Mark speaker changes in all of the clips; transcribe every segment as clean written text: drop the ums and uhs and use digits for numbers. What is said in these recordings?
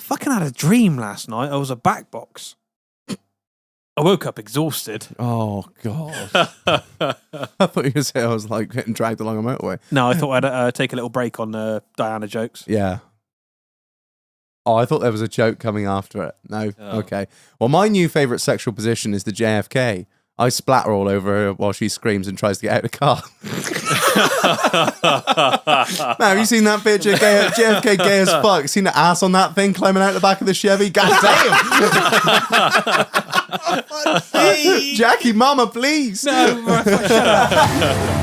Speaker 1: fucking had a dream last night. I was a back box. I woke up exhausted.
Speaker 2: Oh, God. I thought you were going to say I was like getting dragged along a motorway.
Speaker 1: No, I thought I'd take a little break on Diana jokes.
Speaker 2: Yeah. Oh, I thought there was a joke coming after it. No?
Speaker 1: Oh.
Speaker 2: Okay. Well, my new favourite sexual position is the JFK. I splatter all over her while she screams and tries to get out of the car. Man, have you seen that picture? JFK gay as fuck. Seen the ass on that thing climbing out the back of the Chevy? God damn. Jackie, mama, please.
Speaker 1: No, shut up.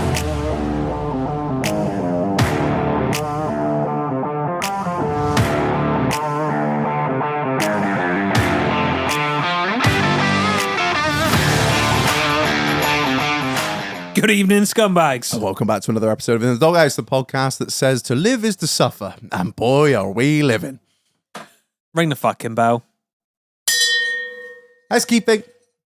Speaker 1: Good evening, scumbags.
Speaker 2: And welcome back to another episode of In the Doghouse, the podcast that says to live is to suffer. And boy, are we living.
Speaker 1: Ring the fucking bell.
Speaker 2: Housekeeping.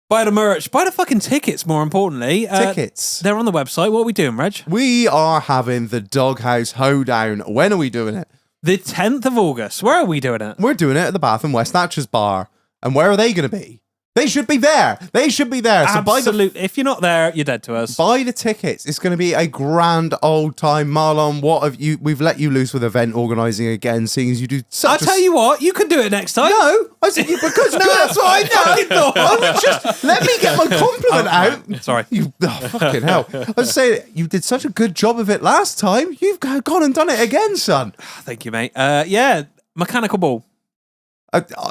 Speaker 1: Buy the merch. Buy the fucking tickets, more importantly.
Speaker 2: Tickets.
Speaker 1: They're on the website. What are we doing, Reg?
Speaker 2: We are having the Doghouse Hoedown. When are we doing it?
Speaker 1: The 10th of August. Where are we doing it?
Speaker 2: We're doing it at the Bath and West Thatchers Bar. And where are they going to be? They should be there. They should be there. So
Speaker 1: Absolutely. If you're not there, you're dead to us.
Speaker 2: Buy the tickets. It's going to be a grand old time. Marlon, what have you? We've let you loose with event organising again, seeing as you do such
Speaker 1: I'll tell you what, you can do it next time.
Speaker 2: No, I said you because no, that's what I fucking thought. I was just let me get my compliment out.
Speaker 1: Right. Sorry.
Speaker 2: You fucking hell. I was saying you did such a good job of it last time. You've gone and done it again, son.
Speaker 1: Thank you, mate. Yeah, mechanical ball.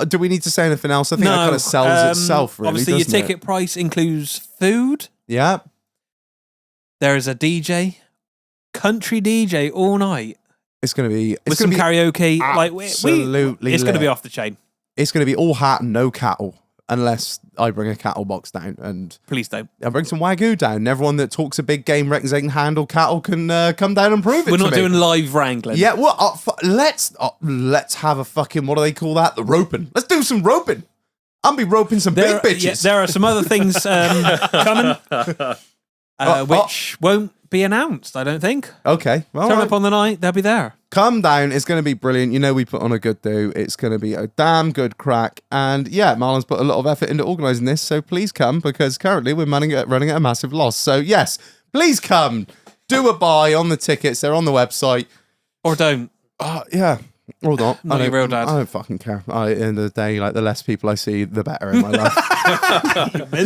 Speaker 2: Do we need to say anything else? I think that kind of sells itself, really.
Speaker 1: Obviously, your
Speaker 2: doesn't
Speaker 1: ticket price includes food.
Speaker 2: Yeah.
Speaker 1: There is a DJ, country DJ all night.
Speaker 2: It's going to be
Speaker 1: with some karaoke.
Speaker 2: Absolutely,
Speaker 1: it's going to be off the chain.
Speaker 2: It's going to be all hat and no cattle, unless I bring a cattle box down and
Speaker 1: please don't.
Speaker 2: I bring some Wagyu down. And everyone that talks a big game reckons they can handle cattle can come down and prove it.
Speaker 1: We're not doing live wrangling.
Speaker 2: Yeah, well, let's have a fucking, what do they call that? The roping. Let's do some roping. I'll be roping some big bitches.
Speaker 1: Yeah, there are some other things coming, which won't be announced, I don't think.
Speaker 2: Okay.
Speaker 1: Turn up on the night, they'll be there.
Speaker 2: Come down. It's going to be brilliant. You know we put on a good do. It's going to be a damn good crack. And yeah, Marlon's put a lot of effort into organising this, so please come, because currently we're running at a massive loss. So yes, please come. Do a buy on the tickets. They're on the website.
Speaker 1: Or don't.
Speaker 2: Yeah. Or not.
Speaker 1: Not your real dad.
Speaker 2: I don't fucking care. At the end of the day, like the less people I see, the better in my life.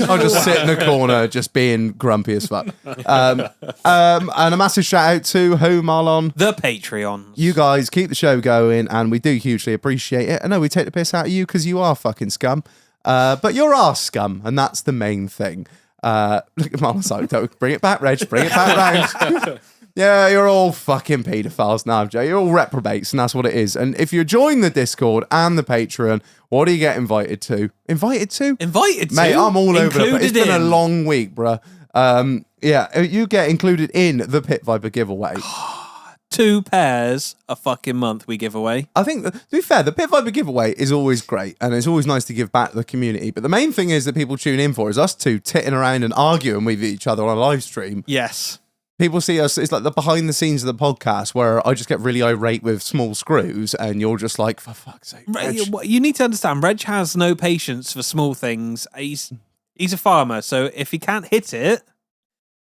Speaker 2: I'll just sit in the corner, just being grumpy as fuck. And a massive shout out to who, Marlon?
Speaker 1: The Patreons.
Speaker 2: You guys keep the show going, and we do hugely appreciate it. I know we take the piss out of you because you are fucking scum, but you're our scum, and that's the main thing. Look at Marlon's like, don't bring it back, Reg. Bring it back round. Yeah, you're all fucking paedophiles now, Joe. You're all reprobates, and that's what it is. And if you join the Discord and the Patreon, what do you get invited to? Invited to?
Speaker 1: Invited to?
Speaker 2: Mate, I'm all over the place. It's been a
Speaker 1: in.
Speaker 2: long week, bruh. Yeah, you get included in the Pit Viper giveaway.
Speaker 1: 2 pairs a fucking month we give away.
Speaker 2: I think, to be fair, the Pit Viper giveaway is always great, and it's always nice to give back to the community. But the main thing is that people tune in for is us two titting around and arguing with each other on a live stream.
Speaker 1: Yes.
Speaker 2: People see us, it's like the behind the scenes of the podcast where I just get really irate with small screws and you're just like, for fuck's sake, Reg.
Speaker 1: You need to understand, Reg has no patience for small things. He's a farmer, so if he can't hit it,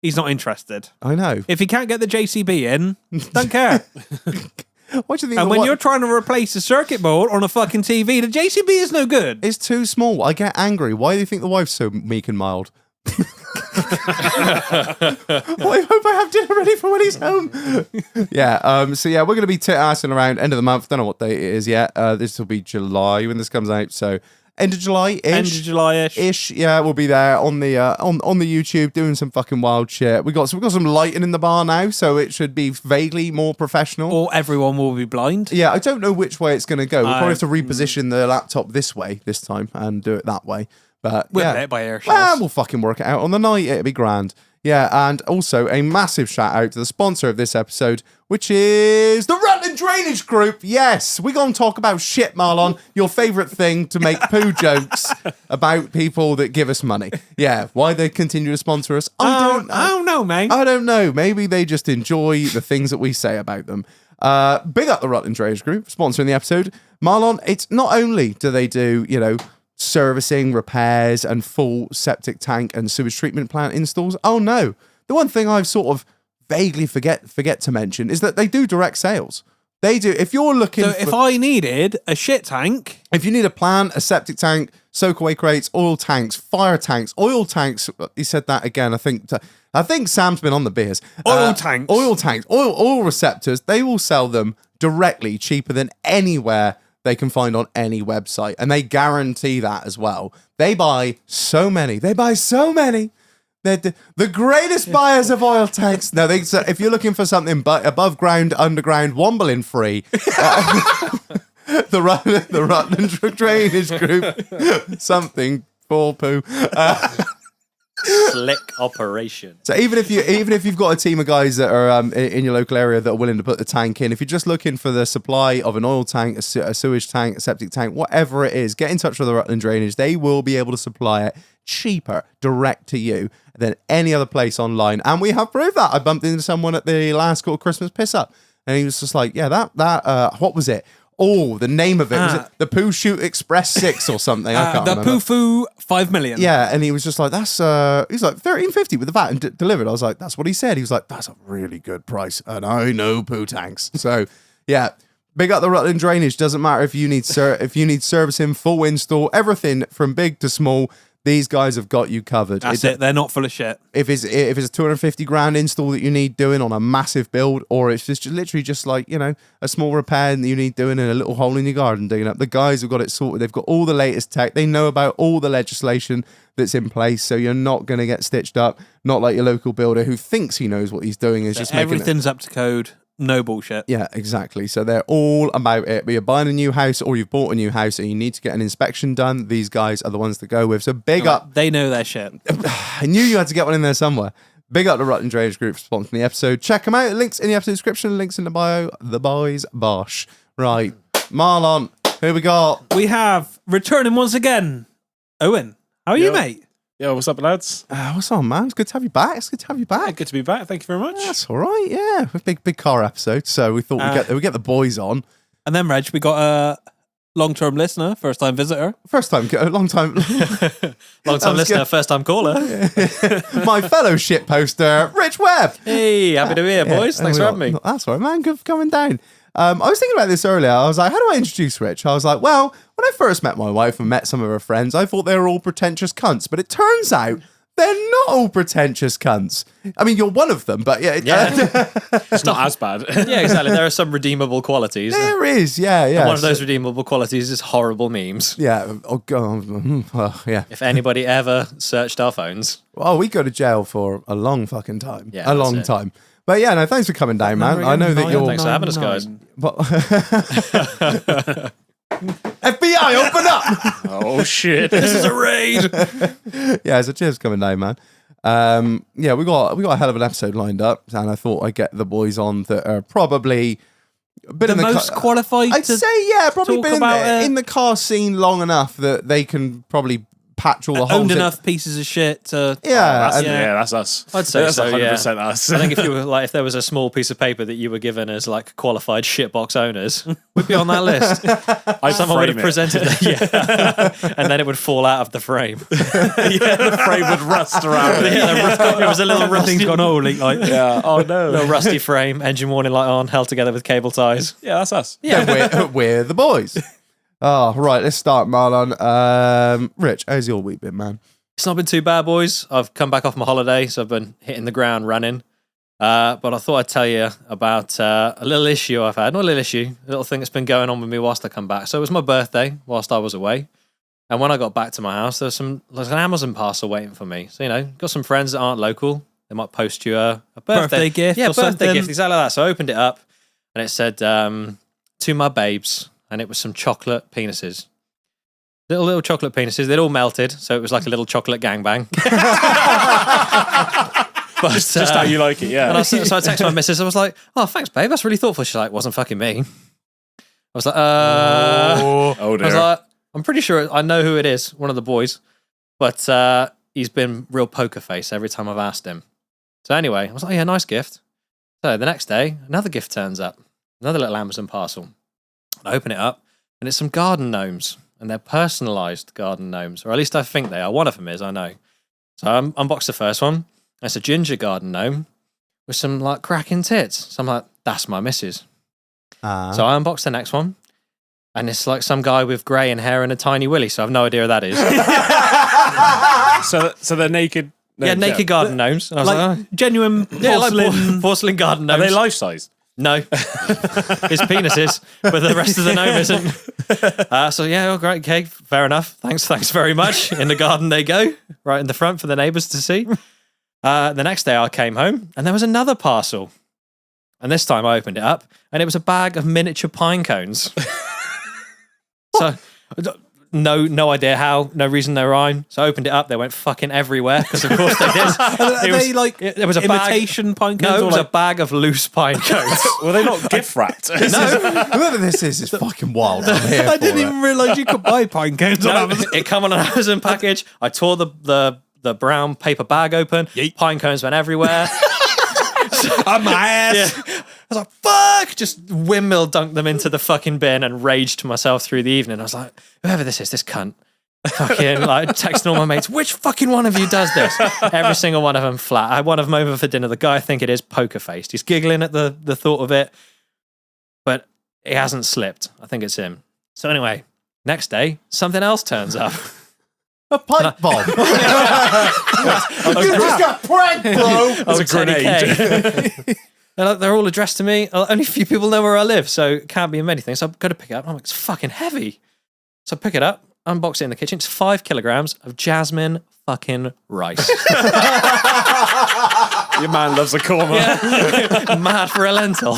Speaker 1: he's not interested.
Speaker 2: I know.
Speaker 1: If he can't get the JCB in, don't care.
Speaker 2: What do you think?
Speaker 1: And when you're trying to replace a circuit board on a fucking TV, the JCB is no good.
Speaker 2: It's too small. I get angry. Why do you think the wife's so meek and mild? Well, I hope I have dinner ready for when he's home. Yeah, so yeah, we're going to be tit-assing around end of the month. Don't know what date it is yet. This will be July when this comes out, so end of July-ish.
Speaker 1: End of July-ish.
Speaker 2: Yeah, we'll be there on the on the YouTube doing some fucking wild shit. We've got some lighting in the bar now, so it should be vaguely more professional.
Speaker 1: Or everyone will be blind.
Speaker 2: Yeah, I don't know which way it's going to go. We'll probably have to reposition the laptop this way this time and do it that way. But
Speaker 1: we'll
Speaker 2: yeah,
Speaker 1: play it by ear.
Speaker 2: Well, we'll fucking work it out on the night. It'll be grand. Yeah, and also a massive shout out to the sponsor of this episode, which is the Rutland Drainage Group. Yes, we're going to talk about shit, Marlon, your favourite thing to make poo jokes about people that give us money. Yeah, why they continue to sponsor us, I don't
Speaker 1: know, mate.
Speaker 2: I don't know. Maybe they just enjoy the things that we say about them. Big up the Rutland Drainage Group, sponsoring the episode. Marlon, it's not only do they do, servicing, repairs, and full septic tank and sewage treatment plant installs. Oh no. The one thing I've sort of vaguely forget to mention is that they do direct sales. They do. If you're looking
Speaker 1: if I needed a shit tank,
Speaker 2: if you need a plant, a septic tank, soak away crates, oil tanks, fire tanks, oil tanks, he said that again. I think Sam's been on the beers.
Speaker 1: Oil tanks,
Speaker 2: oil receptors. They will sell them directly, cheaper than anywhere they can find on any website, and they guarantee that as well. They buy so many. They're the greatest buyers of oil tanks. No, if you're looking for something above ground, underground, wombling free, the Rutland Drainage Group, something for poo.
Speaker 3: Slick operation.
Speaker 2: So even if you've got a team of guys that are in your local area that are willing to put the tank in, if you're just looking for the supply of an oil tank, a sewage tank, a septic tank, whatever it is, get in touch with the Rutland Drainage. They will be able to supply it cheaper, direct to you than any other place online. And we have proved that. I bumped into someone at the last Christmas piss up, and he was just like, "Yeah, that what was it? Oh, the name of it was it the Poo Shoot Express 6 or something? I can't remember.
Speaker 1: The Poo Foo 5 million.
Speaker 2: Yeah, and he was just like, "That's he's like $13.50 with the VAT and delivered." I was like, "That's what he said." He was like, "That's a really good price," and I know poo tanks. So yeah. Big up the Rutland Drainage. Doesn't matter if you need servicing, full install, everything from big to small. These guys have got you covered.
Speaker 1: That's it. They're not full of shit.
Speaker 2: If it's a 250 grand install that you need doing on a massive build, or it's just literally just like, a small repair that you need doing in a little hole in your garden digging up, the guys have got it sorted. They've got all the latest tech. They know about all the legislation that's in place, so you're not going to get stitched up. Not like your local builder who thinks he knows what he's doing is just making
Speaker 1: everything's up to code. No bullshit.
Speaker 2: Yeah, exactly. So they're all about it. But you're buying a new house or you've bought a new house and you need to get an inspection done. These guys are the ones to go with. So big up.
Speaker 1: They know their shit.
Speaker 2: I knew you had to get one in there somewhere. Big up the Rutland Drainage Group sponsoring the episode. Check them out. Links in the episode description. Links in the bio. The boys bosh. Right. Marlon, who we got?
Speaker 1: We have returning once again. Owen, how are you, mate?
Speaker 4: Yo, what's up, lads?
Speaker 2: What's on, man? It's good to have you back.
Speaker 4: Yeah, good to be back. Thank you very much.
Speaker 2: That's all right. Yeah, big car episode. So we thought we get the boys on.
Speaker 1: And then, Reg, we got a long-term listener, first-time visitor.
Speaker 2: Long time
Speaker 3: listener, first-time caller.
Speaker 2: My fellow shit poster, Rich Webb.
Speaker 3: Hey, happy to be here, boys. Thanks for having me.
Speaker 2: That's all right, man. Good for coming down. I was thinking about this earlier. I was like, how do I introduce Rich? I was like, well, when I first met my wife and met some of her friends, I thought they were all pretentious cunts. But it turns out they're not all pretentious cunts. I mean, you're one of them, but yeah.
Speaker 4: It's not as bad.
Speaker 3: Yeah, exactly. There are some redeemable qualities.
Speaker 2: There is, yeah.
Speaker 3: And one of those redeemable qualities is horrible memes.
Speaker 2: Yeah. Oh, God. Well, yeah.
Speaker 3: If anybody ever searched our phones.
Speaker 2: Oh, we go to jail for a long fucking time.
Speaker 3: Yeah,
Speaker 2: a long time. But yeah, no, thanks for coming down, man. I know that you're...
Speaker 3: Thanks for having us, guys.
Speaker 2: FBI, open up!
Speaker 3: Oh, shit. This is a raid.
Speaker 2: Yeah, so cheers for coming down, man. Yeah, we got a hell of an episode lined up, and I thought I'd get the boys on that are probably...
Speaker 1: The most qualified
Speaker 2: I'd say, yeah, probably been in the car scene long enough that they can probably patch all the holes.
Speaker 1: Owned enough pieces of shit to...
Speaker 2: Yeah.
Speaker 4: That's us.
Speaker 3: I'd say
Speaker 4: that's
Speaker 3: so,
Speaker 4: 100% us.
Speaker 3: I think if there was a small piece of paper that you were given as like qualified shitbox owners, we'd be on that list. Someone would have presented that, and then it would fall out of the frame.
Speaker 4: The frame would rust around it.
Speaker 3: It was a little rusty.
Speaker 1: Everything's gone all like...
Speaker 4: Yeah. Oh no.
Speaker 3: Little rusty frame, engine warning light on, held together with cable ties.
Speaker 4: Yeah, that's us.
Speaker 3: Yeah.
Speaker 2: Then we're the boys. Oh, right, let's start, Marlon. Rich, how's your week been, man?
Speaker 3: It's not been too bad, boys. I've come back off my holiday, so I've been hitting the ground running. But I thought I'd tell you about a little issue I've had. Not a little issue, a little thing that's been going on with me whilst I come back. So it was my birthday whilst I was away. And when I got back to my house, there's an Amazon parcel waiting for me. So, got some friends that aren't local. They might post you a
Speaker 1: birthday gift.
Speaker 3: Yeah,
Speaker 1: or
Speaker 3: birthday
Speaker 1: something.
Speaker 3: gift, exactly like that. So I opened it up, and it said, to my babes. And it was some chocolate penises. Little chocolate penises. They'd all melted, so it was like a little chocolate gangbang. But
Speaker 4: just how you like it, yeah.
Speaker 3: And so I texted my missus. I was like, "Oh, thanks, babe. That's really thoughtful." She's like, "Wasn't fucking me." I was like,
Speaker 4: Oh
Speaker 3: I
Speaker 4: dear.
Speaker 3: was like, "I'm pretty sure I know who it is. One of the boys, but he's been real poker face every time I've asked him." So anyway, I was like, "Yeah, nice gift." So the next day, another gift turns up. another little Amazon parcel. I open it up, and it's some garden gnomes, and they're personalised garden gnomes, or at least I think they are. One of them is, I know. So I unboxed the first one. It's a ginger garden gnome with some like cracking tits. So I'm like, that's my missus. So I unboxed the next one, and it's like some guy with greying hair and a tiny willy. So I have no idea who that is.
Speaker 4: So they're naked.
Speaker 3: Yeah, naked garden gnomes. And I was like, oh.
Speaker 1: Genuine porcelain.
Speaker 3: Like porcelain garden
Speaker 4: Are
Speaker 3: gnomes.
Speaker 4: they life size?
Speaker 3: No. His penis is, but the rest of the gnome isn't. So yeah, oh, great, okay, fair enough. Thanks very much. In the garden they go, right in the front for the neighbours to see. The next day I came home and there was another parcel. And this time I opened it up and it was a bag of miniature pine cones. So no idea how, no reason no rhyme. So I opened it up, they went fucking everywhere, because of course they did.
Speaker 1: There was a imitation pine cones?
Speaker 3: No, it was
Speaker 1: like...
Speaker 3: a bag of loose pine cones.
Speaker 4: Were they not gift wrapped?
Speaker 2: Whoever this is fucking wild. I'm here
Speaker 1: I
Speaker 2: for
Speaker 1: didn't
Speaker 2: it.
Speaker 1: even realise you could buy pine cones on
Speaker 3: No,
Speaker 1: Amazon.
Speaker 3: it come on an Amazon package. I tore the brown paper bag open.
Speaker 1: Yeet.
Speaker 3: Pine cones went everywhere.
Speaker 1: On my ass.
Speaker 3: Yeah. I was like, fuck! Just windmill dunked them into the fucking bin and raged to myself through the evening. I was like, whoever this is, this cunt. Fucking like texting all my mates, which fucking one of you does this? Every single one of them flat. I had one of them over for dinner. The guy I think it is poker faced. He's giggling at the thought of it, but he hasn't slipped. I think it's him. So anyway, next day, something else turns up.
Speaker 2: A pipe bomb. You just got pranked, bro.
Speaker 4: That's a grenade.
Speaker 3: They're all addressed to me. Only a few people know where I live, so it can't be in many things. So I've got to pick it up. I'm like, it's fucking heavy. So I pick it up, unbox it in the kitchen. It's 5 kilograms of jasmine fucking rice.
Speaker 4: Your man loves a korma.
Speaker 3: Yeah. Mad for a lentil.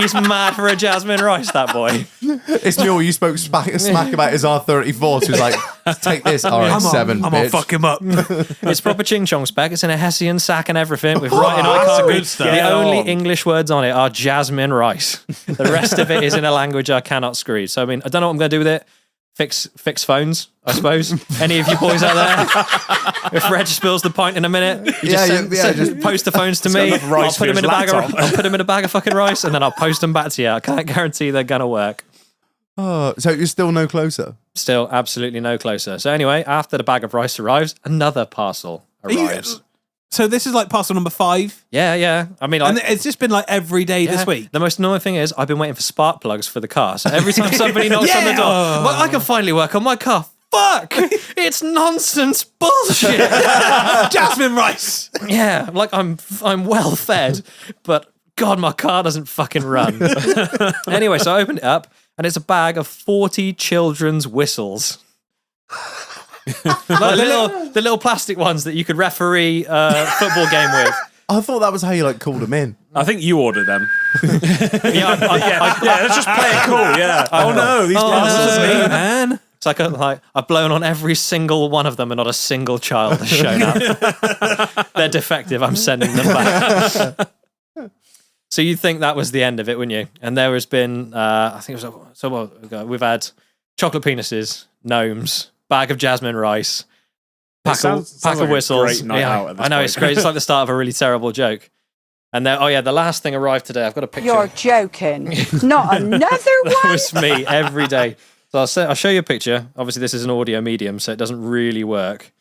Speaker 3: He's mad for a jasmine rice, that boy.
Speaker 2: It's Mule, you spoke smack about his R34, so he was like, take this RX-7,
Speaker 1: I'm gonna fuck him up.
Speaker 3: It's proper ching chong spec. It's in a Hessian sack and everything with writing I can't read.
Speaker 1: good stuff.
Speaker 3: The
Speaker 4: Get
Speaker 3: only
Speaker 4: on.
Speaker 3: English words on it are jasmine rice. The rest of it is in a language I cannot screed. So I mean, I don't know what I'm going to do with it. Fix phones, I suppose. Any of you boys out there? If Reg spills the pint in a minute, you just post the phones to me.
Speaker 4: enough rice
Speaker 3: I'll
Speaker 4: for
Speaker 3: put them
Speaker 4: his
Speaker 3: in a bag.
Speaker 4: laptop.
Speaker 3: I'll put them in a bag of fucking rice, and then I'll post them back to you. I can't guarantee they're gonna work.
Speaker 2: Oh, so you're still no closer?
Speaker 3: Still, absolutely no closer. So anyway, after the bag of rice arrives, another parcel arrives.
Speaker 1: So this is like parcel number 5.
Speaker 3: Yeah. I mean,
Speaker 1: And it's just been like every day this week.
Speaker 3: The most annoying thing is I've been waiting for spark plugs for the car. So every time somebody knocks on the door, well, I can finally work on my car. Fuck! It's nonsense bullshit.
Speaker 1: Jasmine rice.
Speaker 3: Yeah, like I'm well fed, but God, my car doesn't fucking run. Anyway, so I opened it up, and it's a bag of 40 children's whistles. Like the little plastic ones that you could referee a football game with.
Speaker 2: I thought that was how you like called them in.
Speaker 4: I think you ordered them.
Speaker 3: Yeah,
Speaker 4: Let's just play it cool. Yeah. Oh no, these parcels
Speaker 3: no.
Speaker 4: are me,
Speaker 1: Man.
Speaker 3: It's like I've blown on every single one of them, and not a single child has shown up. They're defective. I'm sending them back. So you'd think that was the end of it, wouldn't you? And there has been, I think it was we've had chocolate penises, gnomes, bag of jasmine rice, pack
Speaker 4: sounds
Speaker 3: of
Speaker 4: like a
Speaker 3: whistles.
Speaker 4: great night out at this
Speaker 3: I know
Speaker 4: point.
Speaker 3: it's great. It's like the start of a really terrible joke. And then, the last thing arrived today. I've got a picture.
Speaker 5: You're joking. Not another
Speaker 3: It
Speaker 5: one.
Speaker 3: was me every day. So I'll show you a picture. Obviously, this is an audio medium, so it doesn't really work.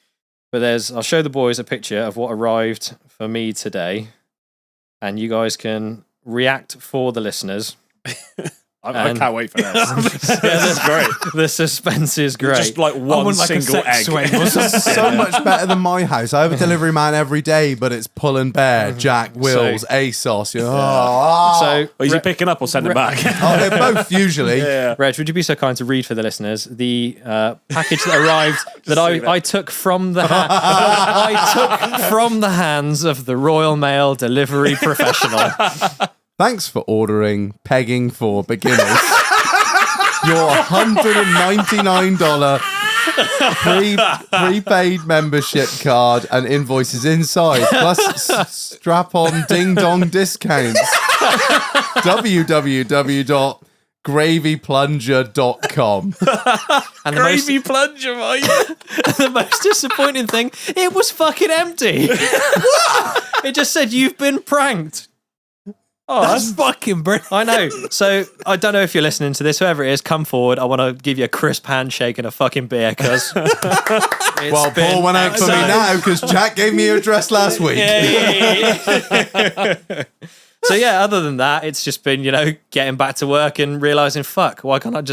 Speaker 3: But I'll show the boys a picture of what arrived for me today, and you guys can react for the listeners.
Speaker 4: I can't wait for this.
Speaker 3: Yeah,
Speaker 4: This is great.
Speaker 3: The suspense is great.
Speaker 4: Just like one single egg.
Speaker 2: So much better than my house. I have a delivery man every day, but it's Pull and Bear, Jack, Wills, ASOS. You know,
Speaker 3: So,
Speaker 4: Is he picking up or sending back?
Speaker 2: they're both usually.
Speaker 4: Yeah.
Speaker 3: Reg, would you be so kind to read for the listeners the package that arrived that I took from the hands of the Royal Mail delivery professional.
Speaker 2: Thanks for ordering Pegging for Beginners. Your $199 prepaid membership card and invoices inside, plus strap-on ding-dong discounts. www.gravyplunger.com.
Speaker 3: And
Speaker 4: Gravy plunger, mate.
Speaker 3: the most disappointing thing, it was fucking empty. It just said, you've been pranked. Oh,
Speaker 1: That's fucking brilliant.
Speaker 3: I know. So I don't know if you're listening to this, whoever it is, come forward. I want to give you a crisp handshake and a fucking beer because.
Speaker 2: Well, Paul went out for me now because Jack gave me your address last week.
Speaker 3: So yeah, other than that, it's just been, getting back to work and realizing, fuck, why can't I not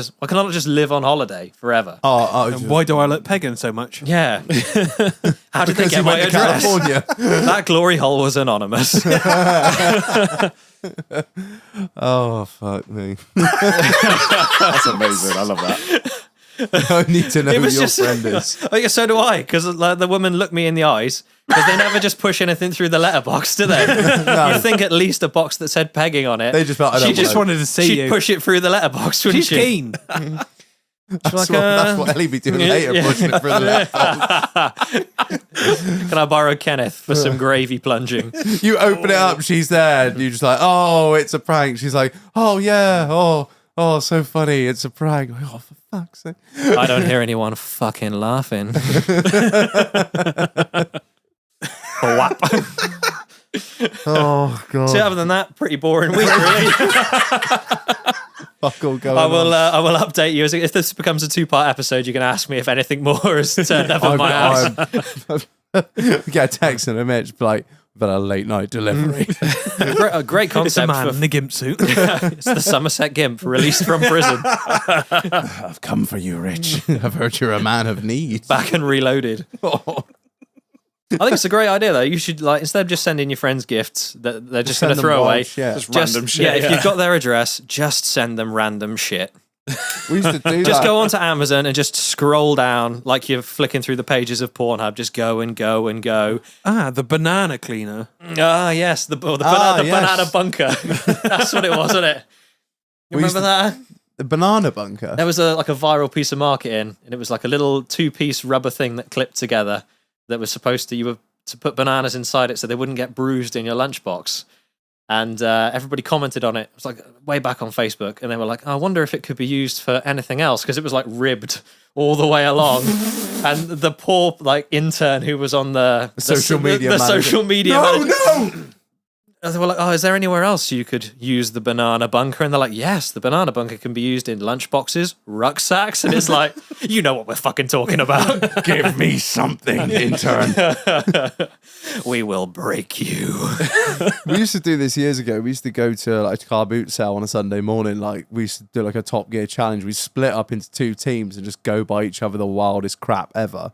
Speaker 3: just live on holiday forever?
Speaker 1: And why do I look pagan so much?
Speaker 3: Yeah. How did they
Speaker 2: Because
Speaker 3: get
Speaker 2: he
Speaker 3: my
Speaker 2: went to
Speaker 3: address?
Speaker 2: California.
Speaker 3: That glory hole was anonymous.
Speaker 2: Oh, fuck me.
Speaker 4: That's amazing. I love that.
Speaker 2: I need to know who your friend is.
Speaker 3: Oh yeah, so do I, because the woman looked me in the eyes, because they never just push anything through the letterbox, do they? You'd think at least a box that said pegging on it.
Speaker 2: They just felt, I
Speaker 1: She
Speaker 2: don't
Speaker 1: just
Speaker 2: know.
Speaker 1: wanted to see
Speaker 3: She'd
Speaker 1: you.
Speaker 3: push it through the letterbox, wouldn't
Speaker 1: She's
Speaker 3: she?
Speaker 1: keen.
Speaker 2: That's what Ellie be doing later, pushing it through the letterbox.
Speaker 3: Can I borrow Kenneth for some gravy plunging?
Speaker 2: You open it up, she's there, and you're just like, oh, it's a prank. She's like, oh, yeah, oh, so funny, it's a prank. Oh, for fuck's sake.
Speaker 3: I don't hear anyone fucking laughing.
Speaker 2: Oh, God.
Speaker 3: So other than that, pretty boring week, really.
Speaker 2: Fuck all going
Speaker 3: I will
Speaker 2: on.
Speaker 3: update you. If this becomes a 2-part episode, you can ask me if anything more has turned up at my house.
Speaker 2: Get a text and a message like, but a late night delivery.
Speaker 3: A great
Speaker 1: It's a
Speaker 3: concept.
Speaker 1: man in a gimp suit.
Speaker 3: It's the Somerset Gimp released from prison,
Speaker 2: I've come for you, Rich. I've heard you're a man of need.
Speaker 3: back and reloaded. I think it's a great idea, though. You should, instead of just sending your friends gifts that they're just going to
Speaker 2: Send them
Speaker 3: throw away,
Speaker 2: Welsh, yeah.
Speaker 4: Just random shit.
Speaker 3: Yeah, if you've got their address, just send them random shit.
Speaker 2: We used to do
Speaker 3: Just
Speaker 2: that.
Speaker 3: go onto Amazon and just scroll down like you're flicking through the pages of Pornhub. Just go and go and go.
Speaker 1: The banana cleaner.
Speaker 3: Ah, yes, the
Speaker 2: yes.
Speaker 3: banana bunker. That's what it was, wasn't it? You
Speaker 2: We used
Speaker 3: remember that?
Speaker 2: The banana bunker.
Speaker 3: There was a viral piece of marketing, and it was like a little 2-piece rubber thing that clipped together that was supposed to, you were to put bananas inside it so they wouldn't get bruised in your lunchbox. And everybody commented on it. It was like way back on Facebook, and they were like, I wonder if it could be used for anything else, because it was like ribbed all the way along. And the poor intern who was on the
Speaker 2: social media
Speaker 3: the
Speaker 2: manager.
Speaker 3: social media
Speaker 2: No,
Speaker 3: manager.
Speaker 2: no!
Speaker 3: They were like, oh, is there anywhere else you could use the banana bunker? And they're like, yes, the banana bunker can be used in lunchboxes, rucksacks. And it's like, you know what we're fucking talking about.
Speaker 2: Give me something, intern.
Speaker 3: We will break you.
Speaker 2: We used to do this years ago. We used to go to like a car boot sale on a Sunday morning. Like we used to do like a Top Gear challenge. We split up into 2 teams and just go buy each other the wildest crap ever.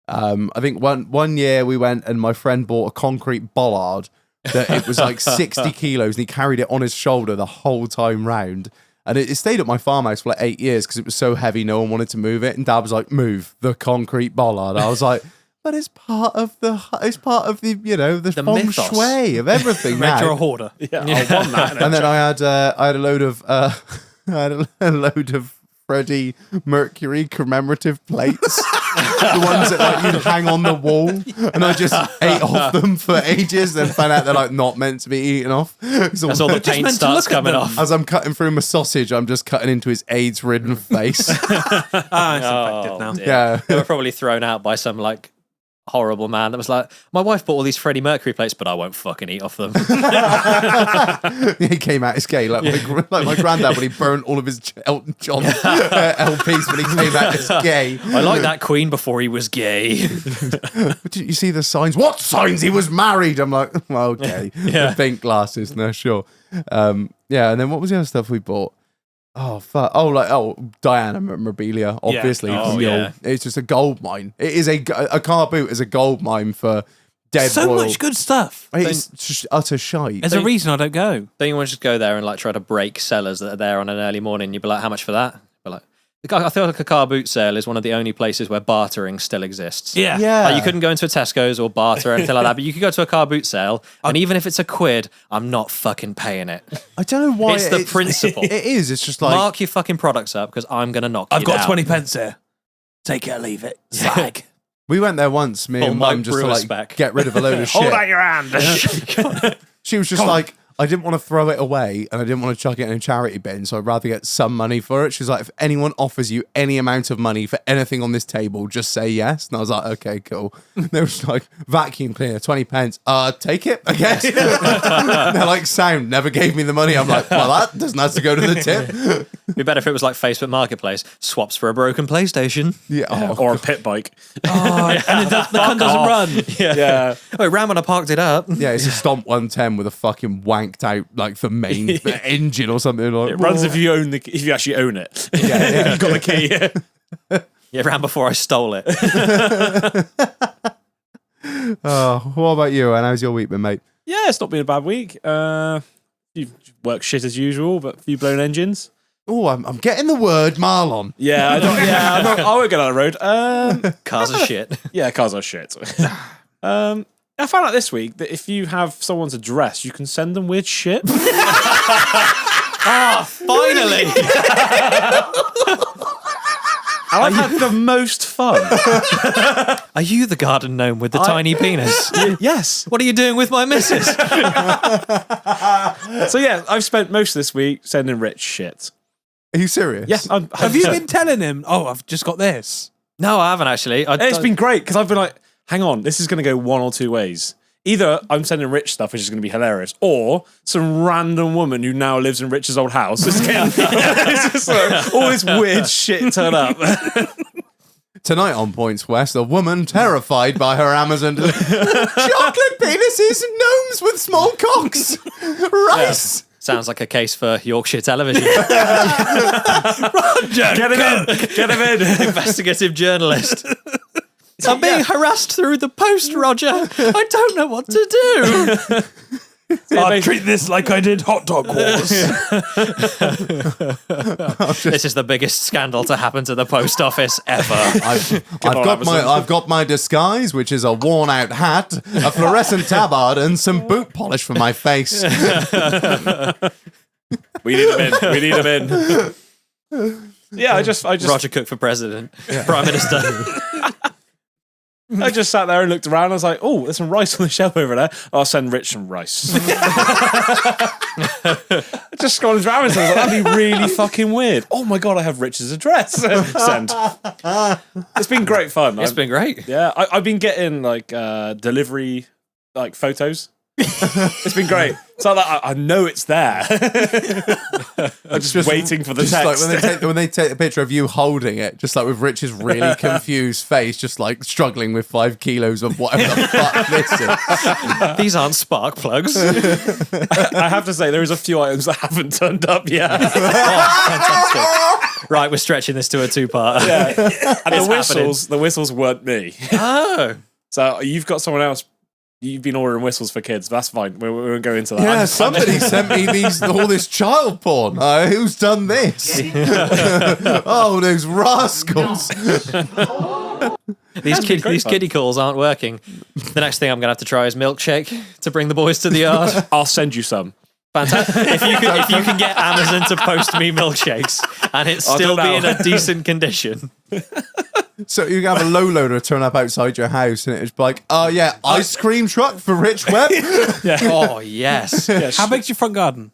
Speaker 2: I think one year we went and my friend bought a concrete bollard that it was like 60 kilos and he carried it on his shoulder the whole time round. And it stayed at my farmhouse for like 8 years because it was so heavy no one wanted to move it. And Dad was like, move the concrete bollard. I was like, but it's part of the the feng
Speaker 3: mythos.
Speaker 2: shui of everything
Speaker 1: Red, you're a
Speaker 2: now.
Speaker 1: hoarder.
Speaker 4: Yeah, I want that.
Speaker 2: And then I had a load of Freddie Mercury commemorative plates. The ones that like you hang on the wall, and I just ate off them for ages, then found out they're like not meant to be eaten off. So
Speaker 3: That's all the paint
Speaker 1: meant to
Speaker 3: starts
Speaker 1: look at
Speaker 3: coming
Speaker 1: them.
Speaker 3: off.
Speaker 2: as I'm cutting through my sausage, I'm just cutting into his AIDS-ridden face.
Speaker 1: It's infected now.
Speaker 3: Dear.
Speaker 2: Yeah.
Speaker 3: They were probably thrown out by some horrible man that was like, my wife bought all these Freddie Mercury plates, but I won't fucking eat off them.
Speaker 2: He came out as gay, like my granddad when he burnt all of his Elton John LPs when he came out as gay.
Speaker 3: I like that Queen before he was gay.
Speaker 2: But didn't you see the signs? What signs? He was married. I'm like, well, okay.
Speaker 3: Yeah.
Speaker 2: The pink glasses, no, sure. Yeah, and then what was the other stuff we bought? Oh, fuck. Diana memorabilia, obviously.
Speaker 3: Oh,
Speaker 2: from the
Speaker 3: yeah.
Speaker 2: old, it's just a gold mine. It is a car boot is a gold mine for dead
Speaker 1: So
Speaker 2: royal.
Speaker 1: much good stuff.
Speaker 2: It's just utter shite.
Speaker 1: There's a reason I don't go.
Speaker 3: Don't you want to just go there and try to break sellers that are there on an early morning? You'd be like, how much for that? Be like, I feel like a car boot sale is one of the only places where bartering still exists.
Speaker 1: Yeah.
Speaker 2: Yeah.
Speaker 3: You couldn't go into a Tesco's or barter or anything like that, but you could go to a car boot sale, and even if it's £1, I'm not fucking paying it.
Speaker 2: I don't know why.
Speaker 3: It's the principle.
Speaker 2: It is. It's just like.
Speaker 3: Mark your fucking products up because I'm going to knock
Speaker 1: I've
Speaker 3: you
Speaker 1: got
Speaker 3: down.
Speaker 1: 20 pence here. Take it or leave it. Slag.
Speaker 2: We went there once, me
Speaker 3: Full
Speaker 2: and
Speaker 3: Mike
Speaker 2: Mum, just to
Speaker 3: Brewer
Speaker 2: like
Speaker 3: spec.
Speaker 2: get rid of a load of shit.
Speaker 4: Hold out your hand.
Speaker 2: She was just like, I didn't want to throw it away and I didn't want to chuck it in a charity bin, so I'd rather get some money for it. She's like, if anyone offers you any amount of money for anything on this table, just say yes. And I was like, okay, cool. They was like, vacuum cleaner, 20 pence. Take it, I guess. They're like, sound, never gave me the money. I'm like, well, that doesn't have to go to the tip.
Speaker 3: It'd be better if it was like Facebook Marketplace, swaps for a broken PlayStation.
Speaker 2: Yeah.
Speaker 4: Or a pit bike.
Speaker 1: And the cunt doesn't run.
Speaker 4: Yeah.
Speaker 3: Oh, it ran when I parked it up.
Speaker 2: Yeah, it's a Stomp 110 with a fucking wanked out, like, the main engine or something. Like,
Speaker 4: It runs if you actually own it.
Speaker 2: Yeah.
Speaker 4: You've got the key.
Speaker 3: It ran before I stole it.
Speaker 2: Oh, what about you, and how's your week been, mate?
Speaker 4: Yeah, it's not been a bad week. You've worked shit as usual, but a few blown engines.
Speaker 2: Oh, I'm getting the word Marlon.
Speaker 4: Yeah, I won't get on the road.
Speaker 3: Cars are shit.
Speaker 4: Yeah, cars are shit. I found out this week that if you have someone's address, you can send them weird shit.
Speaker 3: Finally!
Speaker 4: And I've had the most fun.
Speaker 3: Are you the garden gnome with the tiny penis?
Speaker 4: Yes.
Speaker 3: What are you doing with my missus?
Speaker 4: So yeah, I've spent most of this week sending Rich shit.
Speaker 2: Are you serious?
Speaker 4: Yeah.
Speaker 1: Have you been telling him, oh, I've just got this?
Speaker 3: No, I haven't actually.
Speaker 4: It's been great because I've been like, hang on, this is going to go one or two ways. Either I'm sending Rich stuff, which is going to be hilarious, or some random woman who now lives in Rich's old house is getting it's just like, all this weird shit turn up.
Speaker 2: Tonight on Points West, a woman terrified by her Amazon chocolate penises, gnomes with small cocks, rice.
Speaker 3: Sounds like a case for Yorkshire television.
Speaker 4: Get him in.
Speaker 3: Investigative journalist. I'm being harassed through the post, Roger. I don't know what to do.
Speaker 1: I'll treat this like I did Hot Dog Wars.
Speaker 3: This is the biggest scandal to happen to the post office ever.
Speaker 2: I've got my disguise, which is a worn out hat, a fluorescent tabard, and some boot polish for my face.
Speaker 4: We need him in. Yeah, I just
Speaker 3: Roger Cook for president, prime minister.
Speaker 4: I just sat there and looked around. I was like, oh, there's some rice on the shelf over there. I'll send Rich some rice. Just scrolling through Amazon. I was like, that'd be really fucking weird. Oh my God, I have Rich's address. Send. It's been great fun.
Speaker 3: It's been great.
Speaker 4: Yeah, I've been getting like delivery like photos. It's been great. So like, I know it's there. I'm just waiting for the text.
Speaker 2: Like when they take a picture of you holding it, just like with Rich's really confused face, just like struggling with 5 kilos of whatever the fuck this is.
Speaker 3: These aren't spark plugs.
Speaker 4: I have to say, there is a few items that haven't turned up yet.
Speaker 3: Oh, fantastic. Right, we're stretching this to a 2-part.
Speaker 4: Yeah. And the whistles weren't me.
Speaker 3: Oh.
Speaker 4: So you've got someone else. You've been ordering whistles for kids. That's fine. We won't go into that.
Speaker 2: Yeah, somebody sent me all this child porn. Who's done this? Oh, those rascals.
Speaker 3: These kiddie calls aren't working. The next thing I'm going to have to try is milkshake to bring the boys to the yard.
Speaker 4: I'll send you some.
Speaker 3: Fantastic. If you can get Amazon to post me milkshakes and it's still be in a decent condition.
Speaker 2: So you can have a low loader turn up outside your house and it's like, oh yeah, ice cream truck for Rich Webb.
Speaker 3: Yeah. Oh yes.
Speaker 1: How big's your front garden?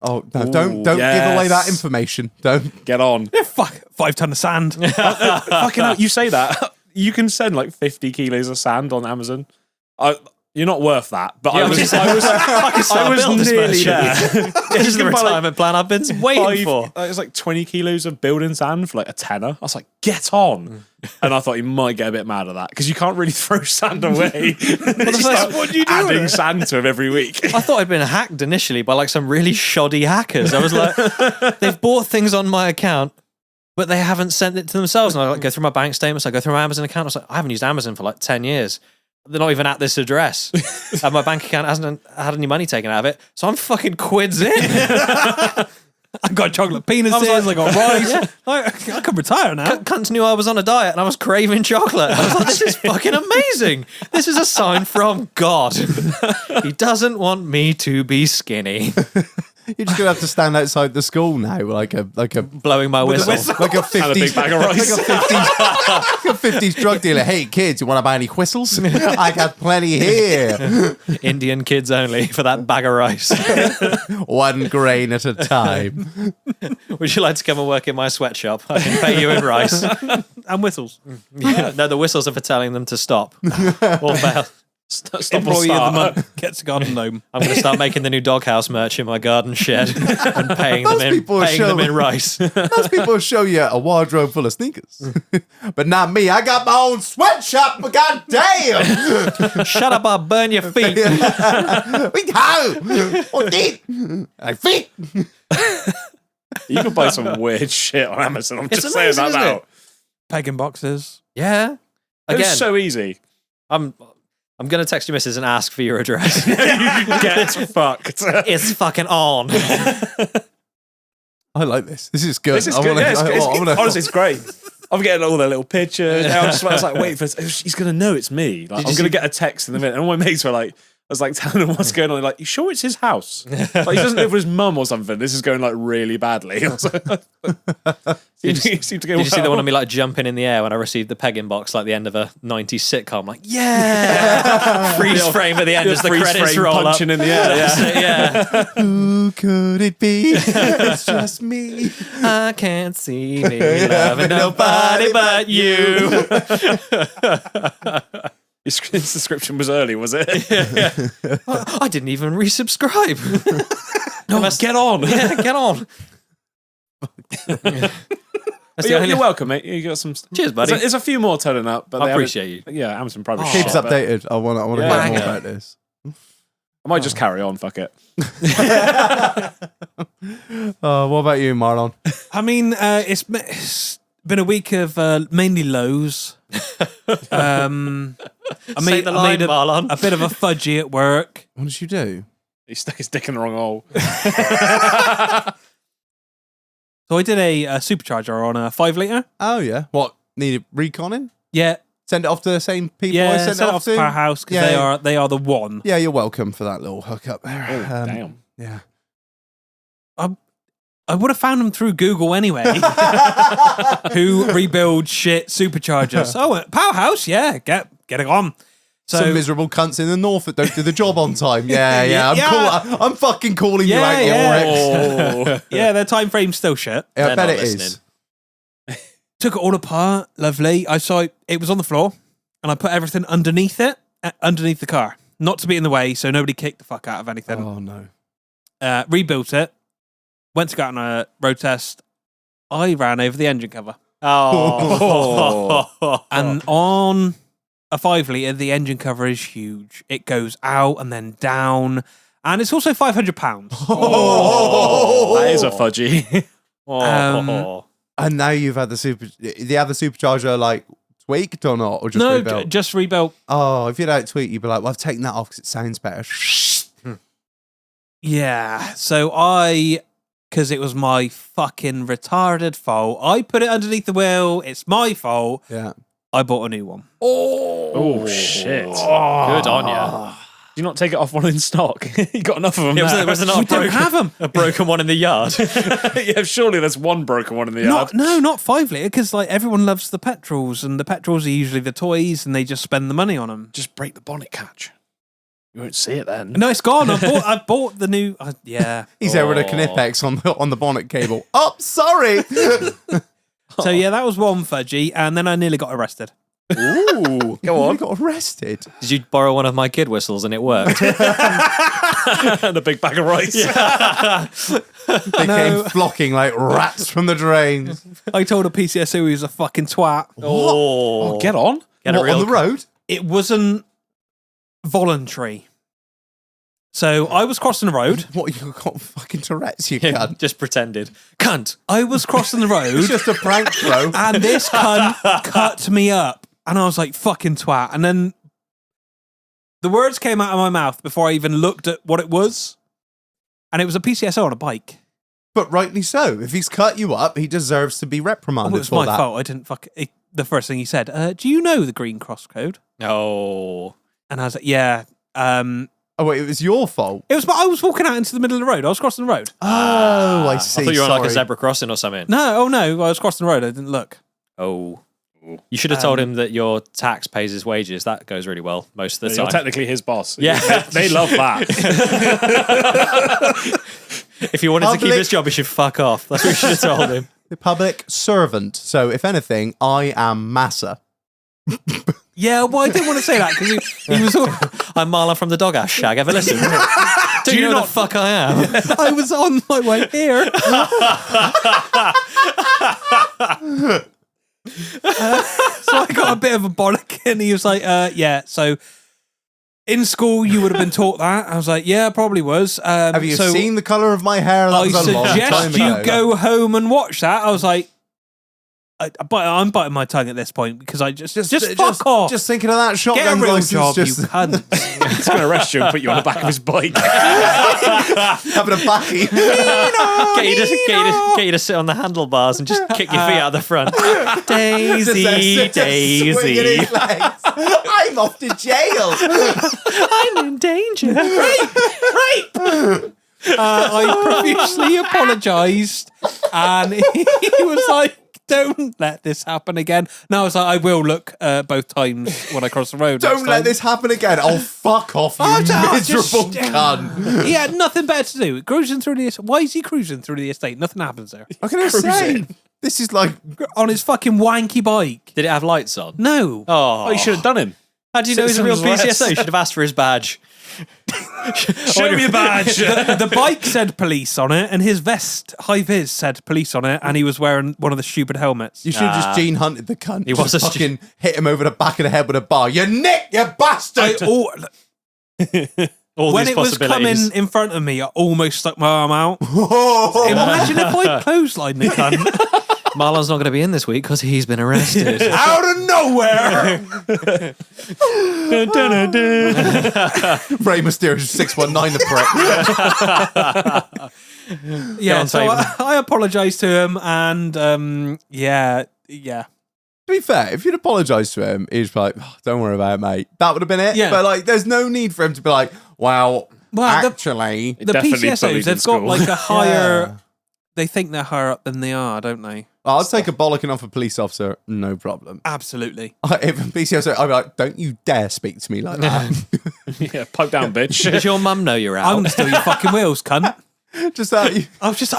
Speaker 2: Oh no, don't give away that information. Don't
Speaker 4: get on.
Speaker 1: Yeah, fuck, 5 ton of sand.
Speaker 4: Fucking hell, you say that. You can send like 50 kilos of sand on Amazon. You're not worth that, but I was nearly there.
Speaker 3: This is the retirement plan I've been waiting for.
Speaker 4: It was like 20 kilos of building sand for like a tenner. I was like, get on. And I thought he might get a bit mad at that because you can't really throw sand away. What do you do? Adding sand to him every week.
Speaker 3: I thought I'd been hacked initially by like some really shoddy hackers. I was like, they've bought things on my account, but they haven't sent it to themselves. And I like go through my bank statements, I go through my Amazon account. I was like, I haven't used Amazon for like 10 years. They're not even at this address. And my bank account hasn't had any money taken out of it. So I'm fucking quids in.
Speaker 1: I got chocolate penises, I got rice. Yeah. I can retire now.
Speaker 3: Cunts knew I was on a diet and I was craving chocolate. I was like, this is fucking amazing. This is a sign from God. He doesn't want me to be skinny.
Speaker 2: You're just gonna have to stand outside the school now, like a
Speaker 3: Blowing my whistle.
Speaker 2: like a
Speaker 4: And a big
Speaker 2: 50s
Speaker 4: bag of rice.
Speaker 2: like a 50s drug dealer. Hey kids, you want to buy any whistles? I got plenty here.
Speaker 3: Indian kids only for that bag of rice.
Speaker 2: 1 grain at a time.
Speaker 3: Would you like to come and work in my sweatshop? I can pay you in rice.
Speaker 1: And whistles.
Speaker 3: Yeah. No, the whistles are for telling them to stop or fail.
Speaker 4: Stop or
Speaker 1: Employee of the
Speaker 4: start.
Speaker 1: month gets a garden gnome.
Speaker 3: I'm going to start making the new doghouse merch in my garden shed and paying
Speaker 2: Most
Speaker 3: them
Speaker 2: people show-
Speaker 3: in rice.
Speaker 2: Most people show you a wardrobe full of sneakers, but not me. I got my own sweatshop. But goddamn,
Speaker 3: Shut up! I'll burn your feet.
Speaker 2: we go. Oh, feet. I feet.
Speaker 4: You can buy some weird shit on Amazon. I'm
Speaker 3: It's
Speaker 4: just saying
Speaker 3: amazing,
Speaker 4: that
Speaker 3: isn't
Speaker 4: now.
Speaker 3: it?
Speaker 1: Pegging boxes.
Speaker 3: Yeah. Again,
Speaker 4: It's so easy.
Speaker 3: I'm going to text your missus and ask for your address.
Speaker 4: Get fucked.
Speaker 3: It's fucking on.
Speaker 2: I like this. This is good.
Speaker 4: This is
Speaker 2: I
Speaker 4: good.
Speaker 2: wanna-
Speaker 4: Yeah, it's,
Speaker 2: I-
Speaker 4: it's,
Speaker 2: I wanna-
Speaker 4: honestly, it's great. I'm getting all the little pictures. I was like, wait for he's gonna know it's me. Like, I'm gonna get a text in the minute. And all my mates were like, I was like telling them what's going on. They're like, you sure it's his house? Like he doesn't live with his mum or something. This is going like really badly. I was like, seemed to go
Speaker 3: Did you see the
Speaker 4: well.
Speaker 3: one of me like jumping in the air when I received the pegging box like the end of a 90s sitcom? Like, yeah! Freeze frame at the end as the
Speaker 4: freeze
Speaker 3: credits
Speaker 4: frame
Speaker 3: roll up.
Speaker 4: punching in the air.
Speaker 3: That's
Speaker 4: Yeah.
Speaker 3: it, yeah.
Speaker 2: Who could it be? It's just me.
Speaker 3: I can't see me loving nobody but you.
Speaker 4: His description was early, was it?
Speaker 3: I didn't even resubscribe.
Speaker 4: No, get on.
Speaker 3: Yeah, get on. That's the
Speaker 4: You're,
Speaker 3: only-
Speaker 4: welcome, mate. You got some.
Speaker 3: Cheers, buddy.
Speaker 4: There's a few more turning up, but
Speaker 3: I
Speaker 4: they
Speaker 3: appreciate
Speaker 4: haven't- Yeah, Amazon Prime.
Speaker 3: Oh.
Speaker 2: Keep us updated. I want to
Speaker 4: Yeah.
Speaker 2: hear more
Speaker 3: Yeah.
Speaker 2: about this.
Speaker 4: I might just carry on. Fuck it.
Speaker 2: What about you, Marlon?
Speaker 1: I mean, it's been a week of mainly lows. I
Speaker 3: Say the line,
Speaker 1: made
Speaker 3: Marlon.
Speaker 1: a bit of a fudgy at work.
Speaker 2: What did you do?
Speaker 4: He stuck his dick in the wrong hole.
Speaker 1: So I did a supercharger on a 5 litre.
Speaker 2: Oh yeah. What needed reconning?
Speaker 1: Yeah,
Speaker 2: Send it off to the same people I
Speaker 1: yeah.
Speaker 2: sent
Speaker 1: Sent
Speaker 2: it off to.
Speaker 1: Powerhouse because
Speaker 2: Yeah.
Speaker 1: they are the one.
Speaker 2: Yeah, you're welcome for that little hookup there.
Speaker 4: Oh, damn.
Speaker 2: Yeah.
Speaker 1: I would have found them through Google anyway. Who rebuild shit superchargers? Oh, Powerhouse, yeah, get it on. So
Speaker 2: Some miserable cunts in the north that don't do the job on time. Yeah, yeah. I'm fucking calling you out,
Speaker 1: Yeah,
Speaker 2: you pricks.
Speaker 1: yeah, their time frame's still shit.
Speaker 2: Yeah, I
Speaker 3: They're
Speaker 2: bet
Speaker 3: not
Speaker 2: it
Speaker 3: listening.
Speaker 2: is.
Speaker 1: Took it all apart, lovely. I saw it was on the floor, and I put everything underneath it, underneath the car, not to be in the way, so nobody kicked the fuck out of anything.
Speaker 2: Oh no.
Speaker 1: Rebuilt it. Went to go out on a road test. I ran over the engine cover,
Speaker 3: Oh.
Speaker 1: and on a 5 litre, the engine cover is huge. It goes out and then down, and it's also £500.
Speaker 4: That is a fudgy.
Speaker 2: And now you've had the supercharger like tweaked or not, or just
Speaker 1: No,
Speaker 2: rebuilt?
Speaker 1: just rebuilt.
Speaker 2: Oh, if you'd had it tweaked, you'd be like, well, I've taken that off because it sounds better.
Speaker 1: Yeah. So because it was my fucking retarded fault, I put it underneath the wheel. It's my fault.
Speaker 2: Yeah.
Speaker 1: I bought a new one.
Speaker 4: Oh, shit.
Speaker 3: Good on you.
Speaker 4: Do you not take it off one in stock? You got enough of them.
Speaker 3: Was there not
Speaker 1: We
Speaker 3: a
Speaker 1: don't
Speaker 3: broken,
Speaker 1: have them.
Speaker 3: a broken one in the yard?
Speaker 4: Yeah, surely there's one broken one in the yard.
Speaker 1: Not 5 litre, because like everyone loves the petrols, and the petrols are usually the toys, and they just spend the money on them.
Speaker 4: Just break the bonnet catch. You won't see it then.
Speaker 1: No, it's gone. I bought the new. Yeah.
Speaker 2: He's there with a Knipex on the bonnet cable. Oh, sorry.
Speaker 1: So yeah, that was one fudgy, and then I nearly got arrested.
Speaker 4: Ooh, go
Speaker 2: You
Speaker 4: on.
Speaker 2: got arrested.
Speaker 3: Did you borrow one of my kid whistles and it worked?
Speaker 4: And a big bag of rice.
Speaker 2: They came flocking like rats from the drains.
Speaker 1: I told a PCSO he was a fucking twat.
Speaker 4: Oh, get on.
Speaker 3: Get
Speaker 2: What,
Speaker 3: a real
Speaker 2: on the road?
Speaker 1: It wasn't voluntary. So I was crossing the road.
Speaker 2: What, you got fucking Tourette's, you
Speaker 3: Yeah,
Speaker 2: cunt?
Speaker 3: just pretended. Cunt.
Speaker 1: I was crossing the road,
Speaker 2: It's just a prank, bro.
Speaker 1: and this cunt cut me up. And I was like, fucking twat. And then the words came out of my mouth before I even looked at what it was. And it was a PCSO on a bike.
Speaker 2: But rightly so. If he's cut you up, he deserves to be
Speaker 1: Oh,
Speaker 2: reprimanded
Speaker 1: it was
Speaker 2: for
Speaker 1: my
Speaker 2: that.
Speaker 1: fault. I didn't fuck it. The first thing he said, do you know the green cross code?
Speaker 3: Oh.
Speaker 1: And I was like, yeah.
Speaker 2: Oh, wait, it was your fault.
Speaker 1: It was. I was walking out into the middle of the road. I was crossing the road.
Speaker 2: Oh, I see.
Speaker 3: I thought you were on like a
Speaker 2: Sorry.
Speaker 3: zebra crossing or something.
Speaker 1: No, I was crossing the road. I didn't look.
Speaker 3: Oh. You should have told him that your tax pays his wages. That goes really well most of the
Speaker 4: You're
Speaker 3: time.
Speaker 4: technically his boss.
Speaker 3: Yeah.
Speaker 4: They love that.
Speaker 3: If you wanted to keep
Speaker 2: Public-
Speaker 3: his job, he should fuck off. That's what you should have told him.
Speaker 2: The public servant. So, if anything, I am Massa.
Speaker 1: Yeah, well, I didn't want to say that because he was. All,
Speaker 3: I'm Marlon from the Doghouse Shag. Ever listen? Do you know what the fuck I am?
Speaker 1: I was on my way here. So I got a bit of a bollock, and he was like, "Yeah." So in school, you would have been taught that. I was like, "Yeah, probably was."
Speaker 2: Have you
Speaker 1: so
Speaker 2: seen the colour of my hair? That
Speaker 1: I
Speaker 2: was a long time
Speaker 1: suggest you
Speaker 2: ago.
Speaker 1: go home and watch that. I was like, I'm biting my tongue at this point because I just fuck off.
Speaker 2: Just thinking of that
Speaker 1: Get a
Speaker 2: shotgun
Speaker 1: real
Speaker 2: license.
Speaker 1: job,
Speaker 2: Just
Speaker 1: you cunt.
Speaker 4: He's going to arrest you and put you on the back of his bike.
Speaker 2: having a backy.
Speaker 3: Get you to sit on the handlebars and just kick your feet out the front. Daisy, Daisy.
Speaker 2: Swinging his legs. I'm off to jail.
Speaker 3: I'm in danger.
Speaker 1: I profusely apologised, and he was like, "Don't let this happen again." No, I was like, "I will look both times when I cross the road."
Speaker 2: Don't let this happen again. Oh, fuck off, you miserable cunt.
Speaker 1: He had nothing better to do. Cruising through the estate. Why is he cruising through the estate? Nothing happens there.
Speaker 2: I'm going to say, this is like...
Speaker 1: On his fucking wanky bike.
Speaker 3: Did it have lights on?
Speaker 1: No.
Speaker 3: Oh,
Speaker 4: You should have done him.
Speaker 3: how do you know he's a real
Speaker 4: Citizens' arrest.
Speaker 3: PCSO? You should have asked for his badge.
Speaker 4: Show me a badge.
Speaker 1: The bike said police on it, and his vest, high vis, said police on it, and he was wearing one of the stupid helmets.
Speaker 2: You should have just Gene hunted the cunt.
Speaker 3: He was
Speaker 2: Just
Speaker 3: a
Speaker 2: fucking hit him over the back of the head with a bar. You nick, you bastard!
Speaker 3: All
Speaker 1: When
Speaker 3: these
Speaker 1: it was coming
Speaker 3: possibilities.
Speaker 1: in front of me, I almost stuck my arm out.
Speaker 2: Oh,
Speaker 1: Imagine if I clotheslined the cunt.
Speaker 3: Marlon's not going to be in this week because he's been arrested.
Speaker 2: out of nowhere! Ray Mysterio 619 the prick.
Speaker 1: Yeah,
Speaker 3: on,
Speaker 1: so
Speaker 3: Taven.
Speaker 1: I apologised to him, and yeah.
Speaker 2: To be fair, if you'd apologised to him, he'd be like, "Oh, don't worry about it, mate." That would have been it.
Speaker 1: Yeah.
Speaker 2: But like, there's no need for him to be like, "Well,
Speaker 1: Well,
Speaker 2: actually."
Speaker 1: The
Speaker 4: Definitely
Speaker 1: PCSOs,
Speaker 4: bullied in
Speaker 1: they've got
Speaker 4: school.
Speaker 1: like a higher.
Speaker 2: Yeah.
Speaker 1: They think they're higher up than they are, don't they?
Speaker 2: I'll take a bollocking off a police officer, no problem.
Speaker 1: Absolutely.
Speaker 2: If a PCSO, I'd be like, "Don't you dare speak to me like that."
Speaker 4: Yeah, pipe down, bitch.
Speaker 3: Does your mum know you're
Speaker 1: I'm
Speaker 3: out?
Speaker 1: going to steal your fucking wheels, cunt.
Speaker 2: Just that.
Speaker 1: I was just,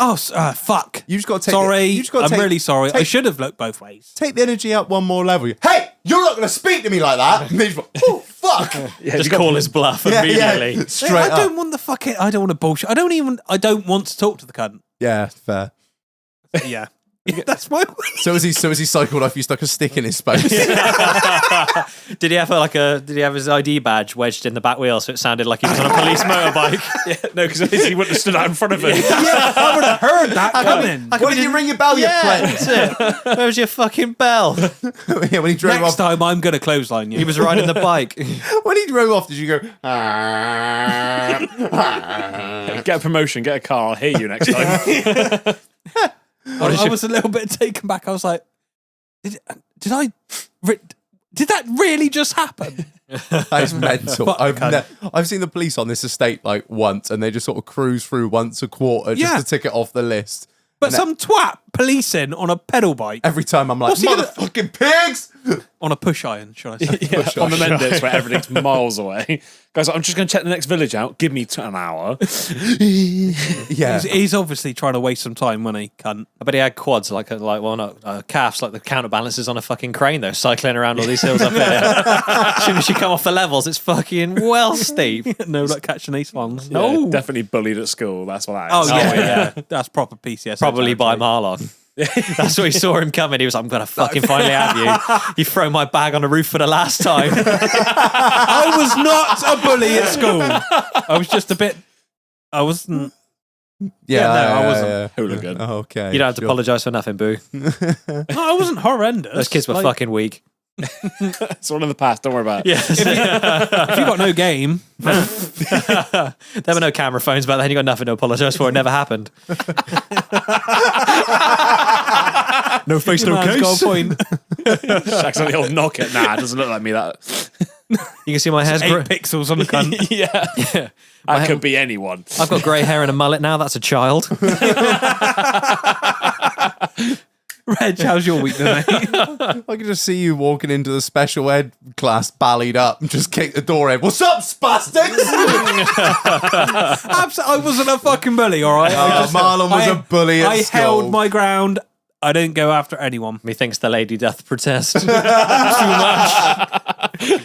Speaker 1: fuck.
Speaker 2: You just got to take.
Speaker 1: Sorry,
Speaker 2: You just got to
Speaker 1: I'm really sorry. I
Speaker 2: take-
Speaker 1: should have looked both ways.
Speaker 2: Take the energy up one more level. Hey, you're not going to speak to me like that. And he's like, "Oh fuck!"
Speaker 3: Just call his bluff immediately.
Speaker 2: Straight
Speaker 1: I
Speaker 2: up.
Speaker 1: don't want the fucking. I don't want to bullshit. I don't want to talk to the cunt.
Speaker 2: Yeah, fair.
Speaker 1: Yeah. That's my.
Speaker 2: So as he cycled off, you stuck a stick in his space.
Speaker 3: Did he have his ID badge wedged in the back wheel so it sounded like he was on a police motorbike?
Speaker 4: No, because he wouldn't have stood out in front of him.
Speaker 1: Yeah, I would have heard that coming.
Speaker 2: Why didn't you ring your bell, you
Speaker 3: Yeah,
Speaker 2: prick?
Speaker 3: that's it. Where was your fucking bell?
Speaker 2: Yeah, when he drove
Speaker 1: Next
Speaker 2: off,
Speaker 1: time, I'm going to clothesline you.
Speaker 3: He was riding the bike.
Speaker 2: when he drove off, did you go?
Speaker 4: Get a promotion, get a car. I'll hate you next time.
Speaker 1: I was a little bit taken back. I was like, did that really just happen?
Speaker 2: That is mental.
Speaker 1: Fuck, cunt.
Speaker 2: I've seen the police on this estate like once, and they just sort of cruise through once a quarter just
Speaker 1: Yeah.
Speaker 2: to tick it off the list.
Speaker 1: But some twat policing on a pedal bike,
Speaker 2: Every time I'm like,
Speaker 1: What's he gonna-
Speaker 2: motherfucking pigs!
Speaker 1: on a push iron, should I say?
Speaker 4: On the Mendix where everything's miles away. Guys, I'm just going to check the next village out. Give me an hour.
Speaker 2: Yeah.
Speaker 1: He's obviously trying to waste some time, wasn't he, cunt?
Speaker 3: I bet he had quads calves, like the counterbalances on a fucking crane though, cycling around all these hills up here. As soon as you come off the levels, it's fucking well steep.
Speaker 1: No, like catching ace ones.
Speaker 4: Yeah,
Speaker 1: No.
Speaker 4: definitly bullied at school. That's what that
Speaker 1: Oh,
Speaker 4: is.
Speaker 1: yeah. That's proper PCS.
Speaker 3: Probably by Marlon. That's what he saw him coming. He was like, I'm going to fucking finally have you. You throw my bag on the roof for the last time.
Speaker 1: I was not a bully at school. I was just a bit. I wasn't.
Speaker 2: Yeah,
Speaker 1: no, I wasn't.
Speaker 2: yeah.
Speaker 4: Hooligan.
Speaker 2: Oh, okay.
Speaker 3: You don't have to
Speaker 2: sure.
Speaker 3: apologise for nothing, boo.
Speaker 1: No, I wasn't horrendous.
Speaker 3: Those kids were
Speaker 1: Like,
Speaker 3: fucking weak.
Speaker 4: It's all in the past. Don't worry about it.
Speaker 3: Yes.
Speaker 1: If you got no game,
Speaker 3: There were no camera phones back then. You got nothing to apologise for. It never happened. No face,
Speaker 1: man's got a point.
Speaker 4: Shaq's on the old knock it. Nah, it doesn't look like me. That.
Speaker 3: You can see my hair's
Speaker 1: 8 pixels on the cunt.
Speaker 4: Yeah. That could be anyone.
Speaker 3: I've got grey hair and a mullet now. That's a child.
Speaker 1: Reg, how's your week then, mate?
Speaker 2: I can just see you walking into the special ed class, ballied up, and just kick the door in. What's up, spastics?
Speaker 1: I wasn't a fucking bully, all right?
Speaker 2: Marlon was a bully at school.
Speaker 1: I held my ground. I didn't go after anyone.
Speaker 3: Methinks the lady doth protest. Too much.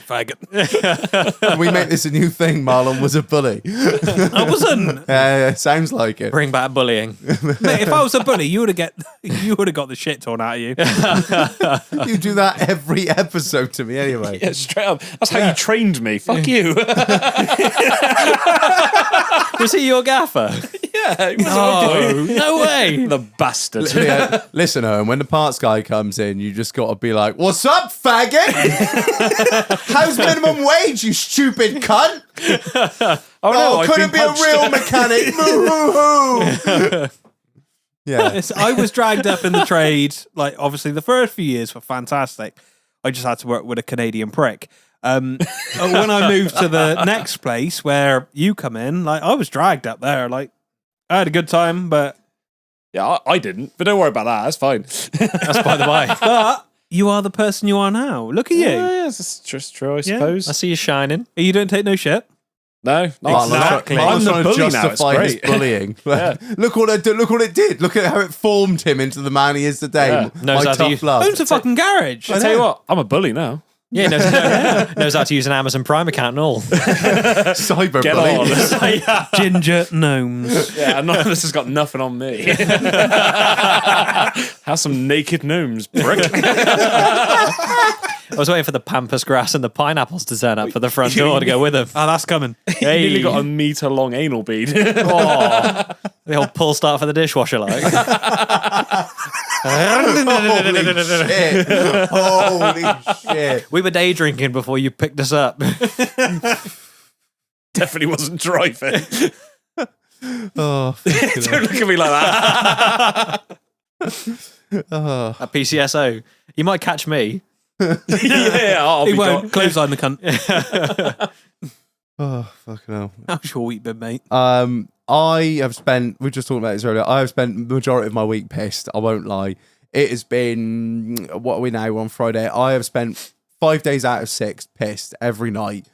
Speaker 1: Faggot.
Speaker 2: We make this a new thing. Marlon was a bully.
Speaker 1: I wasn't.
Speaker 2: Yeah, sounds like it.
Speaker 3: Bring back bullying.
Speaker 1: Mate, if I was a bully, you would have got the shit torn out of you.
Speaker 2: You do that every episode to me anyway.
Speaker 4: Yeah, straight up. That's how you trained me. Fuck you.
Speaker 3: Was he your gaffer?
Speaker 4: Yeah. He was my boy.
Speaker 3: No way.
Speaker 4: The bastard.
Speaker 2: Yeah, listen, Owen, when the parts guy comes in, you just got to be like, "What's up, faggot? How's minimum wage, you stupid cunt?
Speaker 4: Oh, no, I've
Speaker 2: couldn't
Speaker 4: been
Speaker 2: be a
Speaker 4: punched.
Speaker 2: real mechanic. Moo-hoo-hoo." Yeah.
Speaker 1: Yes, I was dragged up in the trade. Like, obviously, the first few years were fantastic. I just had to work with a Canadian prick. When I moved to the next place where you come in, like, I was dragged up there. Like, I had a good time, but
Speaker 4: Yeah, I didn't. But don't worry about that. That's fine.
Speaker 3: That's by the by.
Speaker 1: but you are the person you are now. Look at you.
Speaker 4: Yeah, that's just true, I suppose.
Speaker 3: I see you shining.
Speaker 1: You don't take no shit.
Speaker 4: No, not
Speaker 1: Exactly.
Speaker 2: Marlon's
Speaker 4: I'm the
Speaker 2: trying to
Speaker 4: bully now. It's
Speaker 2: justify his
Speaker 4: great.
Speaker 2: bullying. Look what it did. Look what it did. Look at how it formed him into the man he is today.
Speaker 4: Yeah.
Speaker 3: Knows
Speaker 2: My
Speaker 3: how to
Speaker 2: tough
Speaker 3: use-
Speaker 2: love.
Speaker 1: Owns a fucking garage.
Speaker 4: I tell you what, I'm a bully now.
Speaker 3: Yeah, knows how to use an Amazon Prime account and all.
Speaker 2: Cyber
Speaker 4: Get
Speaker 2: bully.
Speaker 4: on.
Speaker 1: Ginger gnomes.
Speaker 4: Yeah, none of this has got nothing on me. Have some naked gnomes, prick.
Speaker 3: I was waiting for the pampas grass and the pineapples to turn up for the front door to go with them.
Speaker 1: Oh, that's coming.
Speaker 3: Hey.
Speaker 4: Nearly got a metre long anal bead.
Speaker 3: Oh, the old pull start for the dishwasher, like.
Speaker 2: Holy shit. Holy shit.
Speaker 3: We were day drinking before you picked us up.
Speaker 4: Definitely wasn't driving.
Speaker 2: Oh, fucking hell.
Speaker 4: Don't look at me like that.
Speaker 3: At PCSO. You might catch me.
Speaker 4: Yeah, I'll
Speaker 1: He
Speaker 4: be
Speaker 1: won't.
Speaker 4: gone.
Speaker 1: Clothesline the cunt.
Speaker 2: Oh, fucking hell.
Speaker 1: How's your week been, mate?
Speaker 2: I have spent, we were just talking about this earlier, I have spent the majority of my week pissed, I won't lie. It has been, what are we now, we're on Friday, I have spent 5 days out of 6 pissed every night.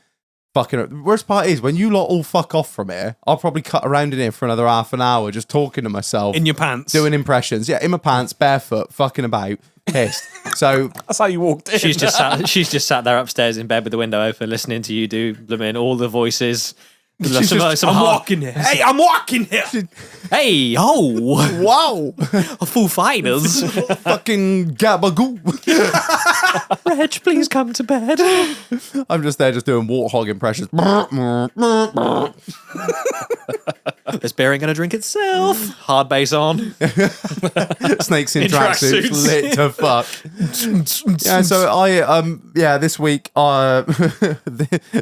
Speaker 2: Fucking, the worst part is, when you lot all fuck off from here, I'll probably cut around in here for another half an hour just talking to myself.
Speaker 1: In your pants.
Speaker 2: Doing impressions. Yeah, in my pants, barefoot, fucking about, pissed. So,
Speaker 4: That's how you walked in.
Speaker 3: She's just sat there upstairs in bed with the window open, listening to you do all the voices.
Speaker 1: I'm walking here. Hey, I'm walking here.
Speaker 3: Hey, oh,
Speaker 2: wow,
Speaker 3: Foo Fighters.
Speaker 2: fucking gabagoo.
Speaker 3: Reg, please come to bed.
Speaker 2: I'm just there just doing warthog impressions.
Speaker 3: This beer ain't gonna drink itself. Hard bass on.
Speaker 2: Snakes in
Speaker 3: In
Speaker 2: tracksuits,
Speaker 3: tracksuits.
Speaker 2: lit to fuck. Yeah, so this week,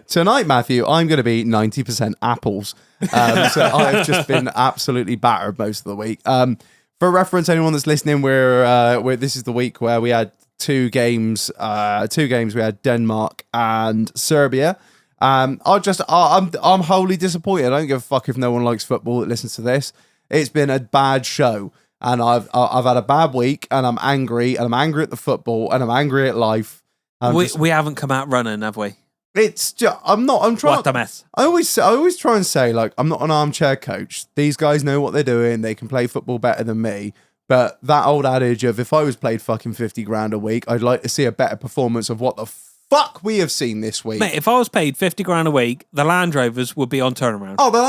Speaker 2: tonight, Matthew, I'm going to be 90% apples. So I've just been absolutely battered most of the week. For reference, anyone that's listening, we're this is the week where we had two games. We had Denmark and Serbia. I'm wholly disappointed. I don't give a fuck if no one likes football that listens to this. It's been a bad show, and I've had a bad week, and I'm angry, at the football, and I'm angry at life.
Speaker 1: We haven't come out running, have we?
Speaker 2: It's just, I'm trying.
Speaker 1: What a mess.
Speaker 2: I always try and say, like, I'm not an armchair coach. These guys know what they're doing. They can play football better than me. But that old adage of, if I was paid fucking 50 grand a week, I'd like to see a better performance of what the fuck we have seen this week.
Speaker 1: Mate, if I was paid 50 grand a week, the Land Rovers would be on turnaround.
Speaker 2: Oh, the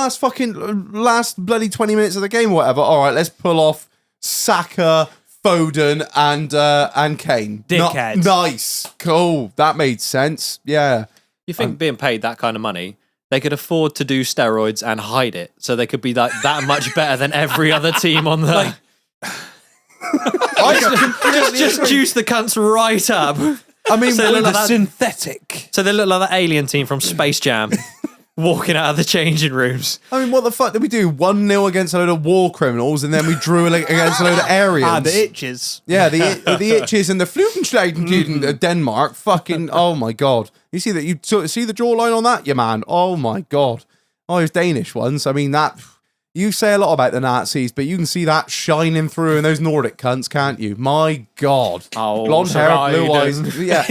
Speaker 2: last bloody 20 minutes of the game or whatever. All right, let's pull off Saka, Foden, and Kane.
Speaker 1: Dickheads.
Speaker 2: Nice. Cool. That made sense. Yeah.
Speaker 3: You think being paid that kind of money, they could afford to do steroids and hide it, so they could be like that much better than every other team on the. Just juice the cunts right up.
Speaker 2: I mean,
Speaker 3: So they look
Speaker 1: With
Speaker 3: like
Speaker 1: a
Speaker 3: that-
Speaker 1: synthetic.
Speaker 3: So they look like that alien team from Space Jam. walking out of the changing rooms.
Speaker 2: I mean, what the fuck did we do? 1-0 against a load of war criminals, and then we drew against a load of Aryans.
Speaker 1: The itches.
Speaker 2: Yeah, the itches and the Flutenstein Denmark. Fucking, oh my god! You see that? You see the jawline on that, you man? Oh my god! Oh, those Danish ones. I mean, that you say a lot about the Nazis, but you can see that shining through in those Nordic cunts, can't you? My god!
Speaker 3: Oh,
Speaker 2: blonde hair, blue
Speaker 3: Poseidon.
Speaker 2: eyes. Yeah.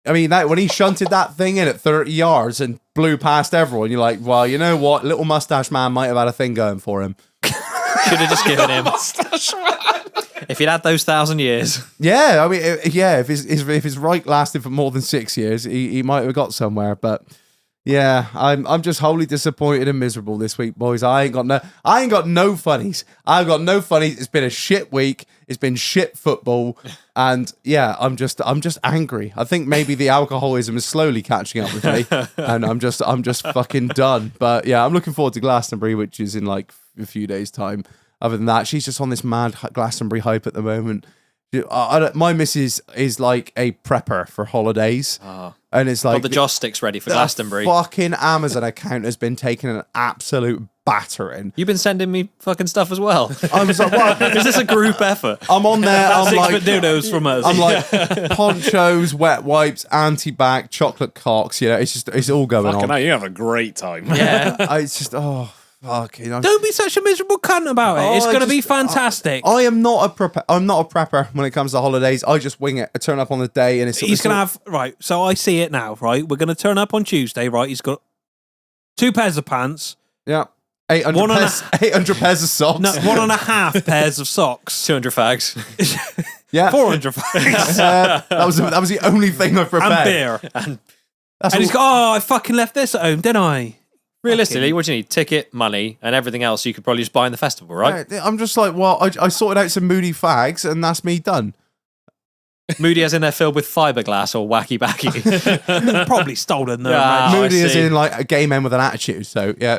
Speaker 2: I mean, that when he shunted that thing in at 30 yards and blew past everyone, you're like, well, you know what? Little mustache man might have had a thing going for him.
Speaker 3: Should have just given him. If he'd had those 1,000 years.
Speaker 2: Yeah, I mean, if his right lasted for more than 6 years, he might have got somewhere. But yeah, I'm just wholly disappointed and miserable this week, boys. I ain't got no funnies. I've got no funnies. It's been a shit week. It's been shit football, and yeah, I'm just angry. I think maybe the alcoholism is slowly catching up with me, and I'm just fucking done. But yeah, I'm looking forward to Glastonbury, which is in like a few days' time. Other than that, she's just on this mad Glastonbury hype at the moment. My missus is like a prepper for holidays. And it's like
Speaker 3: Got the joss sticks ready for Glastonbury.
Speaker 2: Fucking Amazon account has been taking an absolute battering.
Speaker 3: You've been sending me fucking stuff as well.
Speaker 2: I was like, what?
Speaker 3: Is this a group effort?
Speaker 2: I'm on there. I'm
Speaker 1: 6
Speaker 2: like,
Speaker 1: foot dildos from us.
Speaker 2: I'm like ponchos, wet wipes, anti-bac, chocolate cocks. You know, it's all going
Speaker 4: Fucking
Speaker 2: on.
Speaker 4: hell, you have a great time.
Speaker 3: Yeah.
Speaker 2: It's just fucking.
Speaker 1: Don't be such a miserable cunt about it. It's
Speaker 2: I
Speaker 1: going to be
Speaker 2: just-
Speaker 1: fantastic.
Speaker 2: I am not a prepper. I'm not a prepper when it comes to holidays. I just wing it. I turn up on the day and it's.
Speaker 1: He's going to have, right, so I see it now, right? We're going to turn up on Tuesday, right? He's got 2 pairs of pants,
Speaker 2: yeah. 800
Speaker 1: One and
Speaker 2: pairs, 800 pairs of socks.
Speaker 1: no, 1.5 pairs of socks,
Speaker 3: 200 fags.
Speaker 2: Yeah.
Speaker 1: 400 fags,
Speaker 2: that was the only thing I prepared.
Speaker 1: and beer.
Speaker 2: That's
Speaker 1: And he's
Speaker 2: all-
Speaker 1: got, I fucking left this at home, didn't I?
Speaker 3: Realistically, what do you need? Ticket, money, and everything else you could probably just buy in the festival, right?
Speaker 2: I'm just like, well, I sorted out some moody fags and that's me done.
Speaker 3: Moody as in they're filled with fiberglass or wacky backy.
Speaker 1: Probably stolen them.
Speaker 3: Yeah.
Speaker 1: Reg.
Speaker 3: Oh, I
Speaker 2: moody is
Speaker 3: see.
Speaker 2: in like a gay man with an attitude. So yeah.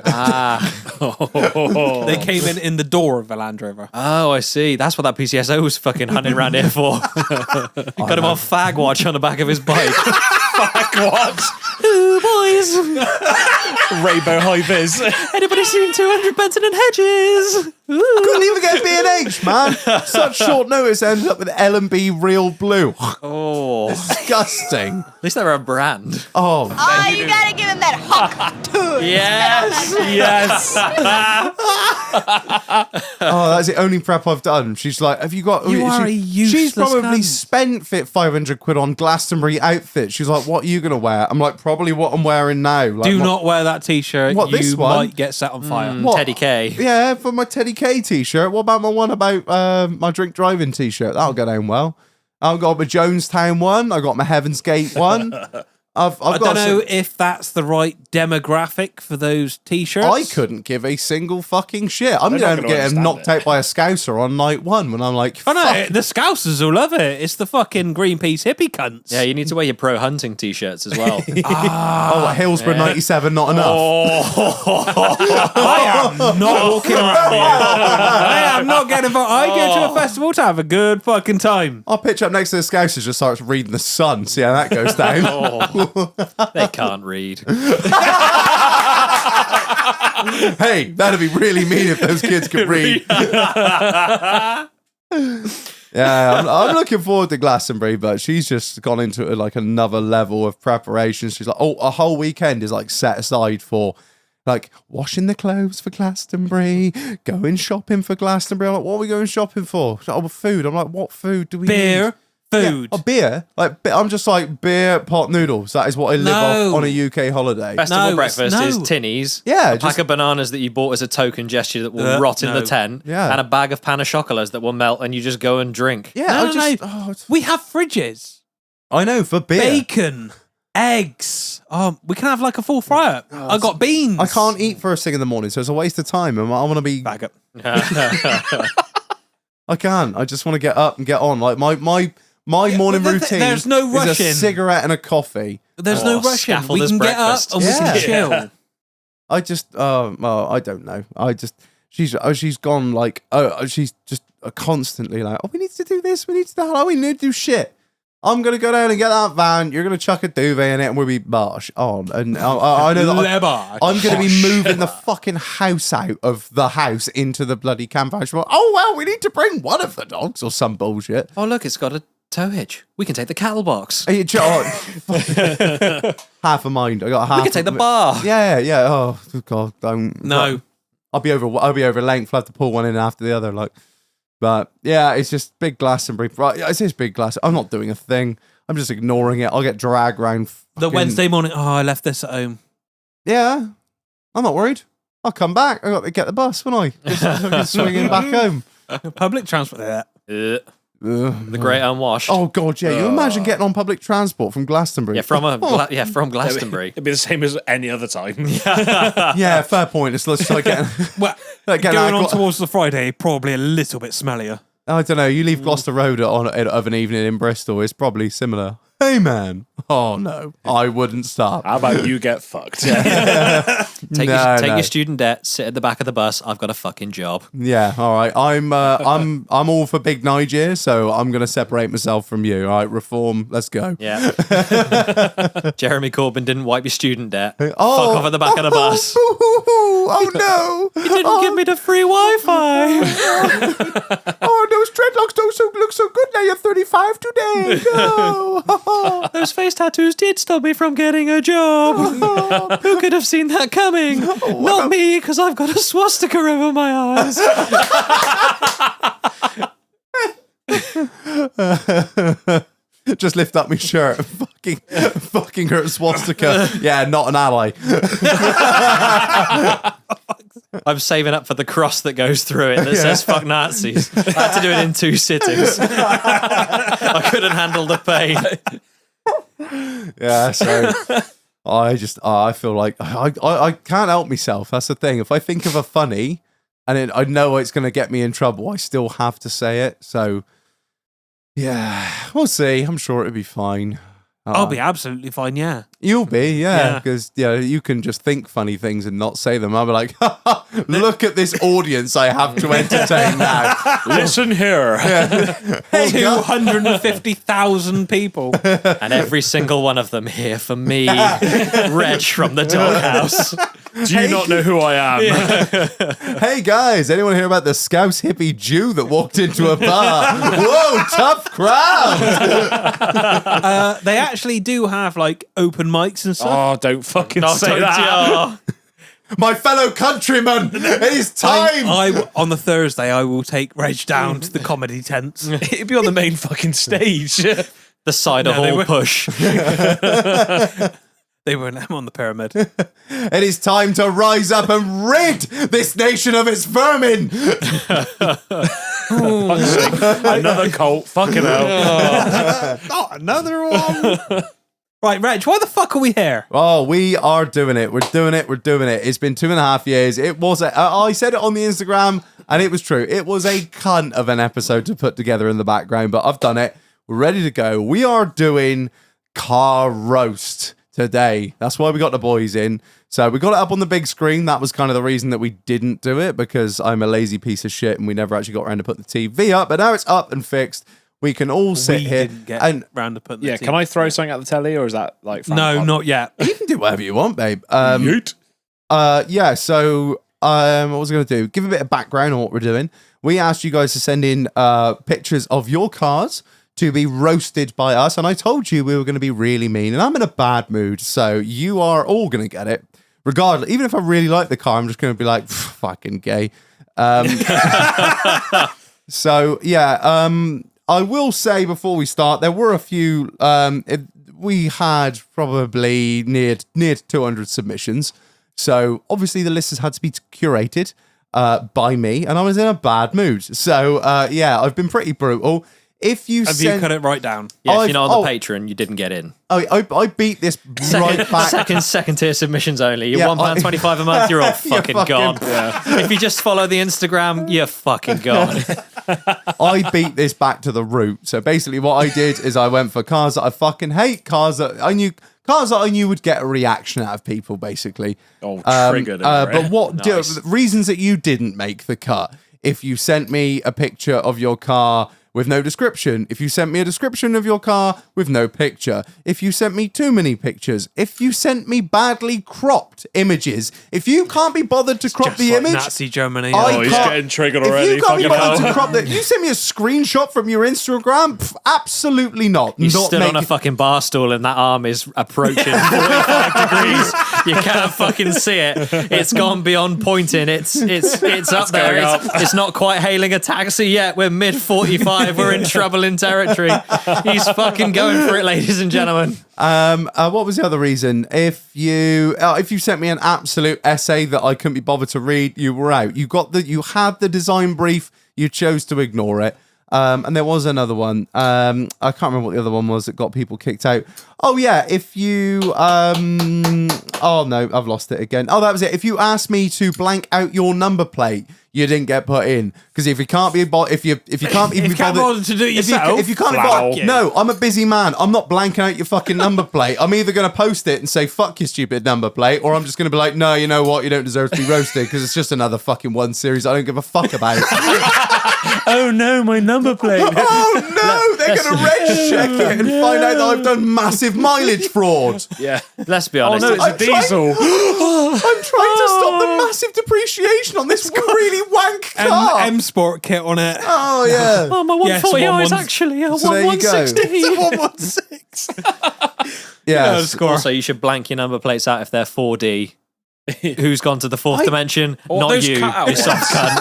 Speaker 1: They came in the door of the Land Rover.
Speaker 3: Oh, I see. That's what that PCSO was fucking hunting around here for. Got him on fag watch on the back of his bike.
Speaker 4: Fag watch.
Speaker 3: Ooh, boys.
Speaker 4: Rainbow high vis.
Speaker 3: Anybody seen 200 Benson and Hedges? Ooh.
Speaker 2: Couldn't even get B&H, man. Such short notice ended up with L&B Real Blue.
Speaker 3: Oh.
Speaker 2: Disgusting.
Speaker 3: At least they're a brand.
Speaker 2: Oh,
Speaker 5: Oh, you gotta give him that hawk to it.
Speaker 3: Yes.
Speaker 4: Yes.
Speaker 2: oh, that's the only prep I've done. She's like, have you got...
Speaker 1: You are a
Speaker 2: She's
Speaker 1: useless
Speaker 2: probably
Speaker 1: cunt.
Speaker 2: spent 500 quid on Glastonbury outfit. She's like, what are you going to wear? I'm like, probably what I'm wearing now. Like,
Speaker 1: Do
Speaker 2: what-
Speaker 1: not wear that t-shirt.
Speaker 2: What,
Speaker 1: You
Speaker 2: this one?
Speaker 1: might get set on fire.
Speaker 2: What?
Speaker 3: Teddy K.
Speaker 2: Yeah, for my Teddy K t-shirt. What about my one about my drink driving t-shirt? That'll go down well. I've got my Jonestown one. I got my Heaven's Gate one. I've
Speaker 1: I
Speaker 2: got
Speaker 1: don't know if that's the right demographic for those t-shirts.
Speaker 2: I couldn't give a single fucking shit. I'm
Speaker 4: They're
Speaker 2: going
Speaker 4: not
Speaker 2: to
Speaker 4: gonna
Speaker 2: get him
Speaker 4: understand
Speaker 2: knocked
Speaker 4: it.
Speaker 2: out by a scouser on night one when I'm like,
Speaker 1: Oh no,
Speaker 2: fuck.
Speaker 1: the Scousers will love it. It's the fucking Greenpeace hippie cunts.
Speaker 3: Yeah, you need to wear your pro hunting t-shirts as well.
Speaker 2: Oh, Hillsborough 97, not enough.
Speaker 1: I am not walking around here. I am not getting involved. I go to a festival to have a good fucking time.
Speaker 2: I'll pitch up next to the scousers, just starts reading The Sun, see how that goes down.
Speaker 3: They can't read.
Speaker 2: Hey, that'd be really mean if those kids could read. Yeah, I'm looking forward to Glastonbury, but she's just gone into like another level of preparation. She's like, oh, a whole weekend is like set aside for like washing the clothes for Glastonbury, going shopping for Glastonbury. I'm like, what are we going shopping for? She's like, oh, food. I'm like, what food do we
Speaker 1: Beer,
Speaker 2: need?
Speaker 1: food.
Speaker 2: Yeah, beer. Like, I'm just like beer, pot noodles. That is what I live
Speaker 1: No.
Speaker 2: off on a UK holiday.
Speaker 3: Festival
Speaker 1: No,
Speaker 3: breakfast
Speaker 1: no.
Speaker 3: is tinnies,
Speaker 2: Yeah,
Speaker 3: a
Speaker 2: just-
Speaker 3: pack of bananas that you bought as a token gesture that will rot in
Speaker 1: no.
Speaker 3: the tent,
Speaker 2: Yeah.
Speaker 3: and a bag of pan of chocolats that will melt, and you just go and drink.
Speaker 2: Yeah,
Speaker 1: No,
Speaker 2: I
Speaker 1: no,
Speaker 2: just.
Speaker 1: no.
Speaker 2: Oh,
Speaker 1: We have fridges,
Speaker 2: I know for beer.
Speaker 1: bacon, eggs. We can have like a full fryer. I got beans.
Speaker 2: I can't eat first thing in the morning, so it's a waste of time. And I want to be.
Speaker 1: Bag up.
Speaker 2: I can't. I just want to get up and get on. Like my morning
Speaker 1: but
Speaker 2: routine.
Speaker 1: there's no
Speaker 2: is
Speaker 1: rushing.
Speaker 2: a cigarette and a coffee.
Speaker 1: There's no rushing. We
Speaker 3: scaffolders
Speaker 1: can get up
Speaker 3: breakfast.
Speaker 1: and we
Speaker 2: Yeah.
Speaker 1: can chill.
Speaker 2: I just. Well, I don't know. I just. She's gone like. She's just constantly like. Oh, we need to do this. We need to do that. Oh, we need to do shit. I'm going to go down and get that van. You're going to chuck a duvet in it and we'll be marsh on. And I know that I'm going to be moving the fucking house out of the house into the bloody camp house. Oh, well, we need to bring one of the dogs or some bullshit.
Speaker 3: Oh, look, it's got a tow hitch. We can take the cattle box.
Speaker 2: Half a mind. I got half.
Speaker 3: We can take the bar.
Speaker 2: Yeah. Oh, God, don't.
Speaker 1: No.
Speaker 2: I'll be over length. I'll have to pull one in after the other. But yeah, it's just big Glastonbury. Right, it's just big glass. I'm not doing a thing. I'm just ignoring it. I'll get dragged around.
Speaker 1: The Wednesday morning. Oh, I left this at home.
Speaker 2: Yeah, I'm not worried. I'll come back. I got to get the bus, won't I? Just swinging back home.
Speaker 1: Public transport. Yeah.
Speaker 3: The Great Unwashed.
Speaker 2: Oh God, yeah. You imagine getting on public transport from Glastonbury?
Speaker 3: Yeah, from Glastonbury.
Speaker 4: It'd be the same as any other time.
Speaker 2: Yeah, fair point. It's like getting,
Speaker 1: Well,
Speaker 2: like
Speaker 1: going on towards the Friday, probably a little bit smellier.
Speaker 2: I don't know. You leave Gloucester Road of an evening in Bristol, it's probably similar. Hey man, oh no, I wouldn't stop.
Speaker 4: How about you get fucked?
Speaker 3: Take your student debt, sit at the back of the bus. I've got a fucking job.
Speaker 2: Yeah, all right. I'm all for Big Niger, so I'm gonna separate myself from you. All right, reform. Let's go.
Speaker 3: Yeah. Jeremy Corbyn didn't wipe your student debt.
Speaker 2: Oh,
Speaker 3: Fuck off at the back of the bus.
Speaker 2: Oh no!
Speaker 3: You didn't give me the free Wi-Fi.
Speaker 2: Oh, those dreadlocks don't look so good now. You're 35 today. No.
Speaker 3: Those face tattoos did stop me from getting a job. Who could have seen that coming? Not me, because I've got a swastika over my eyes.
Speaker 2: Just lift up my shirt. Fucking her swastika. Yeah, not an ally.
Speaker 3: I'm saving up for the cross that goes through it that says "fuck Nazis." I had to do it in 2 sittings. I couldn't handle the pain.
Speaker 2: Yeah, so I feel like I can't help myself. That's the thing. If I think of a funny and I know it's going to get me in trouble, I still have to say it. So yeah, we'll see. I'm sure it'll be fine.
Speaker 1: I'll be absolutely fine, yeah.
Speaker 2: You'll be, yeah, because you can just think funny things and not say them. I'll be like, look at this audience I have to entertain now.
Speaker 4: Listen here.
Speaker 2: Hey,
Speaker 1: 250,000 people.
Speaker 3: And every single one of them here for me, Reg from the doghouse.
Speaker 4: Do you not know who I am?
Speaker 2: Hey guys, anyone hear about the Scouse hippie Jew that walked into a bar? Whoa, tough crowd.
Speaker 1: They actually do have like open mics and stuff.
Speaker 4: Oh, don't fucking say that.
Speaker 2: My fellow countrymen, it is time.
Speaker 1: I on the Thursday, I will take Reg down to the comedy tents.
Speaker 4: It'd be on the main fucking stage.
Speaker 3: The cider hall push.
Speaker 1: They won't let him on the pyramid.
Speaker 2: It is time to rise up and rid this nation of its vermin.
Speaker 4: Another cult. Fucking hell.
Speaker 1: Not another one. Right, Reg, why the fuck are we here?
Speaker 2: Oh, we are doing it. We're doing it. It's been 2.5 years. It was I said it on the Instagram, and it was true. It was a cunt of an episode to put together in the background, but I've done it. We're ready to go. We are doing car roast today. That's why we got the boys in. So we got it up on the big screen. That was kind of the reason that we didn't do it, because I'm a lazy piece of shit and we never actually got around to put the TV up. But now it's up and fixed. We can all sit here
Speaker 1: Didn't get
Speaker 2: and
Speaker 1: round to putting the
Speaker 4: Yeah,
Speaker 1: TV.
Speaker 4: can I throw something at the telly, or is that like
Speaker 1: No, not yet.
Speaker 2: you can do whatever you want, babe.
Speaker 4: Yeet.
Speaker 2: Yeah, so what was I going to do? Give a bit of background on what we're doing. We asked you guys to send in pictures of your cars to be roasted by us, and I told you we were going to be really mean, and I'm in a bad mood, so you are all going to get it. Regardless, even if I really like the car, I'm just going to be like, fucking gay. So, yeah, I will say before we start, there were a few, we had probably near 200 submissions. So obviously the list has had to be curated by me, and I was in a bad mood. So yeah, I've been pretty brutal. If you
Speaker 1: Have you cut it right down?
Speaker 3: Yeah, if you're not on the Patreon, you didn't get in.
Speaker 2: I beat this right back.
Speaker 3: Second tier submissions only. You're
Speaker 2: Yeah,
Speaker 3: £1.25 a month, you're all fucking
Speaker 2: fucking-
Speaker 3: gone. If you just follow the Instagram, you're fucking gone.
Speaker 2: I beat this back to the root. So basically what I did is I went for cars that I fucking hate, cars that I knew would get a reaction out of people, basically.
Speaker 4: Oh, triggered.
Speaker 2: But what
Speaker 3: Nice.
Speaker 2: reasons that you didn't make the cut? If you sent me a picture of your car with no description. If you sent me a description of your car with no picture. If you sent me too many pictures. If you sent me badly cropped images. If you can't be bothered to crop
Speaker 1: Just
Speaker 2: the
Speaker 1: like
Speaker 2: image.
Speaker 1: Nazi Germany.
Speaker 2: I
Speaker 4: he's
Speaker 2: can't-
Speaker 4: getting triggered
Speaker 2: if
Speaker 4: already.
Speaker 2: you can't be
Speaker 4: Fucking
Speaker 2: bothered
Speaker 4: hell.
Speaker 2: to crop that, you send me a screenshot from your Instagram. Absolutely not.
Speaker 3: You
Speaker 2: not
Speaker 3: stood on a
Speaker 2: making-
Speaker 3: fucking bar stool and that arm is approaching 45 degrees. You can't fucking see it. It's gone beyond pointing. It's up there.
Speaker 4: going up.
Speaker 3: It's not quite hailing a taxi yet. We're mid 45. We're in troubling territory. He's fucking going for it, ladies and gentlemen.
Speaker 2: What was the other reason? If you sent me an absolute essay that I couldn't be bothered to read, you were out. You had the design brief, you chose to ignore it. And there was another one. I can't remember what the other one was that got people kicked out. Oh yeah, if you oh no, I've lost it again. Oh, that was it. If you asked me to blank out your number plate, you didn't get put in because if you can't be if you can't even
Speaker 1: If
Speaker 2: be
Speaker 1: you can't
Speaker 2: bothered
Speaker 1: bother to do it yourself,
Speaker 2: if you can't be
Speaker 4: flower.
Speaker 2: bothered, no, I'm a busy man. I'm not blanking out your fucking number plate. I'm either going to post it and say fuck your stupid number plate, or I'm just going to be like, no, you know what, you don't deserve to be roasted because it's just another fucking one series I don't give a fuck about.
Speaker 4: Oh no, my number plate.
Speaker 2: Oh no, they're going to reg check it and find out that I've done massive mileage fraud.
Speaker 4: Yeah.
Speaker 3: Let's be
Speaker 4: Oh
Speaker 3: honest.
Speaker 4: no, it's a
Speaker 2: I'm trying-
Speaker 4: diesel.
Speaker 2: I'm trying to stop the massive depreciation on this really wank car.
Speaker 1: M Sport kit on it.
Speaker 2: Oh yeah.
Speaker 3: Oh, my
Speaker 1: Yes,
Speaker 3: 140 is
Speaker 1: 116.
Speaker 3: actually a
Speaker 2: So there you go.
Speaker 3: 1160.
Speaker 1: 116.
Speaker 2: Yeah.
Speaker 1: Score.
Speaker 3: Also, you should blank your number plates out if they're 4D. Who's gone to the fourth dimension?
Speaker 4: Or
Speaker 3: Not
Speaker 4: those
Speaker 3: you,
Speaker 4: cut-out
Speaker 3: you soft cunt.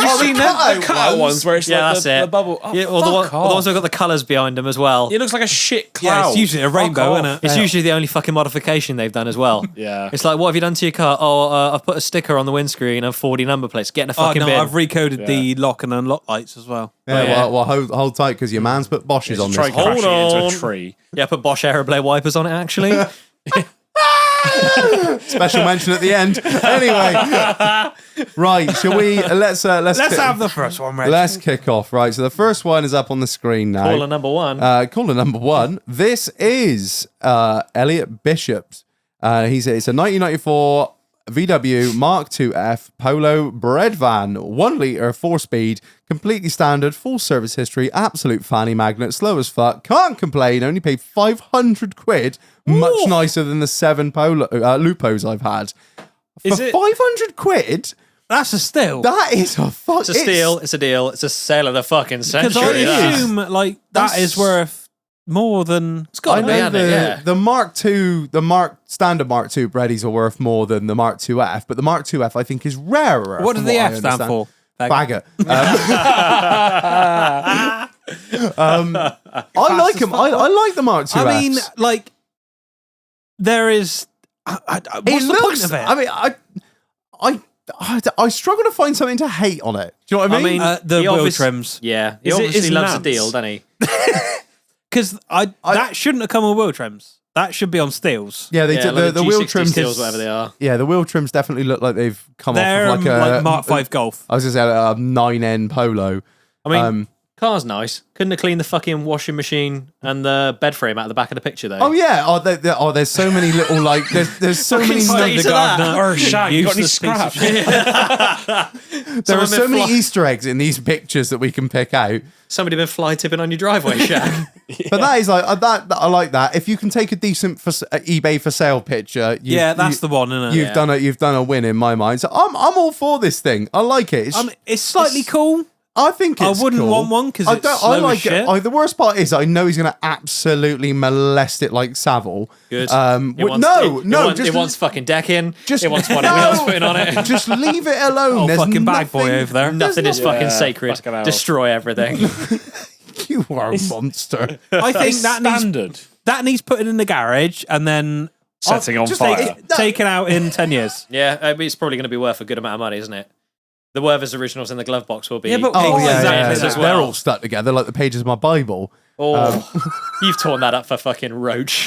Speaker 2: Oh, the cutout
Speaker 4: Cut ones where it's
Speaker 3: Yeah,
Speaker 4: like
Speaker 3: that's
Speaker 4: the
Speaker 3: it.
Speaker 4: bubble. Oh,
Speaker 3: Yeah, or the
Speaker 4: fuck
Speaker 3: ones
Speaker 4: off.
Speaker 3: who've got the colours behind them as well.
Speaker 4: It looks like a shit
Speaker 1: Yeah,
Speaker 4: cloud.
Speaker 1: it's usually a
Speaker 4: Fuck
Speaker 1: rainbow,
Speaker 4: off.
Speaker 1: isn't it?
Speaker 3: It's usually the only fucking modification they've done as well.
Speaker 4: Yeah.
Speaker 3: It's like, what have you done to your car? Oh, I've put a sticker on the windscreen of 40 number plates. Get in a
Speaker 1: Oh
Speaker 3: fucking
Speaker 1: no,
Speaker 3: bin.
Speaker 1: I've recoded the lock and unlock lights as well.
Speaker 2: Yeah,
Speaker 3: Yeah.
Speaker 2: well, hold tight because your man's put Bosches on
Speaker 4: Just
Speaker 2: this.
Speaker 4: try
Speaker 2: car.
Speaker 4: crashing it into
Speaker 3: on.
Speaker 4: a tree.
Speaker 3: Yeah, put Bosch Aeroblade wipers on it, actually.
Speaker 2: Special mention at the end. Anyway, right? Shall we? Let's
Speaker 1: Have the first one, Reg.
Speaker 2: let's kick off. Right. So the first one is up on the screen now.
Speaker 3: Caller number one.
Speaker 2: Caller number one. This is Elliot Bishop. It's a 1994 VW Mark II F Polo bread van, 1 litre, 4-speed, completely standard, full service history, absolute fanny magnet, slow as fuck, can't complain, only paid 500 quid, much nicer than the 7 Polo Lupos I've had.
Speaker 4: Is
Speaker 2: For
Speaker 4: it-
Speaker 2: 500 quid?
Speaker 1: That's a steal.
Speaker 2: That is a fuck.
Speaker 3: it's a steal. It's a deal. It's a sale of the fucking
Speaker 1: Because I
Speaker 3: century. that.
Speaker 1: assume like that is worth more than
Speaker 3: It's got
Speaker 2: I
Speaker 3: to be,
Speaker 2: know
Speaker 3: hasn't it? Yeah.
Speaker 2: the Mark II, standard Mark II breadies are worth more than the Mark II F, but the Mark II F I think is rarer.
Speaker 1: What does
Speaker 2: from
Speaker 1: the
Speaker 2: I
Speaker 1: F stand
Speaker 2: understand.
Speaker 1: for?
Speaker 2: Bagger. I like them. I like the Mark II
Speaker 1: I mean,
Speaker 2: Fs.
Speaker 1: like there is. What's
Speaker 2: It
Speaker 1: the
Speaker 2: looks.
Speaker 1: point of it?
Speaker 2: I mean, I struggle to find something to hate on it. Do you know what I mean?
Speaker 1: the
Speaker 3: he
Speaker 1: wheel
Speaker 3: obvious-
Speaker 1: trims.
Speaker 3: Yeah. He
Speaker 4: Is it-
Speaker 3: obviously
Speaker 4: is
Speaker 3: loves a
Speaker 4: Nance?
Speaker 3: deal, doesn't he?
Speaker 1: Because that shouldn't have come with wheel trims. That should be on steels.
Speaker 2: yeah, they
Speaker 3: Yeah,
Speaker 2: did
Speaker 3: like
Speaker 2: the wheel
Speaker 3: G60
Speaker 2: trims.
Speaker 3: steels, whatever they are.
Speaker 2: Yeah, the wheel trims definitely look like they've come
Speaker 1: They're
Speaker 2: off of like a
Speaker 1: Mark 5 Golf.
Speaker 2: I was gonna say a 9N Polo.
Speaker 3: I mean, car's nice. Couldn't have cleaned the fucking washing machine and the bed frame out of the back of the picture, though.
Speaker 2: Oh yeah. There's so many little like there's so many
Speaker 3: state of that.
Speaker 4: Or Shag, you got any
Speaker 1: Useless piece of
Speaker 4: scrap?
Speaker 2: there are
Speaker 3: Someone
Speaker 2: so
Speaker 3: been
Speaker 2: many
Speaker 3: fly-
Speaker 2: Easter eggs in these pictures that we can pick out.
Speaker 3: Somebody been fly tipping on your driveway, Shag.
Speaker 2: But that is like that I like that. If you can take a decent eBay for sale picture,
Speaker 1: Yeah, that's the one, isn't it?
Speaker 2: you've done a win in my mind. So I'm all for this thing. I like it.
Speaker 1: It's slightly cool.
Speaker 2: I think it's
Speaker 1: I wouldn't
Speaker 2: cool.
Speaker 1: want one 'cause
Speaker 2: I
Speaker 1: it's
Speaker 2: don't-
Speaker 1: slow
Speaker 2: I
Speaker 1: as
Speaker 2: like
Speaker 1: shit.
Speaker 2: it. The worst part is I know he's going to absolutely molest it like Savile.
Speaker 3: Good.
Speaker 2: It
Speaker 3: It wants fucking decking.
Speaker 2: just-
Speaker 3: It wants one
Speaker 2: No.
Speaker 3: wheels putting on it.
Speaker 2: just leave it alone.
Speaker 1: Oh,
Speaker 2: There's
Speaker 1: fucking bag boy
Speaker 2: nothing-
Speaker 1: over there.
Speaker 3: Nothing is fucking sacred.
Speaker 4: fucking hell.
Speaker 3: Destroy everything.
Speaker 2: You are a monster.
Speaker 1: I think
Speaker 4: It's
Speaker 1: that needs
Speaker 4: standard.
Speaker 1: putting in the garage and then
Speaker 4: Setting on
Speaker 2: just
Speaker 4: fire.
Speaker 1: taken out in 10 years.
Speaker 3: Yeah, it's probably going to be worth a good amount of money, isn't it? The Werther's originals in the glove box will be.
Speaker 1: Yeah, but-
Speaker 2: Oh yeah,
Speaker 1: Exactly
Speaker 2: yeah,
Speaker 1: as
Speaker 2: They're
Speaker 3: well.
Speaker 2: all stuck together like the pages of my Bible.
Speaker 3: Oh, you've torn that up for fucking roach.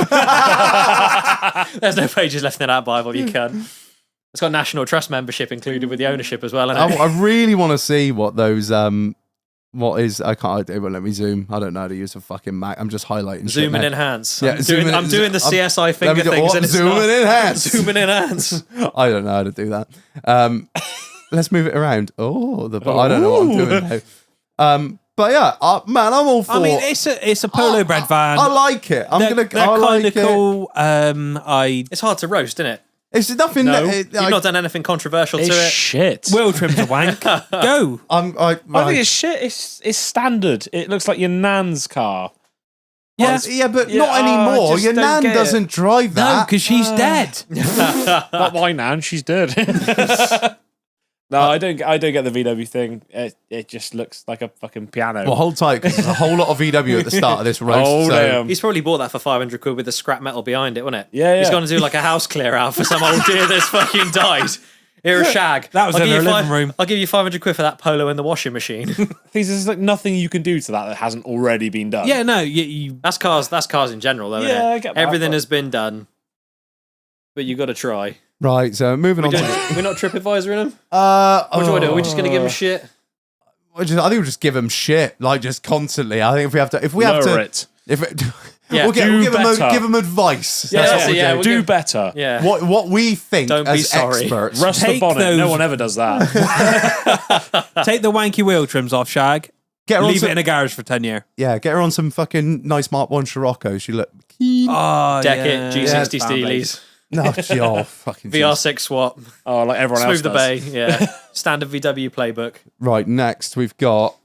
Speaker 3: There's no pages left in that Bible, you can. It's got National Trust membership included with the ownership as well,
Speaker 2: I,
Speaker 3: isn't it?
Speaker 2: I really want to see what those what is I can't it won't let me zoom. I don't know how to use a fucking Mac. I'm just highlighting. shit
Speaker 3: Zoom and
Speaker 2: now.
Speaker 3: enhance.
Speaker 2: Yeah,
Speaker 3: I'm doing the CSI
Speaker 2: Let
Speaker 3: finger
Speaker 2: me do-
Speaker 3: things
Speaker 2: what?
Speaker 3: and it's
Speaker 2: Zoom
Speaker 3: not.
Speaker 2: and enhance.
Speaker 3: Zoom and enhance.
Speaker 2: I don't know how to do that. Let's move it around. Oh, I don't know what I'm doing now. But yeah, man, I'm all for.
Speaker 1: I mean, it's a polo bread van.
Speaker 2: I like it.
Speaker 1: They're kind of cool.
Speaker 3: It's hard to roast, isn't it?
Speaker 2: It's nothing.
Speaker 4: No.
Speaker 3: You've not done anything controversial to
Speaker 4: It's
Speaker 3: it.
Speaker 4: shit.
Speaker 1: Wheel trim's a wank. Go.
Speaker 4: I think it's shit. It's standard. It looks like your nan's car.
Speaker 1: Yeah,
Speaker 2: but
Speaker 4: Yeah,
Speaker 2: not
Speaker 4: I
Speaker 2: anymore.
Speaker 4: just
Speaker 2: Your
Speaker 4: don't
Speaker 2: nan
Speaker 4: get it.
Speaker 2: doesn't drive
Speaker 1: no,
Speaker 2: that.
Speaker 1: because she's dead.
Speaker 4: Not my nan. She's dead. No, I don't get the VW thing. It just looks like a fucking piano.
Speaker 2: Well, hold tight because there's a whole lot of VW at the start of this roast.
Speaker 4: Oh,
Speaker 2: so
Speaker 4: damn.
Speaker 3: He's probably bought that for 500 quid with the scrap metal behind it, wasn't it?
Speaker 4: Yeah,
Speaker 3: He's
Speaker 4: yeah.
Speaker 3: going to do like a house clear out for some old deer that's fucking died. Here a shag.
Speaker 1: That was
Speaker 3: I'll
Speaker 1: in
Speaker 3: give
Speaker 1: her
Speaker 3: you
Speaker 1: living room.
Speaker 3: I'll give you 500 quid for that polo in the washing machine.
Speaker 4: There's like nothing you can do to that hasn't already been done.
Speaker 1: Yeah, no, you
Speaker 3: That's cars in general, though, isn't it?
Speaker 4: Yeah, I get that,
Speaker 3: Everything
Speaker 4: but-
Speaker 3: has been done. But you got to try.
Speaker 2: right, so moving on.
Speaker 3: We're not TripAdvisoring him?
Speaker 2: What
Speaker 3: What do I do? Are we just going to give him shit?
Speaker 2: I think we'll just give them shit, like just constantly. I think if we have to,
Speaker 4: Lower it.
Speaker 3: Yeah,
Speaker 2: we'll
Speaker 4: do
Speaker 2: give
Speaker 4: better.
Speaker 2: them advice.
Speaker 3: Yeah,
Speaker 2: That's
Speaker 3: that's
Speaker 2: what
Speaker 3: it,
Speaker 2: we'll
Speaker 3: yeah,
Speaker 2: do.
Speaker 3: we'll
Speaker 4: Do
Speaker 3: give-
Speaker 4: better.
Speaker 3: Yeah.
Speaker 2: What we think
Speaker 3: Don't be
Speaker 2: as
Speaker 3: sorry.
Speaker 2: experts.
Speaker 4: Rust the
Speaker 1: Take
Speaker 4: bonnet. No
Speaker 1: those-
Speaker 4: one ever does that.
Speaker 1: take the wanky wheel trims off, Shag.
Speaker 2: Get her on
Speaker 1: Leave
Speaker 2: some,
Speaker 1: it in a garage for 10 years.
Speaker 2: yeah, get her on some fucking nice Mark 1 Scirocco. She look keen.
Speaker 1: Oh,
Speaker 3: Deck
Speaker 1: yeah.
Speaker 3: it, G60
Speaker 1: Yeah,
Speaker 3: Steelies,
Speaker 2: No, oh, fucking
Speaker 3: VR6 swap,
Speaker 4: Oh, like everyone else
Speaker 3: smooth the
Speaker 4: does.
Speaker 3: bay, yeah. Standard VW playbook.
Speaker 2: Right, next we've got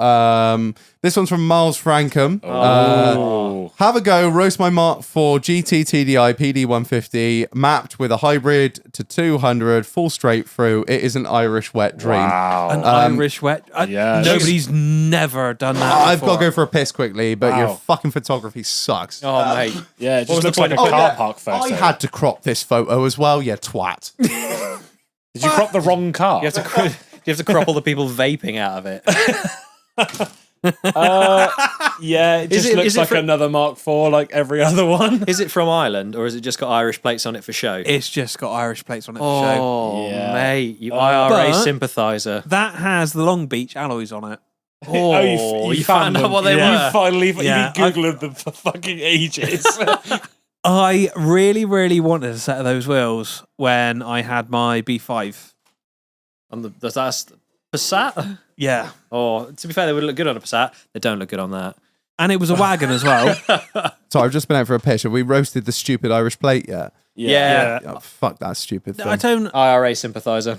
Speaker 2: this one's from Miles Frankham.
Speaker 4: Oh.
Speaker 2: Have a go, roast my Mark for GT TDI PD150, mapped with a hybrid to 200, full straight through. It is an Irish wet dream.
Speaker 4: Wow.
Speaker 1: An Irish wet.
Speaker 4: yeah.
Speaker 1: Nobody's never done that.
Speaker 2: I've
Speaker 1: before.
Speaker 2: got to go for a piss quickly, but your
Speaker 4: Wow.
Speaker 2: fucking photography sucks.
Speaker 3: Oh, mate.
Speaker 4: Yeah, it
Speaker 3: What was
Speaker 4: just
Speaker 3: the
Speaker 4: looks like a
Speaker 3: point of
Speaker 4: car
Speaker 3: putting
Speaker 4: park photo.
Speaker 2: I had to crop this photo as well, you twat.
Speaker 4: Did you crop the wrong car?
Speaker 3: You have to crop all the people vaping out of it.
Speaker 4: Yeah, it just
Speaker 3: is
Speaker 4: looks
Speaker 3: it
Speaker 4: like
Speaker 3: for-
Speaker 4: another Mark IV like every other one.
Speaker 3: Is it from Ireland, or has it just got Irish plates on it for show?
Speaker 1: It's just got Irish plates on it for show.
Speaker 3: Oh,
Speaker 4: Yeah.
Speaker 3: mate, you IRA
Speaker 1: But-
Speaker 3: sympathiser.
Speaker 1: That has the Long Beach alloys on it.
Speaker 3: Oh, you found out
Speaker 4: them.
Speaker 3: what they
Speaker 4: You
Speaker 3: were.
Speaker 4: finally,
Speaker 1: Yeah,
Speaker 4: you've been Googling them for fucking ages.
Speaker 1: I really, really wanted a set of those wheels when I had my B5.
Speaker 3: On the that's Passat.
Speaker 1: Yeah.
Speaker 3: Oh, to be fair, they would look good on a Passat. They don't look good on that.
Speaker 1: And it was a wagon as well.
Speaker 2: So I've just been out for a piss. Have we roasted the stupid Irish plate yet?
Speaker 3: Yeah.
Speaker 2: Oh, fuck that stupid thing.
Speaker 1: I don't.
Speaker 3: IRA sympathiser.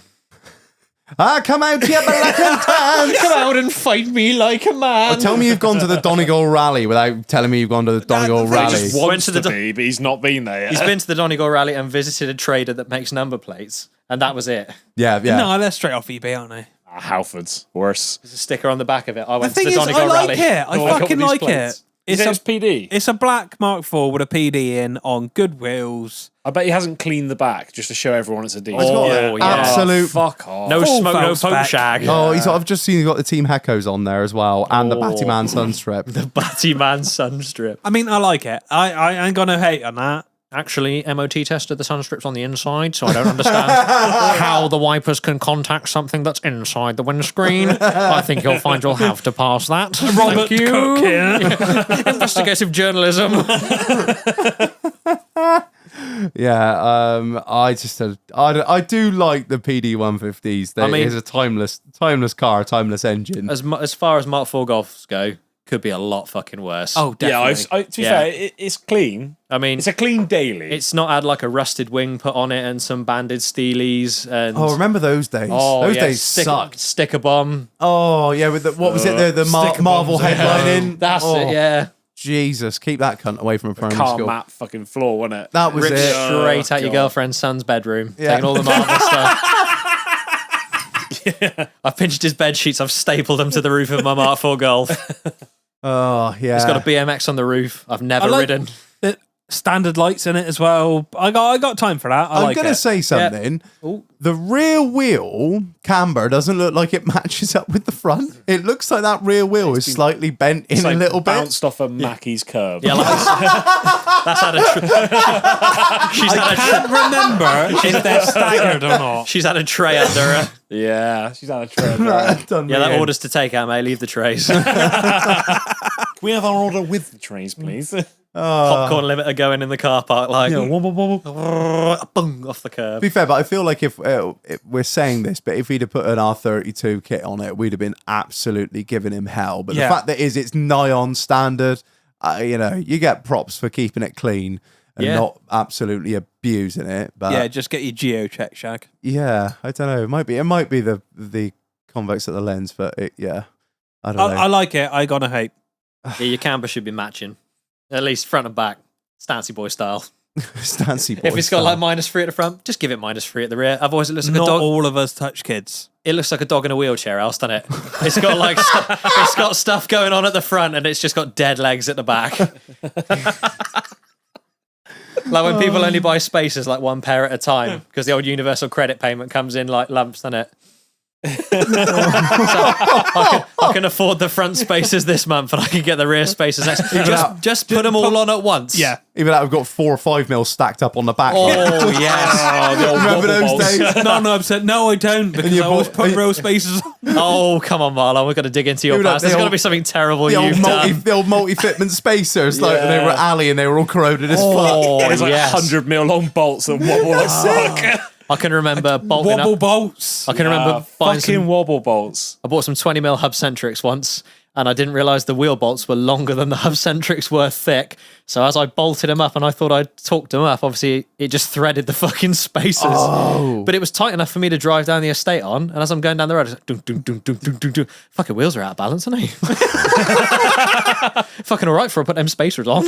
Speaker 2: Come out here, black and tan.
Speaker 3: Come out and fight me like a man.
Speaker 2: Tell me you've gone to the Donegal rally without telling me you've gone to the Donegal
Speaker 1: He
Speaker 2: rally.
Speaker 4: Just
Speaker 3: Went
Speaker 4: wants
Speaker 3: to
Speaker 4: to,
Speaker 3: the
Speaker 4: be, but he's not been there yet.
Speaker 3: He's been to the Donegal rally and visited a trader that makes number plates, and that was it.
Speaker 2: Yeah.
Speaker 1: No, they're straight off eBay, aren't they?
Speaker 4: Halford's worse.
Speaker 3: There's a sticker on the back of it. I
Speaker 1: The
Speaker 3: went to
Speaker 1: thing
Speaker 3: the
Speaker 1: is,
Speaker 3: Donegal
Speaker 1: I like
Speaker 3: rally.
Speaker 1: it. I
Speaker 3: Oh, got
Speaker 1: fucking
Speaker 3: these
Speaker 1: like
Speaker 3: plates.
Speaker 1: it.
Speaker 4: It's PD.
Speaker 1: It's a black Mark IV with a PD in on good wheels.
Speaker 4: I bet he hasn't cleaned the back just to show everyone it's a D.
Speaker 3: Oh, yeah.
Speaker 2: Absolute.
Speaker 4: Fuck off.
Speaker 3: No
Speaker 1: Full
Speaker 3: smoke, no
Speaker 1: felt
Speaker 3: poke
Speaker 1: spec.
Speaker 3: shag.
Speaker 2: Oh, I've just seen you've got the Team Heckos on there as well, and the Batty Man Sunstrip.
Speaker 3: Batty Man sunstrip.
Speaker 1: I mean, I like it. I ain't gonna hate on that.
Speaker 3: Actually, MOT tested the sun strips on the inside, so I don't understand how the wipers can contact something that's inside the windscreen. I think you'll find you'll have to pass that.
Speaker 1: Robert
Speaker 3: Thank you.
Speaker 1: Cook here.
Speaker 3: Investigative journalism.
Speaker 2: Yeah, I do like the PD 150s. There
Speaker 3: I mean-
Speaker 2: is a timeless car, timeless engine.
Speaker 3: As far as Mark IV Golfs go, could be a lot fucking worse.
Speaker 1: Oh, definitely.
Speaker 4: Yeah, to be
Speaker 3: Yeah.
Speaker 4: fair, it's clean.
Speaker 3: I mean,
Speaker 4: It's a clean daily.
Speaker 3: it's not had like a rusted wing put on it and some banded steelies and
Speaker 2: Oh, remember those days? Those
Speaker 3: yeah,
Speaker 2: days sucked.
Speaker 3: Sticker bomb.
Speaker 2: Oh yeah, with the, what was it? The
Speaker 4: Sticker
Speaker 2: Marvel
Speaker 4: bombs, yeah.
Speaker 2: headlining.
Speaker 3: That's
Speaker 2: Oh,
Speaker 3: it. Yeah,
Speaker 2: Jesus, keep that cunt away from a primary
Speaker 4: car
Speaker 2: school.
Speaker 4: mat fucking floor, wasn't it?
Speaker 2: That was
Speaker 3: ripped
Speaker 2: it.
Speaker 3: straight out your
Speaker 4: God.
Speaker 3: girlfriend's son's bedroom,
Speaker 2: Yeah.
Speaker 3: taking all the Marvel stuff. I've pinched his bed sheets. I've stapled them to the roof of my Mark IV Golf.
Speaker 2: Oh yeah.
Speaker 3: It's got a BMX on the roof. I've never
Speaker 1: I like
Speaker 3: ridden.
Speaker 1: the standard lights in it as well. I got time for that. I
Speaker 2: I'm
Speaker 1: like
Speaker 2: gonna
Speaker 1: it.
Speaker 2: say something. The rear wheel camber doesn't look like it matches up with the front. It looks like that rear wheel is slightly bent in
Speaker 4: It's like
Speaker 2: a little bit.
Speaker 4: bounced off a Mackey's curb.
Speaker 3: Yeah, like that's had a. She's had a.
Speaker 1: Can't remember if they're staggered or not.
Speaker 3: She's had a tray under her.
Speaker 4: Yeah, she's on a trip.
Speaker 2: Done
Speaker 3: Yeah,
Speaker 2: me
Speaker 3: that
Speaker 2: in.
Speaker 3: order's to take out, mate. Leave the trays.
Speaker 4: Can we have our order with the trays, please?
Speaker 3: Popcorn limiter going in the car park, like
Speaker 4: Wobble, wobble.
Speaker 3: boom, off the
Speaker 2: To
Speaker 3: curb.
Speaker 2: be fair, but I feel like if we're saying this, but if he'd have put an R32 kit on it, we'd have been absolutely giving him hell. But the fact that it's nigh on standard, you get props for keeping it clean and not absolutely abusing it. But
Speaker 1: just get your geo check, Shag.
Speaker 2: yeah, I don't know. It might be the convex at the lens, but I don't know.
Speaker 1: I like it. I gonna hate.
Speaker 3: Yeah, your camber should be matching, at least front and back, Stancy boy style.
Speaker 2: Stancy boy.
Speaker 3: If it's got like -3 at the front, just give it -3 at the rear. Otherwise, it looks like
Speaker 1: Not
Speaker 3: a dog.
Speaker 1: all of us touch kids.
Speaker 3: It looks like a dog in a wheelchair, else, doesn't it? It's got like it's got stuff going on at the front, and it's just got dead legs at the back. Like when people only buy spaces like one pair at a time because the old universal credit payment comes in like lumps, doesn't it? So I can afford the front spaces this month, and I can get the rear spaces next. Just put them all on at once.
Speaker 1: Yeah.
Speaker 2: Even that, we've got 4 or 5 mil stacked up on the back.
Speaker 3: Oh yes.
Speaker 4: The old
Speaker 2: Remember
Speaker 4: wobble
Speaker 2: those
Speaker 4: balls.
Speaker 2: days?
Speaker 1: No, I'm saying no, I don't because
Speaker 2: you
Speaker 1: I always
Speaker 2: bought-
Speaker 1: put real spaces.
Speaker 3: Oh come on, Marlon. We're going to dig into your
Speaker 2: Dude, like
Speaker 3: past. There's
Speaker 2: the
Speaker 3: got to
Speaker 2: old-
Speaker 3: be something terrible
Speaker 2: The
Speaker 3: you've done.
Speaker 2: old multi-fitment spacers, like they were alley and they were all corroded as fuck.
Speaker 3: Oh
Speaker 4: There's like
Speaker 3: yes.
Speaker 4: 100 mil long bolts that wobble like fuck.
Speaker 3: I can remember bolting
Speaker 1: Wobble
Speaker 3: up.
Speaker 1: bolts.
Speaker 3: I can remember buying
Speaker 4: Fucking
Speaker 3: some,
Speaker 4: wobble bolts.
Speaker 3: I bought some 20 mil hub centrics once, and I didn't realise the wheel bolts were longer than the hub centrics were thick. So as I bolted them up and I thought I'd torqued them up, obviously it just threaded the fucking spacers.
Speaker 2: Oh.
Speaker 3: But it was tight enough for me to drive down the estate on, and as I'm going down the road, it's like, dun, dun, dun, dun, dun, dun, dun. Fucking wheels are out of balance, aren't they? Fucking all right for I put them spacers on.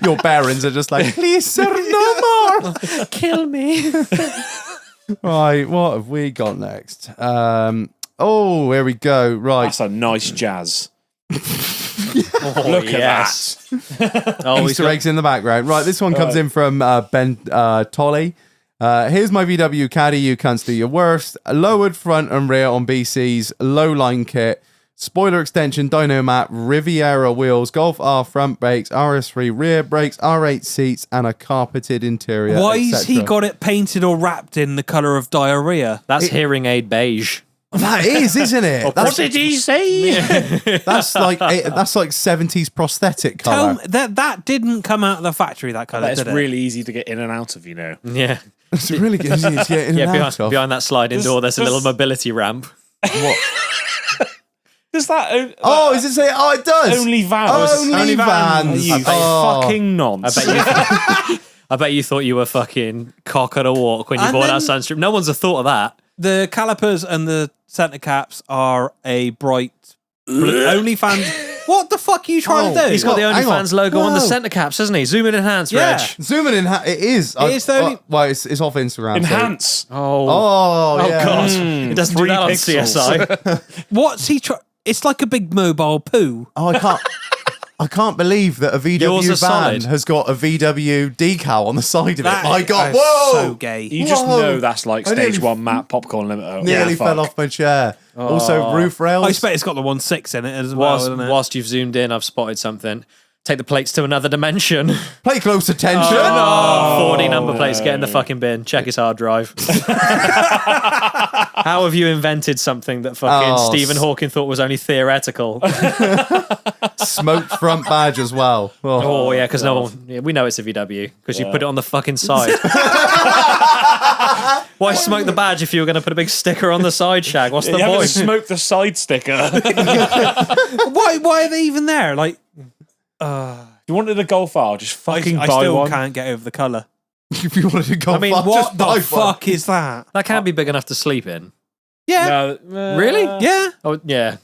Speaker 2: Your bearings are just like, please, sir, no more.
Speaker 3: Kill me.
Speaker 2: Right, what have we got next? Here we go. Right.
Speaker 4: That's a nice jazz.
Speaker 3: Oh,
Speaker 4: Look at
Speaker 3: yes. Oh, he's
Speaker 2: Easter
Speaker 3: got-
Speaker 2: eggs in the background. Right, this one comes in from Ben Tolley. Here's my VW Caddy. You cunts do your worst. Lowered front and rear on BC's low line kit. Spoiler extension, dyno mat, Riviera wheels, Golf R front brakes, RS3 rear brakes, R8 seats, and a carpeted interior.
Speaker 1: Why's he
Speaker 2: etc.
Speaker 1: got it painted or wrapped in the colour of diarrhea?
Speaker 3: That's hearing aid beige.
Speaker 2: That is, isn't it?
Speaker 4: What did he say?
Speaker 2: That's like 70s prosthetic
Speaker 1: Tell
Speaker 2: colour.
Speaker 1: me, that didn't come out of the factory, that colour,
Speaker 4: That's
Speaker 1: did it?
Speaker 4: really easy to get in and out of, you know.
Speaker 3: Yeah.
Speaker 2: It's really good to get in and out of.
Speaker 3: Behind that sliding door, there's a little mobility ramp.
Speaker 2: What?
Speaker 4: Does that
Speaker 2: Oh, is it say? Oh, it does.
Speaker 4: only vans?
Speaker 2: Only vans.
Speaker 4: You
Speaker 2: Oh.
Speaker 4: fucking nonce.
Speaker 3: I bet you thought you were fucking cock at a walk when you
Speaker 1: And
Speaker 3: bought that
Speaker 1: then-
Speaker 3: Sunstrip. No one's a thought of that.
Speaker 1: The calipers and the centre caps are a bright blue. OnlyFans. What the fuck are you trying to do?
Speaker 3: He's got the
Speaker 2: Well, hang on.
Speaker 3: OnlyFans logo on the
Speaker 2: Whoa.
Speaker 3: centre caps, hasn't he? Zoom in enhance,
Speaker 1: Yeah.
Speaker 3: Reg.
Speaker 2: Zooming in, it is.
Speaker 1: It is the only-
Speaker 2: well, it's off Instagram. so-
Speaker 4: Enhance.
Speaker 2: Oh, yeah.
Speaker 3: God. It doesn't do
Speaker 4: 3
Speaker 3: that on
Speaker 4: pixels.
Speaker 3: CSI.
Speaker 1: What's he trying? It's like a big mobile poo.
Speaker 2: Oh, I can't believe that a
Speaker 3: Yours
Speaker 2: VW
Speaker 3: are
Speaker 2: van
Speaker 3: solid.
Speaker 2: has got a VW decal on the side of
Speaker 1: That
Speaker 2: it. My God,
Speaker 1: is
Speaker 2: whoa!
Speaker 1: so gay.
Speaker 4: You just
Speaker 2: Whoa.
Speaker 4: know that's like
Speaker 2: I nearly
Speaker 4: stage 1 map popcorn limiter.
Speaker 2: Nearly
Speaker 4: Yeah,
Speaker 2: fell
Speaker 4: fuck.
Speaker 2: off my chair. Also, roof rails.
Speaker 1: I expect it's got the 1.6 in it as well, isn't it?
Speaker 3: Whilst you've zoomed in, I've spotted something. Take the plates to another dimension.
Speaker 2: Pay close attention.
Speaker 3: 40 number plates, get in the fucking bin. Check his hard drive. How have you invented something that fucking
Speaker 2: Oh,
Speaker 3: Stephen Hawking thought was only theoretical?
Speaker 2: Smoked front badge as well.
Speaker 3: Oh yeah, because no one. Yeah, we know it's a VW because you put it on the fucking side. Why smoke the badge if you were going to put a big sticker on the side, Shag? What's the
Speaker 4: You haven't
Speaker 3: point?
Speaker 4: smoked the side sticker.
Speaker 1: Why are they even there? Like,
Speaker 4: You wanted a Golf R, just fucking
Speaker 1: I
Speaker 4: buy
Speaker 1: still
Speaker 4: one.
Speaker 1: can't get over the colour.
Speaker 2: If you wanted to go,
Speaker 3: I mean,
Speaker 2: far,
Speaker 1: What
Speaker 2: just
Speaker 1: the
Speaker 2: buy one.
Speaker 1: fuck is that?
Speaker 3: That can't be big enough to sleep in.
Speaker 1: Yeah.
Speaker 4: No,
Speaker 3: Really?
Speaker 1: Yeah.
Speaker 3: Oh yeah.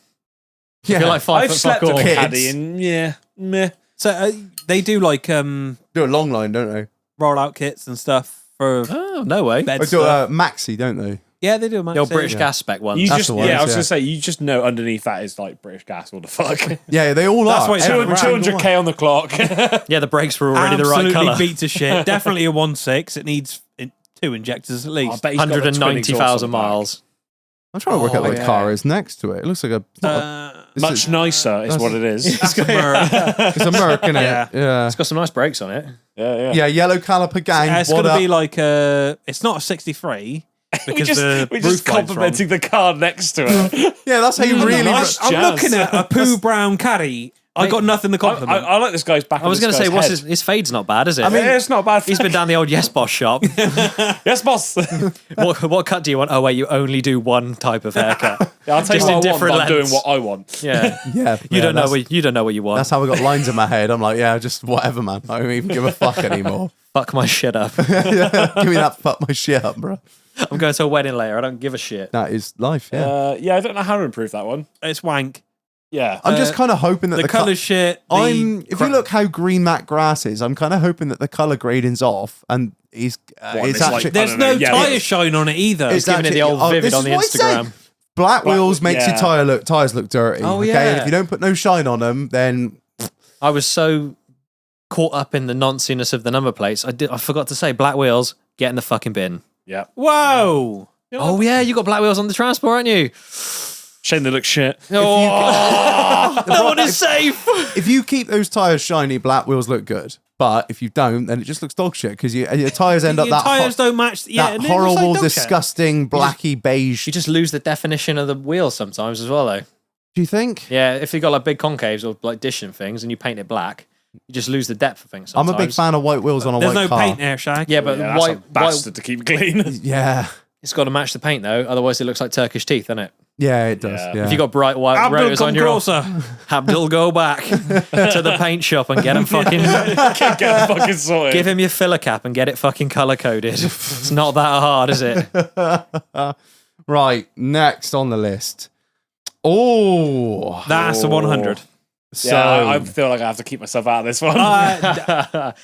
Speaker 2: Yeah,
Speaker 3: You're like 5
Speaker 4: I've
Speaker 3: foot
Speaker 4: slept
Speaker 3: fuck
Speaker 4: in
Speaker 3: all.
Speaker 4: a
Speaker 2: Kids.
Speaker 4: caddy and yeah, meh.
Speaker 1: So they do like
Speaker 2: do a long line, don't they?
Speaker 1: rollout kits and stuff for
Speaker 3: Oh no way.
Speaker 1: bed
Speaker 2: They do
Speaker 1: stuff.
Speaker 2: Maxi, don't they?
Speaker 1: Yeah, they do.
Speaker 3: The old British gas spec ones.
Speaker 4: You
Speaker 2: That's
Speaker 4: just,
Speaker 2: the ones,
Speaker 4: yeah, I was
Speaker 2: yeah.
Speaker 4: gonna say, you just know underneath that is like British gas. What the fuck?
Speaker 2: Yeah, they all
Speaker 1: That's
Speaker 2: are.
Speaker 1: why it's
Speaker 2: Every
Speaker 1: Two-
Speaker 2: single
Speaker 4: 200k on the clock.
Speaker 3: Yeah, the brakes were already the right
Speaker 1: Absolutely
Speaker 3: colour.
Speaker 1: beat to shit. Definitely a 1.6. It needs 2 injectors at
Speaker 4: I
Speaker 1: least.
Speaker 4: bet he's got the twin exhaust on
Speaker 3: 190,000
Speaker 4: the back.
Speaker 3: miles.
Speaker 2: I'm trying to work out what
Speaker 1: yeah.
Speaker 2: car is next to it. It looks like a. It's
Speaker 4: Much nicer is what it is.
Speaker 1: It's a Merc.
Speaker 2: It's a Merc, isn't it?
Speaker 1: Yeah.
Speaker 2: Yeah.
Speaker 3: It's got some nice brakes on it.
Speaker 4: Yeah.
Speaker 2: Yeah, yellow caliper gang.
Speaker 1: It's
Speaker 2: what
Speaker 1: going to
Speaker 2: up?
Speaker 1: be like a. It's not a 63 because the
Speaker 4: we're
Speaker 1: roof
Speaker 4: just
Speaker 1: line's
Speaker 4: complimenting the car next to it.
Speaker 2: Yeah, that's how you really.
Speaker 4: nice.
Speaker 1: I'm
Speaker 4: Jazz.
Speaker 1: looking at a poo brown caddy I got nothing to compliment.
Speaker 4: I like this guy's back.
Speaker 3: I was
Speaker 4: going to
Speaker 3: say, what's his fade's not bad, is it?
Speaker 4: I mean, it's not bad.
Speaker 3: He's been down the old Yes Boss shop.
Speaker 4: Yes, boss.
Speaker 3: What cut do you want? Oh wait, you only do one type of haircut.
Speaker 4: Yeah, I'll tell
Speaker 3: Just
Speaker 4: you
Speaker 3: in
Speaker 4: what I want.
Speaker 3: different
Speaker 4: But I'm doing
Speaker 3: lengths.
Speaker 4: what I want.
Speaker 3: Yeah,
Speaker 2: Yeah,
Speaker 3: you don't know what you want.
Speaker 2: That's how I got lines in my head. I'm like, yeah, just whatever, man. I don't even give a fuck anymore.
Speaker 3: Fuck my shit up.
Speaker 2: Give me that fuck my shit up, bro.
Speaker 3: I'm going to a wedding later. I don't give a shit.
Speaker 2: That is life, yeah.
Speaker 4: Yeah, I don't know how to improve that one.
Speaker 1: It's wank.
Speaker 4: Yeah.
Speaker 2: I'm just kind of hoping that
Speaker 1: The colour's shit.
Speaker 2: If you look how green that grass is, I'm kind of hoping that the colour grading's off and it's
Speaker 4: it's like-
Speaker 2: actually...
Speaker 1: There's
Speaker 4: I
Speaker 1: no
Speaker 4: don't know, yeah,
Speaker 1: tyre
Speaker 4: but-
Speaker 1: shine on it either.
Speaker 2: It's
Speaker 3: Giving it the old
Speaker 2: actually-
Speaker 3: vivid
Speaker 2: this
Speaker 3: on the
Speaker 2: is what it's saying.
Speaker 3: Instagram.
Speaker 2: Black wheels makes
Speaker 4: yeah.
Speaker 2: your tyres look dirty.
Speaker 3: Oh,
Speaker 2: okay?
Speaker 3: yeah.
Speaker 2: And if you don't put no shine on them, then...
Speaker 3: I was so caught up in the nonsense of the number plates. I forgot to say, black wheels, get in the fucking bin.
Speaker 4: Yeah.
Speaker 1: Whoa.
Speaker 3: Oh yeah, you got black wheels on the transport, aren't you?
Speaker 4: Shame they look shit.
Speaker 3: Oh, no one is safe.
Speaker 2: If you keep those tyres shiny, black wheels look good. But if you don't, then it just looks dog shit because your tyres end up
Speaker 1: Your
Speaker 2: that
Speaker 1: tyres don't match. Yeah,
Speaker 2: that
Speaker 1: and it looks like
Speaker 2: horrible,
Speaker 1: dog shit.
Speaker 2: disgusting, blacky beige.
Speaker 3: You just lose the definition of the wheel sometimes as well, though.
Speaker 2: Do you think?
Speaker 3: Yeah, if you got like big concaves or like dishing things and you paint it black, you just lose the depth of things.
Speaker 2: I'm
Speaker 3: Sometimes.
Speaker 2: a big fan of white wheels on a
Speaker 1: There's
Speaker 2: white
Speaker 1: no
Speaker 2: car.
Speaker 1: paint there, Shag.
Speaker 3: Yeah, but
Speaker 4: Yeah, that's a
Speaker 3: white,
Speaker 4: bastard to keep clean.
Speaker 2: Yeah.
Speaker 3: it's got to match the paint though. Otherwise, it looks like Turkish teeth, doesn't it?
Speaker 2: Yeah, it does.
Speaker 4: Yeah.
Speaker 2: Yeah.
Speaker 3: If you got bright white
Speaker 1: Abdul,
Speaker 3: rotors
Speaker 1: come
Speaker 3: on your
Speaker 1: closer.
Speaker 3: Abdul, go back to the paint shop and get him fucking.
Speaker 4: Get it fucking sorted.
Speaker 3: Give him your filler cap and get it fucking color coded. It's not that hard, is it?
Speaker 2: Right, next on the list. Oh,
Speaker 1: That's a 100.
Speaker 2: so
Speaker 4: Yeah, I feel like I have to keep myself out of this one.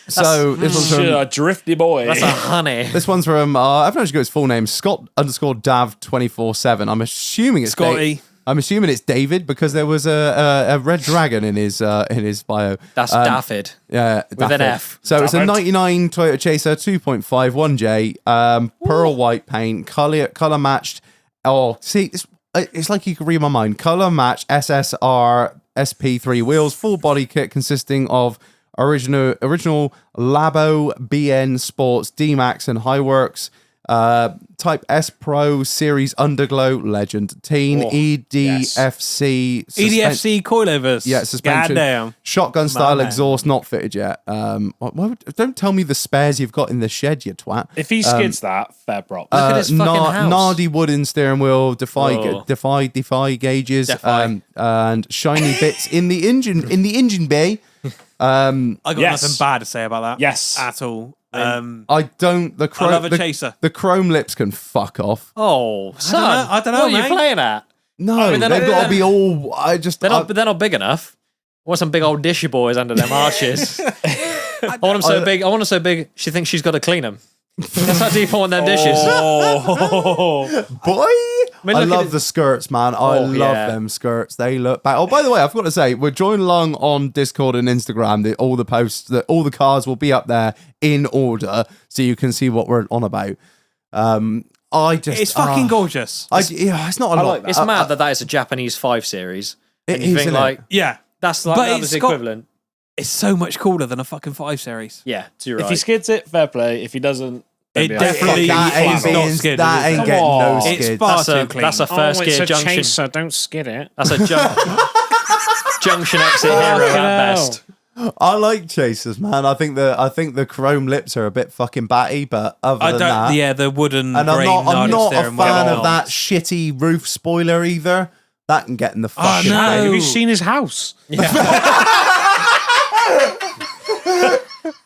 Speaker 2: so this one's
Speaker 4: Shit,
Speaker 2: from
Speaker 4: a drifty boy.
Speaker 3: That's a honey.
Speaker 2: this one's from I've not actually got his full name, Scott_Dav247. I'm assuming it's
Speaker 1: Scotty.
Speaker 2: I'm assuming it's David because there was a red dragon in his bio.
Speaker 3: That's Daffyd.
Speaker 2: Yeah,
Speaker 3: With an
Speaker 2: Daffy.
Speaker 3: F.
Speaker 2: So it's a
Speaker 4: Daffyd.
Speaker 2: 99 Toyota Chaser 2.51J, pearl white paint, color matched. Oh, see, it's like you can read my mind. Color matched SSR SP3 wheels, full body kit consisting of original Labo BN Sports D-Max and Highworks. Type S Pro Series Underglow Legend Teen
Speaker 4: Oh,
Speaker 2: EDFC
Speaker 1: EDFC coilovers.
Speaker 2: yeah, suspension.
Speaker 1: Goddamn.
Speaker 2: Shotgun style
Speaker 1: man.
Speaker 2: exhaust not fitted yet. Don't tell me the spares you've got in the shed, you twat.
Speaker 4: If he skids that, fair prop.
Speaker 3: Look at his fucking house.
Speaker 2: Nardy wooden steering wheel, defy gauges,
Speaker 3: Defy.
Speaker 2: and shiny bits in the engine bay.
Speaker 1: I got
Speaker 4: Yes.
Speaker 1: nothing bad to say about that.
Speaker 4: Yes.
Speaker 1: At all.
Speaker 2: I don't. The chrome,
Speaker 1: love a chaser.
Speaker 2: The chrome lips can fuck off.
Speaker 3: Oh, son.
Speaker 1: I don't know,
Speaker 3: What are you
Speaker 1: mate.
Speaker 3: playing at?
Speaker 2: No,
Speaker 3: I mean,
Speaker 2: they've
Speaker 3: they're
Speaker 2: got
Speaker 3: not-
Speaker 2: to be all.
Speaker 3: They're not big enough. I want some big old dishy boys under them arches. I want them so big. I want them so big. She thinks she's got to clean them. That's how deep I want them dishes.
Speaker 4: Oh.
Speaker 2: Boy,
Speaker 3: mean,
Speaker 2: I
Speaker 3: look at
Speaker 2: love
Speaker 3: it-
Speaker 2: the skirts, man. I love
Speaker 3: yeah.
Speaker 2: them skirts. They look back. Oh, by the way, I've got to say, we're joining along on Discord and Instagram. All the posts, all the cars will be up there in order, so you can see what we're on about.
Speaker 1: It's fucking gorgeous.
Speaker 2: It's not a lot.
Speaker 4: like that.
Speaker 3: It's mad that is a Japanese 5 Series.
Speaker 2: It
Speaker 3: And you
Speaker 2: is,
Speaker 3: think
Speaker 2: isn't it?
Speaker 3: like
Speaker 1: Yeah.
Speaker 3: that's like
Speaker 1: But
Speaker 3: that
Speaker 1: it's
Speaker 3: was the
Speaker 1: got-
Speaker 3: equivalent.
Speaker 1: It's so much cooler than a fucking 5 Series.
Speaker 3: Yeah, so you're
Speaker 4: If
Speaker 3: right.
Speaker 4: he skids it, fair play. If he doesn't,
Speaker 1: It
Speaker 4: then
Speaker 1: definitely
Speaker 2: that ain't
Speaker 1: is not
Speaker 2: being-
Speaker 1: skidded.
Speaker 2: that
Speaker 1: is
Speaker 2: ain't
Speaker 1: it?
Speaker 2: getting
Speaker 4: Come
Speaker 2: no
Speaker 4: on.
Speaker 2: skid.
Speaker 1: It's far too clean.
Speaker 3: That's a first gear junction.
Speaker 4: Chaser, don't skid it.
Speaker 3: That's a junction exit hero
Speaker 4: Fucking
Speaker 3: at
Speaker 4: hell.
Speaker 3: best.
Speaker 2: I like chasers, man. I think the chrome lips are a bit fucking batty, but other
Speaker 1: I
Speaker 2: than
Speaker 1: don't.
Speaker 2: that,
Speaker 1: Yeah, the wooden.
Speaker 2: and I'm
Speaker 1: grain
Speaker 2: not
Speaker 1: Nardi
Speaker 2: a
Speaker 1: steering
Speaker 2: fan
Speaker 1: wheel.
Speaker 2: of that shitty roof spoiler either. That can get in the fucking
Speaker 1: no.
Speaker 2: way.
Speaker 4: Have you seen his house?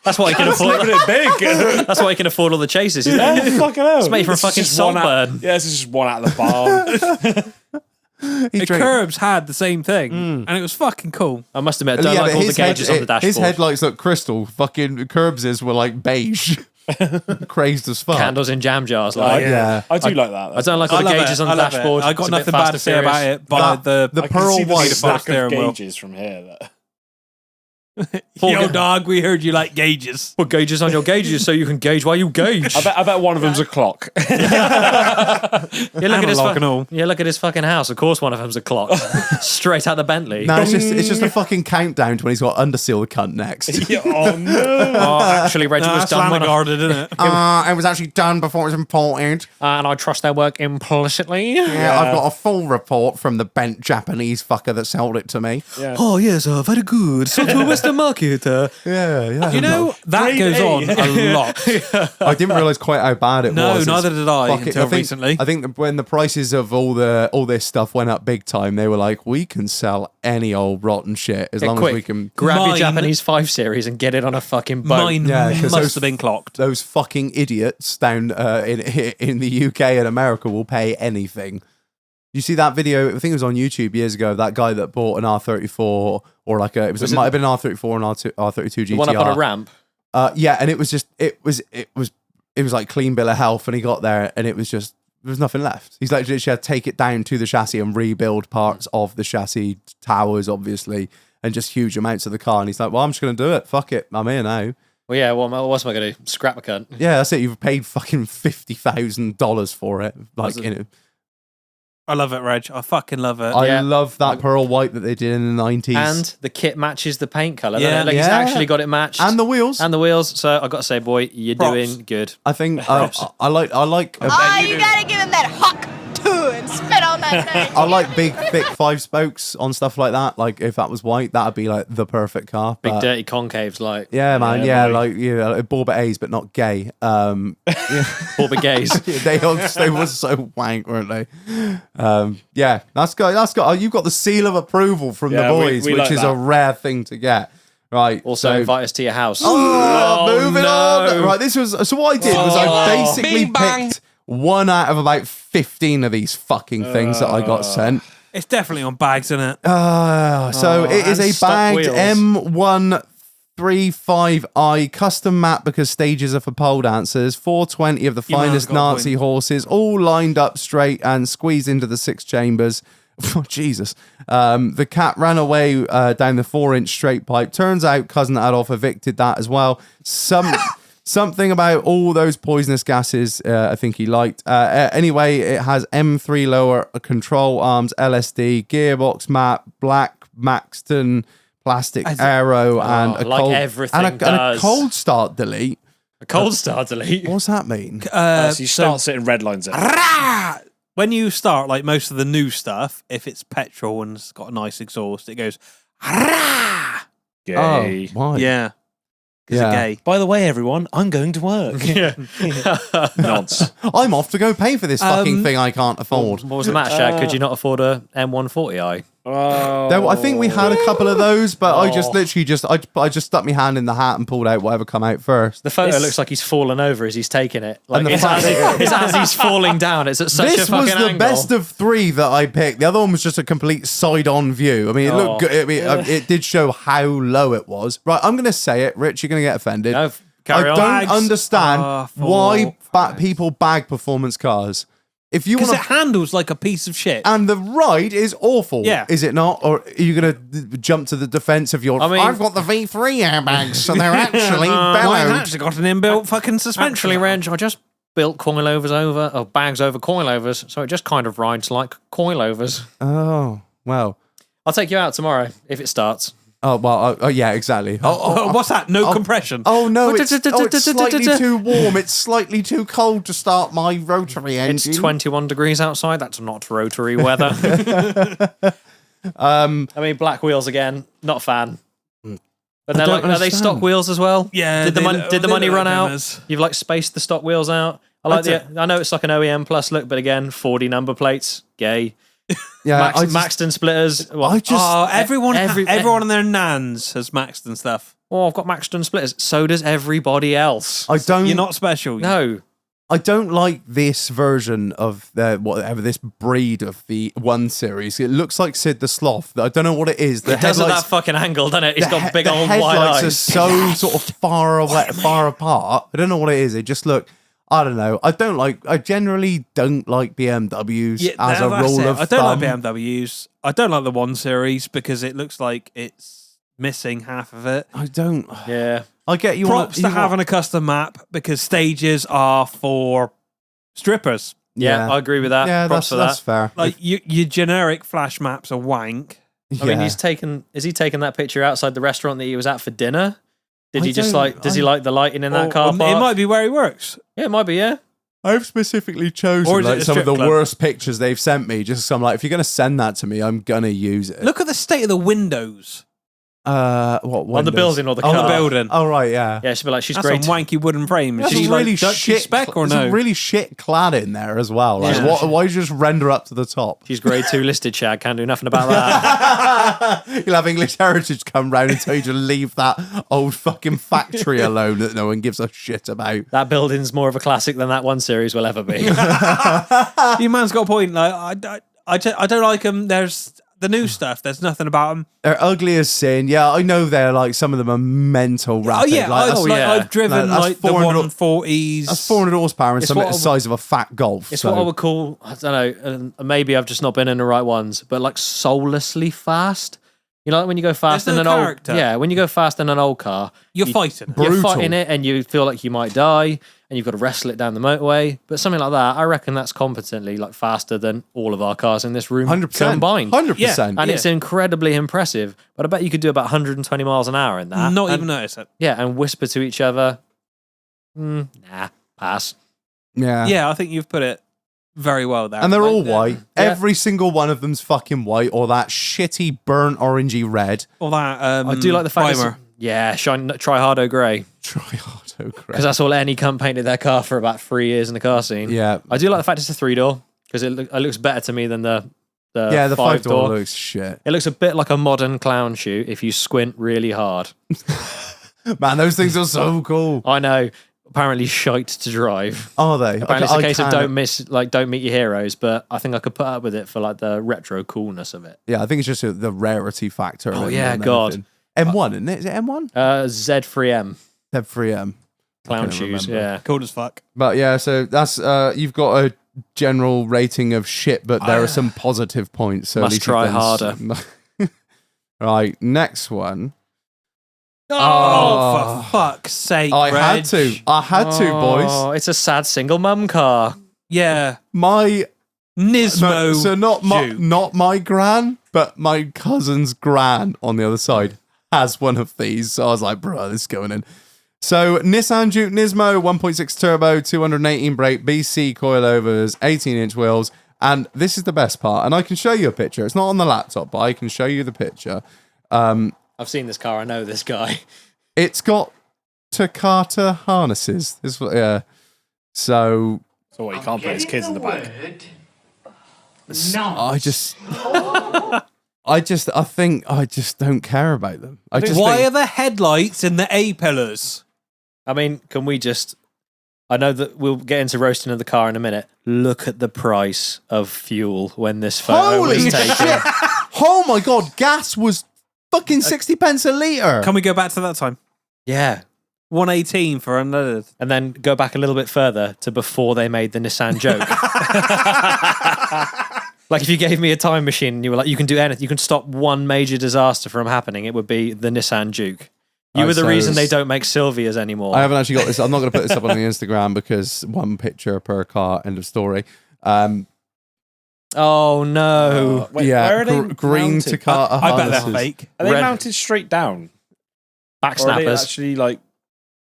Speaker 3: That's why he can afford.
Speaker 4: Look at it big.
Speaker 3: That's why he can afford all the chases. He's
Speaker 4: Yeah, fucking hell. It's
Speaker 3: made from fucking Saltburn.
Speaker 4: Yeah, this is just one out of the barn.
Speaker 2: He
Speaker 1: The
Speaker 2: drank-
Speaker 1: curbs had the same thing, and it was fucking cool.
Speaker 3: I must admit, I don't
Speaker 2: Yeah,
Speaker 3: like
Speaker 2: but
Speaker 3: all the gauges on the dashboard.
Speaker 2: his headlights look crystal. Fucking Curbs's were like beige, crazed as fuck.
Speaker 3: Candles in jam jars. Like,
Speaker 2: Yeah.
Speaker 4: I do like that.
Speaker 3: I don't like all the gauges on the
Speaker 1: love it.
Speaker 3: dashboard.
Speaker 1: I
Speaker 3: It's
Speaker 1: got
Speaker 3: a bit
Speaker 1: nothing
Speaker 3: fast
Speaker 1: bad
Speaker 3: and
Speaker 1: to say
Speaker 3: furious.
Speaker 1: about it. But
Speaker 2: The
Speaker 4: I can
Speaker 2: pearl
Speaker 4: see the
Speaker 2: white
Speaker 4: stack
Speaker 1: steering
Speaker 4: of
Speaker 1: wheel.
Speaker 4: gauges from here. That
Speaker 1: Yo, dog, we heard you like gauges.
Speaker 3: Put gauges on your gauges so you can gauge while you gauge.
Speaker 4: I bet one of them's a clock.
Speaker 3: Yeah, look at his
Speaker 1: Analog and all.
Speaker 3: yeah, look at his fucking house. Of course, one of them's a clock. Straight out the Bentley.
Speaker 2: No, it's just a fucking countdown to when he's got underseal the cunt next.
Speaker 4: Oh no!
Speaker 3: Oh, actually, Reg, it was
Speaker 1: That's
Speaker 3: done when
Speaker 1: guarded, isn't it?
Speaker 2: It was actually done before it was imported.
Speaker 3: and I trust their work implicitly.
Speaker 2: Yeah, I've got a full report from the bent Japanese fucker that sold it to me.
Speaker 3: Oh yes, very good. So to Western market.
Speaker 2: Yeah.
Speaker 1: You know, that goes on a lot.
Speaker 2: I didn't realise quite how bad it
Speaker 1: No,
Speaker 2: was.
Speaker 1: neither did I
Speaker 2: fucking-
Speaker 1: until
Speaker 2: think-
Speaker 1: recently.
Speaker 2: I think that when the prices of all this stuff went up big time, they were like, we can sell any old rotten shit as long as we can.
Speaker 3: grab your
Speaker 1: Mine-
Speaker 3: Japanese 5 Series and get it on a fucking boat.
Speaker 1: Mine
Speaker 2: Yeah, 'cause
Speaker 1: must
Speaker 2: those-
Speaker 1: have been clocked.
Speaker 2: Those fucking idiots down in the UK and America will pay anything. You see that video? I think it was on YouTube years ago. That guy that bought an R34 or like a it might have been an R34 and R32 GTR.
Speaker 3: The one up on a ramp.
Speaker 2: Yeah, and it was like clean bill of health, and he got there and it was just there was nothing left. He's like literally had to take it down to the chassis and rebuild parts of the chassis, towers obviously, and just huge amounts of the car. And he's like, well, I'm just gonna do it. Fuck it, I'm here now.
Speaker 3: Well, yeah, what's am I going to do? Scrap a cunt.
Speaker 2: Yeah, that's it. You've paid fucking $50,000 for it. Like, you know,
Speaker 1: I love it, Reg. I fucking love it.
Speaker 2: I
Speaker 3: Yeah.
Speaker 2: love that pearl white that they did in the 90s.
Speaker 3: And the kit matches the paint colour.
Speaker 1: Yeah.
Speaker 3: Yeah. Like he's
Speaker 2: Yeah.
Speaker 3: actually got it matched.
Speaker 2: And the wheels.
Speaker 3: And the wheels. So I got to say, boy, you're
Speaker 1: Props.
Speaker 3: doing good.
Speaker 2: I think
Speaker 3: Props.
Speaker 2: I like
Speaker 5: Oh, you gotta give him that hawk too and spit on that thing.
Speaker 2: I like big thick 5 spokes on stuff like that. Like if that was white, that'd be like the perfect car.
Speaker 3: Big
Speaker 2: But-
Speaker 3: dirty concaves like
Speaker 2: Yeah, man.
Speaker 4: Yeah,
Speaker 2: Yeah,
Speaker 4: boy.
Speaker 2: like Borbet A's, but not gay.
Speaker 3: Borbet gays.
Speaker 2: They were so wank, weren't they? Yeah, that's got. You've got the seal of approval from the
Speaker 4: Yeah, we
Speaker 2: boys, which
Speaker 4: like
Speaker 2: is
Speaker 4: that.
Speaker 2: a rare thing to get. Right.
Speaker 3: Also
Speaker 2: so,
Speaker 3: invite us to your house.
Speaker 2: moving
Speaker 3: no.
Speaker 2: on. Right. This was so. What I did was I basically picked one out of about 15 of these fucking things that I got sent.
Speaker 1: It's definitely on bags, isn't it?
Speaker 2: So it is
Speaker 3: and
Speaker 2: a
Speaker 3: stock
Speaker 2: bagged
Speaker 3: wheels.
Speaker 2: M135i custom map because stages are for pole dancers. 420 of the
Speaker 1: Your man's
Speaker 2: finest
Speaker 1: got a
Speaker 2: Nazi
Speaker 1: point.
Speaker 2: horses, all lined up straight and squeezed into the 6 chambers. Oh, Jesus. The cat ran away down the 4-inch straight pipe. Turns out cousin Adolf evicted that as well. Something about all those poisonous gases, I think he liked. Anyway, it has M3 lower control arms, LSD, gearbox map, black Maxton plastic arrow, and a
Speaker 3: like
Speaker 2: cold,
Speaker 3: everything
Speaker 2: and a
Speaker 3: does.
Speaker 2: cold start delete.
Speaker 3: A cold start delete.
Speaker 2: What's that mean?
Speaker 4: So you start sitting red lines in.
Speaker 1: When you start, like most of the new stuff, if it's petrol and it's got a nice exhaust, it goes, "Rah!"
Speaker 4: Gay.
Speaker 2: Oh, why?
Speaker 1: Yeah. Because
Speaker 2: Yeah.
Speaker 1: gay.
Speaker 4: By the way, everyone, I'm going to work. Nonce.
Speaker 2: I'm off to go pay for this fucking thing I can't afford.
Speaker 3: What was the matter, Shaq? Could you not afford a M140i?
Speaker 2: I think we had a couple of those, but I just literally I just stuck my hand in the hat and pulled out whatever come out first.
Speaker 3: The photo
Speaker 4: It's-
Speaker 3: looks like he's fallen over as he's taking it. Like
Speaker 2: And the
Speaker 3: it's,
Speaker 2: fact
Speaker 3: it's as he's falling down. It's at such a
Speaker 2: This
Speaker 3: fucking
Speaker 2: was the
Speaker 3: angle.
Speaker 2: best of 3 that I picked. The other one was just a complete side-on view. I mean, it looked good. I mean, it did show how low it was. Right, I'm going to say it. Rich, you're going to get offended.
Speaker 3: No, carry
Speaker 2: I
Speaker 3: on.
Speaker 2: don't
Speaker 1: Bags
Speaker 2: understand
Speaker 1: are for
Speaker 2: why
Speaker 1: bags.
Speaker 2: people bag performance cars. If you
Speaker 1: Because
Speaker 2: want
Speaker 1: it
Speaker 2: to,
Speaker 1: handles like a piece of shit.
Speaker 2: and the ride is awful.
Speaker 1: Yeah.
Speaker 2: Is it not? Or are you going to jump to the defense of your?
Speaker 3: I mean-
Speaker 2: I've got the V3 airbags, so they're actually
Speaker 1: Mine's
Speaker 2: bellowed.
Speaker 1: actually got an inbuilt fucking suspension.
Speaker 3: Actually, Reg, I just built bags over coilovers, so it just kind of rides like coilovers.
Speaker 2: Oh well.
Speaker 3: I'll take you out tomorrow if it starts.
Speaker 2: Oh well. Oh yeah. Exactly.
Speaker 1: Oh, what's that? No compression.
Speaker 2: Oh no, it's slightly too warm. It's slightly too cold to start my rotary engine.
Speaker 3: It's 21 degrees outside. That's not rotary weather. I mean, black wheels again. Not a fan. But they're
Speaker 2: don't
Speaker 3: like, are they stock
Speaker 2: understand.
Speaker 3: wheels as well?
Speaker 1: Yeah,
Speaker 3: Did the
Speaker 1: they
Speaker 3: money
Speaker 1: look
Speaker 3: run
Speaker 1: like
Speaker 3: out?
Speaker 1: boomers.
Speaker 3: You've like spaced the stock wheels out. I know it's like an OEM plus look, but again, 40 number plates. Gay.
Speaker 2: Yeah, I just-
Speaker 3: Maxton splitters. Well,
Speaker 2: I just
Speaker 1: Oh, everyone
Speaker 3: every-
Speaker 1: in their nans has Maxed and stuff.
Speaker 3: oh, I've got Maxton splitters. So does everybody else.
Speaker 2: I don't.
Speaker 1: You're not special.
Speaker 3: No.
Speaker 2: I don't like this version of the whatever this breed of the 1 Series. It looks like Sid the Sloth. I don't know what it is. The
Speaker 3: It does at
Speaker 2: headlights,
Speaker 3: that fucking angle, doesn't it? He's got big
Speaker 2: the
Speaker 3: old wide
Speaker 2: headlights are
Speaker 3: eyes.
Speaker 2: so sort of far away, far apart. I don't know what it is. They just look. I don't know. I generally don't like BMWs as a
Speaker 1: that's
Speaker 2: rule
Speaker 1: it.
Speaker 2: of
Speaker 1: I don't
Speaker 2: thumb.
Speaker 1: like BMWs. I don't like the 1 Series because it looks like it's missing half of it.
Speaker 2: I don't.
Speaker 3: Yeah.
Speaker 2: I get you.
Speaker 1: Props to having a custom map because stages are for strippers.
Speaker 3: Yeah, I agree with that.
Speaker 2: Yeah,
Speaker 3: Props
Speaker 2: that's
Speaker 3: for
Speaker 2: fair.
Speaker 1: Like your generic flash maps are wank.
Speaker 3: that. I mean, is he taking that picture outside the restaurant that he was at for dinner? Did
Speaker 2: I
Speaker 3: he just
Speaker 2: don't-
Speaker 3: does he like the lighting in that car
Speaker 1: It
Speaker 3: park?
Speaker 1: might be where he works.
Speaker 3: Yeah, it might be, yeah.
Speaker 2: I've specifically chosen
Speaker 1: Or is it
Speaker 2: like
Speaker 1: a
Speaker 2: some of
Speaker 1: strip
Speaker 2: the
Speaker 1: club?
Speaker 2: worst pictures they've sent me. Just so I'm like, if you're gonna send that to me, I'm gonna use it.
Speaker 1: Look at the state of the windows
Speaker 2: what
Speaker 3: On the
Speaker 2: windows?
Speaker 3: building or the
Speaker 1: on
Speaker 3: car?
Speaker 1: the building.
Speaker 2: Oh right, yeah.
Speaker 3: Yeah, she'd be like, she's
Speaker 1: That's
Speaker 3: great.
Speaker 1: some wanky wooden frame. Is
Speaker 2: That's
Speaker 1: she
Speaker 2: really
Speaker 1: like Dutch
Speaker 2: shit.
Speaker 1: spec or
Speaker 2: There's
Speaker 1: no?
Speaker 2: a really shit clad in there as well. Like,
Speaker 1: Yeah.
Speaker 2: why did you just render up to the top?
Speaker 3: She's grade 2 listed, Chad. Can't do nothing about that.
Speaker 2: You'll have English Heritage come round and tell you to leave that old fucking factory alone that no one gives a shit about.
Speaker 3: That building's more of a classic than that one series will ever be.
Speaker 1: Your man's got a point. Like I don't like them. There's the new stuff. There's nothing about them.
Speaker 2: They're ugly as sin. Yeah, I know they're like some of them are mental rapid.
Speaker 1: Oh yeah,
Speaker 2: like,
Speaker 1: I've driven
Speaker 2: that's
Speaker 1: like the
Speaker 2: 400
Speaker 1: 140s.
Speaker 2: That's 400 horsepower and
Speaker 3: It's
Speaker 2: something
Speaker 3: what
Speaker 2: the
Speaker 3: I would-
Speaker 2: size of a fat golf.
Speaker 3: It's
Speaker 2: so.
Speaker 3: what I would call, I don't know, maybe I've just not been in the right ones, but like soullessly fast. You know, like when you go fast
Speaker 1: There's
Speaker 3: in
Speaker 1: no
Speaker 3: an
Speaker 1: character.
Speaker 3: old, yeah, when you go fast in an old car,
Speaker 1: You're fighting.
Speaker 3: you're
Speaker 2: Brutal.
Speaker 3: fighting it and you feel like you might die and you've got to wrestle it down the motorway. But something like that, I reckon that's competently like faster than all of our cars in this room
Speaker 2: 100%.
Speaker 3: combined.
Speaker 2: 100%.
Speaker 3: And it's incredibly impressive. But I bet you could do about 120 miles an hour in that.
Speaker 1: Not
Speaker 3: and,
Speaker 1: even notice it.
Speaker 3: Yeah, and whisper to each other. Nah, pass.
Speaker 2: Yeah.
Speaker 1: Yeah, I think you've put it very well there.
Speaker 2: And they're
Speaker 1: Like,
Speaker 2: all white.
Speaker 3: Yeah.
Speaker 2: Every single one of them's fucking white or that shitty burnt orangey red.
Speaker 1: All that.
Speaker 3: I do like the fact
Speaker 1: primer.
Speaker 3: that try hardo grey.
Speaker 2: Tri-auto
Speaker 3: Because
Speaker 2: grey.
Speaker 3: that's all any cunt painted their car for about 3 years in the car scene.
Speaker 2: Yeah.
Speaker 3: I do like the fact it's a 3-door because it looks better to me than the
Speaker 2: Yeah, the
Speaker 3: 5-door.
Speaker 2: 5-door looks shit.
Speaker 3: It looks a bit like a modern clown shoe if you squint really hard.
Speaker 2: Man, those things are so cool.
Speaker 3: I know. Apparently shite to drive.
Speaker 2: Are they?
Speaker 3: Apparently it's a case of
Speaker 2: can't-
Speaker 3: don't meet your heroes, but I think I could put up with it for like the retro coolness of it.
Speaker 2: Yeah, I think it's just the rarity factor.
Speaker 3: Oh,
Speaker 2: more
Speaker 3: yeah,
Speaker 2: than
Speaker 3: God.
Speaker 2: anything. M1, isn't it? Is it M1?
Speaker 3: Z3M
Speaker 2: Z3M.
Speaker 3: clown
Speaker 2: couldn't
Speaker 3: shoes.
Speaker 2: remember.
Speaker 3: Yeah.
Speaker 1: Cool as fuck.
Speaker 2: But yeah, so that's you've got a general rating of shit, but there are some positive points. So at
Speaker 3: Must
Speaker 2: least
Speaker 3: try
Speaker 2: you've done
Speaker 3: harder.
Speaker 2: Right, next one.
Speaker 1: Oh, for fuck's sake,
Speaker 2: I
Speaker 1: Reg.
Speaker 2: had to, boys.
Speaker 3: Oh, it's a sad single mum car.
Speaker 1: Yeah.
Speaker 2: My
Speaker 1: Nismo.
Speaker 2: so not my gran, but my cousin's gran on the other side has one of these. So I was like, bro, this is going in. So Nissan Duke Nismo 1.6 turbo, 218 brake, BC coilovers, 18-inch wheels, and this is the best part. And I can show you a picture. It's not on the laptop, but I can show you the picture.
Speaker 3: I've seen this car. I know this guy.
Speaker 2: It's got Takata harnesses. So
Speaker 4: So what, you can't put his kids in the back?
Speaker 2: I think I just don't care about them.
Speaker 1: Why are the headlights in the A-pillars?
Speaker 3: I mean, can we just... I know that we'll get into roasting of the car in a minute. Look at the price of fuel when this photo
Speaker 2: Holy
Speaker 3: was taken.
Speaker 2: shit! Oh my god, gas was fucking 60 pence a litre.
Speaker 1: Can we go back to that time?
Speaker 3: Yeah.
Speaker 1: 118 for unleaded.
Speaker 3: And then go back a little bit further to before they made the Nissan joke. Like if you gave me a time machine and you were like, you can do anything, you can stop one major disaster from happening, it would be the Nissan Duke. You were the
Speaker 2: so
Speaker 3: reason they don't make Silvias anymore.
Speaker 2: I haven't actually got this. I'm not going to put this up on the Instagram because one picture per car, end of story.
Speaker 3: Oh no.
Speaker 4: Wait,
Speaker 2: yeah,
Speaker 4: where are they
Speaker 2: green
Speaker 4: mounted?
Speaker 2: Takata
Speaker 1: I bet they're
Speaker 2: harnesses.
Speaker 1: fake.
Speaker 4: Are they
Speaker 3: Red-
Speaker 4: mounted straight down? Or are they
Speaker 3: Backsnappers.
Speaker 4: actually like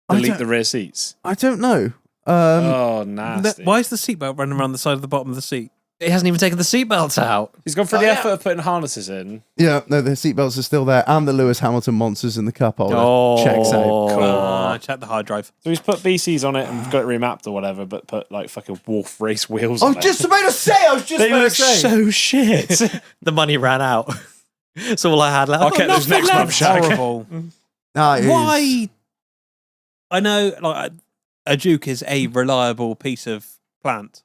Speaker 2: I
Speaker 4: delete
Speaker 2: don't-
Speaker 4: the rear seats?
Speaker 2: I don't know.
Speaker 4: Oh, nasty.
Speaker 1: Why is the seatbelt running around the side of the bottom of the seat?
Speaker 3: It hasn't even taken the seatbelts out.
Speaker 4: He's gone through the effort of putting harnesses in.
Speaker 2: Yeah, no, the seatbelts are still there, and the Lewis Hamilton monsters in the cup holder.
Speaker 3: Oh.
Speaker 2: Checks out.
Speaker 1: Check the hard drive.
Speaker 4: So he's put BCs on it and got it remapped or whatever, but put like fucking Wolf race wheels
Speaker 2: I
Speaker 4: on
Speaker 2: was
Speaker 4: it.
Speaker 2: just about to say.
Speaker 4: They look so shit.
Speaker 3: The money ran out. So all I had left.
Speaker 4: I'll get those next month, Shag.
Speaker 1: Horrible.
Speaker 2: Ah, it is.
Speaker 1: Why? I know, like a Duke is a reliable piece of plant.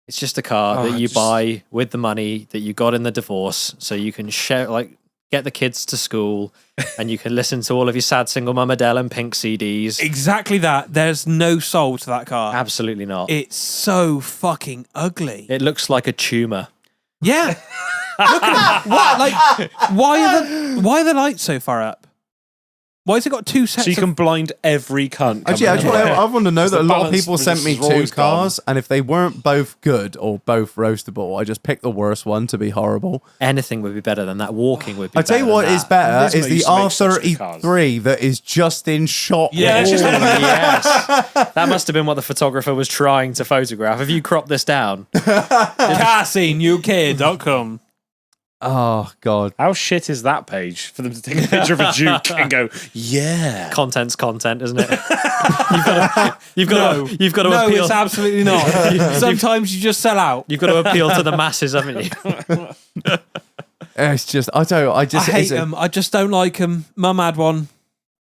Speaker 3: It's just a car
Speaker 4: Oh,
Speaker 3: that you
Speaker 4: just-
Speaker 3: buy with the money that you got in the divorce, so you can share, like, get the kids to school, and you can listen to all of your sad single mum Adele and Pink CDs.
Speaker 1: Exactly that. There's no soul to that car.
Speaker 3: Absolutely not.
Speaker 1: It's so fucking ugly.
Speaker 3: It looks like a tumor.
Speaker 1: Yeah. What? Like, why are the lights so far up? Why has it got two sets?
Speaker 4: So you can blind every cunt.
Speaker 2: Actually, I want to know that a lot of people sent me two
Speaker 4: always
Speaker 2: cars, and if they weren't both good or both roastable, I just picked the worst one to be horrible.
Speaker 3: Anything would be better than that. Walking would be
Speaker 2: I tell you
Speaker 3: better
Speaker 2: what
Speaker 3: than
Speaker 2: is
Speaker 3: that.
Speaker 2: better
Speaker 4: Nismo
Speaker 2: is the
Speaker 4: used to make such good cars.
Speaker 2: R33 that is just in shot.
Speaker 1: Yeah, it's
Speaker 2: with
Speaker 1: just
Speaker 2: all-
Speaker 3: Yes. That must have been what the photographer was trying to photograph. Have you cropped this down?
Speaker 1: CarSceneUK.com.
Speaker 2: Oh God.
Speaker 4: How shit is that page for them to take a picture of a Duke and go, yeah.
Speaker 3: Content's content, isn't it? You've got to
Speaker 1: No,
Speaker 3: appeal.
Speaker 1: it's absolutely not. Sometimes you just sell out.
Speaker 3: You've got to appeal to the masses, haven't you?
Speaker 2: It's just I don't know, I
Speaker 1: I
Speaker 2: just
Speaker 1: hate
Speaker 2: it's a-
Speaker 1: them. I just don't like them. Mum had one.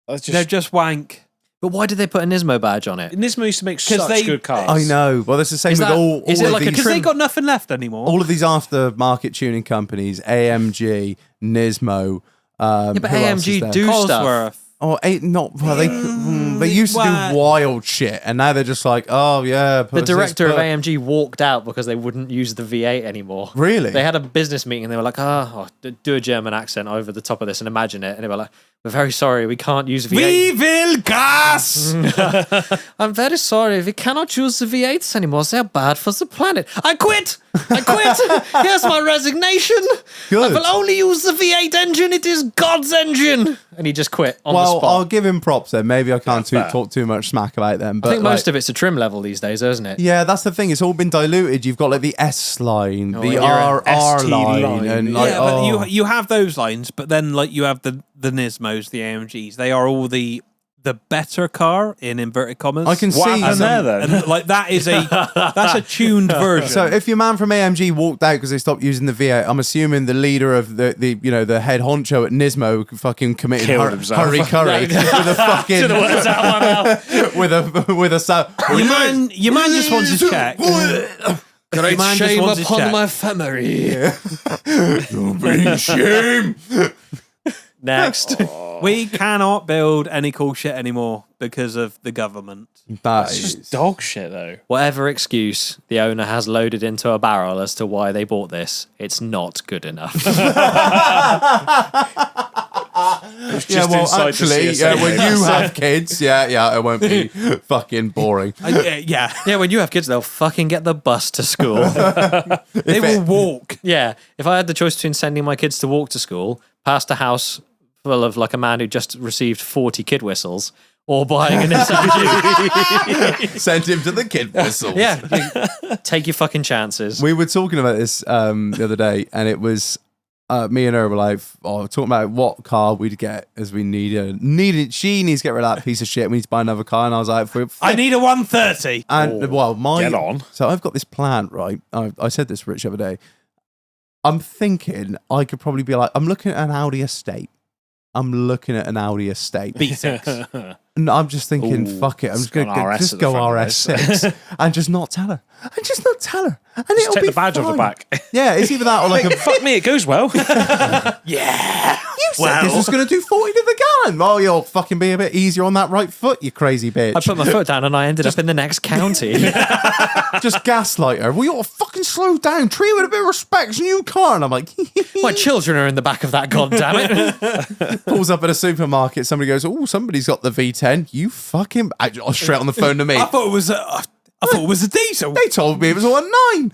Speaker 1: They're just wank.
Speaker 3: But why did they put a Nismo badge on it?
Speaker 4: Nismo used to make such
Speaker 1: they-
Speaker 4: good cars.
Speaker 2: I know. Well, that's the same
Speaker 3: Is
Speaker 2: with
Speaker 3: that-
Speaker 2: all
Speaker 3: is it
Speaker 2: of
Speaker 3: like a
Speaker 2: these.
Speaker 1: Because they got nothing left anymore.
Speaker 2: all of these aftermarket tuning companies, AMG, Nismo.
Speaker 3: Yeah, but
Speaker 2: who else is
Speaker 3: AMG
Speaker 2: there?
Speaker 3: do stuff.
Speaker 1: Cosworth.
Speaker 2: Oh, not well. They used to
Speaker 1: What?
Speaker 2: do wild shit, and now they're just like, oh yeah.
Speaker 3: The director of AMG walked out because they wouldn't use the V8 ananymore.
Speaker 2: Really?
Speaker 3: They had a business meeting and they were like, do a German accent over the top of this and imagine it. And they were like, we're very sorry, we can't use V8.
Speaker 1: We will gas.
Speaker 3: I'm very sorry, we cannot use the V8s anymore. They're bad for the planet. I quit. Here's my resignation.
Speaker 2: Good.
Speaker 3: I will only use the V8 engine. It is God's engine. And he just quit on the
Speaker 2: Well,
Speaker 3: spot.
Speaker 2: I'll give him props then. Maybe I can't
Speaker 4: fair.
Speaker 2: talk too much smack about them. But
Speaker 3: I think most of it's a trim level these days, isn't it?
Speaker 2: yeah, that's the thing. It's all been diluted. You've got like the S line, the
Speaker 3: and you're an
Speaker 2: RR
Speaker 4: ST
Speaker 2: line,
Speaker 4: line.
Speaker 2: and like
Speaker 1: Yeah, but you have those lines, but then like you have the Nismos, the AMGs. They are all the better car in inverted commas.
Speaker 2: I can
Speaker 4: What
Speaker 2: see.
Speaker 4: happened there then?
Speaker 1: And like that's a tuned version.
Speaker 2: So if your man from AMG walked out because they stopped using the V8, I'm assuming the leader of the the head honcho at Nismo fucking committed
Speaker 4: Killed himself.
Speaker 2: hurry curry with a fucking with a sound.
Speaker 1: your man just wants to check.
Speaker 3: Great
Speaker 1: man just
Speaker 3: shame
Speaker 1: wants to
Speaker 3: upon
Speaker 1: check.
Speaker 3: my family.
Speaker 2: Shame.
Speaker 3: Next.
Speaker 1: We cannot build any cool shit anymore because of the government.
Speaker 2: That
Speaker 4: It's
Speaker 2: is
Speaker 4: just dog shit, though.
Speaker 3: Whatever excuse the owner has loaded into a barrel as to why they bought this, it's not good enough.
Speaker 4: It's
Speaker 2: yeah.
Speaker 4: just
Speaker 2: Well,
Speaker 4: inside the
Speaker 2: actually,
Speaker 4: CSA
Speaker 2: when
Speaker 4: game.
Speaker 2: you have kids, it won't be fucking boring.
Speaker 1: Yeah,
Speaker 3: Yeah, when you have kids, they'll fucking get the bus to school.
Speaker 1: they will walk.
Speaker 3: Yeah, if I had the choice between sending my kids to walk to school, past a house full of like a man who just received 40 kid whistles, or buying an SUV,
Speaker 2: Send him to the kid whistles.
Speaker 3: yeah, take your fucking chances.
Speaker 2: We were talking about this the other day, and it was me and her were like, talking about what car we'd get as we needed. She needs to get rid of that piece of shit. We need to buy another car, and I was like,
Speaker 1: I need a 130.
Speaker 2: and
Speaker 4: get on.
Speaker 2: So I've got this plan, right? I said this to Rich the other day. I'm thinking I could probably be like, I'm looking at an Audi estate.
Speaker 1: B6.
Speaker 2: And I'm just thinking,
Speaker 4: Ooh,
Speaker 2: fuck it. I'm just going
Speaker 4: got an
Speaker 2: to
Speaker 4: RS
Speaker 2: just
Speaker 4: at the
Speaker 2: go
Speaker 4: front of this.
Speaker 2: RS6 and just not tell her. And
Speaker 4: Just
Speaker 2: it'll
Speaker 4: take
Speaker 2: be
Speaker 4: the badge off the
Speaker 2: fine.
Speaker 4: back.
Speaker 2: Yeah, it's either that or like a
Speaker 4: Fuck me, it goes well.
Speaker 2: You said this was going to do 40 to the gallon. Oh, you'll fucking be a bit easier on that right foot, you crazy bitch.
Speaker 3: I put my foot down and I ended up in the next county.
Speaker 2: Just gaslight her. Well, you ought to fucking slow down. Treat her with a bit of respect. It's a new car. And I'm like,
Speaker 3: My children are in the back of that, goddammit.
Speaker 2: pulls up at a supermarket. Somebody goes, oh, somebody's got the V10. You fucking... Straight on the phone to me.
Speaker 1: I thought it was a diesel.
Speaker 2: They told me it was all a 9.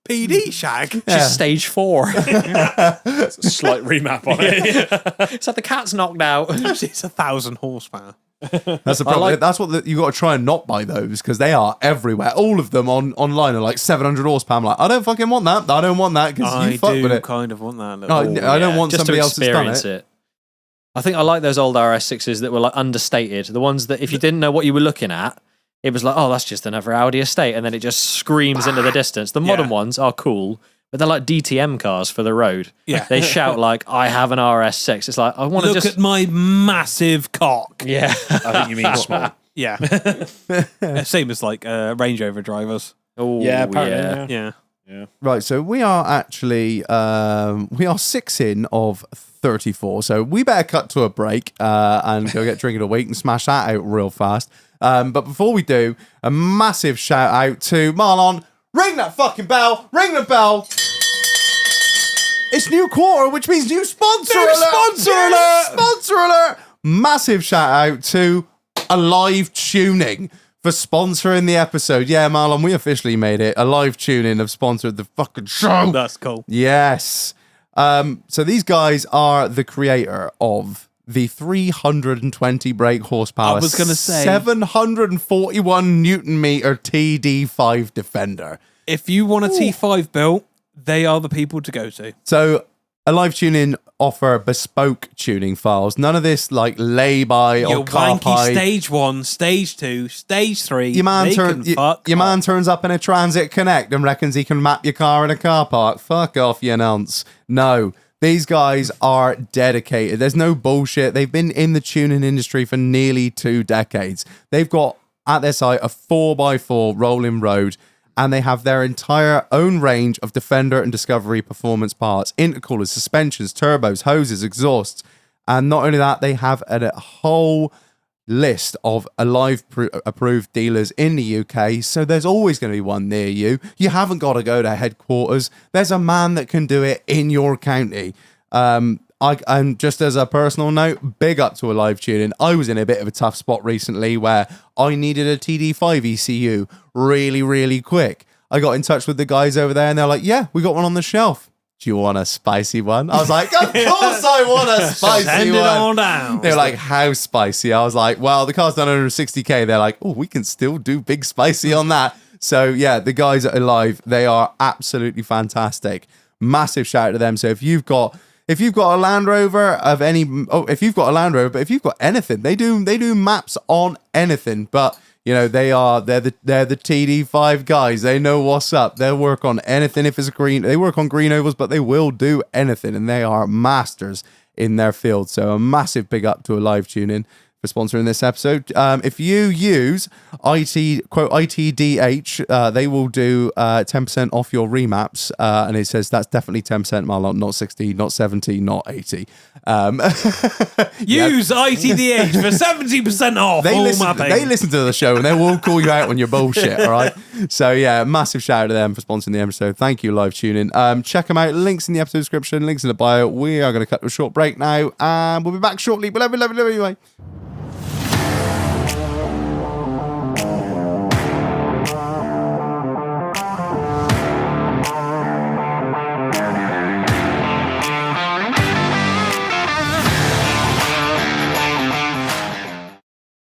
Speaker 1: PD shag.
Speaker 3: Just stage 4.
Speaker 4: Slight remap on it.
Speaker 3: It's like the cat's knocked out.
Speaker 1: It's 1,000 horsepower.
Speaker 2: That's the problem. That's what you got to try and not buy those because they are everywhere. All of them online are like 700 horsepower. I'm like, I don't fucking want that. I don't want that because you fuck with it.
Speaker 1: Kind of want that.
Speaker 2: No, I don't want
Speaker 3: just
Speaker 2: somebody
Speaker 3: to
Speaker 2: else that's done
Speaker 3: experience
Speaker 2: it.
Speaker 3: it. I think I like those old RS6s that were like understated. The ones that if you didn't know what you were looking at, it was like, oh, that's just another Audi estate. And then it just screams into the distance. The modern ones are cool, but they're like DTM cars for the road.
Speaker 1: Yeah.
Speaker 3: They shout like, I have an RS6. It's like, I want to
Speaker 1: Look
Speaker 3: just...
Speaker 1: at my massive cock.
Speaker 3: Yeah.
Speaker 4: I think you mean small.
Speaker 1: Yeah. Same as like Range Rover drivers.
Speaker 3: Oh,
Speaker 4: Yeah, apparently.
Speaker 1: Yeah.
Speaker 2: Right, so we are actually we are 6 in of 34. So we better cut to a break and go get Drink of the Week and smash that out real fast. But before we do, a massive shout out to Marlon. Ring that fucking bell! Ring the bell! It's new quarter, which means new sponsor
Speaker 1: New
Speaker 2: alert.
Speaker 1: sponsor
Speaker 2: New
Speaker 1: alert.
Speaker 2: Sponsor alert. Massive shout out to Alive Tuning for sponsoring the episode. Yeah, Marlon, we officially made it. Alive Tuning have sponsored the fucking show.
Speaker 1: That's cool.
Speaker 2: Yes. So these guys are the creator of the 320 brake horsepower.
Speaker 1: I was gonna say
Speaker 2: 741 Newton meter TD5 Defender.
Speaker 1: if you want a T5 built, they are the people to go to.
Speaker 2: So Alive Tuning offer bespoke tuning files. None of this like lay-by
Speaker 1: Your
Speaker 2: or car
Speaker 1: wanky stage 1, stage 2, stage 3.
Speaker 2: Your man, man turns up in a Transit Connect and reckons he can map your car in a car park. Fuck off, you nonce. No, these guys are dedicated. There's no bullshit. They've been in the tuning industry for nearly 2 decades. They've got at their site a 4x4 rolling road, and they have their entire own range of Defender and Discovery performance parts, intercoolers, suspensions, turbos, hoses, exhausts. And not only that, they have a whole list of Alive approved dealers in the UK. So there's always going to be one near you. You haven't got to go to headquarters. There's a man that can do it in your county. And just as a personal note, big up to Alive Tuning. I was in a bit of a tough spot recently where I needed a TD5 ECU really, really quick. I got in touch with the guys over there and they're like, yeah, we got one on the shelf. Do you want a spicy one? I was like, of course I want a spicy
Speaker 1: Send
Speaker 2: one.
Speaker 1: it on down.
Speaker 2: They're like, how spicy? I was like, well, the car's done 160k. They're like, oh, we can still do big spicy on that. So yeah, the guys at Alive, they are absolutely fantastic. Massive shout out to them. So if you've got a Land Rover of any, if you've got a Land Rover, but if you've got anything, they do maps on anything. But you know, they're the TD5 guys. They know what's up. They'll work on anything. If it's a green, they work on green ovals, but they will do anything, and they are masters in their field. So a massive big up to Alive Tuning for sponsoring this episode. If you use ITDH, they will do 10% off your remaps. And it says that's definitely 10%, Marlon, not 60, not 70, not 80.
Speaker 1: Use ITDH for 70% off all mapping.
Speaker 2: They listen to the show and they will call you out on your bullshit, all right? So yeah, massive shout out to them for sponsoring the episode. Thank you, Live Tuning. Check them out. Links in the episode description, links in the bio. We are going to cut to a short break now and we'll be back shortly. But love you anyway.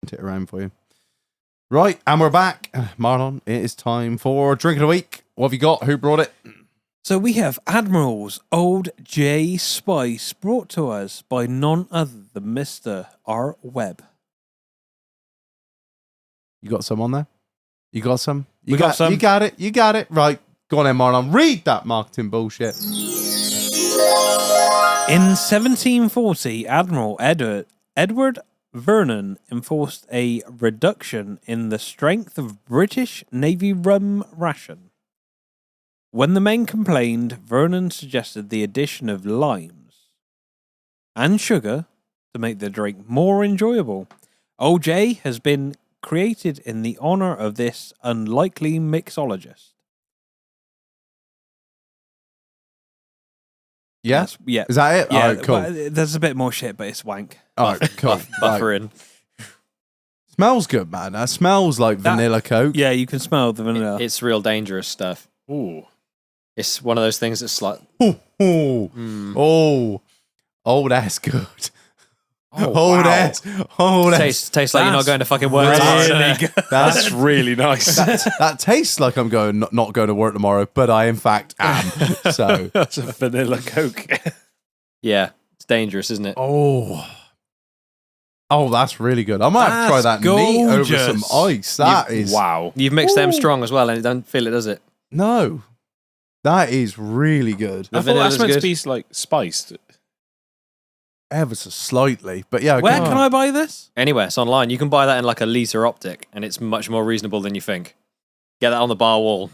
Speaker 2: It around for you. Right, and we're back. Marlon, it is time for Drink of the Week. What have you got? Who brought it?
Speaker 1: So we have Admiral's Old J Spice, brought to us by none other than Mr. R. Webb.
Speaker 2: You got some on there? You got some?
Speaker 1: We got some.
Speaker 2: You got it. You got it. Right. Go on then, Marlon. Read that marketing bullshit.
Speaker 1: In 1740, Admiral Edward Vernon enforced a reduction in the strength of British Navy rum ration. When the men complained, Vernon suggested the addition of limes and sugar to make the drink more enjoyable. OJ has been created in the honor of this unlikely mixologist.
Speaker 2: Yeah?
Speaker 1: Yeah.
Speaker 2: Is that it?
Speaker 1: Yeah,
Speaker 2: All right, cool.
Speaker 1: well, there's a bit more shit, but it's wank.
Speaker 2: All right, cool. Right.
Speaker 3: Buffering.
Speaker 2: Smells good, man. That smells like vanilla Coke.
Speaker 1: Yeah, you can smell the vanilla.
Speaker 3: It's real dangerous stuff.
Speaker 4: Ooh.
Speaker 3: It's one of those things that's like,
Speaker 2: Oh, that's good.
Speaker 4: wow.
Speaker 2: That's
Speaker 3: tastes like you're not going to fucking work tomorrow, doesn't it?
Speaker 4: That's really nice.
Speaker 2: that tastes like I'm not going to work tomorrow, but I in fact am. So
Speaker 4: That's a vanilla Coke.
Speaker 3: Yeah, it's dangerous, isn't it?
Speaker 2: oh, that's really good. I might have to try that
Speaker 1: That's
Speaker 2: neat over
Speaker 1: gorgeous.
Speaker 2: some ice. That is
Speaker 4: wow.
Speaker 3: You've mixed them strong as well, and you don't feel it, does it?
Speaker 2: no, that is really good.
Speaker 3: The
Speaker 4: I thought
Speaker 3: vanilla's
Speaker 4: that's meant to
Speaker 3: good.
Speaker 4: be like spiced.
Speaker 2: Ever so slightly, but yeah.
Speaker 1: Where
Speaker 2: good.
Speaker 1: can I buy this?
Speaker 3: Anyway, it's online. You can buy that in like a litre optic, and it's much more reasonable than you think. Get that on the bar wall.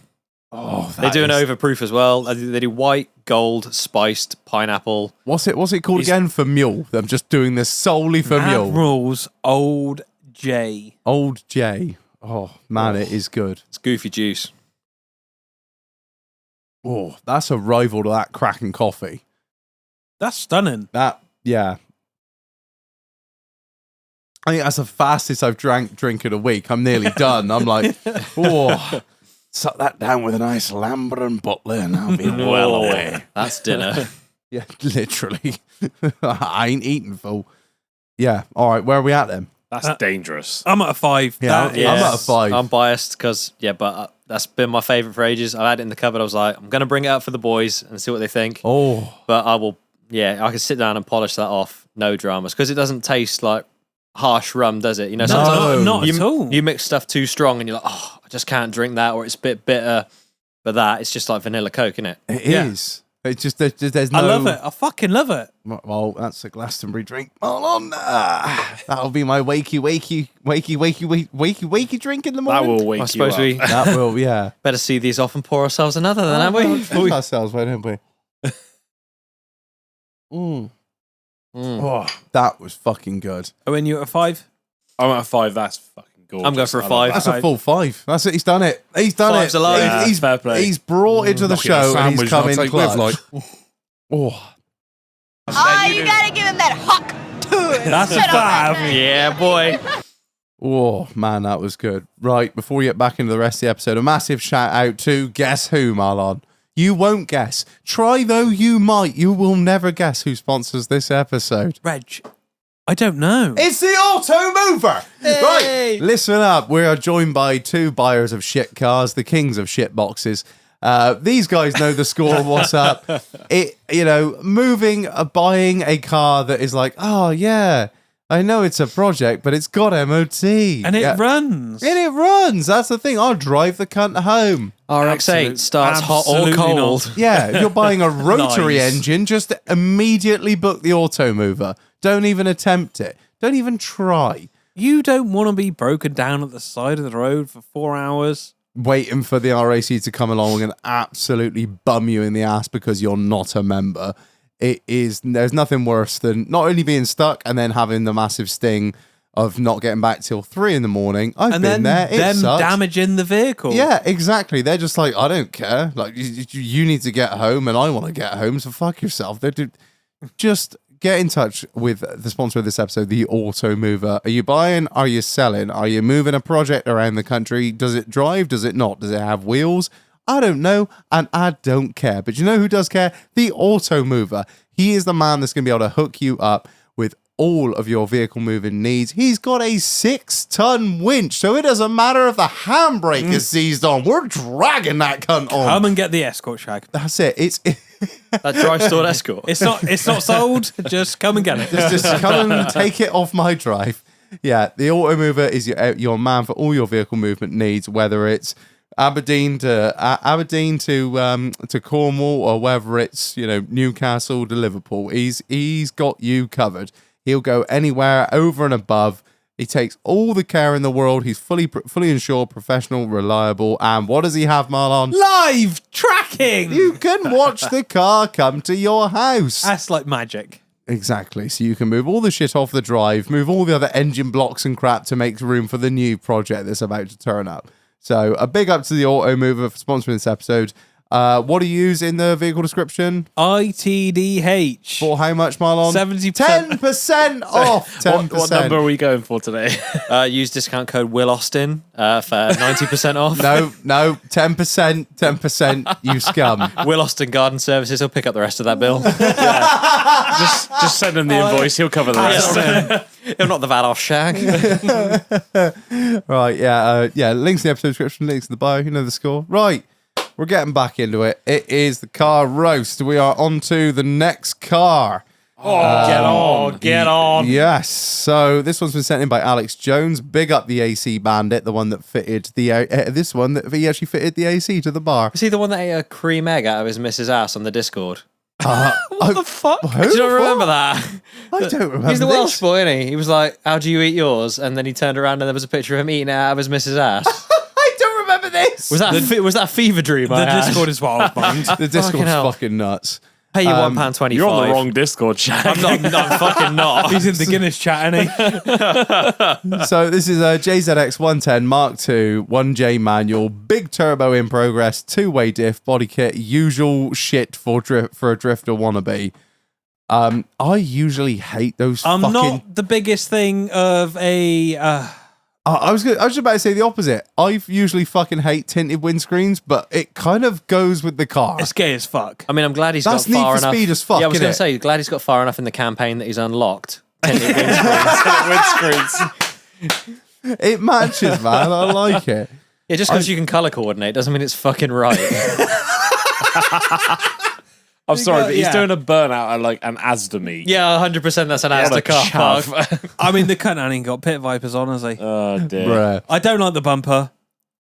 Speaker 2: Oh,
Speaker 3: They do an
Speaker 2: is-
Speaker 3: overproof as well. They do white, gold, spiced, pineapple.
Speaker 2: What's it called again? For mule. I'm just doing this solely for mule.
Speaker 1: Admiral's Old J.
Speaker 2: Old J. Oh man, it is good.
Speaker 3: It's goofy juice.
Speaker 2: Oh, that's a rival to that cracking coffee.
Speaker 1: That's stunning.
Speaker 2: Yeah. I think that's the fastest I've drink in a week. I'm nearly done. I'm like, oh, suck that down with a nice Lambert and Butler and I'll be well away.
Speaker 3: That's dinner.
Speaker 2: Yeah, literally. I ain't eating full. Yeah. All right. Where are we at then?
Speaker 4: That's dangerous.
Speaker 1: I'm at a 5.
Speaker 2: Yeah,
Speaker 1: That
Speaker 2: I'm
Speaker 1: is-
Speaker 2: at a 5.
Speaker 3: I'm biased because, but that's been my favourite for ages. I had it in the cupboard. I was like, I'm going to bring it out for the boys and see what they think.
Speaker 2: Oh,
Speaker 3: But I will, I can sit down and polish that off. No dramas. Because it doesn't taste like harsh rum, does it? You know, sometimes
Speaker 1: not at all.
Speaker 3: you mix stuff too strong and you're like, oh, I just can't drink that, or it's a bit bitter. But that, it's just like vanilla Coke, isn't it?
Speaker 2: it
Speaker 1: Yeah.
Speaker 2: is. It's just there's no.
Speaker 1: I love it. I fucking love it.
Speaker 2: Well, that's a Glastonbury drink. Hold on. That'll be my wakey drink in the
Speaker 4: That
Speaker 2: morning.
Speaker 4: will wake
Speaker 3: I
Speaker 4: you
Speaker 3: suppose
Speaker 4: up.
Speaker 3: we
Speaker 2: That will, yeah.
Speaker 3: better see these off and pour ourselves another then, haven't we?
Speaker 2: Ourselves, why don't we? Oh, that was fucking good.
Speaker 1: When you at a 5?
Speaker 4: I'm at a 5. That's fucking gorgeous.
Speaker 3: I'm going for a
Speaker 4: I love
Speaker 3: 5.
Speaker 2: That's
Speaker 4: that.
Speaker 2: a full 5. That's it. He's done it. He's done
Speaker 3: Five's
Speaker 2: it.
Speaker 3: alive.
Speaker 4: Yeah,
Speaker 2: He's
Speaker 4: fair play.
Speaker 2: He's brought it to the
Speaker 4: Knocking a
Speaker 2: show and he's
Speaker 4: sandwich
Speaker 2: come
Speaker 4: I'll
Speaker 2: in
Speaker 4: take with,
Speaker 2: clutch.
Speaker 4: like.
Speaker 2: Oh,
Speaker 5: Oh, you gotta give him that hawk to it.
Speaker 1: That's a
Speaker 5: Spit on that
Speaker 1: 5.
Speaker 5: thing.
Speaker 3: Yeah, boy.
Speaker 2: oh, man, that was good. Right, before we get back into the rest of the episode, a massive shout out to Guess Who, Marlon. You won't guess. Try though you might. You will never guess who sponsors this episode.
Speaker 1: Reg, I don't know.
Speaker 2: It's the AUTOMOVER! Right, listen up. We are joined by two buyers of shit cars, the kings of shit boxes. These guys know the score. What's up? Buying a car that is like, oh yeah, I know it's a project, but it's got MOT.
Speaker 1: And it runs.
Speaker 2: And it runs. That's the thing. I'll drive the cunt home.
Speaker 3: RX-8 starts hot or
Speaker 1: absolutely
Speaker 3: cold.
Speaker 1: not.
Speaker 2: Yeah, if you're buying a rotary
Speaker 1: Nice.
Speaker 2: engine, just immediately book the AUTOMOVER. Don't even attempt it. Don't even try.
Speaker 1: You don't want to be broken down at the side of the road for 4 hours.
Speaker 2: Waiting for the RAC to come along and absolutely bum you in the ass because you're not a member. There's nothing worse than not only being stuck and then having the massive sting of not getting back till 3 a.m. I've
Speaker 1: And
Speaker 2: been
Speaker 1: then
Speaker 2: there. It
Speaker 1: them
Speaker 2: sucks.
Speaker 1: damaging the vehicle.
Speaker 2: Yeah, exactly. They're just like, I don't care. Like, you need to get home and I want to get home, so fuck yourself. Just get in touch with the sponsor of this episode, the AUTOMOVER. Are you buying? Are you selling? Are you moving a project around the country? Does it drive? Does it not? Does it have wheels? I don't know, and I don't care. But you know who does care? The AUTOMOVER. He is the man that's going to be able to hook you up with all of your vehicle moving needs. He's got a 6-ton winch, so it doesn't matter if the handbrake is seized on. We're dragging that cunt on.
Speaker 1: Come and get the escort shag.
Speaker 2: That's it.
Speaker 3: That dry-stored Escort.
Speaker 1: It's not sold. Just come and get it.
Speaker 2: Just come and take it off my drive. Yeah, the AUTOMOVER is your man for all your vehicle movement needs, whether it's Aberdeen to Cornwall, or whether it's Newcastle to Liverpool. He's got you covered. He'll go anywhere, over and above. He takes all the care in the world. He's fully insured, professional, reliable. And what does he have, Marlon?
Speaker 1: Live tracking.
Speaker 2: You can watch the car come to your house.
Speaker 1: That's like magic.
Speaker 2: Exactly. So you can move all the shit off the drive, move all the other engine blocks and crap to make room for the new project that's about to turn up. So a big up to the AUTOMOVER for sponsoring this episode. What do you use in the vehicle description?
Speaker 1: ITDH.
Speaker 2: For how much, Marlon?
Speaker 1: 70%.
Speaker 2: 10% off. 10%.
Speaker 4: What number are we going for today?
Speaker 3: Use discount code WillAustin for 90% off.
Speaker 2: No, 10%, 10%, you scum.
Speaker 3: Will Austin Garden Services will pick up the rest of that bill.
Speaker 4: just send him the invoice. He'll cover the rest.
Speaker 3: He'll not the Vados shag.
Speaker 2: Right, yeah, links in the episode description, links in the bio, you know the score. Right, we're getting back into it. It is the car roast. We are on to the next car.
Speaker 4: Get on.
Speaker 2: Yes. So this one's been sent in by Alex Jones. Big up the AC Bandit, the one that fitted the this one that he actually fitted the AC to the bar.
Speaker 3: Is he the one that ate a cream egg out of his missus' ass on the Discord?
Speaker 1: What the fuck?
Speaker 2: Who?
Speaker 3: Do you not remember that?
Speaker 2: I don't remember.
Speaker 3: He's the
Speaker 2: this.
Speaker 3: Welsh boy, isn't he? He was like, "How do you eat yours?" And then he turned around and there was a picture of him eating it out of his missus' ass.
Speaker 2: I don't remember this.
Speaker 3: Was that a fever dream?
Speaker 1: The Discord is wild, mind.
Speaker 2: The Discord's
Speaker 3: hell.
Speaker 2: fucking nuts.
Speaker 3: Pay you £1.25.
Speaker 4: You're on the wrong Discord chat.
Speaker 3: I'm fucking not.
Speaker 1: He's in the Guinness chat, isn't he?
Speaker 2: So this is a JZX 110 Mark II 1J manual, big turbo in progress, 2-way diff, body kit, usual shit for a drifter wannabe. I usually hate those
Speaker 1: I'm
Speaker 2: fucking...
Speaker 1: not the biggest thing of a...
Speaker 2: I was just about to say the opposite. I usually fucking hate tinted windscreens, but it kind of goes with the car.
Speaker 1: it's gay as fuck.
Speaker 3: I mean, I'm glad he's
Speaker 2: That's
Speaker 3: got
Speaker 2: Need
Speaker 3: far
Speaker 2: for
Speaker 3: enough.
Speaker 2: Speed as fuck,
Speaker 3: Yeah, I was going
Speaker 2: innit?
Speaker 3: to say, glad he's got far enough in the campaign that he's unlocked. Tinted
Speaker 4: Windscreens.
Speaker 2: It matches, man. I like it.
Speaker 3: Yeah, just because you can color coordinate doesn't mean it's fucking right.
Speaker 4: I'm sorry, but he's
Speaker 1: yeah.
Speaker 4: doing a burnout at like an Asda meet.
Speaker 3: Yeah, 100% that's an
Speaker 4: What a
Speaker 3: Asda car park.
Speaker 4: chav.
Speaker 1: I mean, the cunt ain't got pit vipers on, has he?
Speaker 4: Oh dear.
Speaker 2: Bruh.
Speaker 1: I don't like the bumper.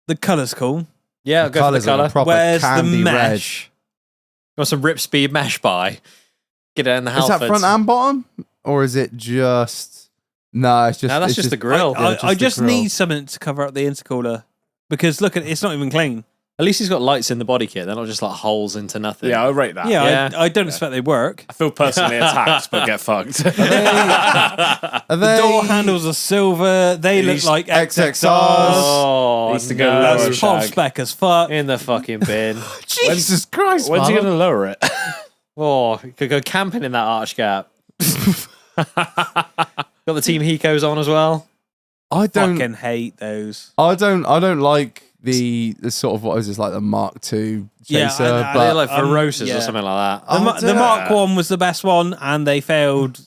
Speaker 1: The colour's cool.
Speaker 3: Yeah, I'll go for the
Speaker 2: Colours are
Speaker 3: color.
Speaker 2: a proper
Speaker 1: Where's the
Speaker 2: candy
Speaker 1: mesh?
Speaker 3: You want some Rip Speed mesh by? Get it in the
Speaker 2: red. Is that
Speaker 3: Halfords.
Speaker 2: front and bottom? Or is it just... No, it's just...
Speaker 3: No, that's
Speaker 2: it's
Speaker 3: just the grill.
Speaker 1: I just
Speaker 2: the grill.
Speaker 1: need something to cover up the intercooler. Because look, it's not even clean.
Speaker 3: At least he's got lights in the body kit. They're not just like holes into nothing.
Speaker 4: Yeah, I rate that.
Speaker 1: Yeah,
Speaker 3: Yeah.
Speaker 1: I don't expect they work.
Speaker 4: I feel personally attacked, but get fucked.
Speaker 2: Are
Speaker 1: The
Speaker 2: they...
Speaker 1: door handles are silver. They look
Speaker 4: These
Speaker 1: like
Speaker 2: XXRs.
Speaker 3: Oh,
Speaker 4: Needs to go
Speaker 3: no.
Speaker 4: lower.
Speaker 1: That's pop
Speaker 4: shag.
Speaker 1: spec as fuck.
Speaker 3: In the fucking bin.
Speaker 2: Jesus Christ,
Speaker 4: When's he
Speaker 2: man.
Speaker 4: going to lower it?
Speaker 3: Oh, you could go camping in that arch gap. Got the Team Hecos on as well.
Speaker 2: I don't
Speaker 1: Fucking hate those.
Speaker 2: I don't like the sort of, what is this, like the Mark II
Speaker 1: Yeah,
Speaker 2: chaser,
Speaker 1: I-
Speaker 2: but
Speaker 3: They're like Ferocious
Speaker 1: yeah.
Speaker 3: or something like that.
Speaker 2: Oh,
Speaker 1: The Mark 1 was the best one, and they failed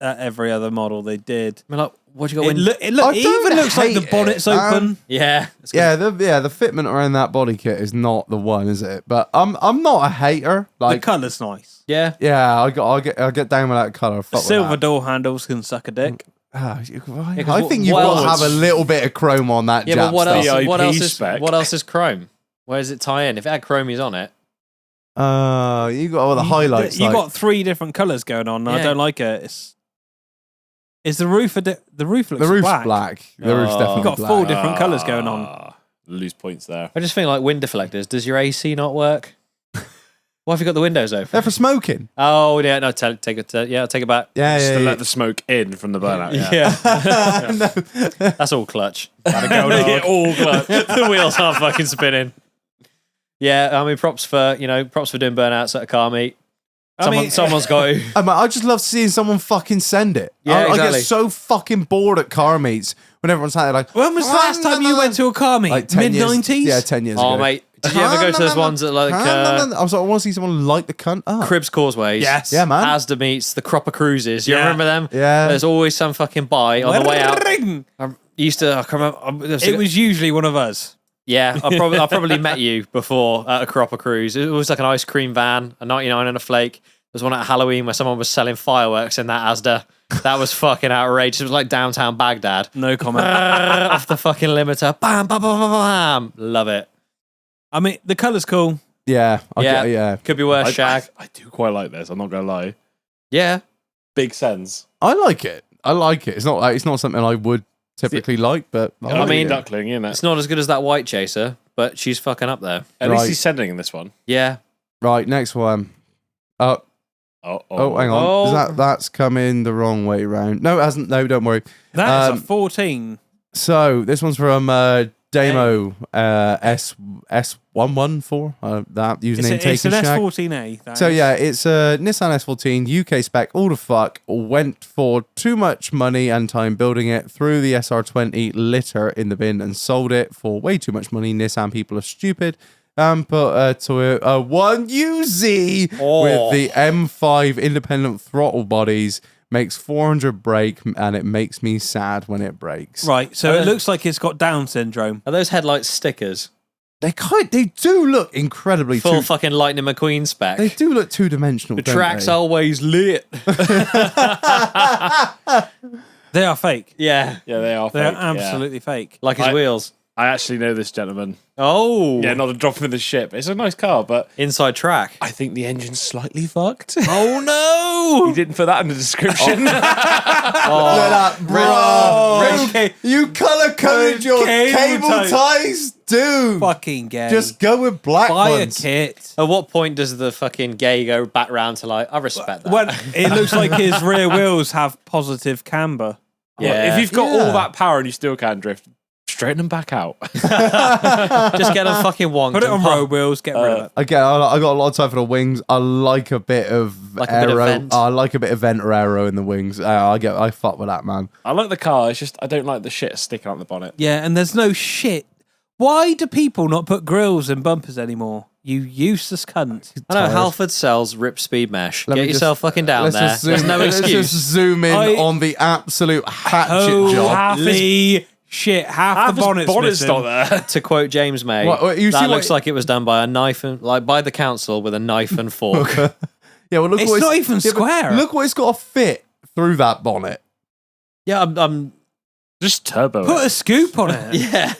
Speaker 1: at every other model they did.
Speaker 3: I mean, like, what you got?
Speaker 1: It,
Speaker 3: When...
Speaker 1: it
Speaker 2: I
Speaker 1: even
Speaker 2: don't
Speaker 1: looks like the
Speaker 2: hate
Speaker 1: bonnet's
Speaker 2: it,
Speaker 1: open.
Speaker 3: Yeah. It's good.
Speaker 2: yeah, the fitment around that body kit is not the one, is it? But I'm not a hater.
Speaker 1: The
Speaker 2: Like,
Speaker 1: colour's nice.
Speaker 3: Yeah.
Speaker 2: yeah, I get down with that color.
Speaker 1: The silver door handles can suck a dick.
Speaker 2: I
Speaker 3: 'cause
Speaker 2: think you've
Speaker 3: what
Speaker 2: got to
Speaker 3: else-
Speaker 2: have a little bit of chrome on that.
Speaker 3: Yeah,
Speaker 2: Jap
Speaker 3: but what
Speaker 2: stuff.
Speaker 3: else? What
Speaker 4: VIP
Speaker 3: else is?
Speaker 4: spec.
Speaker 3: What else is chrome? Where does it tie in? If it had chromies on it,
Speaker 2: You got all the highlights.
Speaker 1: You
Speaker 2: like,
Speaker 1: got 3 different colours going on. I
Speaker 3: Yeah.
Speaker 1: don't like it. Is the roof the roof looks
Speaker 2: the roof's
Speaker 1: black?
Speaker 2: black. The roof's
Speaker 3: Oh.
Speaker 2: definitely
Speaker 1: You got
Speaker 2: black.
Speaker 1: 4 different colours going on.
Speaker 4: Lose points there.
Speaker 3: I just think like wind deflectors. Does your AC not work? Why have you got the windows
Speaker 2: They're
Speaker 3: open?
Speaker 2: for smoking.
Speaker 3: Oh yeah, no, take it. Yeah, I'll take it back.
Speaker 2: Yeah,
Speaker 4: Just
Speaker 2: yeah,
Speaker 4: to
Speaker 2: yeah.
Speaker 4: let the smoke in from the burnout. Yeah.
Speaker 3: Yeah, that's all clutch.
Speaker 4: Yeah, all clutch.
Speaker 3: The wheels aren't fucking spinning. Yeah, I mean, props for doing burnouts at a car meet. Someone's got to.
Speaker 2: I just love seeing someone fucking send it.
Speaker 3: Yeah,
Speaker 2: I
Speaker 3: exactly.
Speaker 2: get so fucking bored at car meets when everyone's out there like,
Speaker 1: When was the last time you went to a car meet?
Speaker 2: like 10 years-
Speaker 1: Mid-90s?
Speaker 2: Yeah, 10 years ago.
Speaker 3: Oh mate, did you ever go to those ones at like
Speaker 2: I was like, I want to see someone light the cunt up.
Speaker 3: Cribs Causeways?
Speaker 1: Yes.
Speaker 2: Yeah, man.
Speaker 3: Asda meets, the Cropper Cruises. You
Speaker 1: Yeah.
Speaker 3: remember them?
Speaker 2: Yeah.
Speaker 3: There's always some fucking buy on the way out.
Speaker 1: Ring!
Speaker 3: I can't remember.
Speaker 1: It was usually one of us.
Speaker 3: Yeah, I probably met you before at a Cropper Cruise. It was like an ice cream van, a 99 and a flake. There was one at Halloween where someone was selling fireworks in that Asda. That was fucking outrageous. It was like downtown Baghdad.
Speaker 1: No comment.
Speaker 3: Off the fucking limiter. Bam, bam, bam, bam, bam. Love it.
Speaker 1: I mean, the colour's cool.
Speaker 2: Yeah.
Speaker 3: Yeah. Could be worse,
Speaker 4: I,
Speaker 3: Shag.
Speaker 4: I do quite like this. I'm not going to lie.
Speaker 3: Yeah.
Speaker 4: Big sense.
Speaker 2: I like it. It's not something I would typically like, but
Speaker 3: I mean,
Speaker 4: duckling, isn't it?
Speaker 3: It's not as good as that white chaser, but she's fucking up there.
Speaker 4: At
Speaker 2: Right.
Speaker 4: least he's sending in this one.
Speaker 3: Yeah.
Speaker 2: right, next one.
Speaker 4: Oh,
Speaker 2: Hang on.
Speaker 3: Oh.
Speaker 2: That's coming the wrong way round. No, it hasn't. No, don't worry.
Speaker 1: That's
Speaker 2: Um,
Speaker 1: a 14.
Speaker 2: So this one's from Damo S114. That username
Speaker 1: It's an
Speaker 2: taken shag.
Speaker 1: S14A. that
Speaker 2: So
Speaker 1: is.
Speaker 2: yeah, it's a Nissan S14 UK spec. All the fuck went for too much money and time building it. Threw the SR20 litter in the bin and sold it for way too much money. Nissan people are stupid. And put a Toyota 1UZ with the M5 independent throttle bodies. Makes 400 brake and it makes me sad when it breaks.
Speaker 1: Right, so it looks like it's got Down syndrome.
Speaker 3: Are those headlights stickers?
Speaker 2: They do look incredibly
Speaker 3: Full fucking Lightning McQueen spec.
Speaker 2: They do look two-dimensional.
Speaker 3: The
Speaker 2: don't
Speaker 3: track's
Speaker 2: they?
Speaker 3: always lit.
Speaker 1: They are fake.
Speaker 3: Yeah.
Speaker 4: yeah, they are.
Speaker 1: They're
Speaker 4: fake, yeah.
Speaker 1: absolutely fake.
Speaker 3: Like his wheels.
Speaker 4: I actually know this gentleman.
Speaker 3: Oh.
Speaker 4: Yeah, not to drop him in the ship. It's a nice car, but
Speaker 3: Inside track.
Speaker 4: I think the engine's slightly fucked.
Speaker 3: Oh no.
Speaker 4: He didn't put that in the description.
Speaker 2: Look at that, bro.
Speaker 1: Okay.
Speaker 2: You color coded your
Speaker 1: Cable
Speaker 2: cable ties, dude.
Speaker 1: Fucking gay.
Speaker 2: Just go with black
Speaker 1: buy
Speaker 2: ones.
Speaker 1: a kit.
Speaker 3: At what point does the fucking gay go back round to like, I respect that.
Speaker 1: When it looks like his rear wheels have positive camber.
Speaker 3: Yeah.
Speaker 4: If you've got
Speaker 2: Yeah.
Speaker 4: all that power and you still can't drift, straighten them back out.
Speaker 3: Just get them fucking wonked.
Speaker 1: Put it
Speaker 3: and
Speaker 1: on
Speaker 3: pop-
Speaker 1: road wheels, get rid of it.
Speaker 2: Again, I got a lot of time for the wings. I like a bit of
Speaker 3: Like a bit of
Speaker 2: aero.
Speaker 3: vent.
Speaker 2: I like a bit of vent or aero in the wings. I fuck with that, man.
Speaker 4: I like the car. It's just I don't like the shit sticking out the bonnet.
Speaker 1: Yeah, and there's no shit. Why do people not put grills in bumpers anymore? You useless cunt.
Speaker 3: I know Halford sells rip speed mesh.
Speaker 2: Let
Speaker 3: Get
Speaker 2: me just-
Speaker 3: yourself fucking down
Speaker 2: Let's
Speaker 3: there.
Speaker 2: just
Speaker 3: There's
Speaker 2: zoom-
Speaker 3: no
Speaker 2: let's
Speaker 3: excuse.
Speaker 2: just zoom in
Speaker 1: I-
Speaker 2: on the absolute hatchet job.
Speaker 1: Holy shit, half the bonnet's missing.
Speaker 4: not there.
Speaker 3: To quote James May,
Speaker 2: What, you see
Speaker 3: that
Speaker 2: what-
Speaker 3: looks like it was done by a knife and like by the council with a knife and fork.
Speaker 2: Yeah, well, look
Speaker 1: It's
Speaker 2: what
Speaker 1: not even
Speaker 2: yeah, but
Speaker 1: square.
Speaker 2: Look what it's got to fit through that bonnet.
Speaker 3: Yeah, I'm
Speaker 4: Just turbo.
Speaker 1: Put a scoop on it.
Speaker 3: yeah.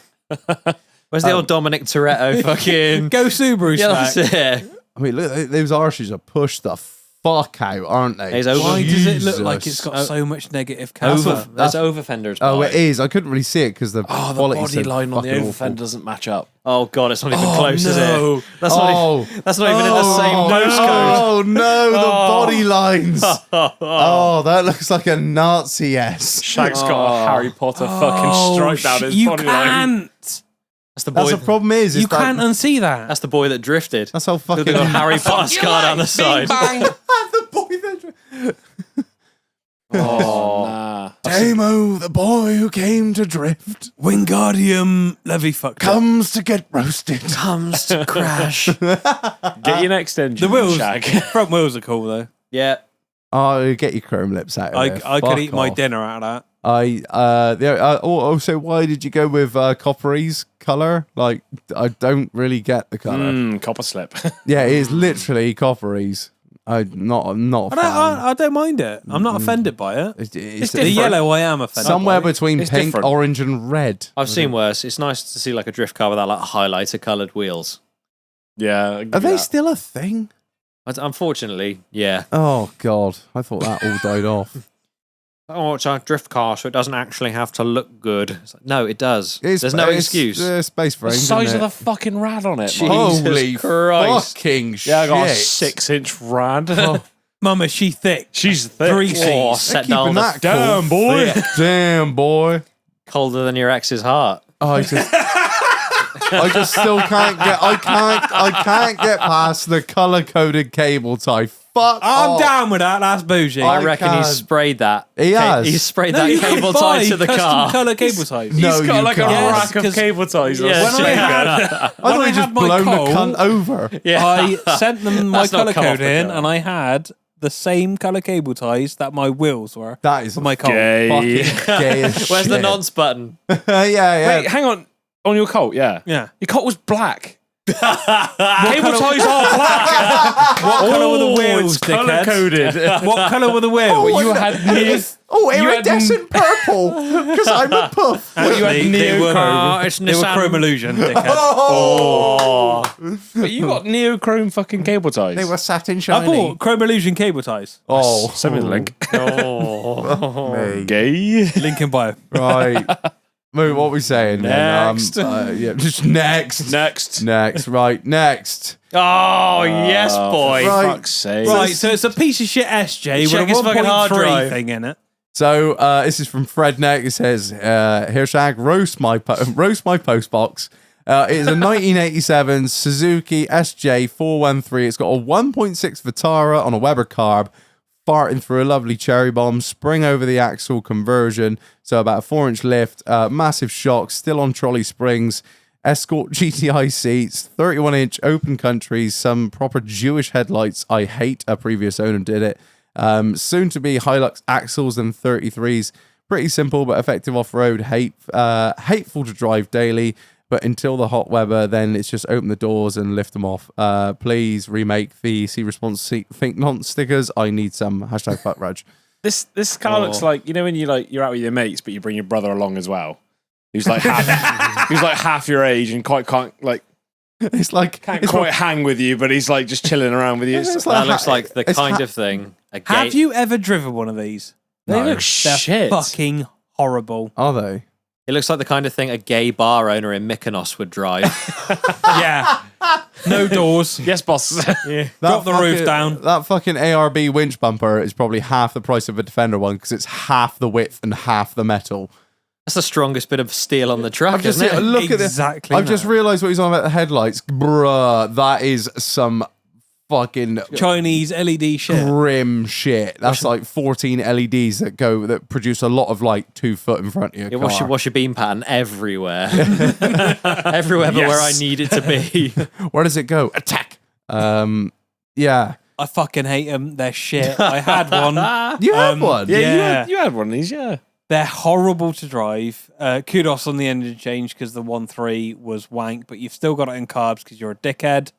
Speaker 3: Where's the old Dominic Toretto fucking?
Speaker 1: Go Subaru
Speaker 3: Yeah,
Speaker 1: smack.
Speaker 3: that's it.
Speaker 2: I mean, look, those arches are pushed the fuck out, aren't they?
Speaker 3: He's over-
Speaker 1: Why does it look like
Speaker 2: Jesus.
Speaker 1: it's got so much negative colour?
Speaker 3: Over, there's over fenders.
Speaker 2: Oh,
Speaker 3: by.
Speaker 2: it is. I couldn't really see it because the
Speaker 4: the
Speaker 2: quality's
Speaker 4: body
Speaker 2: so
Speaker 4: line on the
Speaker 2: fucking
Speaker 4: over
Speaker 2: awful.
Speaker 4: fender doesn't match up.
Speaker 3: Oh god, it's not even
Speaker 1: Oh,
Speaker 3: close, is
Speaker 1: no.
Speaker 3: it? That's not. Even, that's not even in the same nose code.
Speaker 2: Oh no, the body lines. Oh, that looks like a Nazi S.
Speaker 4: Shag's got a Harry Potter fucking stripe down his
Speaker 1: you
Speaker 4: body line.
Speaker 1: can't.
Speaker 3: That's the boy.
Speaker 2: That's the problem is
Speaker 1: You
Speaker 2: that-
Speaker 1: can't unsee that.
Speaker 3: That's the boy that drifted.
Speaker 2: That's how
Speaker 3: With
Speaker 2: fucking
Speaker 3: the little Harry Potter scar down the side.
Speaker 2: the boy that
Speaker 4: Oh, nah.
Speaker 2: Damo, the boy who came to drift,
Speaker 1: Wingardium Levy
Speaker 2: comes to get roasted.
Speaker 3: Comes to crash.
Speaker 4: Get your next engine,
Speaker 1: The wheels,
Speaker 4: Shag.
Speaker 1: front wheels are cool though.
Speaker 3: Yeah.
Speaker 2: Oh, get your chrome lips out of
Speaker 1: I
Speaker 2: there.
Speaker 1: could
Speaker 2: Fuck
Speaker 1: eat my
Speaker 2: off.
Speaker 1: dinner out of that.
Speaker 2: Also, why did you go with Coppery's color? Like, I don't really get the color.
Speaker 4: Copper slip.
Speaker 2: Yeah, it is literally Coppery's. I'm not a fan.
Speaker 1: I don't mind it. I'm not offended by it.
Speaker 2: It's
Speaker 1: The
Speaker 3: different.
Speaker 1: yellow, I am offended.
Speaker 2: somewhere
Speaker 1: by.
Speaker 2: between
Speaker 4: It's
Speaker 2: pink,
Speaker 4: different.
Speaker 2: orange, and red.
Speaker 3: I've seen worse. It's nice to see like a drift car with that like highlighter coloured wheels.
Speaker 4: Yeah.
Speaker 2: Are they still a thing?
Speaker 3: But unfortunately, yeah.
Speaker 2: Oh God, I thought that all died off.
Speaker 3: Oh, it's a drift car, so it doesn't actually have to look good. It's like, no, it does.
Speaker 2: It's-
Speaker 3: There's no
Speaker 2: it's,
Speaker 3: excuse.
Speaker 2: Space
Speaker 4: The
Speaker 2: frame.
Speaker 4: size
Speaker 2: isn't
Speaker 4: of
Speaker 2: it?
Speaker 4: the fucking rad on it.
Speaker 3: Jesus
Speaker 4: man.
Speaker 2: Holy
Speaker 3: Christ.
Speaker 2: fucking shit!
Speaker 4: Yeah, I got a 6-inch rad.
Speaker 1: Mama, she thick.
Speaker 4: She's thick.
Speaker 1: Greasy.
Speaker 3: Oh,
Speaker 2: They're
Speaker 3: set
Speaker 2: keeping
Speaker 3: down the
Speaker 2: that
Speaker 4: Damn,
Speaker 2: cool.
Speaker 4: boy.
Speaker 2: Damn boy.
Speaker 3: colder than your ex's heart.
Speaker 2: Oh, I just still can't get. I can't get past the color coded cable tie. Fuck.
Speaker 1: I'm
Speaker 2: off.
Speaker 1: down with that. That's bougie.
Speaker 2: I
Speaker 3: I reckon
Speaker 2: can't.
Speaker 3: he's sprayed that.
Speaker 2: He has.
Speaker 3: He sprayed
Speaker 1: No,
Speaker 3: that
Speaker 1: you can
Speaker 3: cable
Speaker 1: buy
Speaker 3: tied to the
Speaker 1: custom
Speaker 3: car.
Speaker 1: colour cable ties.
Speaker 2: No,
Speaker 4: He's got
Speaker 2: you
Speaker 4: like
Speaker 2: can't.
Speaker 4: a
Speaker 1: Yes,
Speaker 4: rack of
Speaker 1: 'cause
Speaker 4: cable ties.
Speaker 3: Yeah,
Speaker 1: When I had,
Speaker 2: I thought
Speaker 1: when
Speaker 2: he
Speaker 1: I
Speaker 2: just
Speaker 1: had my
Speaker 2: blown
Speaker 1: coal,
Speaker 2: the cunt over.
Speaker 3: Yeah.
Speaker 1: I sent them my
Speaker 3: That's not
Speaker 1: colour
Speaker 3: come off
Speaker 1: code
Speaker 3: the
Speaker 1: in,
Speaker 3: car.
Speaker 1: and I had the same colour cable ties that my wheels were.
Speaker 2: That is
Speaker 1: for my coal.
Speaker 4: Gay.
Speaker 2: fucking gay as
Speaker 3: Where's the
Speaker 2: shit.
Speaker 3: nonce button?
Speaker 2: yeah.
Speaker 4: Wait, hang on. On your Colt, yeah.
Speaker 1: Yeah.
Speaker 4: Your Colt was black. Cable ties are black.
Speaker 1: What colour were the wheels,
Speaker 4: Color
Speaker 1: dickhead?
Speaker 4: coded.
Speaker 1: What colour were the wheels?
Speaker 4: you had near.
Speaker 2: Oh,
Speaker 4: You had-
Speaker 2: iridescent purple. Because I'm a puff.
Speaker 4: What you had
Speaker 1: They were,
Speaker 3: neochrome. It's
Speaker 1: they were
Speaker 3: Nissan.
Speaker 1: chrome illusion, dickhead.
Speaker 2: Oh,
Speaker 4: But you got neochrome fucking cable ties.
Speaker 2: they were satin
Speaker 1: I
Speaker 2: shiny.
Speaker 1: bought chrome illusion cable ties.
Speaker 2: Oh,
Speaker 4: Send me the link.
Speaker 2: me.
Speaker 4: Gay.
Speaker 1: Link in bio.
Speaker 2: Right. Move, what are we saying?
Speaker 3: Next.
Speaker 2: Then? Yeah, just next.
Speaker 4: Next.
Speaker 2: Next. Right. Next.
Speaker 3: Oh, yes, boy.
Speaker 2: Right.
Speaker 4: Fuck's sake.
Speaker 1: Right, so it's a piece of shit SJ
Speaker 3: Check
Speaker 1: with
Speaker 3: his
Speaker 1: a
Speaker 3: fucking hard
Speaker 1: 1.3
Speaker 3: drive.
Speaker 1: thing in it.
Speaker 2: So this is from Fred Neck. It says, "Here, Shag, roast my post box. It is a 1987 Suzuki SJ413. It's got a 1.6 Vitara on a Weber carb, farting through a lovely cherry bomb, spring over the axle conversion, so about a 4-inch lift, massive shocks, still on trolley springs, Escort GTI seats, 31-inch open countries, some proper Jewish headlights. I hate. A previous owner did it. Soon to be Hilux axles and 33s. Pretty simple but effective off-road. Hateful to drive daily, but until the hot weather, then it's just open the doors and lift them off. Please remake the C response think nonce stickers. I need some. Hashtag fuck Raj.
Speaker 4: This car looks like, you know, when you're out with your mates, but you bring your brother along as well. He's like half your age and can't
Speaker 2: It's like it's
Speaker 4: quite hang with you, but he's like just chilling around with you.
Speaker 2: It's
Speaker 3: That
Speaker 2: like-
Speaker 3: looks like the
Speaker 2: it's
Speaker 3: kind
Speaker 2: ha-
Speaker 3: of thing. A
Speaker 1: Have
Speaker 3: gate.
Speaker 1: you ever driven one of these?
Speaker 4: They
Speaker 2: No.
Speaker 4: look
Speaker 1: They're
Speaker 4: shit.
Speaker 1: fucking horrible.
Speaker 2: Are they?
Speaker 3: It looks like the kind of thing a gay bar owner in Mykonos would drive.
Speaker 1: Yeah. No doors.
Speaker 4: Yes, boss.
Speaker 1: Yeah. Drop the roof
Speaker 2: fucking-
Speaker 1: down.
Speaker 2: That fucking ARB winch bumper is probably half the price of a Defender one because it's half the width and half the metal.
Speaker 3: That's the strongest bit of steel on the truck,
Speaker 2: I've just
Speaker 3: isn't it?
Speaker 2: look at this.
Speaker 1: Exactly
Speaker 2: I've just
Speaker 1: that.
Speaker 2: realised what he's on about the headlights. Bruh, that is some fucking
Speaker 1: Chinese LED shit.
Speaker 2: grim shit. That's like 14 LEDs that produce a lot of light 2 foot in front of your
Speaker 3: Yeah,
Speaker 2: car.
Speaker 3: wash your beam pattern everywhere. Everywhere but where I need it to be.
Speaker 2: Where does it go? Attack. Yeah.
Speaker 1: I fucking hate them. They're shit. I had one.
Speaker 2: You have one.
Speaker 1: Yeah.
Speaker 4: You had one of these, yeah.
Speaker 1: They're horrible to drive. Kudos on the engine change because the 1.3 was wank, but you've still got it in carbs because you're a dickhead.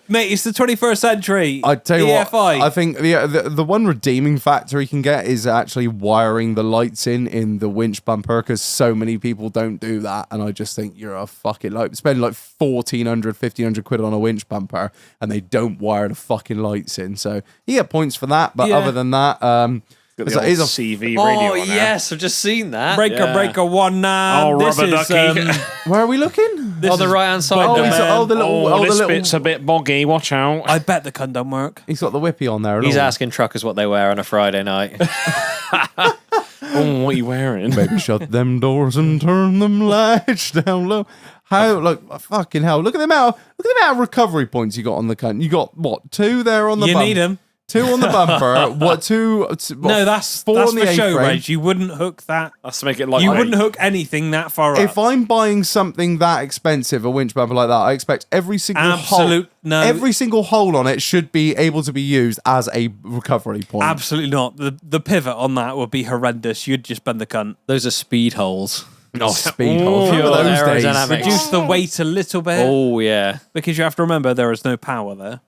Speaker 1: Mate, it's the 21st century.
Speaker 2: I tell you what,
Speaker 1: EFI.
Speaker 2: I think the one redeeming factor he can get is actually wiring the lights in the winch bumper, because so many people don't do that, and I just think you're a fucking spend like 1,400 quid on a winch bumper and they don't wire the fucking lights in. So you get points for that, but
Speaker 1: Yeah.
Speaker 2: other than that,
Speaker 4: Got
Speaker 2: it's
Speaker 4: the
Speaker 2: a-
Speaker 4: old
Speaker 2: it's a-
Speaker 4: CV radio
Speaker 3: Oh,
Speaker 4: on there.
Speaker 3: yes, I've just seen that.
Speaker 1: breaker 1
Speaker 4: Oh,
Speaker 1: this
Speaker 4: rubber
Speaker 1: is,
Speaker 4: ducky.
Speaker 2: where are we looking?
Speaker 1: this
Speaker 3: On the
Speaker 1: is-
Speaker 3: right-hand side.
Speaker 2: Oh,
Speaker 3: there.
Speaker 2: he's the little.
Speaker 4: Oh,
Speaker 2: the
Speaker 4: this
Speaker 2: little.
Speaker 4: bit's a bit boggy. Watch out.
Speaker 1: I bet the cunt don't work.
Speaker 2: He's got the whippy on there.
Speaker 3: He's
Speaker 2: look.
Speaker 3: asking truckers what they wear on a Friday night.
Speaker 4: Oh, what are you wearing?
Speaker 2: Maybe shut them doors and turn them lights down low. How fucking hell? Look at the amount of recovery points you got on the cunt. You got what, 2 there on the
Speaker 1: You
Speaker 2: bumper?
Speaker 1: need them.
Speaker 2: 2 on the bumper. What, 2?
Speaker 1: No, that's
Speaker 2: 4
Speaker 1: that's
Speaker 2: on the
Speaker 1: for show,
Speaker 2: A-frame.
Speaker 1: Reg. You wouldn't hook that.
Speaker 4: Let's make it like
Speaker 1: You wouldn't hook anything that far
Speaker 2: If
Speaker 1: up.
Speaker 2: I'm buying something that expensive, a winch bumper like that, I expect every single every single hole on it should be able to be used as a recovery point.
Speaker 1: Absolutely not. The pivot on that would be horrendous. You'd just bend the cunt.
Speaker 3: Those are speed holes.
Speaker 2: Oh, speed holes.
Speaker 3: Pure
Speaker 2: Remember those days?
Speaker 3: aerodynamics.
Speaker 1: Reduce the weight a little bit.
Speaker 3: Oh, yeah.
Speaker 1: Because you have to remember there is no power there.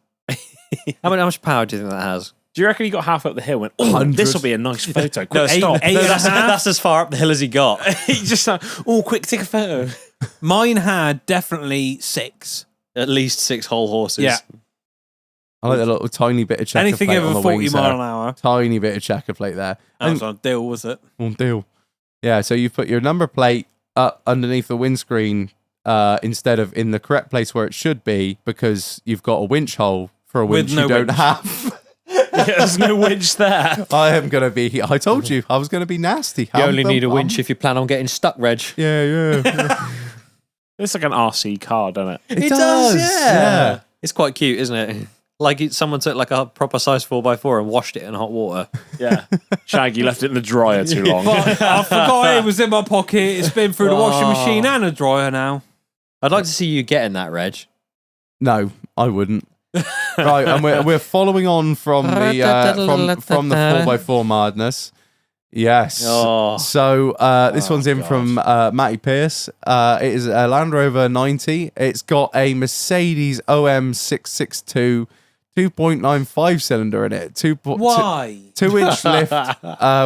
Speaker 3: How much power do you think that has?
Speaker 4: Do you reckon he got half up the hill and went, oh,
Speaker 2: 100.
Speaker 4: this will be a nice photo. Quick, stop.
Speaker 1: eight
Speaker 3: No,
Speaker 1: and a
Speaker 3: that's,
Speaker 1: half?
Speaker 3: that's as far up the hill as he got.
Speaker 4: He just like, oh, quick, take a photo.
Speaker 1: Mine had definitely 6.
Speaker 3: At least 6 whole horses.
Speaker 1: Yeah.
Speaker 2: I like the little tiny bit of checker
Speaker 1: Anything
Speaker 2: plate on
Speaker 1: over
Speaker 2: the
Speaker 1: 40
Speaker 2: wings
Speaker 1: mile
Speaker 2: there.
Speaker 1: an hour.
Speaker 2: Tiny bit of checker plate there.
Speaker 1: That was on a deal, was it?
Speaker 2: Deal. Yeah, so you put your number plate up underneath the windscreen instead of in the correct place where it should be, because you've got a winch hole for a winch
Speaker 1: no
Speaker 2: you don't
Speaker 1: winch.
Speaker 2: have.
Speaker 4: Yeah, there's no winch there.
Speaker 2: I am going to be... I told you, I was going to be nasty.
Speaker 3: You only need a winch if you plan on getting stuck, Reg.
Speaker 2: Yeah.
Speaker 4: It's like an RC car, doesn't it?
Speaker 2: It does, yeah.
Speaker 3: It's quite cute, isn't it? Like someone took like a proper size 4x4 and washed it in hot water.
Speaker 4: Yeah. Shaggy left it in the dryer too long.
Speaker 1: But I forgot it was in my pocket. It's been through the washing machine and a dryer now.
Speaker 3: I'd like to see you getting that, Reg.
Speaker 2: No, I wouldn't. Right, and we're following on from the from the 4x4 madness. Yes.
Speaker 3: Oh.
Speaker 2: So this one's in from Matty Pierce. It is a Land Rover 90. It's got a Mercedes OM 662 2.95 cylinder in it.
Speaker 1: Why?
Speaker 2: 2-inch lift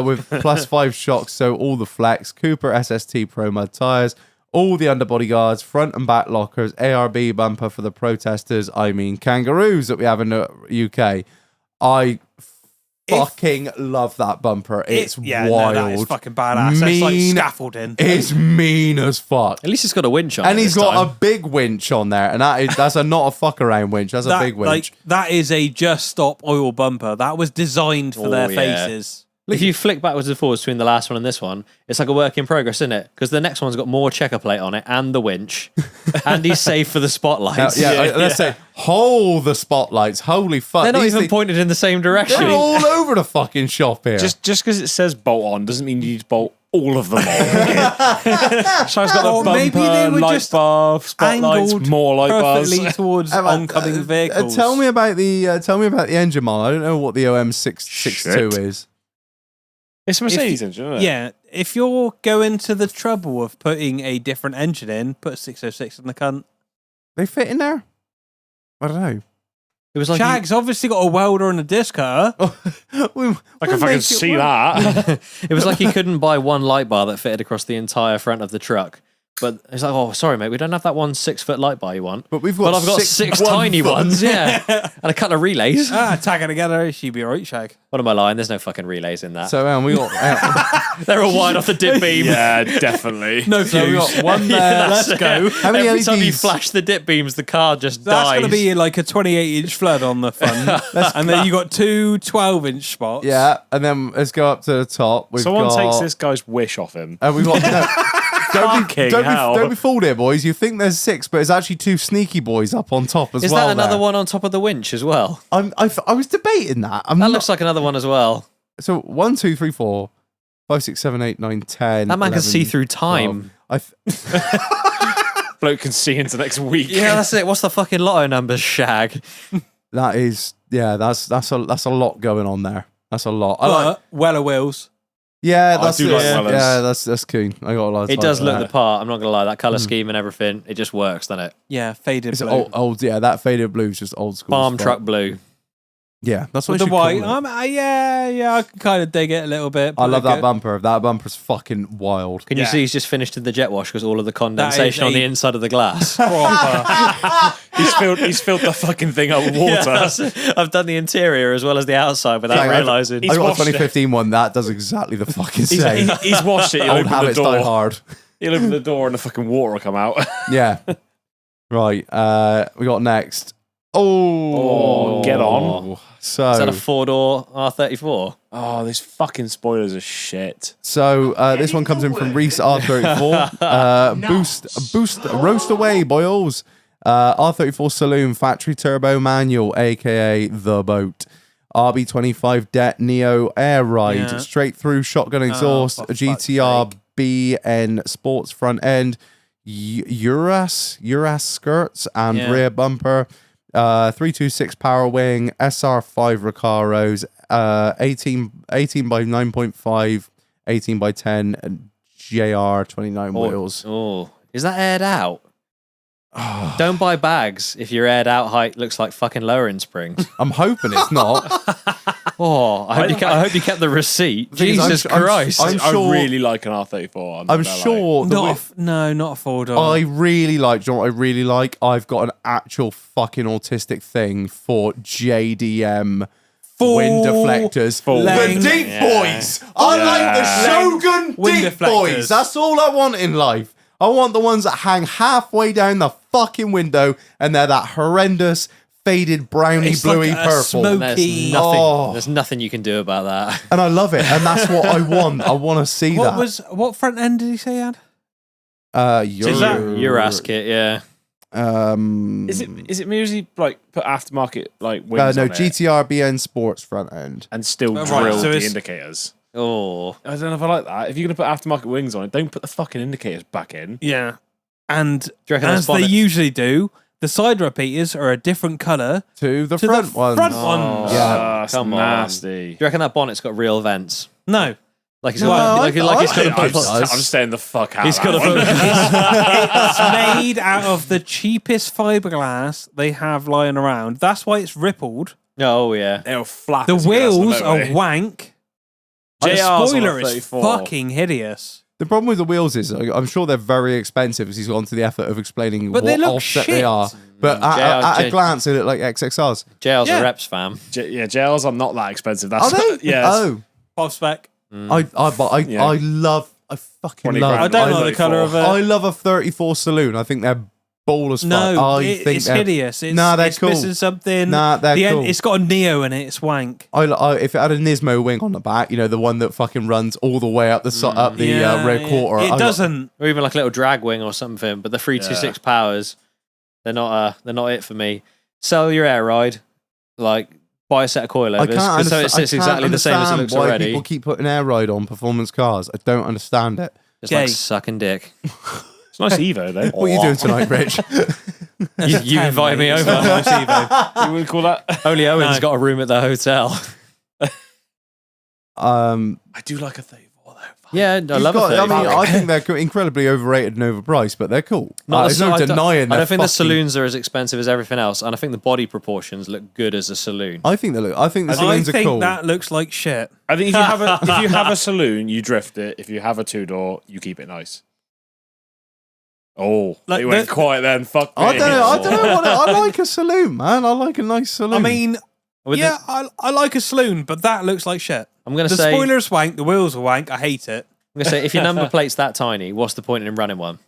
Speaker 2: with +5 shocks, so all the flex. Cooper SST Pro Mud tyres. All the underbody guards, front and back lockers, ARB bumper for the protesters, I mean kangaroos that we have in the UK. I fucking love that bumper. It's wild.
Speaker 1: No, that is fucking badass. That's like scaffolding.
Speaker 2: It's mean as fuck.
Speaker 3: At least it's got a winch on
Speaker 2: And
Speaker 3: it
Speaker 2: he's
Speaker 3: this
Speaker 2: got
Speaker 3: time.
Speaker 2: a big winch on there, and that's not a fuck around winch. That's a big winch.
Speaker 1: Like, that is a Just Stop oil bumper. That was designed for their
Speaker 3: yeah.
Speaker 1: faces.
Speaker 3: If you flick backwards and forwards between the last one and this one, it's like a work in progress, isn't it? Because the next one's got more checker plate on it and the winch, and he's safe for the spotlights.
Speaker 2: Let's say, hold the spotlights. Holy fuck.
Speaker 3: They're not
Speaker 2: These
Speaker 3: even
Speaker 2: things-
Speaker 3: pointed in the same direction.
Speaker 2: They're all over the fucking shop here.
Speaker 4: Just because it says bolt on doesn't mean you need to bolt all of them on. So it's got
Speaker 1: Or
Speaker 4: the bumper,
Speaker 1: maybe they were
Speaker 4: light
Speaker 1: just
Speaker 4: bar, spotlights,
Speaker 1: angled
Speaker 4: more light bars.
Speaker 1: perfectly towards oncoming vehicles.
Speaker 2: Tell me about the engine model. I don't know what the OM 662 is.
Speaker 4: It's a Mercedes engine, isn't it?
Speaker 1: Yeah, if you're going to the trouble of putting a different engine in, put a 606 in the cunt.
Speaker 2: They fit in there? I don't know.
Speaker 3: It was like
Speaker 1: Shag's obviously got a welder and a disc cutter.
Speaker 4: I can fucking see that.
Speaker 3: it was like he couldn't buy one light bar that fitted across the entire front of the truck. But it's like, oh, sorry, mate, we don't have that one 6 foot light bar you want.
Speaker 2: But we've got
Speaker 3: I've got 6 tiny ones, yeah. And a couple of relays.
Speaker 1: Tag it together, she'd be alright, Shag.
Speaker 3: What am I lying? There's no fucking relays in that.
Speaker 2: So we got
Speaker 3: They're all wide off the dip beam.
Speaker 4: Yeah, definitely.
Speaker 1: No
Speaker 2: so we
Speaker 1: fuse.
Speaker 2: got one there.
Speaker 1: Let's go.
Speaker 2: How many
Speaker 3: Every time you
Speaker 2: LEDs?
Speaker 3: flash the dip beams, the car just
Speaker 1: That's
Speaker 3: dies.
Speaker 1: going to be like a 28-inch flood on the front. And then you got 2 12-inch spots.
Speaker 2: Yeah, and then let's go up to the top. We've
Speaker 4: Someone
Speaker 2: got,
Speaker 4: takes this guy's wish off him.
Speaker 2: And we got
Speaker 4: Fucking hell.
Speaker 2: don't be fooled here, boys. You think there's 6, but it's actually 2 sneaky boys up on top as
Speaker 3: Is
Speaker 2: well.
Speaker 3: that another
Speaker 2: there.
Speaker 3: one on top of the winch as well?
Speaker 2: I was debating that.
Speaker 3: That looks like another one as well.
Speaker 2: So 1, 2, 3, 4, 5, 6, 7, 8, 9, 10.
Speaker 3: That man can
Speaker 2: 11,
Speaker 3: see through time.
Speaker 2: 12.
Speaker 4: Bloke can see into next week.
Speaker 3: Yeah, that's it. What's the fucking lotto numbers, Shag?
Speaker 2: That is, yeah, that's a lot going on there. That's a lot. I like,
Speaker 1: Weller wheels.
Speaker 2: yeah,
Speaker 4: I
Speaker 2: that's
Speaker 4: do
Speaker 2: it.
Speaker 4: like Wellers.
Speaker 2: Yeah, that's keen. I got a lot of
Speaker 3: It
Speaker 2: time
Speaker 3: does
Speaker 2: for
Speaker 3: look
Speaker 2: that.
Speaker 3: the part. I'm not gonna lie. That color scheme and everything, it just works, doesn't it?
Speaker 1: Yeah, faded
Speaker 2: It's
Speaker 1: blue.
Speaker 2: old, yeah. That faded blue is just old school.
Speaker 3: Farm
Speaker 2: as fuck.
Speaker 3: truck blue.
Speaker 2: Yeah, that's what
Speaker 1: With
Speaker 2: it
Speaker 1: the
Speaker 2: should
Speaker 1: white.
Speaker 2: call it.
Speaker 1: Yeah, I can kind of dig it a little bit.
Speaker 2: I
Speaker 1: but
Speaker 2: love
Speaker 1: look
Speaker 2: that
Speaker 1: at-
Speaker 2: bumper. That bumper's fucking wild.
Speaker 3: Can you
Speaker 1: Yeah.
Speaker 3: see he's just finished in the jet wash because all of the condensation on
Speaker 1: a-
Speaker 3: the inside of the glass?
Speaker 1: Proper.
Speaker 4: He's filled the fucking thing up with water.
Speaker 3: Yeah, that's it. I've done the interior as well as the outside without
Speaker 2: Yeah,
Speaker 3: realizing.
Speaker 2: I got a
Speaker 4: washed it.
Speaker 2: 2015 one. That does exactly the fucking same.
Speaker 4: He's washed it. He'll
Speaker 2: Old
Speaker 4: open the
Speaker 2: habits die
Speaker 4: door.
Speaker 2: hard.
Speaker 4: He'll open the door and the fucking water will come out.
Speaker 2: Yeah. Right. We got next. Oh,
Speaker 4: get on.
Speaker 2: So
Speaker 3: Is that a 4-door R34?
Speaker 4: Oh, these fucking spoilers are shit.
Speaker 2: So this one comes in from Reese R34. Boost, roast away, boys. R34 Saloon Factory Turbo Manual, aka the boat. RB25 Det Neo Air Ride,
Speaker 1: Yeah.
Speaker 2: straight through shotgun exhaust,
Speaker 1: for fuck's
Speaker 2: GTR BN Sports front end, Uras skirts and
Speaker 1: Yeah.
Speaker 2: rear bumper. 326 power wing, SR5 Recaros, 18 by 9.5, 18 by 10, and JR 29 wheels.
Speaker 3: Oh, is that aired out? Don't buy bags if your aired out height looks like fucking lowering springs.
Speaker 2: I'm hoping it's not.
Speaker 3: Oh, I hope you kept the receipt.
Speaker 2: thing is,
Speaker 3: Jesus Christ.
Speaker 2: I'm sure-
Speaker 4: I really like an R34.
Speaker 2: I'm
Speaker 4: not gonna
Speaker 2: sure that
Speaker 1: Not a 4-door.
Speaker 2: I really like, do you know what I really like? I've got an actual fucking autistic thing for JDM wind deflectors. The
Speaker 1: length.
Speaker 2: deep
Speaker 3: Yeah.
Speaker 2: boys. I like the Shogun
Speaker 1: Wind
Speaker 2: deep
Speaker 1: deflectors.
Speaker 2: boys. That's all I want in life. I want the ones that hang halfway down the fucking window and they're that horrendous faded browny
Speaker 1: It's
Speaker 2: bluey
Speaker 1: like a
Speaker 2: purple.
Speaker 1: smoke-
Speaker 3: There's nothing,
Speaker 2: Oh.
Speaker 3: there's nothing you can do about that.
Speaker 2: And I love it. And that's what I want. I want to see that.
Speaker 1: What front end did he say he had?
Speaker 3: Your ass kit, yeah.
Speaker 4: Is it usually like put aftermarket like wings
Speaker 2: no,
Speaker 4: on it
Speaker 2: GTR BN Sports front end.
Speaker 4: and still
Speaker 1: Oh,
Speaker 4: drill
Speaker 1: right, so
Speaker 4: the
Speaker 1: it's-
Speaker 4: indicators?
Speaker 3: Oh,
Speaker 4: I don't know if I like that. If you're gonna put aftermarket wings on it, don't put the fucking indicators back in.
Speaker 1: Yeah. And
Speaker 3: you reckon
Speaker 1: as
Speaker 3: that's
Speaker 1: they
Speaker 3: bonnet?
Speaker 1: usually do, the side repeaters are a different colour
Speaker 2: To the
Speaker 1: to
Speaker 2: front
Speaker 1: the
Speaker 2: ones.
Speaker 1: front ones.
Speaker 2: Yeah.
Speaker 4: That's
Speaker 3: come on.
Speaker 4: nasty.
Speaker 3: do you reckon that bonnet's got real vents?
Speaker 1: No.
Speaker 3: Like he's
Speaker 2: No,
Speaker 3: got,
Speaker 2: I
Speaker 3: like he's got
Speaker 2: think
Speaker 3: a
Speaker 2: it
Speaker 4: I'm,
Speaker 2: does.
Speaker 4: I'm staying the fuck out.
Speaker 3: He's
Speaker 4: of
Speaker 3: got
Speaker 4: that
Speaker 3: a
Speaker 4: one.
Speaker 1: It's made out of the cheapest fiberglass they have lying around. That's why it's rippled.
Speaker 3: Oh yeah.
Speaker 4: They'll flap.
Speaker 1: The
Speaker 4: as you get off the
Speaker 1: wheels are
Speaker 4: motorway.
Speaker 1: wank. The
Speaker 4: JR's on
Speaker 1: spoiler
Speaker 4: a
Speaker 1: is
Speaker 4: 34.
Speaker 1: fucking hideous.
Speaker 2: The problem with the wheels is I'm sure they're very expensive because he's gone to the effort of explaining
Speaker 1: But
Speaker 2: what
Speaker 1: they look
Speaker 2: offset they
Speaker 1: shit.
Speaker 2: are. But at a glance, they look like XXRs.
Speaker 3: JL's
Speaker 1: Yeah.
Speaker 3: a reps fam.
Speaker 4: Yeah, JLs are not that expensive. That's
Speaker 2: Are they?
Speaker 4: yes.
Speaker 2: Oh,
Speaker 1: Pop spec.
Speaker 2: I fucking
Speaker 4: 20
Speaker 2: love.
Speaker 1: I
Speaker 4: grand.
Speaker 1: don't
Speaker 4: I
Speaker 1: like the
Speaker 4: like
Speaker 1: colour of it.
Speaker 2: I love a 34 saloon. I think they're ball as fuck.
Speaker 1: No,
Speaker 2: I think
Speaker 1: it's
Speaker 2: they're-
Speaker 1: hideous. It's,
Speaker 2: Nah, they're
Speaker 1: it's
Speaker 2: cool.
Speaker 1: missing something.
Speaker 2: Nah, they're cool.
Speaker 1: It's got a Neo in it. It's wank.
Speaker 2: I if it had a Nismo wing on the back, you know, the one that fucking runs all the way up the up the rear quarter.
Speaker 1: It doesn't.
Speaker 3: Or even like a little drag wing or something. But the 326 powers, they're not it for me. Sell your air ride, like buy a set of coilovers,
Speaker 2: I can't
Speaker 3: so it
Speaker 2: understand.
Speaker 3: sits exactly the same as it looks
Speaker 2: why
Speaker 3: already.
Speaker 2: people keep putting air ride on performance cars. I don't understand it.
Speaker 3: It's like
Speaker 1: Gay.
Speaker 3: sucking dick.
Speaker 4: It's a nice Evo though.
Speaker 2: What are you doing tonight, Rich?
Speaker 3: You invite me over.
Speaker 4: You wouldn't call that?
Speaker 3: Only Owen's got a room at the hotel.
Speaker 4: I do like a 34 though.
Speaker 3: Yeah, I love it.
Speaker 2: I mean, I think they're incredibly overrated and overpriced, but they're cool. There's no denying.
Speaker 3: I don't think the
Speaker 2: fucking-
Speaker 3: saloons are as expensive as everything else, and I think the body proportions look good as a saloon.
Speaker 2: I think they look. I think the
Speaker 1: I
Speaker 2: saloons are
Speaker 1: think
Speaker 2: cool.
Speaker 1: that looks like shit.
Speaker 4: I think if you have a saloon, you drift it. If you have a 2-door, you keep it nice. Oh,
Speaker 1: Like
Speaker 4: he went
Speaker 1: the-
Speaker 4: quiet then. Fuck me.
Speaker 2: I don't know what I like a saloon, man. I like a nice saloon.
Speaker 1: I mean,
Speaker 3: With
Speaker 1: yeah, I like a saloon, but that looks like shit.
Speaker 3: I'm gonna
Speaker 1: The
Speaker 3: say,
Speaker 1: spoilers wank, the wheels are wank. I hate it.
Speaker 3: if your number plate's that tiny, what's the point in running one?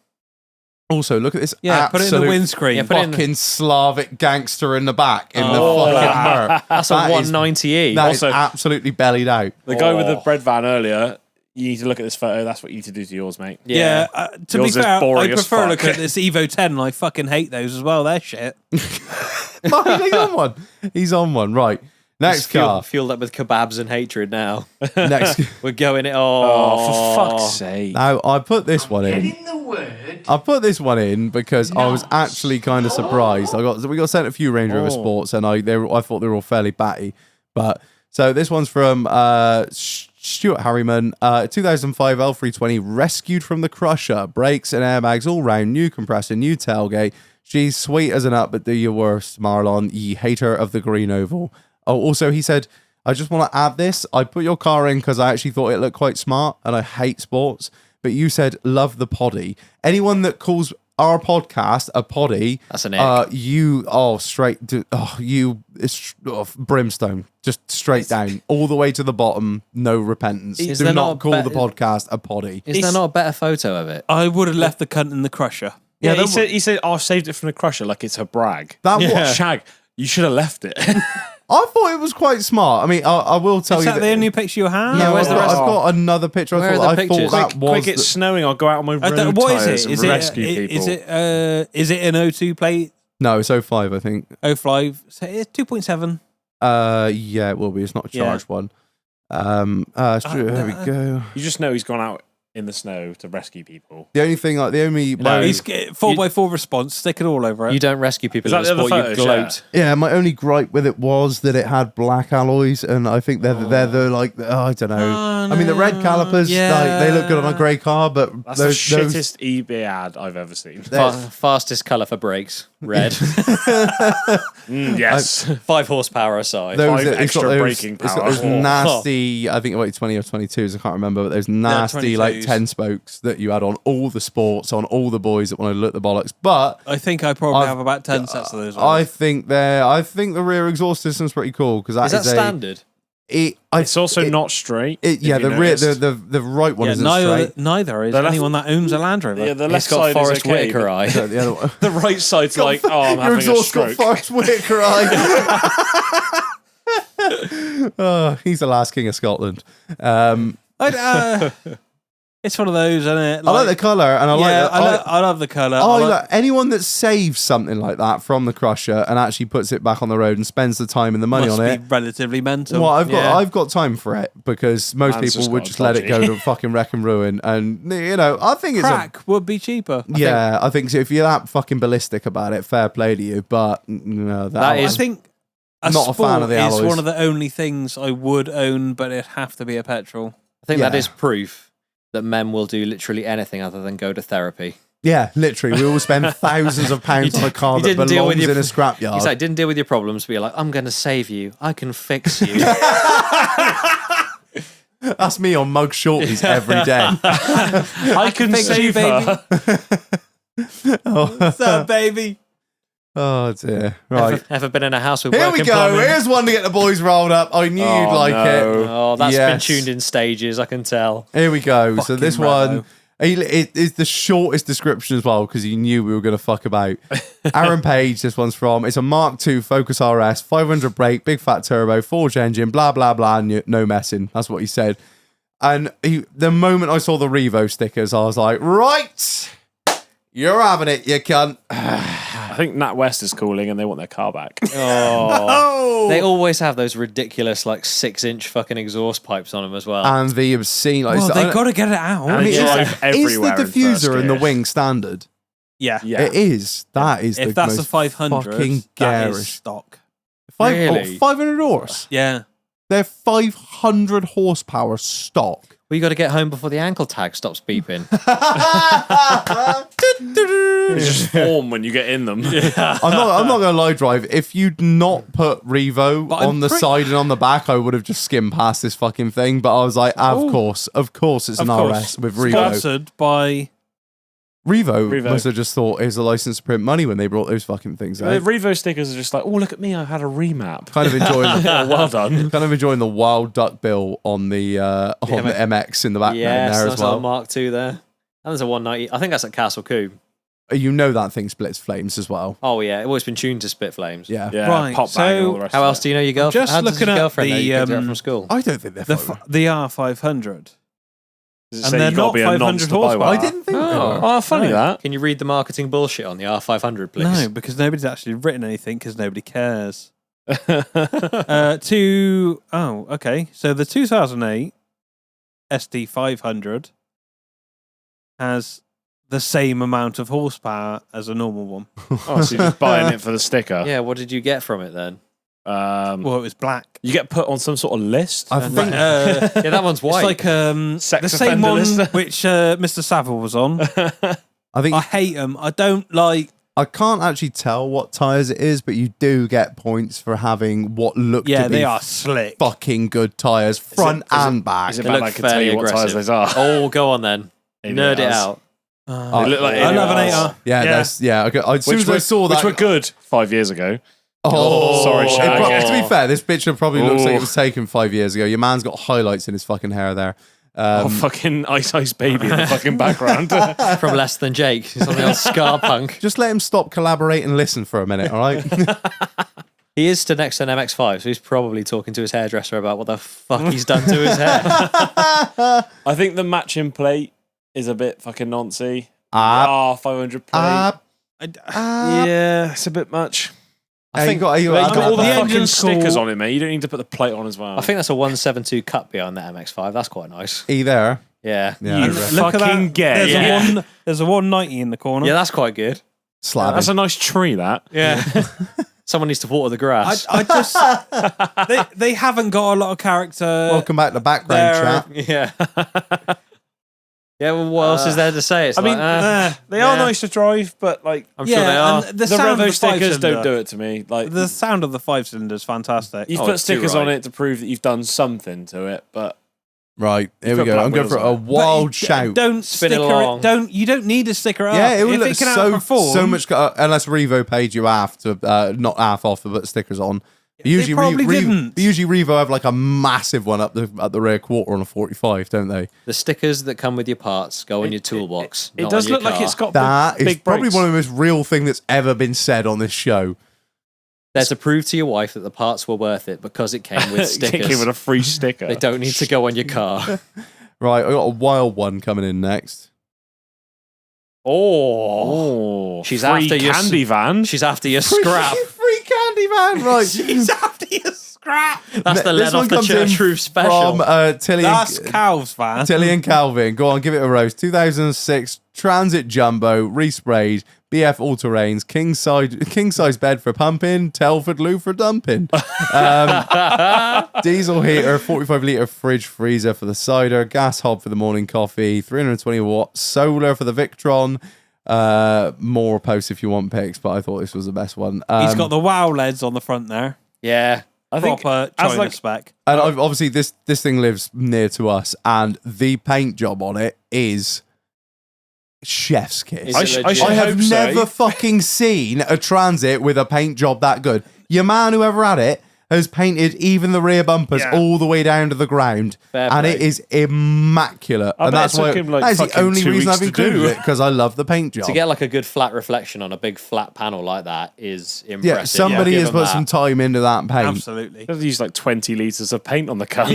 Speaker 2: also, look at this
Speaker 1: Yeah, put it in the
Speaker 2: absolute
Speaker 1: windscreen.
Speaker 3: Yeah, put it in-
Speaker 2: fucking Slavic gangster in the back in the
Speaker 3: Oh.
Speaker 2: fucking Mer.
Speaker 3: That's a
Speaker 2: That is-
Speaker 3: 190e.
Speaker 2: That is
Speaker 4: Also-
Speaker 2: absolutely bellied out.
Speaker 4: The guy with the
Speaker 3: Oh.
Speaker 4: bread van earlier, you need to look at this photo. That's what you need to do to yours, mate.
Speaker 1: Yeah, to
Speaker 4: Yours
Speaker 1: be
Speaker 4: is
Speaker 1: fair, I
Speaker 4: boring as
Speaker 1: prefer
Speaker 4: fuck.
Speaker 1: looking at this Evo 10, and I fucking hate those as well. They're shit.
Speaker 2: Mike, he's on one. He's on one. Right. Next car.
Speaker 3: Fueled up with kebabs and hatred now.
Speaker 2: Next.
Speaker 3: We're going it.
Speaker 4: Oh, for fuck's sake.
Speaker 2: Now, I put this one in. I put this one in because I was actually kind of surprised. We got sent a few Range Rover Sports, and I thought they were all fairly batty. But so this one's from Stuart Harriman, 2005 L320, rescued from the crusher, brakes and airbags all round, new compressor, new tailgate. She's sweet as an up, but do your worst, Marlon, ye hater of the green oval. Oh, also he said, I just want to add this. I put your car in because I actually thought it looked quite smart, and I hate sports. But you said love the poddy. Anyone that calls our podcast a poddy,
Speaker 3: That's an ick.
Speaker 2: it's brimstone, just straight down, all the way to the bottom, no repentance.
Speaker 3: Is
Speaker 2: Do
Speaker 3: there
Speaker 2: not
Speaker 3: not a
Speaker 2: call the
Speaker 3: better-
Speaker 2: podcast a poddy.
Speaker 3: Is there not a better photo of it?
Speaker 1: I would have left the cunt in the crusher.
Speaker 4: Yeah,
Speaker 2: that
Speaker 4: he said, oh, I've saved it from the crusher like it's a brag.
Speaker 2: That
Speaker 4: What
Speaker 2: was,
Speaker 4: shag? You should have left it.
Speaker 2: I thought it was quite smart. I mean, I will tell
Speaker 1: Is
Speaker 2: you
Speaker 1: that the only picture you have?
Speaker 2: No,
Speaker 3: where's
Speaker 2: I've
Speaker 3: the rest?
Speaker 2: got another picture.
Speaker 3: Where
Speaker 2: I
Speaker 3: are
Speaker 2: thought,
Speaker 3: the
Speaker 2: I thought
Speaker 3: pictures?
Speaker 2: that was
Speaker 4: Quick, it's snowing. I'll go out on my road
Speaker 1: What is
Speaker 4: tyres
Speaker 1: it?
Speaker 4: and
Speaker 1: Is it
Speaker 4: rescue people.
Speaker 1: is it an O2 plate?
Speaker 2: no, it's 05, I think.
Speaker 1: 05. So it's 2.7.
Speaker 2: Yeah, it will be. It's not a charged one. There we go.
Speaker 4: You just know he's gone out in the snow to rescue people.
Speaker 2: The only thing,
Speaker 3: No.
Speaker 1: He's 4x4 response. Stick it all over it.
Speaker 3: You don't rescue people
Speaker 4: Is
Speaker 3: in
Speaker 4: that
Speaker 3: the
Speaker 4: the
Speaker 3: sport.
Speaker 4: other
Speaker 3: You
Speaker 4: photos?
Speaker 3: gloat.
Speaker 2: my only gripe with it was that it had black alloys, and I think they're the like I don't know.
Speaker 1: Oh,
Speaker 2: I mean, the red calipers, like, they look good on a grey car, but
Speaker 4: That's
Speaker 2: those
Speaker 4: the shittest eBay ad I've ever seen.
Speaker 3: Fastest colour for brakes, red.
Speaker 4: Yes.
Speaker 3: 5 horsepower aside.
Speaker 2: those,
Speaker 4: Five
Speaker 2: it's got
Speaker 4: extra
Speaker 2: those-
Speaker 4: braking
Speaker 2: It's got
Speaker 4: power.
Speaker 2: those
Speaker 4: Oh.
Speaker 2: nasty, I think about 20 or 22s, I can't remember, but those nasty like
Speaker 1: 22s.
Speaker 2: 10 spokes that you had on all the sports, on all the boys that want to look the bollocks. But
Speaker 1: I think I probably
Speaker 2: I've-
Speaker 1: have about 10 sets of those.
Speaker 2: I think the rear exhaust system's pretty cool because
Speaker 3: Is that standard?
Speaker 4: It's also not straight.
Speaker 2: Yeah,
Speaker 4: if you
Speaker 2: the rear,
Speaker 4: noticed.
Speaker 2: the right one
Speaker 1: yeah,
Speaker 2: isn't
Speaker 1: neither,
Speaker 2: straight.
Speaker 1: neither is
Speaker 4: The left-
Speaker 1: anyone that owns a Land Rover.
Speaker 4: Yeah, the left
Speaker 3: It's got
Speaker 4: side
Speaker 3: Forrest
Speaker 4: is okay.
Speaker 3: Whitaker eye.
Speaker 2: The other one.
Speaker 4: The right side's like, oh, I'm
Speaker 2: Your
Speaker 4: having a
Speaker 2: exhaust got
Speaker 4: stroke.
Speaker 2: Forrest Whitaker eye. Oh, he's the last king of Scotland.
Speaker 1: It's one of those, isn't it?
Speaker 2: I like the colour, and I
Speaker 1: I love the colour.
Speaker 2: anyone that saves something like that from the crusher and actually puts it back on the road and spends the time and the money
Speaker 1: must
Speaker 2: on
Speaker 1: be
Speaker 2: it.
Speaker 1: relatively mental.
Speaker 2: Well,
Speaker 1: Yeah.
Speaker 2: I've got time for it because most
Speaker 4: Man's
Speaker 2: people
Speaker 4: just
Speaker 2: would
Speaker 4: got
Speaker 2: just let it go
Speaker 4: dodgy.
Speaker 2: to fucking wreck and ruin. And I think it's
Speaker 1: Crack would be cheaper.
Speaker 2: I think so. If you're that fucking ballistic about it, fair play to you. But no,
Speaker 3: That
Speaker 1: I
Speaker 3: is-
Speaker 1: think
Speaker 2: Not a fan of the
Speaker 1: is
Speaker 2: alloys.
Speaker 1: one of the only things I would own, but it'd have to be a petrol.
Speaker 3: I think that
Speaker 2: Yeah.
Speaker 3: is proof that men will do literally anything other than go to therapy.
Speaker 2: Yeah, literally, we all spend thousands of pounds on a car
Speaker 3: you
Speaker 2: that
Speaker 3: didn't deal with
Speaker 2: belongs
Speaker 3: your-
Speaker 2: in a scrapyard.
Speaker 3: He's like, didn't deal with your problems, but you're like, I'm going to save you. I can fix you.
Speaker 2: That's me on mug shorties every day.
Speaker 4: I can
Speaker 1: fix you,
Speaker 4: save her.
Speaker 1: What's up, baby?
Speaker 2: Oh dear. Right.
Speaker 3: Ever been in a house with
Speaker 2: Here
Speaker 3: working
Speaker 2: we go.
Speaker 3: plumbing?
Speaker 2: Here's one to get the boys rolled up. I knew you'd like it.
Speaker 3: Oh, that's
Speaker 2: Yes.
Speaker 3: been tuned in stages, I can tell.
Speaker 2: Here we go. So
Speaker 1: Fucking
Speaker 2: this
Speaker 1: Revo.
Speaker 2: one, it is the shortest description as well because he knew we were going to fuck about. Aaron Page, this one's from. It's a Mark II Focus RS, 500 brake, big fat turbo, forged engine, blah, blah, blah, no messing. That's what he said. And the moment I saw the Revo stickers, I was like, right, you're having it, you cunt.
Speaker 4: I think Nat West is calling and they want their car back.
Speaker 2: Oh.
Speaker 3: They always have those ridiculous, like 6-inch fucking exhaust pipes on them as well.
Speaker 2: And the obscene, like,
Speaker 1: Well, they got to get it out.
Speaker 4: And
Speaker 2: is
Speaker 4: drive
Speaker 2: the
Speaker 4: everywhere in
Speaker 2: diffuser
Speaker 4: first
Speaker 2: and the
Speaker 4: gear.
Speaker 2: wing standard?
Speaker 1: yeah.
Speaker 4: Yeah.
Speaker 2: It is. That is
Speaker 1: If
Speaker 2: the
Speaker 1: that's
Speaker 2: most
Speaker 1: a 500,
Speaker 2: fucking
Speaker 1: that is
Speaker 2: garish.
Speaker 1: stock.
Speaker 3: Really?
Speaker 2: 500 horse.
Speaker 1: Yeah.
Speaker 2: They're 500 horsepower stock.
Speaker 3: Well, you got to get home before the ankle tag stops beeping.
Speaker 4: It's just form when you get in them.
Speaker 2: I'm not gonna lie, Drive. If you'd not put Revo
Speaker 1: But I'm
Speaker 2: on the
Speaker 1: pretty-
Speaker 2: side and on the back, I would have just skimmed past this fucking thing. But I was like, of course, it's
Speaker 1: Of
Speaker 2: an
Speaker 1: course.
Speaker 2: RS with Revo.
Speaker 1: Sponsored by
Speaker 2: Revo must have just thought it was a license to print money when they brought those fucking things out.
Speaker 4: Revo stickers are just like, oh, look at me, I had a remap.
Speaker 2: Kind of enjoying
Speaker 4: Well done.
Speaker 2: kind of enjoying the wild duck bill on the MX in the background there as well.
Speaker 3: Mark II there. And there's a 190. I think that's at Castle Combe.
Speaker 2: You know that thing splits flames as well.
Speaker 3: Oh yeah, it's always been tuned to spit flames.
Speaker 2: Yeah.
Speaker 4: Yeah,
Speaker 1: Right,
Speaker 4: pop bang and all the rest
Speaker 3: How
Speaker 4: of
Speaker 3: else do you know your girlfriend?
Speaker 1: Just
Speaker 3: How does
Speaker 1: looking
Speaker 3: your
Speaker 1: at
Speaker 3: girlfriend know
Speaker 1: the,
Speaker 3: you picked her up from school?
Speaker 2: I don't think they're
Speaker 1: The R500.
Speaker 4: Does it
Speaker 1: And
Speaker 4: say
Speaker 1: they're
Speaker 4: you gotta
Speaker 1: not
Speaker 4: be a
Speaker 1: 500
Speaker 4: nonce to buy
Speaker 1: horsepower.
Speaker 4: one?
Speaker 2: I didn't think they
Speaker 3: Oh.
Speaker 2: were.
Speaker 4: Oh, funny that.
Speaker 3: Can you read the marketing bullshit on the R500, please?
Speaker 1: No, because nobody's actually written anything because nobody cares. Okay. So the 2008 SD500 has the same amount of horsepower as a normal one.
Speaker 4: Oh, so you're just buying it for the sticker.
Speaker 3: Yeah, what did you get from it then?
Speaker 1: Well, it was black.
Speaker 4: You get put on some sort of list.
Speaker 2: I think
Speaker 3: Yeah, that one's white.
Speaker 1: It's like
Speaker 4: Sex
Speaker 1: the same
Speaker 4: offender
Speaker 1: one
Speaker 4: list.
Speaker 1: which Mr. Savile was on.
Speaker 2: I think
Speaker 1: I hate them. I don't like.
Speaker 2: I can't actually tell what tires it is, but you do get points for having what look
Speaker 1: Yeah,
Speaker 2: to be
Speaker 1: they are slick.
Speaker 2: fucking good tires, front and back.
Speaker 4: Is it
Speaker 3: They
Speaker 4: bad
Speaker 3: look
Speaker 4: I can tell you
Speaker 3: fairly
Speaker 4: what tires
Speaker 3: aggressive.
Speaker 4: those are?
Speaker 3: Oh, go on then.
Speaker 4: Maybe
Speaker 3: Nerd it
Speaker 4: it
Speaker 3: out.
Speaker 4: They look like
Speaker 1: I love an
Speaker 4: idiots.
Speaker 1: 8R.
Speaker 2: Yeah, that's Okay. As soon as I saw that,
Speaker 4: Which were good 5 years ago.
Speaker 2: oh,
Speaker 4: Sorry,
Speaker 2: it
Speaker 4: Shag.
Speaker 2: to be fair, this picture probably looks like
Speaker 4: Oh.
Speaker 2: it was taken 5 years ago. Your man's got highlights in his fucking hair there.
Speaker 4: Fucking Ice Baby in the fucking background.
Speaker 3: From Less Than Jake. He's on the old Scar Punk.
Speaker 2: Just let him stop, collaborate, and listen for a minute, all right?
Speaker 3: He is stood next to an MX-5, so he's probably talking to his hairdresser about what the fuck he's done to his hair.
Speaker 4: I think the matching plate is a bit fucking noncy. 500 plate. Yeah, it's a bit much.
Speaker 2: I think
Speaker 4: You got all the
Speaker 1: The
Speaker 4: fucking
Speaker 1: engine's
Speaker 4: stickers
Speaker 1: cool.
Speaker 4: on it, mate. You don't need to put the plate on as well.
Speaker 3: I think that's a 172 cut behind the MX-5. That's quite nice.
Speaker 2: E there.
Speaker 3: Yeah.
Speaker 2: Yeah,
Speaker 4: You
Speaker 2: I agree.
Speaker 1: Look at
Speaker 4: fucking
Speaker 1: that.
Speaker 4: gay.
Speaker 1: There's a 190 in the corner.
Speaker 3: Yeah, that's quite good.
Speaker 2: Slab.
Speaker 4: That's a nice tree, that.
Speaker 3: Yeah. Someone needs to water the grass.
Speaker 1: I just they haven't got a lot of character.
Speaker 2: Welcome back to background chat.
Speaker 3: Yeah. Yeah, well, what else is there to say? It's
Speaker 4: I mean, they are
Speaker 3: yeah.
Speaker 4: nice to drive, but like
Speaker 3: I'm sure they are.
Speaker 1: and
Speaker 4: the
Speaker 1: sound of
Speaker 4: Revo
Speaker 1: the
Speaker 4: stickers don't
Speaker 1: five-cylinder.
Speaker 4: do it to me. Like
Speaker 1: The sound of the 5-cylinder is fantastic.
Speaker 4: you've
Speaker 3: Oh,
Speaker 4: put
Speaker 3: it's too
Speaker 4: stickers on
Speaker 3: right.
Speaker 4: it to prove that you've done something to it, but
Speaker 2: Right, here we
Speaker 4: put
Speaker 2: go.
Speaker 4: black
Speaker 2: I'm going
Speaker 4: wheels
Speaker 2: for
Speaker 4: on
Speaker 2: a
Speaker 4: it.
Speaker 2: wild
Speaker 1: But
Speaker 2: shout.
Speaker 1: Don't
Speaker 3: Spin it
Speaker 1: sticker
Speaker 3: along.
Speaker 1: You don't need to sticker up.
Speaker 2: Yeah, it would
Speaker 1: if
Speaker 2: look
Speaker 1: it can
Speaker 2: so
Speaker 1: outperform,
Speaker 2: much. Unless Revo paid you half to not half off to put stickers on. Usually,
Speaker 1: probably didn't.
Speaker 2: Usually Revo have like a massive one up the rear quarter on a 45, don't they?
Speaker 3: The stickers that come with your parts go in your toolbox.
Speaker 4: it
Speaker 3: not
Speaker 4: does
Speaker 3: on your
Speaker 4: look like
Speaker 3: car.
Speaker 4: it's got
Speaker 2: That is
Speaker 4: big
Speaker 2: probably
Speaker 4: brakes.
Speaker 2: one of the most real thing that's ever been said on this show.
Speaker 3: There to prove to your wife that the parts were worth it because it came with stickers.
Speaker 4: Give it a free sticker.
Speaker 3: They don't need to go on your car.
Speaker 2: Right, I got a wild one coming in next.
Speaker 4: Oh,
Speaker 3: She's
Speaker 4: free
Speaker 3: after your
Speaker 4: candy van.
Speaker 3: She's after your scrap.
Speaker 2: Free candy man, right?
Speaker 1: He's after your scrap.
Speaker 3: That's the
Speaker 2: This
Speaker 3: let off
Speaker 2: one
Speaker 3: the
Speaker 2: comes in
Speaker 3: church roof special.
Speaker 2: From Tilly
Speaker 1: That's
Speaker 2: and,
Speaker 1: Calv's van.
Speaker 2: Tilly and Calvin. Go on, give it a roast. 2006 Transit Jumbo, resprayed, BF all-terrains, king size bed for pumping, Telford loo for dumping. Diesel heater, 45 litre fridge freezer for the cider, gas hob for the morning coffee, 320 watt solar for the Victron. More posts if you want pics, but I thought this was the best one.
Speaker 1: He's got the wow LEDs on the front there.
Speaker 3: Yeah.
Speaker 4: I think
Speaker 1: Proper
Speaker 4: as
Speaker 1: China
Speaker 4: like
Speaker 1: spec.
Speaker 2: And obviously this thing lives near to us, and the paint job on it is chef's kiss.
Speaker 3: Is
Speaker 4: I
Speaker 3: it
Speaker 4: sh- I
Speaker 3: legit?
Speaker 4: should
Speaker 2: I have
Speaker 4: hope so.
Speaker 2: never fucking seen a Transit with a paint job that good. Your man, whoever had it, has painted even the rear bumpers
Speaker 4: Yeah.
Speaker 2: all the way down to the ground,
Speaker 3: Fair
Speaker 2: and
Speaker 3: play.
Speaker 2: it is immaculate.
Speaker 4: I
Speaker 2: And
Speaker 4: bet
Speaker 2: that's
Speaker 4: it took
Speaker 2: why
Speaker 4: him, like,
Speaker 2: that is the
Speaker 4: fucking
Speaker 2: only
Speaker 4: 2
Speaker 2: reason
Speaker 4: weeks
Speaker 2: I've
Speaker 4: to do.
Speaker 2: included it, because I love the paint job.
Speaker 3: To get like a good flat reflection on a big flat panel like that is impressive.
Speaker 2: Yeah, somebody
Speaker 3: I'll
Speaker 2: has
Speaker 3: give 'em
Speaker 2: put some time into that paint.
Speaker 1: Absolutely.
Speaker 4: I've used like 20 litres of paint on the car.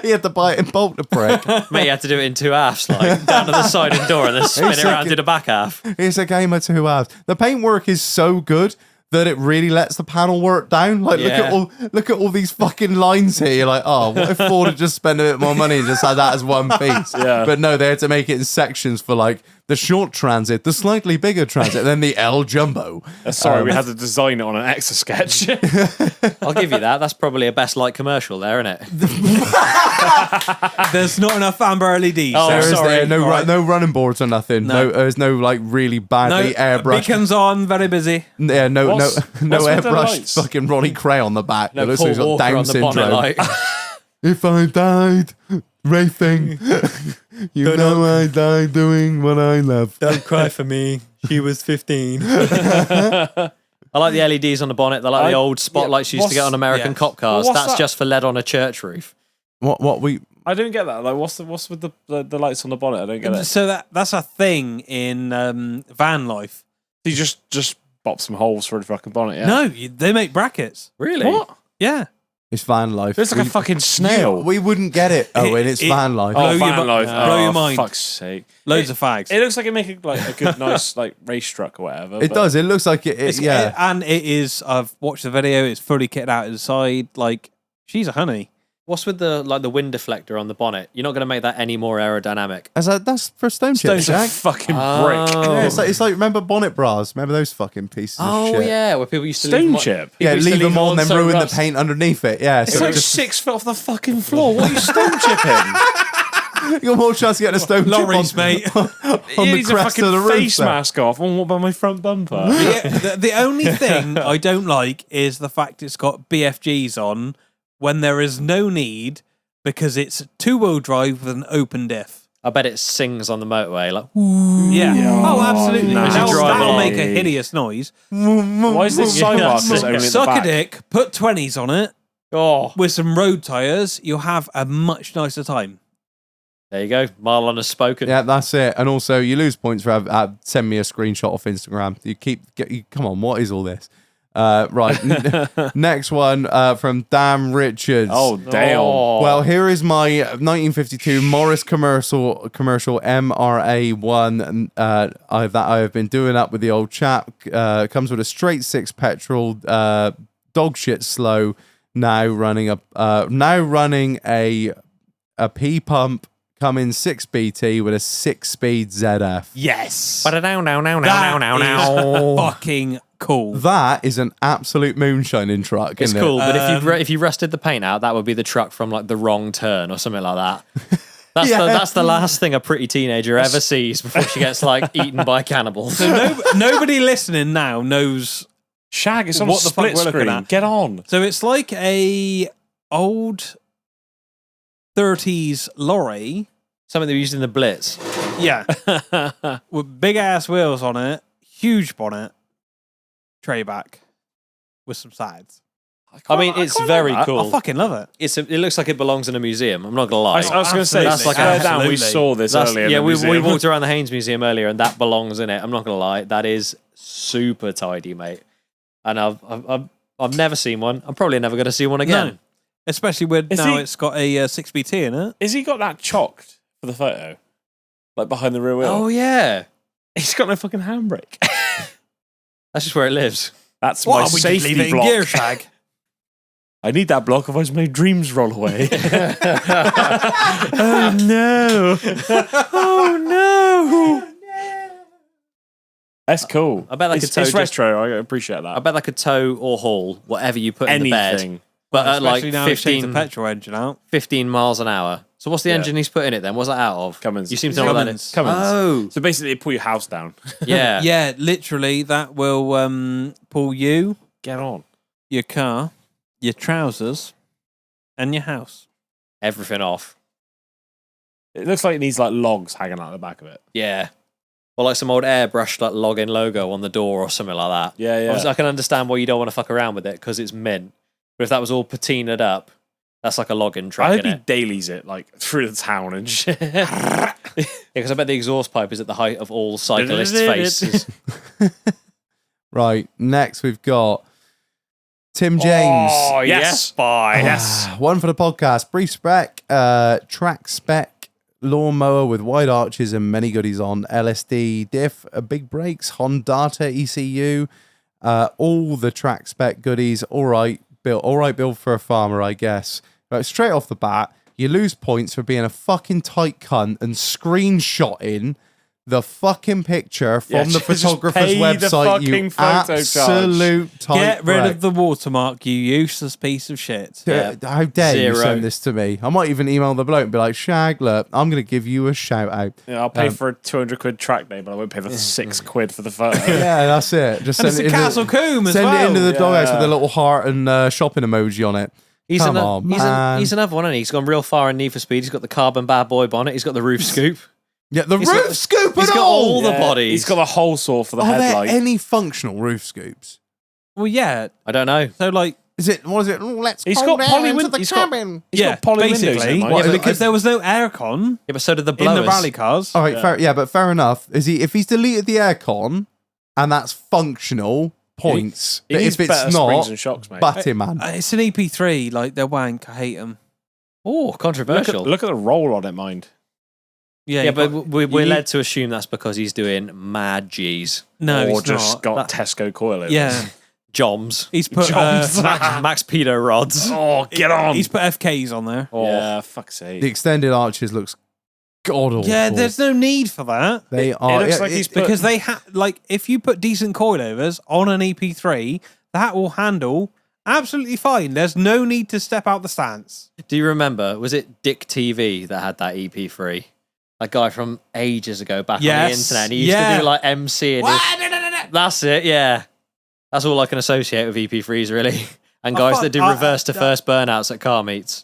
Speaker 2: He had to buy it in bulk to prick.
Speaker 3: Mate, you had to do it in two halves, like down to the sliding door and then spin it around to the back half.
Speaker 2: It's a game of 2 hours. The paint work is so good that it really lets the panel work down. Like,
Speaker 3: Yeah.
Speaker 2: look at all these fucking lines here. You're like, oh, what if Ford had just spent a bit more money and just had that as one piece?
Speaker 4: Yeah.
Speaker 2: But no, they had to make it in sections for like the short Transit, the slightly bigger Transit, and then the L Jumbo.
Speaker 4: Sorry, we had to design it on an Exo sketch.
Speaker 3: I'll give you that. That's probably a best light commercial there, isn't it?
Speaker 1: There's not enough amber LEDs.
Speaker 3: Oh,
Speaker 2: There is
Speaker 3: sorry.
Speaker 2: no
Speaker 1: All right.
Speaker 2: no running boards or nothing. No, there's no like really
Speaker 1: No,
Speaker 2: badly airbrushed.
Speaker 1: beacons on, very busy.
Speaker 2: Yeah, no
Speaker 4: What's with the
Speaker 2: airbrushed
Speaker 4: lights?
Speaker 2: fucking Ronnie Cray on the back.
Speaker 3: No
Speaker 2: It looks
Speaker 3: Paul
Speaker 2: like he's got
Speaker 3: Walker
Speaker 2: Down
Speaker 3: on the bonnet
Speaker 2: syndrome.
Speaker 3: light.
Speaker 2: If I died racing, you know I died doing what I love.
Speaker 3: Don't cry for me. She was 15. I like the LEDs on the bonnet. They're like the old spotlights you used to get on American cop cars.
Speaker 4: Well,
Speaker 3: That's
Speaker 4: that?
Speaker 3: just for LED on a church roof.
Speaker 2: What we
Speaker 4: I don't get that. Like, what's with the lights on the bonnet? I don't get it.
Speaker 1: So that's a thing in van life.
Speaker 4: You just bop some holes for the fucking bonnet. Yeah.
Speaker 1: No, they make brackets.
Speaker 3: Really?
Speaker 4: What?
Speaker 1: Yeah.
Speaker 2: it's van life.
Speaker 4: It's like a fucking snail.
Speaker 2: We wouldn't get it, Owen. It's van life.
Speaker 1: blow
Speaker 4: Oh,
Speaker 1: your
Speaker 4: van
Speaker 1: mi-
Speaker 4: life.
Speaker 1: blow your
Speaker 4: Oh,
Speaker 1: mind.
Speaker 4: fuck's sake.
Speaker 1: Loads of fags.
Speaker 4: It looks like it make a good, nice like race truck or whatever.
Speaker 2: It does. It looks like it.
Speaker 1: It's- and it is. I've watched the video. It's fully kitted out inside. Like, she's a honey.
Speaker 3: What's with the wind deflector on the bonnet? You're not going to make that any more aerodynamic.
Speaker 2: That's for stone chips,
Speaker 4: Stone's a
Speaker 2: Jack.
Speaker 4: fucking
Speaker 3: Oh.
Speaker 4: brick.
Speaker 2: Yeah, it's like remember bonnet bras? Remember those fucking pieces of
Speaker 3: Oh
Speaker 2: shit?
Speaker 3: yeah, where people used to
Speaker 4: Stone
Speaker 3: leave
Speaker 4: chip?
Speaker 2: Yeah,
Speaker 3: used to
Speaker 2: leave them on, then
Speaker 3: so
Speaker 2: ruin
Speaker 3: rust.
Speaker 2: the paint underneath it. Yeah,
Speaker 4: It's
Speaker 2: so
Speaker 4: like
Speaker 2: just
Speaker 4: 6 foot off the fucking floor. What are you stone chipping?
Speaker 2: you got more chance of getting a stone
Speaker 1: Lorries,
Speaker 2: chip on,
Speaker 1: mate.
Speaker 2: on
Speaker 4: He
Speaker 2: the
Speaker 4: needs a
Speaker 2: crest
Speaker 4: fucking
Speaker 2: of the roof.
Speaker 4: face
Speaker 2: there.
Speaker 4: mask off. And what about my front bumper?
Speaker 1: The only thing I don't like is the fact it's got BFGs on when there is no need, because it's two-wheel drive with an open diff.
Speaker 3: I bet it sings on the motorway like.
Speaker 1: Yeah. Oh, absolutely.
Speaker 4: nice.
Speaker 1: That'll make a
Speaker 4: Nice.
Speaker 1: hideous noise.
Speaker 4: Why is this sidewalk that's only at the
Speaker 1: Suck a
Speaker 4: back?
Speaker 1: dick, put 20s on it
Speaker 3: Oh,
Speaker 1: with some road tyres, you'll have a much nicer time.
Speaker 3: there you go. Marlon has spoken.
Speaker 2: Yeah, that's it. And also, you lose points for send me a screenshot off Instagram. Come on, what is all this? Right, next one from Dan Richards.
Speaker 4: Oh, damn.
Speaker 3: Oh.
Speaker 2: Well, here is my 1952 Morris commercial MRA1 I have been doing up with the old chap. Comes with a straight 6 petrol, dog shit slow. Now running a P pump Cummins 6 BT with a 6-speed ZF.
Speaker 1: Yes.
Speaker 3: Now.
Speaker 1: That is fucking cool.
Speaker 2: That is an absolute moonshining truck.
Speaker 3: It's
Speaker 2: isn't
Speaker 3: cool,
Speaker 2: It?
Speaker 3: but if you rusted the paint out, that would be the truck from like The Wrong Turn or something like that.
Speaker 2: Yeah.
Speaker 3: That's the last thing a pretty teenager ever sees before she gets like eaten by cannibals.
Speaker 1: Nobody listening now knows.
Speaker 4: Shag, it's on
Speaker 1: What the fuck
Speaker 4: split
Speaker 1: we're looking
Speaker 4: screen.
Speaker 1: at?
Speaker 4: Get on.
Speaker 1: So it's like a old 30s lorry.
Speaker 3: Something they used in the Blitz.
Speaker 1: Yeah. With big ass wheels on it, huge bonnet, tray back with some sides.
Speaker 3: I mean, it's
Speaker 4: quite
Speaker 3: very
Speaker 4: like that.
Speaker 3: cool.
Speaker 1: I fucking love it.
Speaker 3: It looks like it belongs in a museum. I'm not gonna lie.
Speaker 4: I was going to say,
Speaker 1: Absolutely.
Speaker 4: that's like down. We
Speaker 1: Absolutely.
Speaker 4: saw this earlier. in
Speaker 3: yeah,
Speaker 4: the
Speaker 3: we
Speaker 4: museum.
Speaker 3: walked around the Haynes Museum earlier, and that belongs in it. I'm not gonna lie, that is super tidy, mate. And I've never seen one. I'm probably never gonna see one again.
Speaker 1: No. Especially with
Speaker 4: Is
Speaker 1: now
Speaker 4: he-
Speaker 1: it's got a 6BT in it.
Speaker 4: Is he got that chalked for the photo? Like behind the rear wheel?
Speaker 3: Oh yeah,
Speaker 4: He's got no fucking handbrake.
Speaker 3: that's just where it lives.
Speaker 4: That's my
Speaker 1: we just
Speaker 4: safety
Speaker 1: leave it in
Speaker 4: block.
Speaker 1: gear, Shag.
Speaker 4: I need that block, otherwise my dreams roll away. Oh no! Oh no! That's cool.
Speaker 3: I bet that could
Speaker 4: it's
Speaker 3: tow just-
Speaker 4: retro. I appreciate that.
Speaker 3: I bet that could tow or haul whatever you put in the bed,
Speaker 4: Anything.
Speaker 3: but at like
Speaker 1: Especially now it's changed
Speaker 3: 15,
Speaker 1: the petrol engine out.
Speaker 3: 15 miles an hour. So what's the
Speaker 4: Yeah.
Speaker 3: engine he's put in it then? What's that out of?
Speaker 4: Cummins.
Speaker 3: You seem to know what that is.
Speaker 1: Cummins.
Speaker 4: Cummins.
Speaker 3: Oh,
Speaker 4: So basically, it pull your house down.
Speaker 3: yeah.
Speaker 1: Yeah, literally, that will pull you,
Speaker 4: Get on.
Speaker 1: your car, your trousers, and your house.
Speaker 3: Everything off.
Speaker 4: It looks like it needs like logs hanging out the back of it.
Speaker 3: Yeah. Or like some old airbrushed like login logo on the door or something like that.
Speaker 4: Yeah, yeah.
Speaker 3: Obviously, I can understand why you don't want to fuck around with it because it's mint. But if that was all patinaed up, that's like a login
Speaker 4: I
Speaker 3: truck
Speaker 4: hope
Speaker 3: in
Speaker 4: he
Speaker 3: it.
Speaker 4: dailies it like through the town and shit.
Speaker 3: Yeah, because I bet the exhaust pipe is at the height of all cyclists' faces.
Speaker 2: Right, next we've got Tim James.
Speaker 4: Oh, yes.
Speaker 3: boy.
Speaker 4: Yes.
Speaker 2: One for the podcast. Brief spec, track spec, lawnmower with wide arches and many goodies on. LSD diff, big brakes, Hondata ECU, all the track spec goodies. All right build for a farmer, I guess. But straight off the bat, you lose points for being a fucking tight cunt and screenshotting the fucking picture from
Speaker 4: Yeah,
Speaker 2: the
Speaker 4: just
Speaker 2: photographer's
Speaker 4: pay the
Speaker 2: website. You
Speaker 4: fucking photo charge.
Speaker 2: absolute tight
Speaker 1: Get rid
Speaker 2: wreck.
Speaker 1: of the watermark, you useless piece of shit.
Speaker 3: Yeah.
Speaker 2: How dare you
Speaker 3: Zero.
Speaker 2: send this to me? I might even email the bloke and be like, Shag, look, I'm going to give you a shout out.
Speaker 4: Yeah, I'll pay for a 200 quid track day, but I won't pay the 6 quid for the photo.
Speaker 2: Yeah, that's it. Just
Speaker 1: And
Speaker 2: send
Speaker 1: it's
Speaker 2: it
Speaker 1: a
Speaker 2: into-
Speaker 1: Castle Combe as
Speaker 2: Send
Speaker 1: well.
Speaker 2: it into the doghouse
Speaker 4: Yeah.
Speaker 2: with a little heart and shopping emoji on it.
Speaker 3: He's
Speaker 2: Come on, man.
Speaker 3: he's another one, and he's gone real far in Need for Speed. He's got the carbon bad boy bonnet. He's got the roof scoop.
Speaker 2: Yeah, the
Speaker 3: He's
Speaker 2: roof
Speaker 3: got-
Speaker 2: scoop
Speaker 3: He's
Speaker 2: and
Speaker 3: got all the
Speaker 4: Yeah,
Speaker 3: bodies.
Speaker 4: He's got a hole saw for the
Speaker 2: Are there
Speaker 4: headlight.
Speaker 2: any functional roof scoops?
Speaker 1: Well, yeah.
Speaker 3: I don't know.
Speaker 1: So like,
Speaker 2: What is it? Oh, let's
Speaker 4: He's
Speaker 2: go
Speaker 4: got
Speaker 2: down
Speaker 4: poly
Speaker 2: into
Speaker 4: win-
Speaker 2: the
Speaker 4: he's got-
Speaker 2: cabin.
Speaker 4: He's got poly windows
Speaker 1: basically,
Speaker 4: in mine.
Speaker 2: What,
Speaker 1: because there was no aircon
Speaker 3: Yeah, but so did the
Speaker 1: in
Speaker 3: blowers.
Speaker 1: the rally cars.
Speaker 2: All right, fair enough. If he's deleted the aircon and that's functional points,
Speaker 4: He
Speaker 2: but
Speaker 4: needs
Speaker 2: if it's
Speaker 4: better springs
Speaker 2: not,
Speaker 4: and shocks, mate.
Speaker 2: bat him, man.
Speaker 1: It's an EP3. Like they're wank. I hate them.
Speaker 3: Oh,
Speaker 4: Look
Speaker 3: controversial.
Speaker 4: at the roll on it, mind.
Speaker 1: Yeah,
Speaker 3: yeah,
Speaker 1: you
Speaker 3: but
Speaker 1: got-
Speaker 3: we're
Speaker 1: you need-
Speaker 3: led to assume that's because he's doing mad G's.
Speaker 1: no,
Speaker 4: or
Speaker 1: he's
Speaker 4: just
Speaker 1: not.
Speaker 4: got Tesco coilovers.
Speaker 1: Yeah,
Speaker 3: Joms.
Speaker 1: he's put
Speaker 4: Jobs.
Speaker 3: Max Pedo rods.
Speaker 4: Oh, get on.
Speaker 1: He's put FKs on there.
Speaker 3: Oh.
Speaker 4: Yeah, fuck's sake.
Speaker 2: The extended arches looks god awful.
Speaker 1: Yeah, there's no need for that.
Speaker 2: They are.
Speaker 4: looks like he's put-
Speaker 1: Because they like if you put decent coilovers on an EP3, that will handle absolutely fine. There's no need to step out the stance.
Speaker 3: Do you remember? Was it Dick TV that had that EP3? A guy from ages ago back on the
Speaker 1: Yes,
Speaker 3: internet. And he used
Speaker 1: yeah.
Speaker 3: to do like MC. And that's it, yeah. That's all I can associate with EP3s, really. And guys that do reverse to first burnouts at car meets.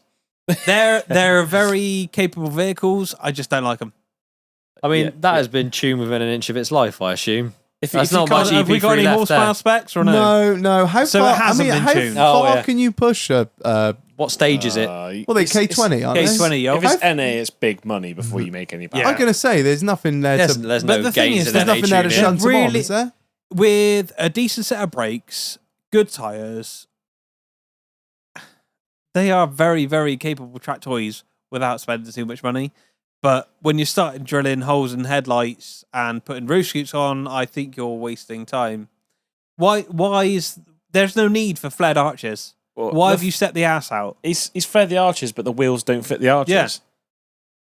Speaker 1: They're very capable vehicles. I just don't like them.
Speaker 3: I mean,
Speaker 4: Yeah,
Speaker 3: that has been tuned within an inch of its life, I assume.
Speaker 4: If
Speaker 3: That's
Speaker 4: you
Speaker 3: not
Speaker 4: can't-
Speaker 3: much
Speaker 1: Have we got
Speaker 3: EP3
Speaker 1: any
Speaker 3: left
Speaker 1: horsepower
Speaker 3: there.
Speaker 1: specs or no?
Speaker 2: No. How
Speaker 1: So
Speaker 2: far?
Speaker 1: it hasn't been
Speaker 2: how
Speaker 1: tuned.
Speaker 3: Oh,
Speaker 2: far
Speaker 3: yeah.
Speaker 2: can you push a?
Speaker 3: What stage is it?
Speaker 2: Well, they
Speaker 4: it's-
Speaker 2: K20, aren't they?
Speaker 1: K20, yo.
Speaker 4: If it's NA, it's big money before you make any power.
Speaker 1: Yeah.
Speaker 2: I'm gonna say there's nothing there
Speaker 3: There's
Speaker 2: to.
Speaker 3: no
Speaker 1: But the thing
Speaker 3: gains
Speaker 1: is,
Speaker 3: in
Speaker 2: There's nothing there to
Speaker 3: tuning.
Speaker 2: shunt them on,
Speaker 1: Really-
Speaker 2: is there?
Speaker 1: With a decent set of brakes, good tyres, they are very, very capable track toys without spending too much money. But when you start drilling holes in headlights and putting roof scoops on, I think you're wasting time. Why is there's no need for flared arches?
Speaker 4: Well,
Speaker 1: Why have you set the ass out?
Speaker 4: He's flared the arches, but the wheels don't fit the arches.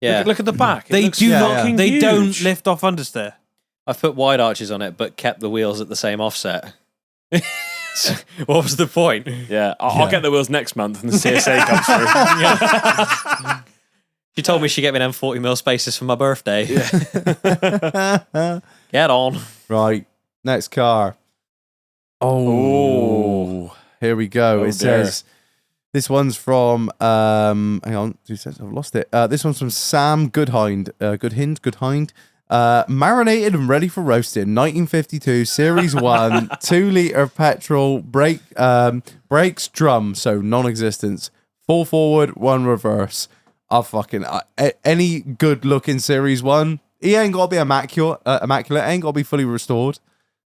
Speaker 3: Yeah.
Speaker 4: Look at the back. It
Speaker 1: They
Speaker 4: looks
Speaker 1: do
Speaker 2: yeah,
Speaker 1: not.
Speaker 4: fucking
Speaker 1: They
Speaker 4: huge.
Speaker 1: don't lift off understeer.
Speaker 3: I've put wide arches on it, but kept the wheels at the same offset. What was the point?
Speaker 4: Yeah, I'll get the wheels next month when the CSA comes through.
Speaker 3: She told me she'd get me them 40mm spaces for my birthday. Get on.
Speaker 2: Right, next car. Oh, here we go.
Speaker 4: Oh,
Speaker 2: It says this one's from. Hang on, 2 seconds. I've lost it. This one's from Sam Goodhind. Goodhind. Marinated and ready for roasting. 1952 Series 1 2-liter petrol brakes drum, so non-existence. 4 forward, 1 reverse. Any good looking Series 1. He ain't got to be immaculate. Ain't got to be fully restored.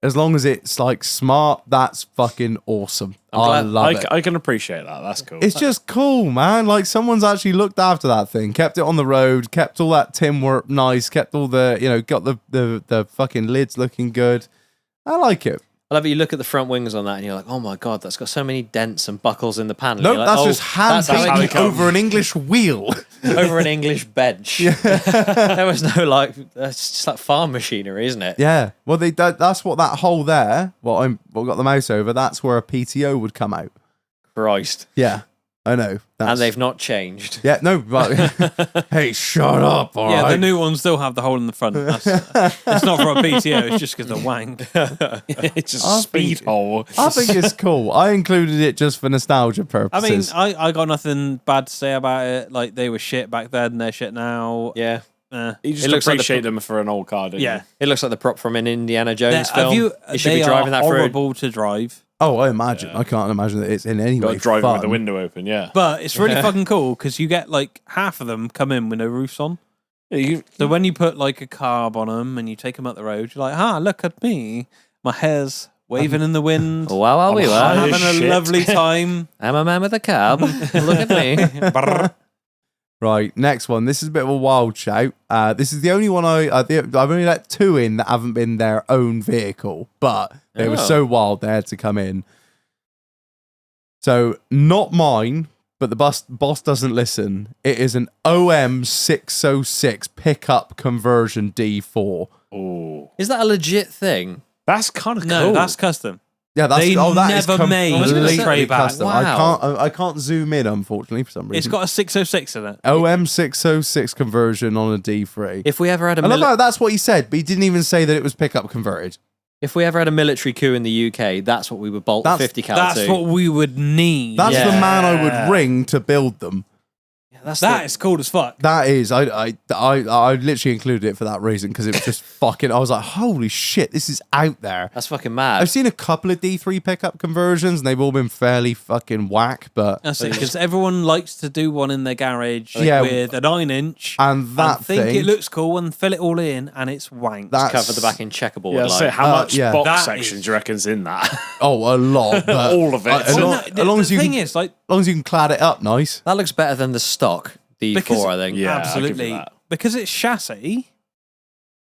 Speaker 2: As long as it's like smart, that's fucking awesome. I love it.
Speaker 4: I can appreciate that. That's cool.
Speaker 2: It's just cool, man. Like someone's actually looked after that thing, kept it on the road, kept all that tin work nice, kept all the, got the fucking lids looking good. I like it.
Speaker 3: I love it. You look at the front wings on that and you're like, oh my God, that's got so many dents and buckles in the panel.
Speaker 2: Nope,
Speaker 3: You're like,
Speaker 2: that's
Speaker 3: oh,
Speaker 2: just hand
Speaker 3: that's how it
Speaker 2: beaten
Speaker 3: comes.
Speaker 2: over an English wheel.
Speaker 3: Over an English bench. There was no that's just like farm machinery, isn't it?
Speaker 2: Yeah. Well, that's what that hole there, what got the mouse over, that's where a PTO would come out.
Speaker 3: Christ.
Speaker 2: Yeah. I know.
Speaker 3: And they've not changed.
Speaker 2: Yeah, no, but hey, shut up, all
Speaker 1: Yeah,
Speaker 2: right?
Speaker 1: the new ones still have the hole in the front. It's not for a PTO. It's just because they're wank.
Speaker 4: It's just
Speaker 2: I
Speaker 4: a speed
Speaker 2: think-
Speaker 4: hole.
Speaker 2: I think it's cool. I included it just for nostalgia
Speaker 1: I
Speaker 2: purposes.
Speaker 1: mean, I got nothing bad to say about it. Like they were shit back then. They're shit now.
Speaker 3: Yeah.
Speaker 4: You just
Speaker 3: It looks like
Speaker 4: appreciate
Speaker 3: the-
Speaker 4: them for an old car, don't
Speaker 1: Yeah.
Speaker 4: you?
Speaker 3: It looks like the prop from an Indiana Jones
Speaker 1: Have
Speaker 3: film.
Speaker 1: you?
Speaker 3: should
Speaker 1: They
Speaker 3: be driving
Speaker 1: are
Speaker 3: that through.
Speaker 1: horrible to drive.
Speaker 2: Oh, I imagine. I can't imagine that it's in any
Speaker 4: Got
Speaker 2: way
Speaker 4: to drive
Speaker 2: fun.
Speaker 4: with the window open, yeah.
Speaker 1: But it's really fucking cool because you get like half of them come in with no roofs on.
Speaker 4: Yeah, you-
Speaker 1: So when you put like a carb on them and you take them up the road, you're like, look at me. My hair's waving in the wind.
Speaker 3: Wow, we
Speaker 1: I'm
Speaker 3: were.
Speaker 1: having a
Speaker 4: shit.
Speaker 1: lovely time.
Speaker 3: I'm a man with a cab. Look at me.
Speaker 2: Right, next one. This is a bit of a wild shout. This is the only one I've only let 2 in that haven't been their own vehicle, but they were
Speaker 3: Oh.
Speaker 2: so wild they had to come in. So, not mine, but the boss doesn't listen. It is an OM 606 pickup conversion D4.
Speaker 4: Oh,
Speaker 3: Is that a legit thing?
Speaker 4: that's kind of
Speaker 1: No,
Speaker 4: cool.
Speaker 1: that's custom.
Speaker 2: Yeah, that's
Speaker 1: They
Speaker 2: that is
Speaker 1: never made
Speaker 2: completely
Speaker 3: a tray
Speaker 1: back.
Speaker 2: custom.
Speaker 3: Wow.
Speaker 2: I can't zoom in, unfortunately, for some reason.
Speaker 1: It's got a 606 in it.
Speaker 2: OM 606 conversion on a D3.
Speaker 3: If we ever had a
Speaker 2: I love how that's what he said, but he didn't even say that it was pickup converted.
Speaker 3: If we ever had a military coup in the UK, that's what we would bolt the 50 cal
Speaker 1: That's
Speaker 3: to.
Speaker 1: what we would need.
Speaker 2: That's the
Speaker 3: Yeah.
Speaker 2: man I would ring to build them.
Speaker 1: That is cool as fuck.
Speaker 2: That is, I literally included it for that reason because it was just fucking. I was like, holy shit, this is out there.
Speaker 3: That's fucking mad.
Speaker 2: I've seen a couple of D3 pickup conversions and they've all been fairly fucking whack, but
Speaker 1: That's it, because everyone likes to do one in their garage
Speaker 2: Yeah.
Speaker 1: with a 9-inch.
Speaker 2: and that
Speaker 1: and think
Speaker 2: thing,
Speaker 1: it looks cool and fill it all in, and it's wank.
Speaker 2: That's-
Speaker 3: Cover the back in checkerboard.
Speaker 4: Yeah,
Speaker 3: like.
Speaker 4: so how much
Speaker 2: yeah.
Speaker 4: box
Speaker 1: That
Speaker 4: section
Speaker 1: is-
Speaker 4: do you reckon's in that?
Speaker 2: oh, a lot, but
Speaker 4: All of it.
Speaker 2: As
Speaker 4: Well,
Speaker 2: long,
Speaker 1: No,
Speaker 2: as long as
Speaker 1: the
Speaker 2: you
Speaker 1: thing
Speaker 2: can,
Speaker 1: is, like,
Speaker 2: as long as you can clad it up nice.
Speaker 3: That looks better than the stock D4,
Speaker 1: because
Speaker 3: I think.
Speaker 4: Yeah. I'll give you
Speaker 1: absolutely,
Speaker 4: that.
Speaker 1: because it's chassis,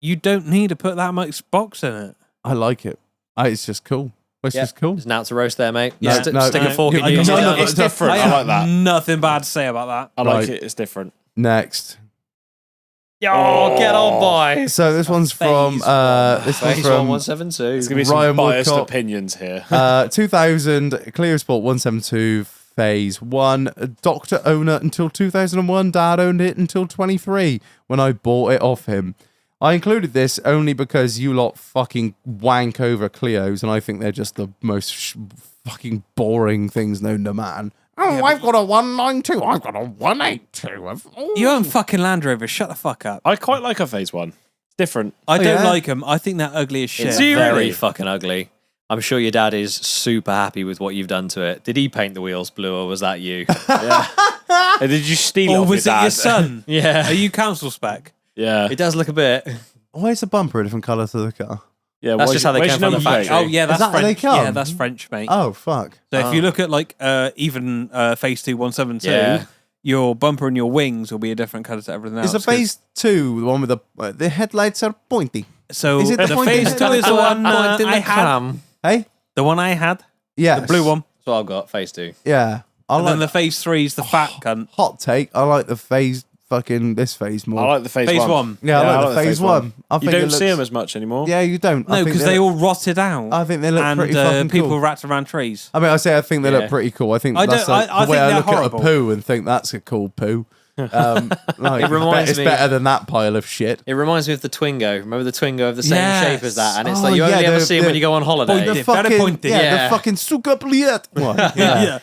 Speaker 1: you don't need to put that much box in it.
Speaker 2: I like it. It's just cool. It's
Speaker 3: Yeah.
Speaker 2: just cool.
Speaker 3: There's an out to roast there, mate.
Speaker 2: No,
Speaker 3: Stick a fork in
Speaker 2: you-
Speaker 3: you.
Speaker 2: none
Speaker 1: Yeah,
Speaker 2: of
Speaker 4: it's
Speaker 2: it-
Speaker 4: different. I
Speaker 1: have
Speaker 4: like that.
Speaker 1: nothing bad to say about that.
Speaker 4: I like
Speaker 2: Right.
Speaker 4: it. It's different.
Speaker 2: Next.
Speaker 3: Yo, get on, boy.
Speaker 2: So this one's from
Speaker 1: Phase
Speaker 2: this one's
Speaker 3: Phase
Speaker 2: from
Speaker 3: 1172.
Speaker 4: There's gonna be
Speaker 2: Ryan
Speaker 4: some biased
Speaker 2: Woodcock.
Speaker 4: opinions here.
Speaker 2: 2000 Clio Sport 172 Phase 1. Doctor owner until 2001. Dad owned it until 23 when I bought it off him. I included this only because you lot fucking wank over Clios and I think they're just the most fucking boring things known to man. Oh, I've got a 192. I've got a 182.
Speaker 1: You own fucking Land Rover. Shut the fuck up.
Speaker 4: I quite like a phase 1. It's different.
Speaker 1: I don't
Speaker 2: yeah?
Speaker 1: like them. I think they're ugly as shit.
Speaker 3: It's very fucking ugly. I'm sure your dad is super happy with what you've done to it. Did he paint the wheels blue or was that you?
Speaker 4: Hey, did you steal it
Speaker 1: Or
Speaker 4: off
Speaker 1: was it
Speaker 4: your
Speaker 1: your
Speaker 4: dad?
Speaker 1: son?
Speaker 3: Yeah.
Speaker 1: Are you council spec?
Speaker 4: Yeah.
Speaker 3: It does look a bit.
Speaker 2: Why is the bumper a different colour to the car?
Speaker 4: Yeah.
Speaker 3: That's
Speaker 4: why'd
Speaker 3: just
Speaker 4: you-
Speaker 3: how they
Speaker 4: why'd
Speaker 3: came
Speaker 4: you
Speaker 3: from
Speaker 4: know
Speaker 3: the
Speaker 4: you
Speaker 3: factory.
Speaker 4: paid
Speaker 1: Oh
Speaker 4: it?
Speaker 1: yeah, that's
Speaker 2: that how they
Speaker 1: French.
Speaker 2: come?
Speaker 1: Yeah, that's French, mate.
Speaker 2: Oh, fuck.
Speaker 1: So if you look at like even Phase 2 172,
Speaker 3: Yeah.
Speaker 1: your bumper and your wings will be a different colour to everything else.
Speaker 2: Is the
Speaker 1: 'cause-
Speaker 2: Phase 2 the one with the headlights are pointy?
Speaker 1: So
Speaker 2: is it
Speaker 1: the
Speaker 2: the point-
Speaker 1: Phase 2 is the one I had.
Speaker 2: Hey?
Speaker 1: The one I had.
Speaker 2: Yes.
Speaker 1: The blue one.
Speaker 3: That's what I've got, Phase 2.
Speaker 2: Yeah. I
Speaker 1: And
Speaker 2: like
Speaker 1: then the Phase 3 is the fat cunt.
Speaker 2: hot take. I like the phase this phase more.
Speaker 4: I like the phase,
Speaker 1: Phase
Speaker 4: 1.
Speaker 1: 1.
Speaker 2: yeah, I like the phase one. I
Speaker 4: You
Speaker 2: think
Speaker 4: don't
Speaker 2: it
Speaker 4: see
Speaker 2: looks-
Speaker 4: them as much anymore.
Speaker 2: Yeah, you don't. I
Speaker 1: No,
Speaker 2: think
Speaker 1: because
Speaker 2: they
Speaker 1: they
Speaker 2: look-
Speaker 1: all rotted out.
Speaker 2: I think they look
Speaker 1: and
Speaker 2: pretty fucking
Speaker 1: people
Speaker 2: cool.
Speaker 1: wrapped around trees.
Speaker 2: I mean, I think they
Speaker 3: Yeah.
Speaker 2: look pretty cool. I think
Speaker 1: I
Speaker 2: that's
Speaker 1: don't- I
Speaker 2: the way
Speaker 1: think
Speaker 2: I
Speaker 1: they're
Speaker 2: look
Speaker 1: horrible.
Speaker 2: at a poo and think that's a cool poo. Like,
Speaker 3: It reminds
Speaker 2: it's
Speaker 3: me-
Speaker 2: better than that pile of shit.
Speaker 3: It reminds me of the Twingo. Remember the Twingo of the same
Speaker 1: Yes.
Speaker 3: shape as that? And it's
Speaker 2: Oh,
Speaker 3: like you
Speaker 2: yeah,
Speaker 3: only ever
Speaker 2: the-
Speaker 3: see them when you go on holiday.
Speaker 2: The
Speaker 1: Very
Speaker 2: fucking,
Speaker 1: pointy.
Speaker 2: yeah,
Speaker 3: Yeah.
Speaker 2: the fucking suka bliet one.
Speaker 1: Yeah.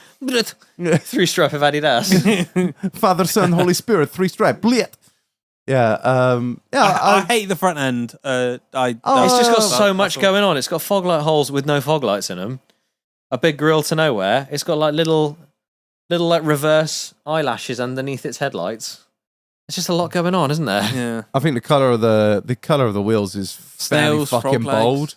Speaker 3: Three stripe of Adidas.
Speaker 2: Father, Son, Holy Spirit, 3 stripe bliet. Yeah,
Speaker 1: I hate the front end.
Speaker 2: Oh,
Speaker 3: It's just got
Speaker 2: Oh,
Speaker 3: so much going on. It's got fog light holes with no fog lights in them. A big grill to nowhere. It's got like little like reverse eyelashes underneath its headlights. There's just a lot going on, isn't there?
Speaker 1: Yeah.
Speaker 2: I think the color of the wheels is fairly
Speaker 1: Snails, frog
Speaker 2: fucking
Speaker 1: legs.
Speaker 2: bold.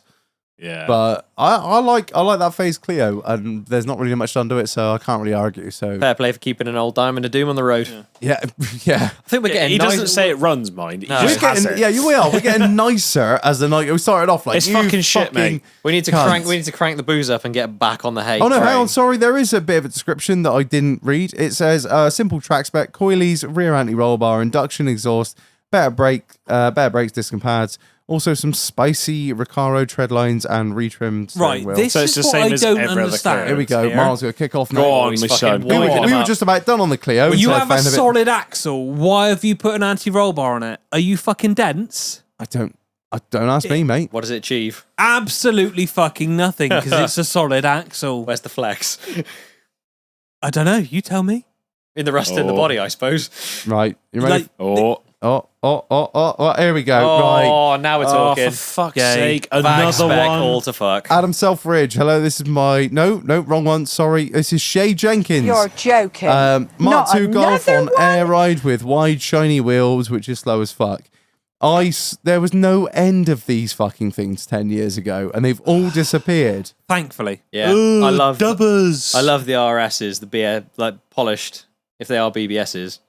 Speaker 4: Yeah.
Speaker 2: But I like that phase Clio, and there's not really much done to it, so I can't really argue. So
Speaker 3: Fair play for keeping an old Diamond of Doom on the road.
Speaker 2: yeah, yeah.
Speaker 3: I think we're getting
Speaker 4: he doesn't
Speaker 3: nice-
Speaker 4: say it runs, mind. He
Speaker 3: No.
Speaker 4: just
Speaker 2: We're
Speaker 4: has
Speaker 2: getting,
Speaker 4: it.
Speaker 2: yeah, we are. We're getting nicer as the night. We started off like
Speaker 4: It's
Speaker 2: you
Speaker 4: fucking shit, mate.
Speaker 3: We need to
Speaker 2: Cunt.
Speaker 3: crank the booze up and get back on the hay.
Speaker 2: Oh no, hang
Speaker 3: train.
Speaker 2: on. Sorry, there is a bit of a description that I didn't read. It says simple track spec: coilies, rear anti-roll bar, induction exhaust, better brakes, disc and pads. Also, some spicy Recaro tread lines and retrimmed steering
Speaker 1: Right,
Speaker 2: wheel.
Speaker 1: this
Speaker 4: So it's
Speaker 1: is
Speaker 4: the
Speaker 1: what
Speaker 4: same
Speaker 1: I
Speaker 4: as
Speaker 1: don't
Speaker 4: every other
Speaker 1: understand.
Speaker 4: Clio.
Speaker 2: Here we go.
Speaker 1: here.
Speaker 2: Miles going to kick off now.
Speaker 4: Go on,
Speaker 3: he's
Speaker 4: Michelle.
Speaker 3: fucking
Speaker 4: Go
Speaker 3: wigging
Speaker 4: on.
Speaker 3: him
Speaker 2: We were
Speaker 3: up.
Speaker 2: just about done on the Clio.
Speaker 1: When you
Speaker 2: until I
Speaker 1: have a
Speaker 2: found bit-
Speaker 1: solid axle, why have you put an anti-roll bar on it? Are you fucking dense?
Speaker 2: I don't ask me, mate.
Speaker 3: What does it achieve?
Speaker 1: Absolutely fucking nothing because it's a solid axle.
Speaker 3: Where's the flex?
Speaker 1: I don't know. You tell me.
Speaker 3: In the rust in the
Speaker 4: Oh.
Speaker 3: body, I suppose.
Speaker 2: Right, you ready?
Speaker 1: Like,
Speaker 4: Oh.
Speaker 2: Here we go. Right.
Speaker 3: Oh, now we're
Speaker 4: Oh,
Speaker 3: talking.
Speaker 4: for fuck's
Speaker 1: Yay.
Speaker 4: sake.
Speaker 3: Bag
Speaker 4: Another
Speaker 3: spec,
Speaker 4: one.
Speaker 3: all to fuck.
Speaker 2: Adam Selfridge. Hello, this is my no, wrong one. Sorry, this is Shay Jenkins.
Speaker 5: You're joking.
Speaker 2: Mark
Speaker 5: Not
Speaker 2: II Golf
Speaker 5: another
Speaker 2: on
Speaker 5: one?
Speaker 2: air ride with wide shiny wheels, which is slow as fuck. There was no end of these fucking things 10 years ago, and they've all disappeared.
Speaker 1: thankfully.
Speaker 3: Yeah, I love
Speaker 4: Dubbers.
Speaker 3: I love the RSs, the beer like polished. If they are BBSs,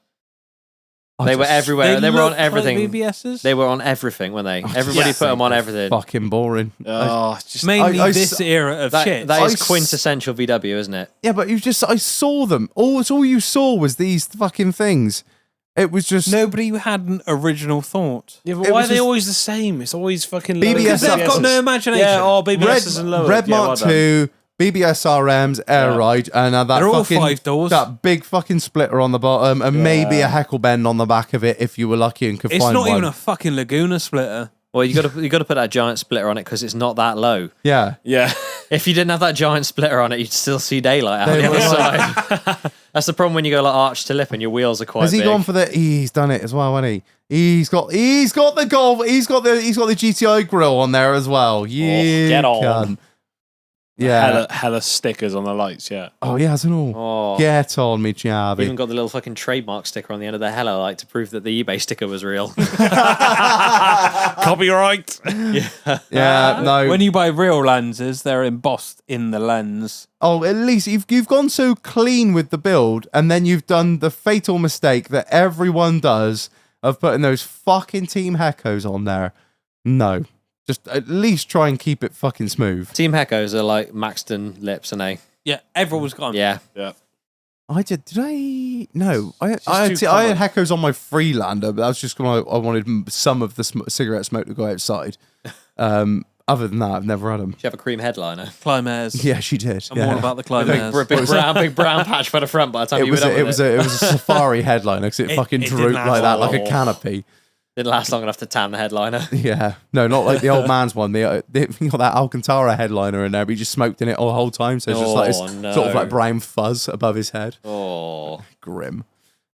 Speaker 3: they were everywhere. They were on
Speaker 1: look
Speaker 3: everything.
Speaker 1: Like BBSs.
Speaker 3: They were on everything, weren't they? Everybody
Speaker 1: yes,
Speaker 3: put them on everything.
Speaker 2: Fucking boring.
Speaker 4: Oh, just
Speaker 1: Mainly
Speaker 2: I
Speaker 1: this era of shit.
Speaker 3: That
Speaker 2: I
Speaker 3: is
Speaker 2: s-
Speaker 3: quintessential VW, isn't it?
Speaker 2: Yeah, but I saw them. All you saw was these fucking things. It was just
Speaker 1: Nobody had an original thought.
Speaker 4: Yeah, but
Speaker 2: It
Speaker 4: why
Speaker 2: was
Speaker 4: are they
Speaker 2: just-
Speaker 4: always the same? It's always fucking
Speaker 2: BBS
Speaker 1: Because they've got no imagination.
Speaker 4: Yeah, oh, BBSs and lower.
Speaker 2: Red
Speaker 4: yeah,
Speaker 2: Mark
Speaker 4: well done.
Speaker 2: II, BBS RMs, air
Speaker 4: Yeah.
Speaker 2: ride, and that
Speaker 1: They're all
Speaker 2: fucking
Speaker 1: 5 doors.
Speaker 2: that big fucking splitter on the bottom, and maybe a heckle bend on the back of it if you were lucky and could
Speaker 1: It's
Speaker 2: find
Speaker 1: not
Speaker 2: one.
Speaker 1: even a fucking Laguna splitter.
Speaker 3: Well, you got to put that giant splitter on it because it's not that low.
Speaker 2: Yeah.
Speaker 4: Yeah.
Speaker 3: If you didn't have that giant splitter on it, you'd still see daylight out the other side. That's the problem when you go like arch to lip and your wheels are quite
Speaker 2: Has he
Speaker 3: big.
Speaker 2: gone for the? He's done it as well, hasn't he? He's got the Golf. He's got the GTI grill on there as well. Yeah,
Speaker 4: get on.
Speaker 2: Yeah.
Speaker 4: Hella stickers on the lights, yeah.
Speaker 2: Oh, he has it all.
Speaker 3: Oh.
Speaker 2: Get on me, Javi.
Speaker 3: Even got the little fucking trademark sticker on the end of the hello light to prove that the eBay sticker was real.
Speaker 4: Copyright.
Speaker 2: Yeah, no.
Speaker 1: When you buy real lenses, they're embossed in the lens.
Speaker 2: Oh, at least you've gone so clean with the build, and then you've done the fatal mistake that everyone does of putting those fucking Team Heckos on there. No. Just at least try and keep it fucking smooth.
Speaker 3: Team Heckos are like Maxton lips, and they.
Speaker 1: Yeah, everyone's gone.
Speaker 3: Yeah.
Speaker 4: Yeah.
Speaker 2: Did I? No. I
Speaker 4: too
Speaker 2: had
Speaker 4: common.
Speaker 2: Heckos on my Freelander, but that was just because I wanted some of the cigarette smoke to go outside. Other than that, I've never had them.
Speaker 3: Do you have a cream headliner?
Speaker 1: Climares.
Speaker 2: Yeah, she did.
Speaker 1: I'm
Speaker 2: yeah.
Speaker 1: all about the Climares.
Speaker 3: Big brown patch for the front by the time
Speaker 2: It
Speaker 3: you
Speaker 2: was
Speaker 3: were done
Speaker 2: it
Speaker 3: with
Speaker 2: was a safari headliner because it fucking
Speaker 1: it didn't
Speaker 2: drooped
Speaker 1: last
Speaker 2: like that, like a
Speaker 3: long.
Speaker 2: canopy.
Speaker 3: Didn't last long enough to tan the headliner.
Speaker 2: Yeah, no, not like the old man's one. You got that Alcantara headliner in there, but he just smoked in it all the whole time. So it's just like
Speaker 3: Oh,
Speaker 2: this
Speaker 3: no.
Speaker 2: sort of like brown fuzz above his head.
Speaker 3: Oh.
Speaker 2: Grim.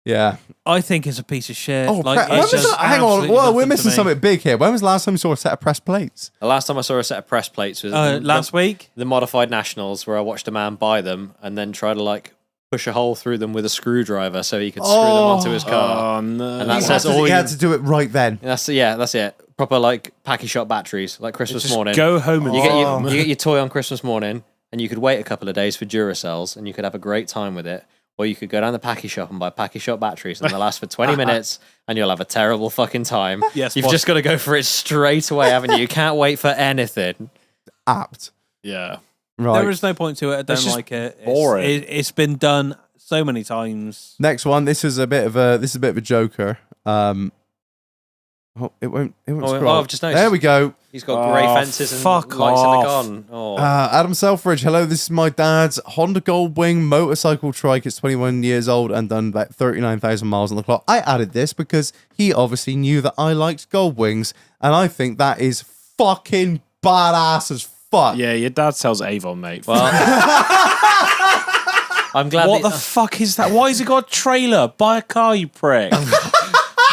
Speaker 2: Yeah.
Speaker 1: I think it's a piece of shit.
Speaker 2: Oh,
Speaker 1: like,
Speaker 2: when
Speaker 1: it's
Speaker 2: was
Speaker 1: just
Speaker 2: that? Hang on.
Speaker 1: absolutely
Speaker 2: Well, we're
Speaker 1: nothing to
Speaker 2: missing
Speaker 1: me.
Speaker 2: something big here. When was the last time we saw a set of press plates?
Speaker 3: The last time I saw a set of press plates was
Speaker 1: Last week.
Speaker 3: the modified Nationals, where I watched a man buy them and then try to like push a hole through them with a screwdriver so he could screw them onto his car.
Speaker 4: Oh, no.
Speaker 3: And that
Speaker 2: He
Speaker 3: says all
Speaker 2: he
Speaker 3: you.
Speaker 2: had to do it right then.
Speaker 3: That's it. Proper like packy shot batteries, like Christmas
Speaker 4: Just
Speaker 3: morning.
Speaker 4: go home and
Speaker 3: You get your toy on Christmas morning, and you could wait a couple of days for Duracells, and you could have a great time with it. Or you could go down the packy shop and buy packy shot batteries, and they'll last for 20 minutes, and you'll have a terrible fucking time.
Speaker 1: Yes,
Speaker 3: You've
Speaker 1: boss.
Speaker 3: just got to go for it straight away, haven't you? You can't wait for anything.
Speaker 2: Apt.
Speaker 4: Yeah.
Speaker 2: Right.
Speaker 1: There is no point to it. I don't
Speaker 4: just
Speaker 1: like it.
Speaker 4: boring.
Speaker 1: It's been done so many times.
Speaker 2: Next one. This is a bit of a joker. It won't scroll.
Speaker 3: I've just noticed.
Speaker 2: There we go.
Speaker 3: He's got grey
Speaker 4: Oh,
Speaker 3: fences and
Speaker 4: fuck
Speaker 3: lights in the
Speaker 4: off.
Speaker 3: garden. Oh,
Speaker 2: Adam Selfridge, hello. This is my dad's Honda Goldwing motorcycle trike. It's 21 years old and done about 39,000 miles on the clock. I added this because he obviously knew that I liked Goldwings, and I think that is fucking badass as fuck.
Speaker 4: Yeah, your dad sells Avon, mate.
Speaker 3: well. I'm glad.
Speaker 4: What the fuck is that? Why has he got a trailer? Buy a car, you prick.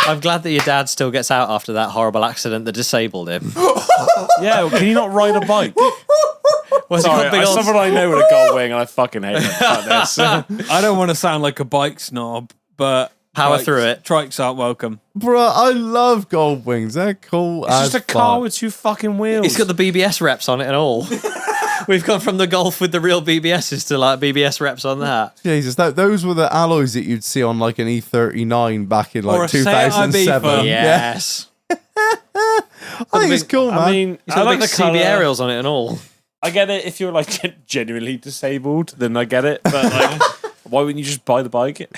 Speaker 3: I'm glad that your dad still gets out after that horrible accident that disabled him.
Speaker 4: Yeah, well, can you not ride a bike?
Speaker 3: Was
Speaker 4: Sorry, as someone I know with a gold wing, and I fucking hate it. Like this.
Speaker 1: I don't want to sound like a bike snob, but
Speaker 3: Power through it.
Speaker 1: Trikes aren't welcome.
Speaker 2: Bruh, I love Goldwings. They're cool
Speaker 4: It's
Speaker 2: as
Speaker 4: just a car
Speaker 2: fuck.
Speaker 4: with two fucking wheels.
Speaker 3: He's got the BBS reps on it and all. We've gone from the Golf with the real BBSs to like BBS reps on that.
Speaker 2: Jesus, those were the alloys that you'd see on like an E39 back in
Speaker 1: Or
Speaker 2: like
Speaker 1: a Seat
Speaker 2: 2007.
Speaker 1: Ibiza.
Speaker 3: Yes.
Speaker 2: I think it's cool, man.
Speaker 4: I mean,
Speaker 3: He's
Speaker 4: I
Speaker 3: got
Speaker 4: like
Speaker 3: big
Speaker 4: the
Speaker 3: CB
Speaker 4: colour.
Speaker 3: aerials on it and all.
Speaker 4: I get it if you're like genuinely disabled, then I get it. But like, why wouldn't you just buy the bike?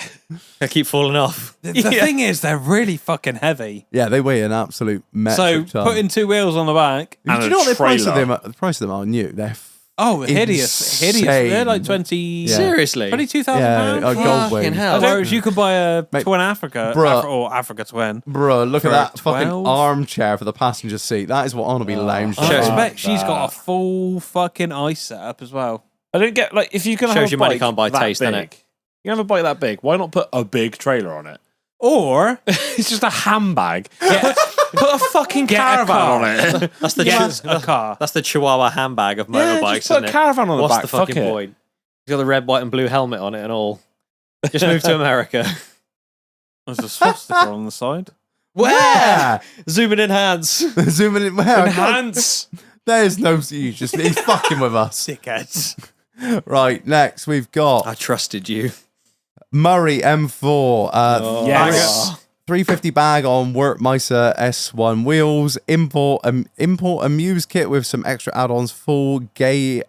Speaker 3: I keep falling off.
Speaker 1: The thing is, they're really fucking heavy.
Speaker 2: Yeah, they weigh an absolute
Speaker 1: So
Speaker 2: metric ton.
Speaker 1: putting two wheels on the back.
Speaker 2: Do
Speaker 4: and
Speaker 2: you
Speaker 4: a
Speaker 2: know what the price of
Speaker 4: trailer.
Speaker 2: them? The price of them are new. They're
Speaker 1: Hideous.
Speaker 2: Insane.
Speaker 1: They're like 20.
Speaker 2: Yeah.
Speaker 3: Seriously?
Speaker 1: £22,000.
Speaker 2: yeah, a gold
Speaker 3: Fucking
Speaker 2: wing.
Speaker 3: hell.
Speaker 1: Whereas you could buy a
Speaker 2: Mate,
Speaker 1: Twin Africa,
Speaker 2: bruh.
Speaker 1: or Africa Twin.
Speaker 2: Bro, look at
Speaker 1: For
Speaker 2: that fucking
Speaker 1: 12?
Speaker 2: armchair for the passenger seat. That is what I want to be lounged
Speaker 1: I
Speaker 3: Shows-
Speaker 2: on.
Speaker 1: expect she's got a full fucking ice setup as well.
Speaker 4: I don't get like if you can
Speaker 3: Shows
Speaker 4: have a
Speaker 3: you money
Speaker 4: bike
Speaker 3: can't buy
Speaker 4: that
Speaker 3: taste,
Speaker 4: big,
Speaker 3: innit?
Speaker 4: You have a bike that big. Why not put a big trailer on it?
Speaker 1: Or
Speaker 4: It's just a handbag. Put a fucking
Speaker 1: Get a
Speaker 4: caravan
Speaker 1: car.
Speaker 4: on it.
Speaker 3: That's the
Speaker 1: get a car.
Speaker 3: That's the Chihuahua handbag of
Speaker 4: Yeah,
Speaker 3: motorbikes,
Speaker 4: just put
Speaker 3: isn't
Speaker 4: a
Speaker 3: it?
Speaker 4: caravan on the
Speaker 3: What's
Speaker 4: back.
Speaker 3: the
Speaker 4: Fuck
Speaker 3: fucking
Speaker 4: it.
Speaker 3: point? He's got the red, white, and blue helmet on it and all. Just moved to America.
Speaker 1: There's a swastika on the side.
Speaker 2: Where?
Speaker 3: Zooming in hands.
Speaker 2: Zooming in. Where?
Speaker 4: Enhance.
Speaker 2: There's no. You just he's fucking with us.
Speaker 1: Dickheads.
Speaker 2: Right. Next, we've got
Speaker 3: I trusted you.
Speaker 2: Murray M4.
Speaker 4: Yes.
Speaker 2: 350 bag on Wertmeister S1 wheels. Import Amuse kit with some extra add-ons. Full gay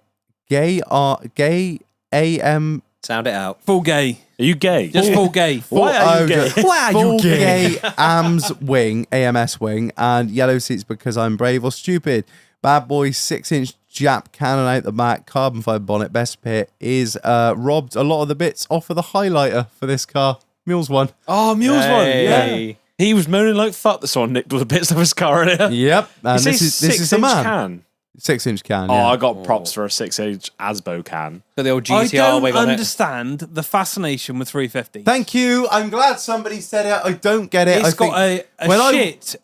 Speaker 2: AM.
Speaker 3: Sound it out.
Speaker 1: Full gay.
Speaker 4: Are you gay?
Speaker 1: Just full gay.
Speaker 4: Why are you gay?
Speaker 2: Full gay AMS wing, AMS wing, and yellow seats because I'm brave or stupid. Bad boy 6-inch Jap cannon out the back, carbon fibre bonnet. Best bit is robbed a lot of the bits off of the highlighter for this car. Mules one.
Speaker 4: Oh, Mule's one. Yeah.
Speaker 3: Hey.
Speaker 4: He was moaning like fuck that someone nicked all the bits of his car earlier.
Speaker 2: Yep. And
Speaker 4: You
Speaker 2: this
Speaker 4: say
Speaker 2: is the
Speaker 4: 6-inch
Speaker 2: man.
Speaker 4: can.
Speaker 2: 6-inch can.
Speaker 4: Oh,
Speaker 2: Yeah.
Speaker 4: I got props for a 6-inch Asbo can.
Speaker 3: Got the old
Speaker 1: I
Speaker 3: GTR
Speaker 1: don't
Speaker 3: wave on it.
Speaker 1: understand the fascination with 350.
Speaker 2: Thank you. I'm glad somebody said it. I don't get it.
Speaker 1: It's
Speaker 2: I think
Speaker 1: got a
Speaker 2: when I-
Speaker 1: shit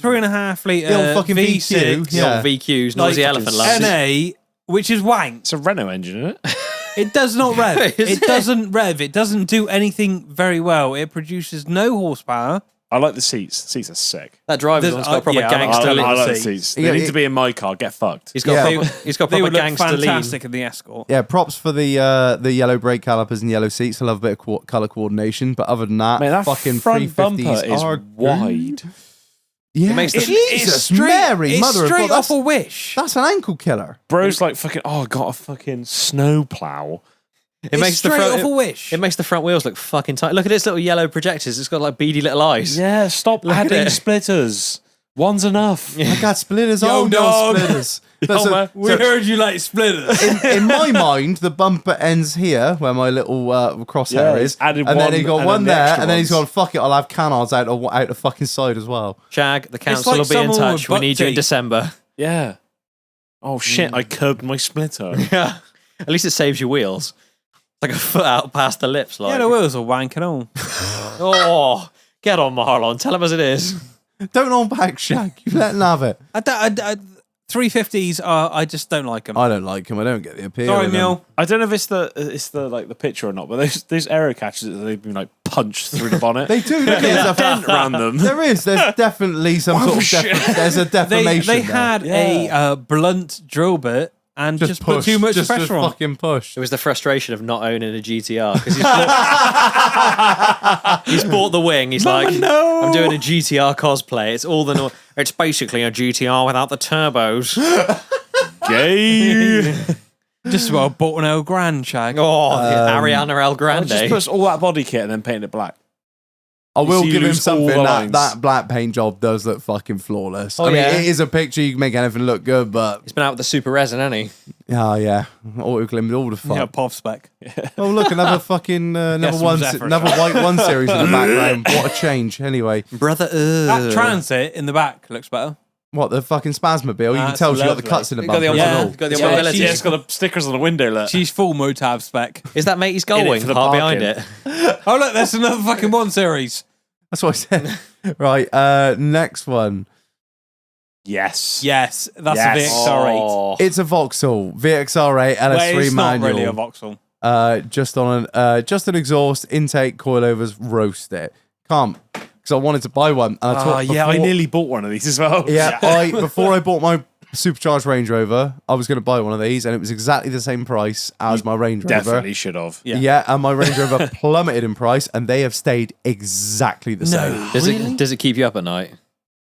Speaker 1: 3.5 litre
Speaker 2: The old fucking
Speaker 1: V6
Speaker 2: VQ,
Speaker 3: The
Speaker 2: yeah.
Speaker 3: old VQs, noisy
Speaker 1: Like,
Speaker 3: elephant loves.
Speaker 1: NA, which is wank.
Speaker 4: It's a Renault engine, isn't it?
Speaker 1: It does not rev.
Speaker 3: Is
Speaker 1: It
Speaker 3: it?
Speaker 1: doesn't rev. It doesn't do anything very well. It produces no horsepower.
Speaker 4: I like the seats. The seats are sick.
Speaker 3: That driver's
Speaker 1: There's-
Speaker 3: one's got a proper
Speaker 1: yeah, I like-
Speaker 3: gangster
Speaker 4: I
Speaker 3: lean.
Speaker 4: like the
Speaker 1: seats.
Speaker 4: seats. They
Speaker 2: Yeah,
Speaker 4: need
Speaker 2: it-
Speaker 4: to be in my car. Get fucked.
Speaker 3: He's got
Speaker 2: Yeah.
Speaker 3: he's got
Speaker 1: They
Speaker 3: proper
Speaker 1: would look
Speaker 3: gangster lean.
Speaker 1: fantastic in the Escort.
Speaker 2: Yeah, props for the yellow brake calipers and yellow seats. I love a bit of color coordination, but other than that,
Speaker 4: Mate, that
Speaker 2: fucking
Speaker 4: front
Speaker 2: 350s
Speaker 4: bumper is
Speaker 2: are
Speaker 4: wide.
Speaker 2: Yeah,
Speaker 3: It makes the-
Speaker 2: Jesus, Mary,
Speaker 1: it's
Speaker 2: mother of
Speaker 1: straight
Speaker 2: God,
Speaker 1: off a wish.
Speaker 2: that's an ankle killer.
Speaker 4: Bro's like fucking. Oh, I got a fucking snow plow.
Speaker 3: It makes
Speaker 1: straight
Speaker 3: the front.
Speaker 1: off a wish.
Speaker 3: It makes the front wheels look fucking tight. Look at its little yellow projectors. It's got like beady little eyes.
Speaker 4: Yeah, stop
Speaker 3: Look at
Speaker 4: adding
Speaker 3: it.
Speaker 4: splitters. One's enough.
Speaker 2: I got splitters.
Speaker 1: Yo,
Speaker 2: Oh no,
Speaker 1: dog.
Speaker 2: splitters.
Speaker 4: man.
Speaker 1: We heard you like splitters.
Speaker 2: In my mind, the bumper ends here where my little crosshair
Speaker 4: Yeah,
Speaker 2: is,
Speaker 4: he's added
Speaker 2: and then
Speaker 4: one
Speaker 2: he got
Speaker 4: and
Speaker 2: one
Speaker 4: then the
Speaker 2: there,
Speaker 4: extra
Speaker 2: and then he's
Speaker 4: ones.
Speaker 2: gone. Fuck it, I'll have canards out the fucking side as well.
Speaker 3: Shag, the council
Speaker 1: like
Speaker 3: will be in
Speaker 1: someone with
Speaker 3: touch. We
Speaker 1: butt
Speaker 3: need you in
Speaker 1: teeth.
Speaker 3: December.
Speaker 4: Yeah. Oh shit! I curbed my splitter.
Speaker 3: Yeah. At least it saves your wheels. Like a foot out past the lips. Like,
Speaker 1: Yeah, the wheels are wank and all.
Speaker 3: oh, get on, Marlon. Tell him as it is.
Speaker 2: Don't hold back, Shag. You let him have it.
Speaker 1: 350s are. I just don't like them.
Speaker 2: I don't like him. I don't get the appeal.
Speaker 1: Sorry,
Speaker 2: of them.
Speaker 1: Neil.
Speaker 4: I don't know if it's the like the picture or not, but those aero catches that they've been like punched through the bonnet.
Speaker 2: They do. Look, there's a
Speaker 4: dent around them.
Speaker 2: There is. There's definitely some sort of.
Speaker 4: shit.
Speaker 2: There's a
Speaker 1: They
Speaker 2: deformation.
Speaker 1: they
Speaker 2: there.
Speaker 1: had a blunt drill bit and just put
Speaker 2: push,
Speaker 1: too much
Speaker 2: just
Speaker 1: pressure on.
Speaker 2: fucking push.
Speaker 3: It was the frustration of not owning a GTR because he's bought the wing. He's like,
Speaker 1: no.
Speaker 3: I'm doing a GTR cosplay. It's all the. It's basically a GTR without the turbos.
Speaker 4: Gay.
Speaker 1: Just about bought an old grand shag.
Speaker 3: Oh, the Ariana El
Speaker 4: I
Speaker 3: Grande.
Speaker 4: just puts all that body kit and then paint it black.
Speaker 2: I will
Speaker 4: so you
Speaker 2: give him
Speaker 4: lose all
Speaker 2: something.
Speaker 4: the
Speaker 2: That,
Speaker 4: lines.
Speaker 2: that black paint job does look fucking flawless.
Speaker 3: Oh,
Speaker 2: I mean,
Speaker 3: yeah.
Speaker 2: it is a picture. You can make anything look good, but
Speaker 3: He's been out with the super resin, hasn't he?
Speaker 2: oh yeah, auto glimmed all the fuck.
Speaker 1: Yeah, POV spec.
Speaker 2: Oh look, another fucking another
Speaker 1: Yes,
Speaker 2: one,
Speaker 1: Zephyr
Speaker 2: another white one series in the background. What a change. Anyway,
Speaker 3: Brother.
Speaker 1: That transit in the back looks better.
Speaker 2: what the fucking Spasmobile? You can
Speaker 1: That's
Speaker 2: tell she got the
Speaker 1: lovely.
Speaker 2: cuts in the
Speaker 3: You got the
Speaker 2: bumper.
Speaker 3: old-
Speaker 2: and all.
Speaker 3: yeah, got the
Speaker 1: Yeah,
Speaker 3: mobility.
Speaker 4: Yeah, it's got the stickers on the window. Look.
Speaker 1: She's full Motab spec.
Speaker 3: Is that Matey's
Speaker 4: In it
Speaker 3: Gullwing
Speaker 4: for the
Speaker 3: part behind
Speaker 4: parking.
Speaker 3: it?
Speaker 1: Oh look, there's another fucking one series.
Speaker 2: That's what I said. Right, next one.
Speaker 4: Yes.
Speaker 1: Yes, that's
Speaker 4: Yes.
Speaker 1: a VXR8.
Speaker 3: Oh.
Speaker 2: It's a Vauxhall VXR8 LS3
Speaker 1: Well, it's not
Speaker 2: manual.
Speaker 1: really a Vauxhall.
Speaker 2: Just on just an exhaust intake coilovers. Roast it. Can't because I wanted to buy one. And I thought
Speaker 4: Yeah, I
Speaker 2: before-
Speaker 4: nearly bought one of these as well.
Speaker 2: Yeah, before I bought my supercharged Range Rover, I was going to buy one of these, and it was exactly the same price as my Range Rover.
Speaker 4: Definitely should have.
Speaker 2: Yeah, and my Range Rover plummeted in price, and they have stayed exactly the same.
Speaker 3: Does it keep you up at night?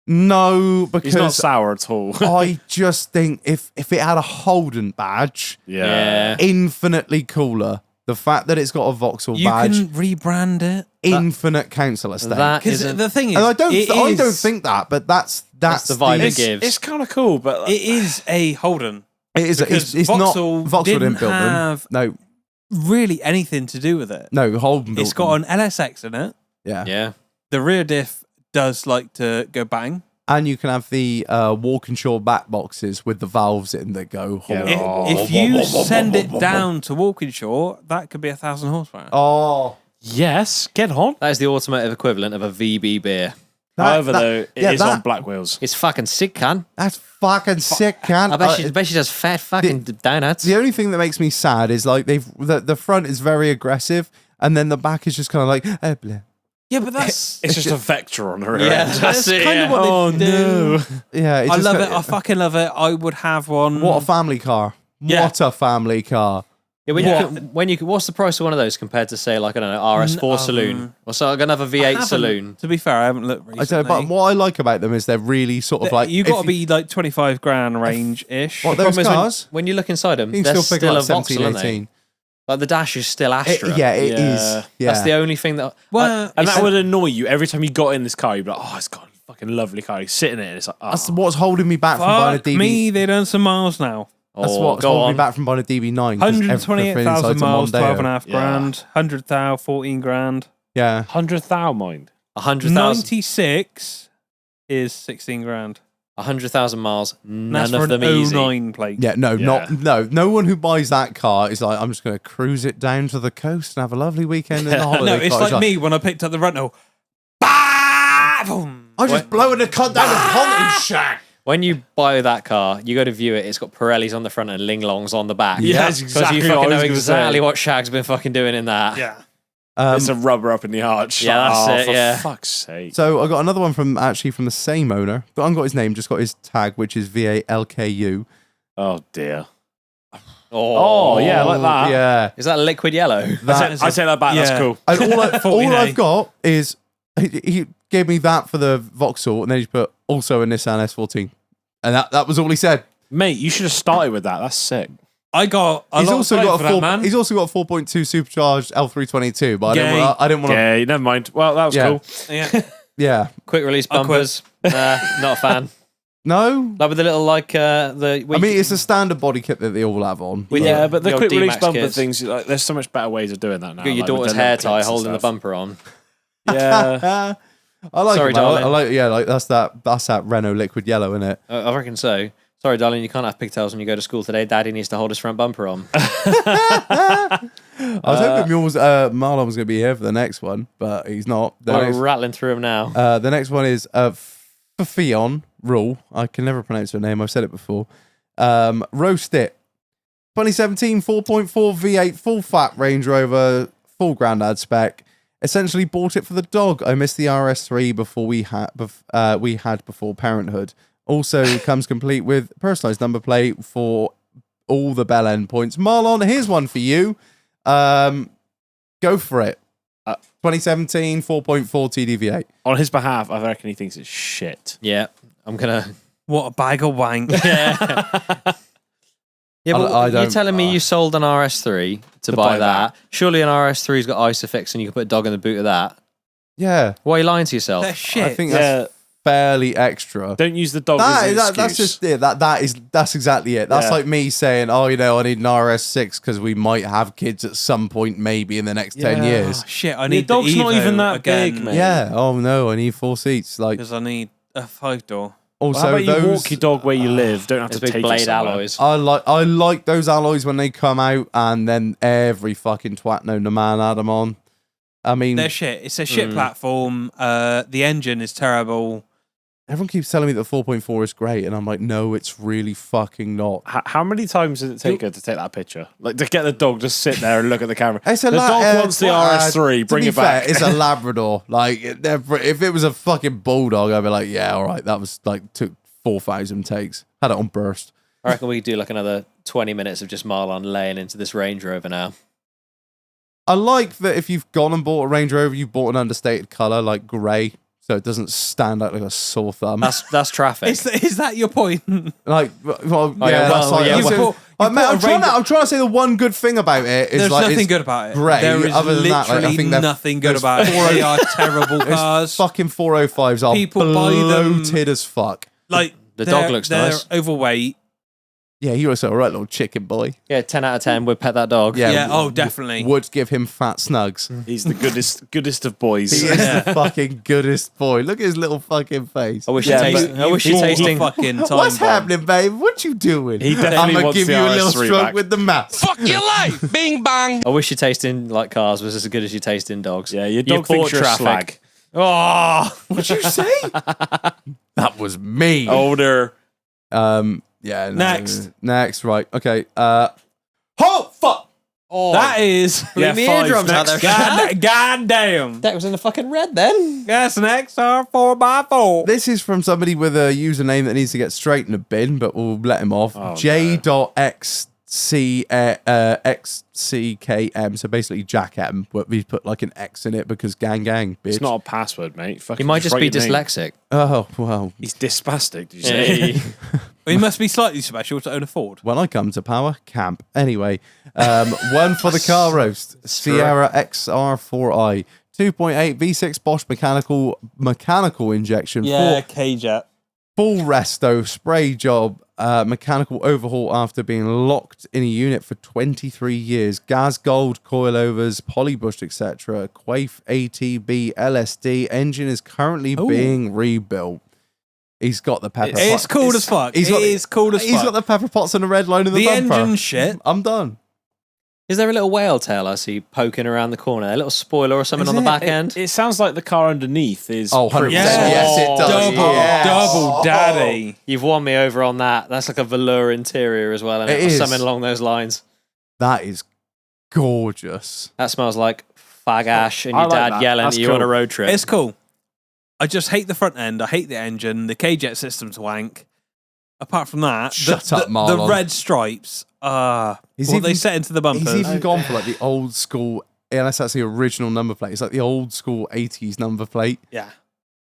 Speaker 2: No,
Speaker 4: He's not
Speaker 2: because
Speaker 4: sour at all.
Speaker 2: I just think if it had a Holden badge,
Speaker 4: Yeah.
Speaker 2: infinitely cooler. The fact that it's got a Vauxhall
Speaker 1: You
Speaker 2: badge,
Speaker 1: can rebrand it.
Speaker 2: infinite council estate.
Speaker 3: That
Speaker 1: Because
Speaker 3: isn't.
Speaker 1: the thing is,
Speaker 2: and I don't
Speaker 1: is-
Speaker 2: think that, but that's
Speaker 3: the vibe it
Speaker 4: It's,
Speaker 3: gives.
Speaker 4: it's kind of cool, but
Speaker 1: it is a Holden.
Speaker 2: it is.
Speaker 1: because
Speaker 2: It's
Speaker 1: Vauxhall
Speaker 2: not Vauxhall didn't build
Speaker 1: have-
Speaker 2: them.
Speaker 1: Really anything to do with it.
Speaker 2: No, Holden built
Speaker 1: It's got
Speaker 2: them.
Speaker 1: an LSX in it.
Speaker 2: Yeah.
Speaker 3: Yeah.
Speaker 1: The rear diff does like to go bang.
Speaker 2: And you can have the Walkinshaw back boxes with the valves in that go.
Speaker 4: Yeah.
Speaker 1: If you send it down to Walkinshaw, that could be 1,000 horsepower.
Speaker 2: Oh,
Speaker 4: yes, get on.
Speaker 3: That is the automotive equivalent of a VB beer.
Speaker 4: However, though, it is
Speaker 2: that-
Speaker 4: on black wheels.
Speaker 3: It's fucking sick, can.
Speaker 2: that's fucking sick, can
Speaker 3: I bet she does fat fucking donuts.
Speaker 2: The only thing that makes me sad is like the front is very aggressive, and then the back is just kind of like bleh.
Speaker 1: Yeah, but that's
Speaker 4: It's just a vector on the rear
Speaker 3: Yeah,
Speaker 4: end.
Speaker 3: that's it.
Speaker 1: kind of
Speaker 3: Yeah.
Speaker 1: what they do.
Speaker 2: Yeah, it's
Speaker 1: I
Speaker 2: just
Speaker 1: love
Speaker 2: got-
Speaker 1: it. I fucking love it. I would have one.
Speaker 2: What a family car!
Speaker 1: Yeah.
Speaker 2: What a family car!
Speaker 3: Yeah, when you can, what's the price of one of those compared to say like I don't know RS4 saloon or so like another
Speaker 1: I
Speaker 3: V8
Speaker 1: haven't-
Speaker 3: saloon?
Speaker 1: To be fair, I haven't looked recently.
Speaker 2: I don't know, but what I like about them is they're really sort of like
Speaker 1: you got to
Speaker 2: if
Speaker 1: be like 25 grand range ish.
Speaker 2: What,
Speaker 3: The
Speaker 2: those
Speaker 3: problem is
Speaker 2: cars?
Speaker 3: when you look inside them,
Speaker 2: you
Speaker 3: they're
Speaker 2: can still pick
Speaker 3: still
Speaker 2: up
Speaker 3: a Vauxhall,
Speaker 2: 17,
Speaker 3: aren't they?
Speaker 2: 18.
Speaker 3: Like the dash is still Astra.
Speaker 2: Yeah, it
Speaker 4: Yeah.
Speaker 2: is. Yeah,
Speaker 3: That's the only thing that.
Speaker 1: Well,
Speaker 4: And that
Speaker 3: It's-
Speaker 4: would annoy you every time you got in this car. You'd be like, "Oh, it's got a fucking lovely car." You sit in it, and it's like, "Oh,
Speaker 2: that's what's holding me back from buying a
Speaker 1: fuck
Speaker 2: DB.
Speaker 1: me, they done some miles now.
Speaker 2: That's
Speaker 3: Oh,
Speaker 2: what's
Speaker 3: go
Speaker 2: holding
Speaker 3: on.
Speaker 2: me back from buying a DB9. 'cause everything
Speaker 1: 128,000
Speaker 2: inside's a
Speaker 1: miles,
Speaker 2: Mondeo.
Speaker 1: 12.5
Speaker 4: Yeah.
Speaker 1: grand, 100,000, 14 grand.
Speaker 2: Yeah,
Speaker 4: 100,000, mind."
Speaker 3: 100,000
Speaker 1: 96 is 16 grand.
Speaker 3: 100,000 miles.
Speaker 1: And that's
Speaker 3: None
Speaker 1: for
Speaker 3: of them
Speaker 1: an
Speaker 3: easy.
Speaker 1: 09 plate.
Speaker 2: Yeah, no one who buys that car is like, I'm just going to cruise it down to the coast and have a lovely weekend in the holiday
Speaker 1: No, it's
Speaker 2: cottage.
Speaker 1: like me when I picked up the rental. Bah! Boom.
Speaker 2: I'm just blowing the cunt down the hunting shack.
Speaker 3: When you buy that car, you go to view it. It's got Pirellis on the front and Linglongs on the back.
Speaker 4: Yeah, that's
Speaker 3: because
Speaker 4: exactly
Speaker 3: you
Speaker 4: what I
Speaker 3: fucking
Speaker 4: was
Speaker 3: know
Speaker 4: gonna
Speaker 3: exactly
Speaker 4: say.
Speaker 3: what Shag's been fucking doing in that.
Speaker 1: Yeah.
Speaker 4: There's a rubber up in the arch.
Speaker 3: Yeah, that's it,
Speaker 4: For
Speaker 3: yeah.
Speaker 4: fuck's sake.
Speaker 2: So I got another one from the same owner. But I haven't got his name, just got his tag, which is VALKU.
Speaker 4: Oh dear.
Speaker 3: Oh,
Speaker 4: yeah, like that.
Speaker 2: Yeah.
Speaker 3: Is that liquid yellow?
Speaker 4: I take that back.
Speaker 1: Yeah.
Speaker 4: That's cool.
Speaker 2: And all
Speaker 1: 49.
Speaker 2: I've got is he gave me that for the Vauxhall, and then he put also a Nissan S14, and that was all he said.
Speaker 4: Mate, you should have started with that. That's sick.
Speaker 1: I got a
Speaker 2: He's
Speaker 1: lot
Speaker 2: also
Speaker 1: of
Speaker 2: got
Speaker 1: for that, man.
Speaker 2: He's also got a 4.2 supercharged L322, but
Speaker 1: Gay.
Speaker 2: I didn't want to.
Speaker 4: Yeah, never mind. Well, that was
Speaker 2: Yeah.
Speaker 4: cool.
Speaker 1: Yeah.
Speaker 2: Yeah,
Speaker 3: Quick release
Speaker 1: I quit.
Speaker 3: bumpers. Not a fan.
Speaker 2: no.
Speaker 3: Like with the little
Speaker 2: I mean, it's a standard body kit that they all have on.
Speaker 3: With
Speaker 4: Yeah,
Speaker 3: your-
Speaker 4: but the
Speaker 3: your
Speaker 4: quick release
Speaker 3: D-Max
Speaker 4: bumper
Speaker 3: kids.
Speaker 4: things, like, there's so much better ways of doing that now.
Speaker 3: You got your
Speaker 4: like, with
Speaker 3: daughter's
Speaker 4: the
Speaker 3: hair
Speaker 4: little
Speaker 3: tie
Speaker 4: clips and
Speaker 3: holding the
Speaker 4: stuff.
Speaker 3: bumper on.
Speaker 4: Yeah.
Speaker 2: I like
Speaker 3: Sorry,
Speaker 2: it, man.
Speaker 3: darling.
Speaker 2: I like, yeah, like that's that Renault liquid yellow, isn't it?
Speaker 3: I reckon so. Sorry, darling, you can't have pigtails when you go to school today. Daddy needs to hold his front bumper on.
Speaker 2: I was hoping Marlon was going to be here for the next one, but he's not.
Speaker 3: We're rattling through them now.
Speaker 2: The next one is Fion Rule. I can never pronounce her name. I've said it before. Roast It. 2017 4.4 V8 full fat Range Rover, full grandad spec. Essentially bought it for the dog. I missed the RS3 before we had before parenthood. Also comes complete with personalised number plate for all the bell end points. Marlon, here's one for you. Go for it. 2017 4.4 TDV8.
Speaker 4: On his behalf, I reckon he thinks it's shit.
Speaker 3: Yeah, I'm going to...
Speaker 1: What a bag of wank.
Speaker 3: Yeah, but
Speaker 2: I
Speaker 3: you're
Speaker 2: don't-
Speaker 3: telling me you sold an RS3 to buy
Speaker 4: buy
Speaker 3: that. Surely an RS3's got ISOFIX and you can put a dog in the boot of that.
Speaker 2: Yeah,
Speaker 3: Why are you lying to yourself?
Speaker 1: That's shit.
Speaker 2: I think that's fairly extra.
Speaker 4: Don't use the dog as an excuse.
Speaker 2: That's just that's exactly it. That's
Speaker 4: Yeah.
Speaker 2: like me saying, oh, I need an RS6 because we might have kids at some point, maybe in the next 10 years.
Speaker 1: Oh, shit, I
Speaker 4: Your
Speaker 1: need
Speaker 4: dog's
Speaker 1: the
Speaker 4: not
Speaker 1: Evo
Speaker 4: even that
Speaker 1: again,
Speaker 4: big, mate.
Speaker 2: Yeah. Oh no, I need 4 seats. Like
Speaker 1: Because I need a 5-door.
Speaker 2: also
Speaker 4: How about you
Speaker 2: those.
Speaker 4: walk your dog where you live? Don't have
Speaker 3: There's
Speaker 4: to
Speaker 3: big
Speaker 4: take it
Speaker 3: blade
Speaker 4: somewhere.
Speaker 3: alloys.
Speaker 2: I like those alloys when they come out, and then every fucking twat known to man had them on. I mean,
Speaker 1: They're shit. It's a shit platform. The engine is terrible.
Speaker 2: everyone keeps telling me that 4.4 is great, and I'm like, no, it's really fucking not.
Speaker 4: How many times did it take her to take that picture? Like to get the dog to sit there and look at the camera.
Speaker 2: It's a
Speaker 4: The dog wants the RS3.
Speaker 2: to
Speaker 4: Bring
Speaker 2: be
Speaker 4: it back.
Speaker 2: fair, it's a Labrador. Like, if it was a fucking bulldog, I'd be like, yeah, all right, that was like took 4,000 takes. Had it on burst.
Speaker 3: I reckon we could do like another 20 minutes of just Marlon laying into this Range Rover now.
Speaker 2: I like that if you've gone and bought a Range Rover, you've bought an understated color like grey, so it doesn't stand out like a sore thumb.
Speaker 3: That's traffic.
Speaker 1: Is that your point?
Speaker 2: Like, well,
Speaker 3: yeah,
Speaker 2: yeah,
Speaker 3: well,
Speaker 2: that's like,
Speaker 3: yeah,
Speaker 2: that's
Speaker 3: well,
Speaker 2: it. Mate,
Speaker 1: bought a
Speaker 2: I'm trying to say the one good thing about it is
Speaker 1: There's
Speaker 2: like
Speaker 1: nothing
Speaker 2: it's
Speaker 1: good about it.
Speaker 2: grey.
Speaker 1: There is
Speaker 2: Other than that, like, I
Speaker 1: literally
Speaker 2: think they're-
Speaker 1: nothing good
Speaker 2: there's
Speaker 1: about it.
Speaker 2: 40
Speaker 1: They are terrible
Speaker 2: Those
Speaker 1: cars.
Speaker 2: fucking 405s are
Speaker 1: People buy them-
Speaker 2: bloated as fuck.
Speaker 1: Like
Speaker 3: The dog
Speaker 1: they're-
Speaker 3: looks
Speaker 1: they're
Speaker 3: nice.
Speaker 1: overweight.
Speaker 2: Yeah, he was a right little chicken boy.
Speaker 3: Yeah, 10 out of 10 would pet that dog.
Speaker 2: Yeah,
Speaker 1: Yeah. Oh, definitely.
Speaker 2: Would give him fat snugs.
Speaker 4: He's the goodest of boys.
Speaker 2: He is the fucking goodest boy. Look at his little fucking face.
Speaker 3: I wish
Speaker 4: Yeah,
Speaker 3: you taste,
Speaker 4: but
Speaker 3: I wish you
Speaker 1: bought a
Speaker 3: tasting.
Speaker 1: fucking time
Speaker 2: What's
Speaker 1: bomb.
Speaker 2: happening, babe? What you doing?
Speaker 4: He definitely
Speaker 2: I'm gonna
Speaker 4: wants
Speaker 2: give
Speaker 4: the
Speaker 2: you a little
Speaker 4: RS3
Speaker 2: stroke
Speaker 4: back.
Speaker 2: with the mouth.
Speaker 6: Fuck your life, bing bang.
Speaker 3: I wish your taste in like cars was as good as your taste in dogs.
Speaker 4: Yeah, your dog thinks you're a slag.
Speaker 1: Oh,
Speaker 2: What'd you say? That was me.
Speaker 4: Older.
Speaker 2: Yeah. No,
Speaker 1: Next.
Speaker 2: Right. Okay. Oh fuck.
Speaker 1: that is.
Speaker 4: Yeah,
Speaker 3: me
Speaker 4: five
Speaker 3: eardrums out
Speaker 4: next.
Speaker 3: there.
Speaker 1: God damn.
Speaker 3: That was in the fucking red then.
Speaker 1: That's an XR 4x4.
Speaker 2: This is from somebody with a username that needs to get straight in the bin, but we'll let him off.
Speaker 4: Oh,
Speaker 2: J.XCKM. So basically Jack M, but we put like an X in it because gang, bitch.
Speaker 4: It's not a password, mate.
Speaker 3: He
Speaker 4: Fucking
Speaker 3: might just be
Speaker 4: write your name.
Speaker 3: dyslexic.
Speaker 2: Oh, well.
Speaker 4: He's dyspastic, did you say?
Speaker 3: Hey.
Speaker 1: He must be slightly special to own a Ford.
Speaker 2: When I come to power, camp. Anyway, one for the car roast. Sierra XR4i. 2.8 V6 Bosch mechanical injection.
Speaker 1: K-Jet.
Speaker 2: Full resto, spray job, mechanical overhaul after being locked in a unit for 23 years. Gas gold, coilovers, polybush, etc. Quaif ATB LSD. Engine is currently being rebuilt. He's got the pepper
Speaker 1: It's
Speaker 2: pot.
Speaker 1: cool as fuck. It is cool as fuck.
Speaker 2: He's got the pepper pots and a red line in the bumper.
Speaker 1: engine shit.
Speaker 2: I'm done.
Speaker 3: Is there a little whale tail I see poking around the corner? A little spoiler or something on the back end?
Speaker 4: It sounds like the car underneath is.
Speaker 2: Oh, 100%.
Speaker 4: pretty-
Speaker 2: Yes, it does.
Speaker 1: Double daddy.
Speaker 3: You've won me over on that. That's like a velour interior as well, and
Speaker 2: It is.
Speaker 3: something along those lines.
Speaker 2: That is gorgeous.
Speaker 3: That smells like fag ash and
Speaker 4: I
Speaker 3: your
Speaker 4: like
Speaker 3: dad
Speaker 4: that.
Speaker 3: yelling
Speaker 4: That's
Speaker 3: at you on a
Speaker 4: cool.
Speaker 3: road trip.
Speaker 1: It's cool. I just hate the front end. I hate the engine. The K-Jet system's wank. Apart from that,
Speaker 2: Shut up, Marlon.
Speaker 1: the red stripes.
Speaker 2: He's
Speaker 1: What
Speaker 2: even-
Speaker 1: they set into the bumpers.
Speaker 2: He's even gone for like the old school, unless that's the original number plate. It's like the old school 80s number plate.
Speaker 1: Yeah.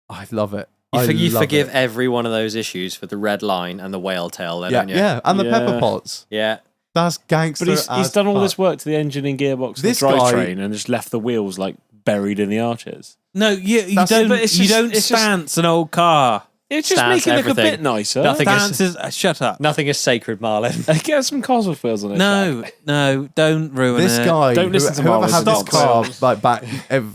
Speaker 2: I love it.
Speaker 3: You
Speaker 2: love
Speaker 3: forgive
Speaker 2: it.
Speaker 3: every one of those issues for the red line and the whale tail, there,
Speaker 2: Yeah,
Speaker 3: don't you?
Speaker 2: yeah, and the
Speaker 4: Yeah.
Speaker 2: pepper pots.
Speaker 3: Yeah.
Speaker 2: That's gangster.
Speaker 4: But he's
Speaker 2: as
Speaker 4: done all
Speaker 2: fuck.
Speaker 4: this work to the engine and gearbox and
Speaker 2: This
Speaker 4: the
Speaker 2: guy-
Speaker 4: drivetrain and just left the wheels like buried in the arches.
Speaker 1: No, you
Speaker 2: That's-
Speaker 1: don't.
Speaker 4: but it's
Speaker 1: You
Speaker 4: just-
Speaker 1: don't
Speaker 4: it's just-
Speaker 1: stance an old car.
Speaker 4: It's just
Speaker 3: Stance
Speaker 4: make it look a
Speaker 3: everything.
Speaker 4: bit nicer.
Speaker 3: Nothing
Speaker 1: Stance is shut up.
Speaker 3: Nothing is sacred, Marlon.
Speaker 4: Get some Cosworth wheels on it.
Speaker 1: No, no, don't ruin
Speaker 2: This
Speaker 1: it.
Speaker 2: guy,
Speaker 4: Don't listen to
Speaker 2: whoever
Speaker 4: Marlon,
Speaker 2: had this
Speaker 4: stop.
Speaker 2: car like back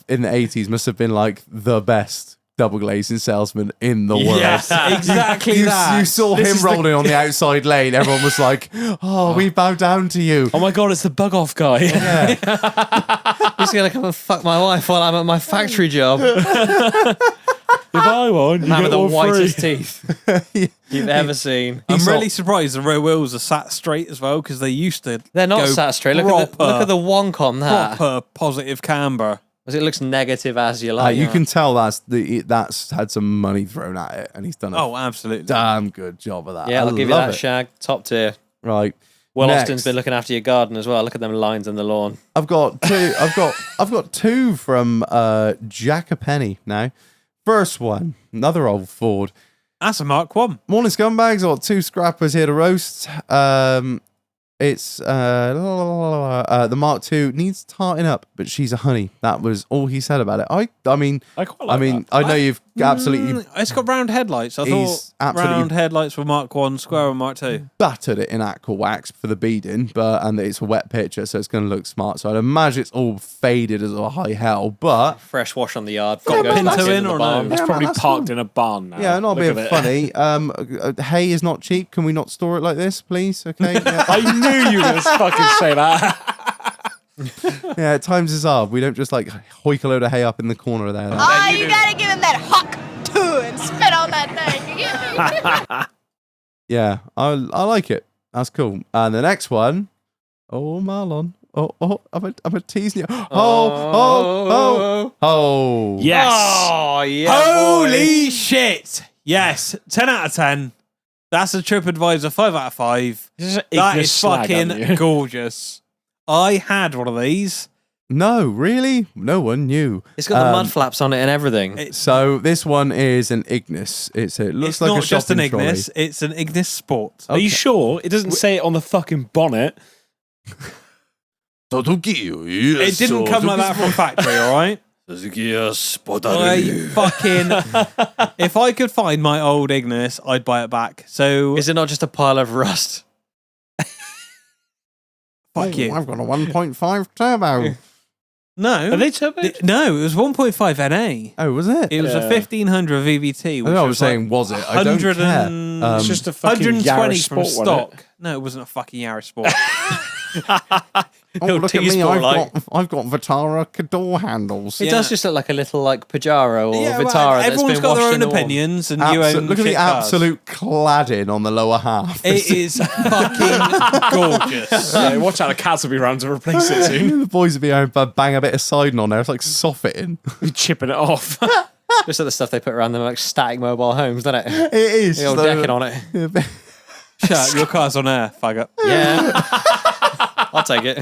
Speaker 2: in the 80s must have been like the best double glazing salesman in the world.
Speaker 1: Yes, exactly
Speaker 2: You
Speaker 1: that.
Speaker 2: saw
Speaker 4: This
Speaker 2: him
Speaker 4: is the-
Speaker 2: rolling on the outside lane. Everyone was like, "Oh, we bow down to you."
Speaker 4: Oh my god, it's the bug off guy.
Speaker 2: Yeah.
Speaker 3: He's going to come and fuck my wife while I'm at my factory job.
Speaker 4: If I won, you
Speaker 3: Man
Speaker 4: get
Speaker 3: with the
Speaker 4: all
Speaker 3: whitest
Speaker 4: free.
Speaker 3: teeth you've ever seen.
Speaker 1: I'm
Speaker 2: He's
Speaker 1: really
Speaker 2: not-
Speaker 1: surprised the rear wheels are sat straight as well because they used to.
Speaker 3: They're not
Speaker 1: go
Speaker 3: sat straight. Look at the wonk on that.
Speaker 1: proper positive camber.
Speaker 3: Because it looks negative as you like.
Speaker 2: You can tell that's had some money thrown at it, and he's done a
Speaker 1: Oh, absolutely.
Speaker 2: damn good job of that.
Speaker 3: Yeah, I'll
Speaker 2: I
Speaker 3: give you
Speaker 2: love
Speaker 3: that,
Speaker 2: it.
Speaker 3: Shag. Top tier.
Speaker 2: Right.
Speaker 3: Well,
Speaker 2: Next.
Speaker 3: Austin's been looking after your garden as well. Look at them lines on the lawn.
Speaker 2: I've got two. I've got two from Jack a Penny now. First one, another old Ford.
Speaker 1: That's a Mark 1.
Speaker 2: Morning scumbags. I've got two scrappers here to roast. It's the Mark II needs tarting up, but she's a honey. That was all he said about it. I mean,
Speaker 4: I quite like that.
Speaker 2: I know you've absolutely
Speaker 1: It's got round headlights. I
Speaker 2: He's
Speaker 1: thought
Speaker 2: absolutely-
Speaker 1: round headlights were Mark 1, square on Mark 2.
Speaker 2: battered it in aqua wax for the beading, and it's a wet picture, so it's going to look smart. So I'd imagine it's all faded as a high hell, but
Speaker 3: Fresh wash on the yard.
Speaker 1: Got
Speaker 3: Goes
Speaker 1: Pinto
Speaker 3: back
Speaker 1: in
Speaker 3: the
Speaker 1: or
Speaker 3: barn.
Speaker 1: no?
Speaker 4: It's
Speaker 2: Yeah,
Speaker 4: probably
Speaker 2: man, that's
Speaker 4: parked
Speaker 2: fine.
Speaker 4: in a barn now.
Speaker 2: yeah, not
Speaker 4: Look
Speaker 2: being
Speaker 4: at it.
Speaker 2: funny. Hay is not cheap. Can we not store it like this, please? Okay. Yeah.
Speaker 4: I knew you were going to fucking say that.
Speaker 2: Yeah, at times it's hard. We don't just like hoik a load of hay up in the corner there.
Speaker 5: Oh, you gotta give him that huck too and spit on that thing. You get me?
Speaker 2: Yeah, I like it. That's cool. And the next one, oh Marlon, I'm a teasing you. Oh,
Speaker 4: Yes.
Speaker 3: Oh, yeah.
Speaker 1: Holy shit! Yes, 10 out of 10. That's a TripAdvisor 5 out of 5.
Speaker 4: This is an
Speaker 1: That
Speaker 4: Ignis
Speaker 1: is
Speaker 4: slag, haven't
Speaker 1: fucking
Speaker 4: you?
Speaker 1: gorgeous. I had one of these.
Speaker 2: No, really, no one knew.
Speaker 3: It's got the mud flaps on it and everything.
Speaker 2: So this one is an Ignis. It looks
Speaker 1: It's
Speaker 2: like
Speaker 1: not
Speaker 2: a
Speaker 1: just an
Speaker 2: shopping
Speaker 1: Ignis,
Speaker 2: trolley.
Speaker 1: it's an Ignis Sport.
Speaker 4: Are you sure? It doesn't say it on the fucking bonnet.
Speaker 1: It didn't come like that from factory, all right? I fucking. If I could find my old Ignis, I'd buy it back. So
Speaker 3: Is it not just a pile of rust?
Speaker 1: fuck you.
Speaker 2: I've got a 1.5 turbo.
Speaker 1: No,
Speaker 4: Are they turbo?
Speaker 1: no, it was 1.5 NA.
Speaker 2: Oh, was it?
Speaker 1: It was a
Speaker 4: Yeah.
Speaker 1: 1500 VVT.
Speaker 2: I
Speaker 1: Which
Speaker 2: know I
Speaker 1: was
Speaker 2: was saying, was it? I don't
Speaker 1: 100
Speaker 2: care.
Speaker 1: and-
Speaker 4: It's just a fucking
Speaker 1: 120
Speaker 4: Yaris
Speaker 1: from
Speaker 4: Sport, wasn't it?
Speaker 1: stock. No, it wasn't a fucking Yaris Sport.
Speaker 2: Oh, look at me!
Speaker 3: T-Sport like.
Speaker 2: I've got Vitara door handles.
Speaker 3: It
Speaker 1: Yeah.
Speaker 3: does just look like a little like Pajero or
Speaker 1: Yeah,
Speaker 3: Vitara.
Speaker 1: well,
Speaker 3: that's
Speaker 1: everyone's
Speaker 3: been
Speaker 1: got their
Speaker 3: washed
Speaker 1: own
Speaker 3: in oil.
Speaker 1: opinions, and you own
Speaker 2: Look at the
Speaker 1: shit cars.
Speaker 2: absolute cladding on the lower half.
Speaker 1: It is fucking gorgeous.
Speaker 4: Yeah, watch out, the cats will be around to replace it soon.
Speaker 2: The boys would be able to bang a bit of siding on there. It's like soffitting.
Speaker 4: Be chipping it off.
Speaker 3: Just like the stuff they put around them like static mobile homes, doesn't it?
Speaker 2: It is.
Speaker 3: The old decking on it.
Speaker 1: Shut up, your car's on air, faggot.
Speaker 3: Yeah. I'll take it.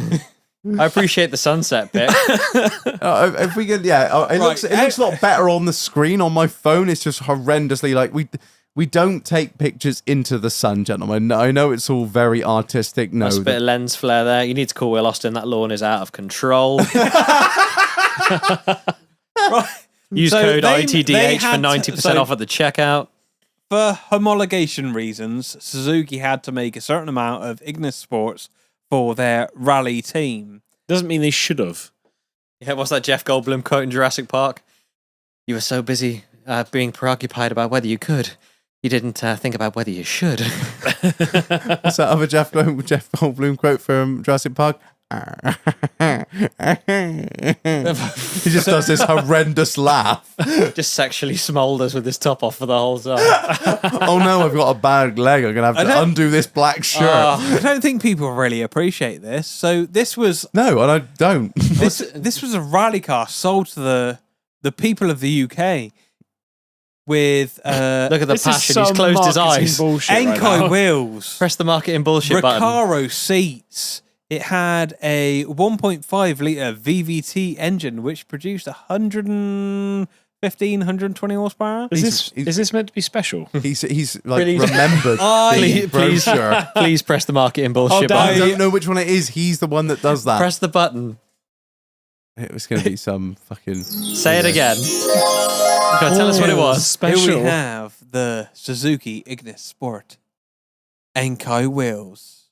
Speaker 3: I appreciate the sunset bit.
Speaker 2: If we could, it looks a lot better on the screen. On my phone, it's just horrendously like we don't take pictures into the sun, gentlemen. I know it's all very artistic. No,
Speaker 3: That's a bit of lens flare there. You need to call Will Austin. That lawn is out of control. Use
Speaker 1: So
Speaker 3: code
Speaker 1: they
Speaker 3: ITDH for
Speaker 1: had
Speaker 3: 90%
Speaker 1: so-
Speaker 3: off at the checkout.
Speaker 1: for homologation reasons, Suzuki had to make a certain amount of Ignis Sports for their rally team.
Speaker 4: Doesn't mean they should have.
Speaker 3: Yeah, what's that Jeff Goldblum quote in Jurassic Park? You were so busy being preoccupied about whether you could. You didn't think about whether you should.
Speaker 2: What's that other Jeff Goldblum quote from Jurassic Park? He just does this horrendous laugh.
Speaker 3: Just sexually smoulders with his top off for the whole time.
Speaker 2: Oh no, I've got a bad leg. I'm going to have to undo this black shirt.
Speaker 1: I don't think people really appreciate this. So this was
Speaker 2: No, and I don't.
Speaker 1: this was a rally car sold to the people of the UK with
Speaker 3: Look at the
Speaker 4: This is
Speaker 3: passion.
Speaker 4: some
Speaker 3: He's closed his
Speaker 4: marketing
Speaker 3: eyes.
Speaker 4: bullshit right
Speaker 1: Enkai
Speaker 4: now.
Speaker 1: wheels,
Speaker 3: Press the marketing bullshit button.
Speaker 1: Recaro seats. It had a 1.5 litre VVT engine, which produced 120 horsepower.
Speaker 4: Is this meant to be special?
Speaker 2: He's like
Speaker 3: Please.
Speaker 2: remembered the
Speaker 3: Please,
Speaker 2: brochure.
Speaker 3: please press the marketing bullshit
Speaker 4: damn.
Speaker 2: I
Speaker 3: button.
Speaker 2: don't know which one it is. He's the one that does that.
Speaker 3: Press the button.
Speaker 2: It was going to be some fucking.
Speaker 3: Say it again. Okay, tell us what it was.
Speaker 4: Special.
Speaker 1: Here we have the Suzuki Ignis Sport, Enkai wheels,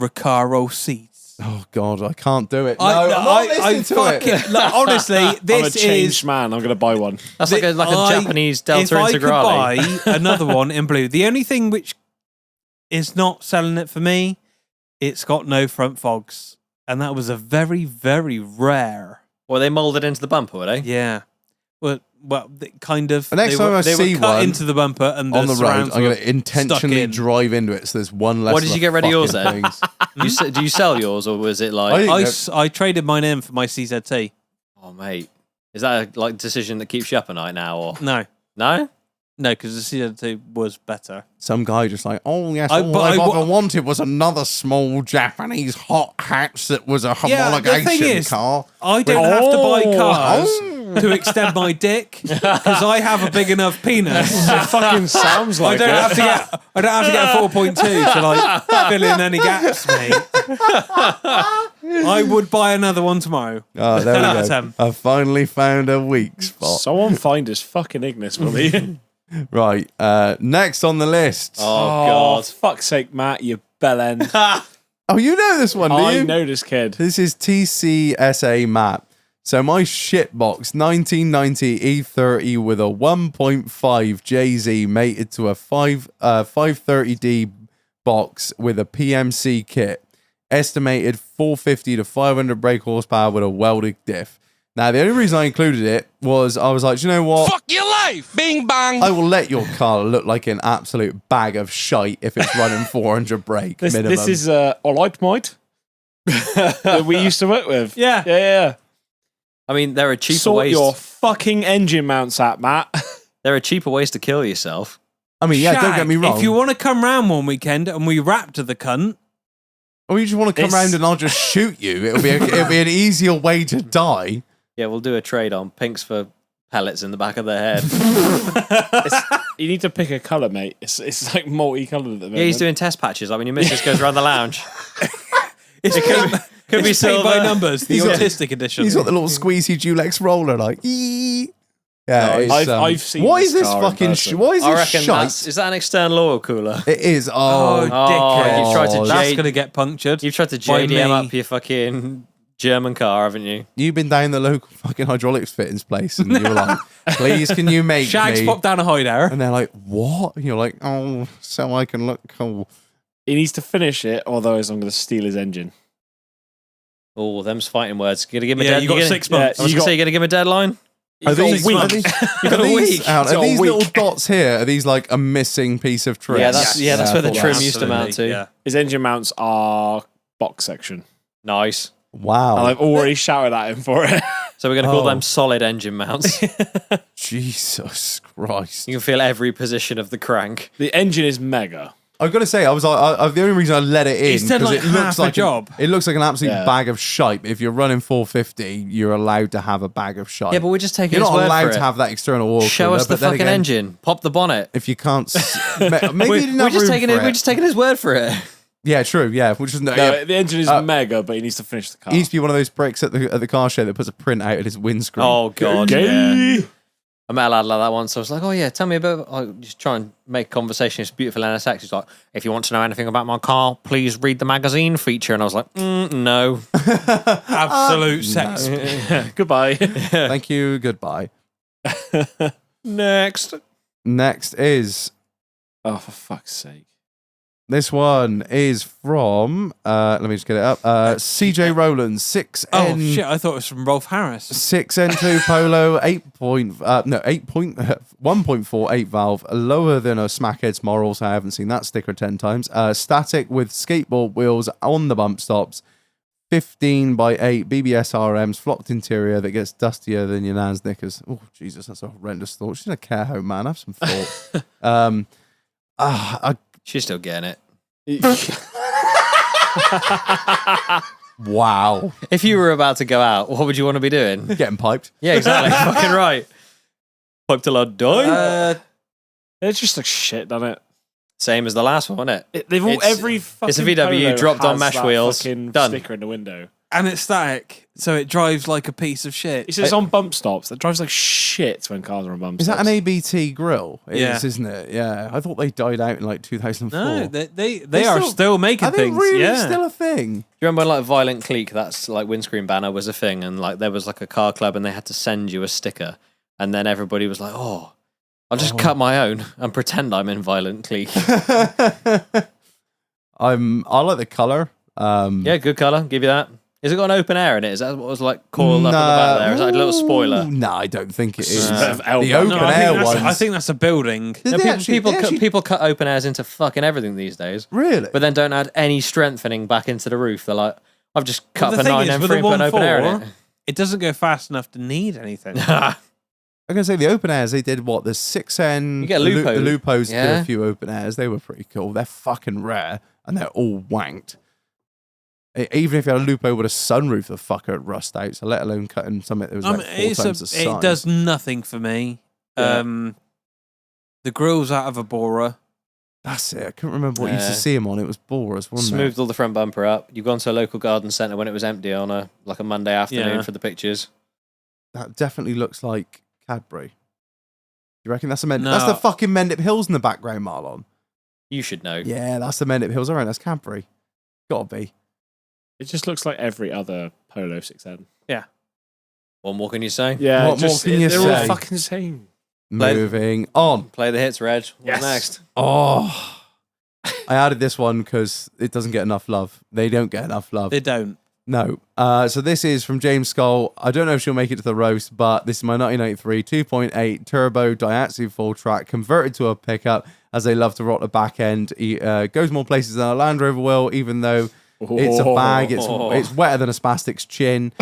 Speaker 1: Recaro seats.
Speaker 2: Oh God, I can't do it. No, I'm not listening to it.
Speaker 1: Like, honestly,
Speaker 4: I'm a
Speaker 1: this
Speaker 4: changed
Speaker 1: is
Speaker 4: man. I'm going to buy one.
Speaker 3: That's like a Japanese Delta
Speaker 1: If I could
Speaker 3: Integrale.
Speaker 1: buy another one in blue, the only thing which is not selling it for me, it's got no front fogs, and that was a very, very rare.
Speaker 3: Were they moulded into the bumper, were they?
Speaker 1: Yeah, well, kind of.
Speaker 2: The next
Speaker 1: they
Speaker 2: time
Speaker 1: were,
Speaker 2: I
Speaker 1: they
Speaker 2: see
Speaker 1: were cut
Speaker 2: one
Speaker 1: into the bumper and
Speaker 2: on the road,
Speaker 1: surrounds
Speaker 2: I'm
Speaker 1: were
Speaker 2: going to intentionally
Speaker 1: stuck in.
Speaker 2: drive into it, so there's one less.
Speaker 3: What did you get rid of yours
Speaker 2: fucking
Speaker 3: then?
Speaker 2: things.
Speaker 3: Do you sell yours, or was it like...
Speaker 1: I traded mine in for my CZT.
Speaker 3: Oh, mate. Is that a decision that keeps you up at night now, or...
Speaker 1: No,
Speaker 3: No?
Speaker 1: because the CZT was better.
Speaker 2: Some guy just like, oh yes,
Speaker 1: I-
Speaker 2: all
Speaker 1: but
Speaker 2: I
Speaker 1: I
Speaker 2: ever wanted was another small Japanese hot hatch that was a
Speaker 1: Yeah, the
Speaker 2: homologation
Speaker 1: thing is,
Speaker 2: car.
Speaker 1: I don't have to buy cars
Speaker 2: Oh.
Speaker 1: to extend my dick because I have a big enough penis.
Speaker 4: It fucking sounds
Speaker 1: I
Speaker 4: like
Speaker 1: don't
Speaker 4: it.
Speaker 1: have to get. I don't have to get a 4.2 to like fill in any gaps, mate. I would buy another one tomorrow.
Speaker 2: Oh, there we
Speaker 1: Out of
Speaker 2: go.
Speaker 1: 10.
Speaker 2: I finally found a weak spot.
Speaker 4: Someone find his fucking Ignis for me.
Speaker 2: Right, next on the list.
Speaker 3: Oh, God.
Speaker 4: fuck's sake, Matt, you bellend.
Speaker 2: Oh, you know this one, do
Speaker 4: I
Speaker 2: you?
Speaker 4: know this kid.
Speaker 2: This is TCSA Matt. So my shitbox 1990 E30 with a 1.5 JZ mated to a 530D box with a PMC kit. Estimated 450 to 500 brake horsepower with a welded diff. Now, the only reason I included it was I was like, do you know what?
Speaker 6: Fuck your life. Bing bang.
Speaker 2: I will let your car look like an absolute bag of shite if it's running 400 brake minimum.
Speaker 4: This is Allied Might that we used to work with.
Speaker 1: Yeah.
Speaker 4: Yeah.
Speaker 3: I mean, there are cheaper
Speaker 4: Sort
Speaker 3: ways...
Speaker 4: your fucking engine mounts out, Matt.
Speaker 3: There are cheaper ways to kill yourself.
Speaker 2: I mean, yeah, don't
Speaker 1: Shag,
Speaker 2: get me wrong.
Speaker 1: If you want to come round one weekend and we raptor the cunt,
Speaker 2: or you just want to come
Speaker 4: This-
Speaker 2: round and I'll just shoot you, it'll be an easier way to die.
Speaker 3: Yeah, we'll do a trade on pinks for pellets in the back of their head.
Speaker 4: You need to pick a colour, mate. It's like multi-coloured at the moment.
Speaker 3: Yeah, he's doing test patches, like when your missus goes around the lounge.
Speaker 1: it's
Speaker 3: Could be
Speaker 1: it's paid by
Speaker 3: silver.
Speaker 1: numbers. The
Speaker 2: He's got-
Speaker 1: autistic edition.
Speaker 2: He's got the little squeezy Dulux roller, like, ee. Yeah, it's,
Speaker 4: I've seen
Speaker 2: Why
Speaker 4: this
Speaker 2: is this
Speaker 4: car in
Speaker 2: fucking
Speaker 4: person.
Speaker 2: why is
Speaker 3: I
Speaker 2: this
Speaker 3: reckon
Speaker 2: shite?
Speaker 3: is that an external oil cooler?
Speaker 2: It is.
Speaker 1: Oh,
Speaker 2: Oh,
Speaker 1: dickhead!
Speaker 3: you've tried to
Speaker 1: That's
Speaker 3: jade-
Speaker 1: going to get punctured.
Speaker 3: You've tried to
Speaker 1: By
Speaker 3: JDM
Speaker 1: me.
Speaker 3: up your fucking German car, haven't you?
Speaker 2: you've been down the local fucking hydraulics fittings place, and you were like, "Please, can you make
Speaker 1: Shags
Speaker 2: me?"
Speaker 1: popped down a hideout.
Speaker 2: And they're like, "What?" And you're like, "Oh, so I can look cool."
Speaker 4: He needs to finish it, otherwise I'm going to steal his engine.
Speaker 3: Oh, them's fighting words. Gonna give me
Speaker 1: Yeah,
Speaker 3: dead.
Speaker 1: you got
Speaker 3: gonna-
Speaker 1: 6
Speaker 4: yeah,
Speaker 1: months.
Speaker 3: I was
Speaker 4: You
Speaker 3: gonna
Speaker 4: got-
Speaker 3: say you're gonna give me a deadline.
Speaker 2: Are these,
Speaker 4: week.
Speaker 2: are these,
Speaker 3: You got
Speaker 2: are
Speaker 3: a
Speaker 2: these,
Speaker 3: week.
Speaker 2: Alan,
Speaker 4: You got
Speaker 2: are
Speaker 4: a
Speaker 2: these
Speaker 4: week.
Speaker 2: little dots here? Are these like a missing piece of trim?
Speaker 3: Yeah, that's where the
Speaker 2: I thought
Speaker 3: trim
Speaker 2: that.
Speaker 3: used to mount to.
Speaker 1: Yeah.
Speaker 4: His engine mounts are box section.
Speaker 3: Nice.
Speaker 2: Wow.
Speaker 4: And I've already shouted at him for it.
Speaker 3: So we're gonna call
Speaker 2: Oh.
Speaker 3: them solid engine mounts.
Speaker 2: Jesus Christ.
Speaker 3: You can feel every position of the crank.
Speaker 4: The engine is mega.
Speaker 2: I've got to say, I was the only reason I let it in
Speaker 1: It's done like
Speaker 2: it looks
Speaker 1: half a
Speaker 2: like
Speaker 1: job.
Speaker 2: It looks like an absolute
Speaker 4: Yeah.
Speaker 2: bag of shite. If you're running 450, you're allowed to have a bag of shite.
Speaker 3: Yeah, but we're just taking
Speaker 2: you're
Speaker 3: his
Speaker 2: not
Speaker 3: word
Speaker 2: allowed
Speaker 3: for
Speaker 2: to
Speaker 3: it.
Speaker 2: have that external oil.
Speaker 3: Show
Speaker 2: cooler,
Speaker 3: us the
Speaker 2: but then
Speaker 3: fucking
Speaker 2: again,
Speaker 3: engine. Pop the bonnet.
Speaker 2: If you can't, maybe you didn't
Speaker 3: We're
Speaker 2: have
Speaker 3: just
Speaker 2: room
Speaker 3: taking
Speaker 2: for
Speaker 3: it. We're just taking his word for it.
Speaker 2: Yeah, true. Yeah, which is
Speaker 4: No,
Speaker 2: yeah.
Speaker 4: the engine is mega, but he needs to finish the car.
Speaker 2: He used to be one of those pricks at the car show that puts a print out at his windscreen.
Speaker 3: Oh god.
Speaker 4: Gay.
Speaker 3: Yeah. met a lad like that once. I was like, oh yeah, tell me about. I just try and make conversation. It's beautiful NSX. He's like, if you want to know anything about my car, please read the magazine feature. And I was like, no.
Speaker 1: Absolute sex.
Speaker 4: Goodbye.
Speaker 2: Thank you. Goodbye.
Speaker 3: Next.
Speaker 2: Next is
Speaker 4: Oh, for fuck's sake.
Speaker 2: this one is from let me just get it up. CJ Rowland 6N.
Speaker 1: Oh shit! I thought it was from Rolf Harris.
Speaker 2: 6N2 Polo 1.48 valve, lower than a Smackhead's Morals. I haven't seen that sticker 10 times. Static with skateboard wheels on the bump stops. 15x8 BBS RMs, flocked interior that gets dustier than your nan's knickers. Oh Jesus, that's a horrendous thought. She's in a care home, man. Have some thought.
Speaker 3: She's still getting it.
Speaker 2: Wow.
Speaker 3: If you were about to go out, what would you want to be doing?
Speaker 2: Getting piped.
Speaker 3: Yeah, exactly. Fucking right. Pipe till I die.
Speaker 4: It's just like shit, doesn't it?
Speaker 3: Same as the last one, isn't it?
Speaker 4: They've all
Speaker 3: It's-
Speaker 4: every fucking
Speaker 3: it's a VW
Speaker 4: Polo
Speaker 3: dropped on
Speaker 4: has
Speaker 3: mesh
Speaker 4: that
Speaker 3: wheels.
Speaker 4: fucking
Speaker 3: Done.
Speaker 4: sticker in the window.
Speaker 1: And it's static, so it drives like a piece of shit.
Speaker 4: It's on bump stops. That drives like shit when cars are on bump
Speaker 2: Is
Speaker 4: stops.
Speaker 2: that an ABT grill? It
Speaker 1: Yeah.
Speaker 2: is, isn't it? Yeah. I thought they died out in like 2004.
Speaker 1: No, they are still making
Speaker 2: Are they
Speaker 1: things.
Speaker 2: really
Speaker 1: yeah.
Speaker 2: still a thing?
Speaker 3: Do you remember when, like, Violent Clique, that's like windscreen banner was a thing, and like there was like a car club and they had to send you a sticker, and then everybody was like, oh, I'll just cut my own and pretend I'm in Violent Clique.
Speaker 2: I like the color.
Speaker 3: Yeah, good colour. Give you that. Has it got an open air in it? Is that what was like coiled up at the back there? Is that a little spoiler?
Speaker 2: No, I don't think it is.
Speaker 4: a bit of
Speaker 2: The
Speaker 4: elbow.
Speaker 2: open
Speaker 1: No,
Speaker 2: air
Speaker 1: I
Speaker 2: ones.
Speaker 1: think that's a building.
Speaker 2: Did
Speaker 3: No,
Speaker 2: they
Speaker 3: people,
Speaker 2: actually-
Speaker 3: people,
Speaker 2: they
Speaker 3: cut,
Speaker 2: actually-
Speaker 3: people cut open airs into fucking everything these days.
Speaker 2: Really?
Speaker 3: But then don't add any strengthening back into the roof. They're like, I've just cut
Speaker 1: Well,
Speaker 3: up a
Speaker 1: the thing
Speaker 3: 9M
Speaker 1: is, with
Speaker 3: free
Speaker 1: the
Speaker 3: and put an open air in
Speaker 1: 1.4,
Speaker 3: it.
Speaker 1: it doesn't go fast enough to need anything.
Speaker 2: I'm gonna say the open airs. They did what the 6N.
Speaker 3: You get a
Speaker 2: the
Speaker 3: Lupo.
Speaker 2: The Lupos did
Speaker 3: Yeah.
Speaker 2: a few open airs. They were pretty cool. They're fucking rare and they're all wanked. Even if you had a Lupo with a sunroof, the fucker would rust out. So let alone cutting something that was like 4 times the size.
Speaker 1: it does nothing for me.
Speaker 4: Yeah.
Speaker 1: The grill's out of a borer.
Speaker 2: That's it. I couldn't remember what you used to
Speaker 3: Yeah.
Speaker 2: see him on. It was Boras, wasn't
Speaker 3: Smoothed all the front bumper up. You've gone to a local garden centre when it was empty on a Monday afternoon
Speaker 1: Yeah.
Speaker 3: for the pictures.
Speaker 2: it? That definitely looks like Cadbury. You reckon that's a Mendip?
Speaker 1: No.
Speaker 2: That's the fucking Mendip Hills in the background, Marlon.
Speaker 3: You should know.
Speaker 2: Yeah, that's the Mendip Hills. All right, that's Cadbury. Gotta be.
Speaker 4: It just looks like every other Polo 6N.
Speaker 3: What more can you say?
Speaker 4: Yeah,
Speaker 2: What more can you
Speaker 4: they're
Speaker 2: say?
Speaker 4: all fucking same.
Speaker 3: Play-
Speaker 2: Moving on.
Speaker 3: Play the hits, Reg. What's
Speaker 4: Yes.
Speaker 3: next?
Speaker 2: Oh, I added this one because it doesn't get enough love. They don't get enough love.
Speaker 1: They don't.
Speaker 2: No. So this is from James Skull. I don't know if she'll make it to the roast, but this is my 1993 2.8 turbo Daihatsu full track converted to a pickup, as they love to rot the back end. He goes more places than a Land Rover will, even though it's a bag. It's wetter than a spastic's chin.